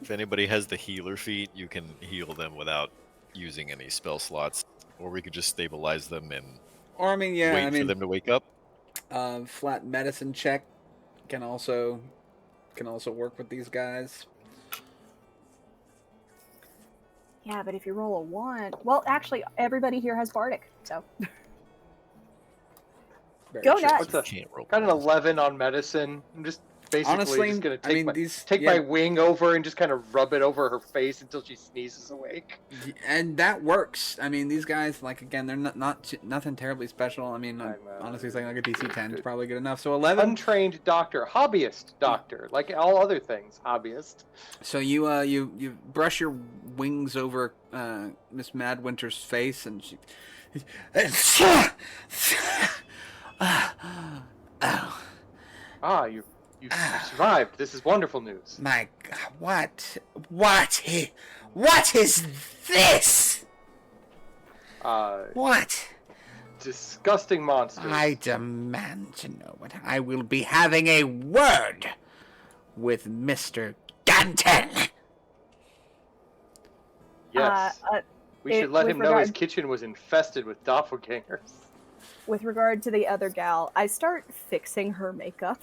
B: If anybody has the healer feat, you can heal them without using any spell slots, or we could just stabilize them and
F: Or I mean, yeah,
B: wait
F: I mean,
B: for them to wake up.
F: flat medicine check can also work with these guys.
H: Yeah, but if you roll a 1, well, actually, everybody here has bardic, so
F: Very
H: Go
F: true.
H: nuts.
C: What's a,
B: Can't roll.
C: got an 11 on medicine. I'm just basically
F: Honestly,
C: just gonna
F: I
C: take
F: mean,
C: my
F: these
C: take
F: yeah,
C: my wing over and just kind of rub it over her face until she sneezes awake.
F: and that works. I mean, these guys, like again, they're nothing terribly special. I mean,
C: I'm,
F: honestly, saying like a DC 10 is probably good enough. So 11.
C: Untrained doctor, hobbyist doctor, like all other things, hobbyist.
F: So you brush your wings over Miss Madwinter's face, and she. Oh,
C: Ah, you survived. This is wonderful news.
A: My God, what is this? What?
C: Disgusting monsters.
A: I demand to know what I will be having a word with Mr. Ganten.
C: Yes. We should let
H: with
C: him know his
H: regard-
C: kitchen was infested with doppelgangers.
H: with regard to the other gal, I start fixing her makeup.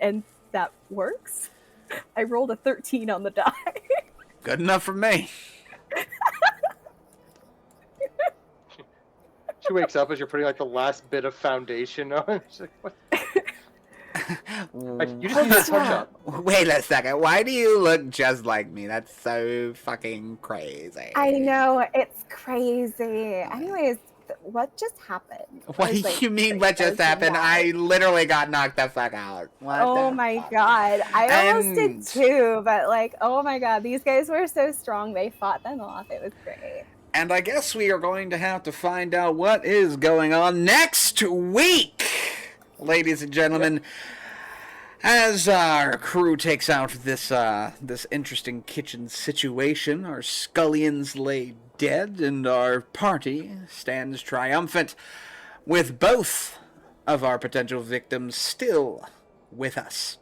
H: and that works. I rolled a 13 on the die.
F: good enough for me.
C: She She wakes up as you're putting like the last bit of foundation on. She's like, what? You just need a touch up.
F: Wait a second. Why do you look just like me? That's so fucking crazy.
D: I know, it's crazy. Anyways, what just happened?
F: What do you mean what just happened? I literally got knocked the fuck out.
D: Oh my god. I almost did too, but like, oh my god, these guys were so strong. They fought them off. It was great.
F: And I guess we are going to have to find out what is going on next week, ladies and gentlemen, as our crew takes out this interesting kitchen situation. Our scullions lay dead, and our party stands triumphant, with both of our potential victims still with us.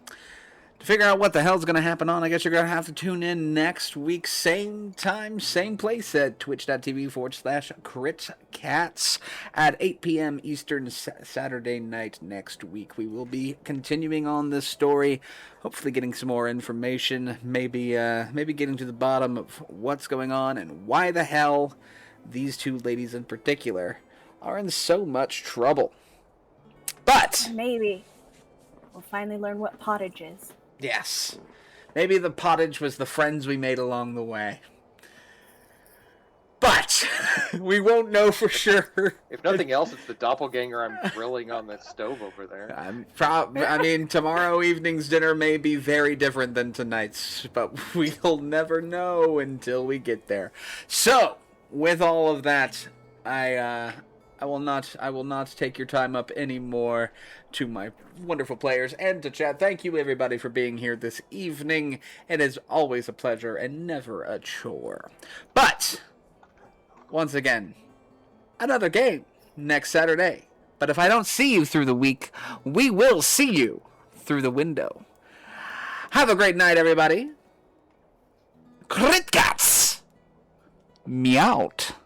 F: To figure out what the hell's going to happen on, I guess you're going to have to tune in next week, same time, same place at twitch.tv/CritCats at 8 p.m. Eastern Saturday night next week. We will be continuing on this story, hopefully getting some more information, maybe getting to the bottom of what's going on and why the hell these two ladies in particular are in so much trouble. But
D: maybe we'll finally learn what pottage is.
F: Yes. Maybe the pottage was the friends we made along the way. But we won't know for sure.
C: If nothing else, it's the doppelganger I'm grilling on the stove over there.
F: I mean, tomorrow evening's dinner may be very different than tonight's, but we'll never know until we get there. So, with all of that, I will not take your time up anymore. To my wonderful players and to chat, thank you everybody for being here this evening. It is always a pleasure and never a chore. But once again, another game next Saturday. But if I don't see you through the week, we will see you through the window. Have a great night, everybody. CritCats! Meowt.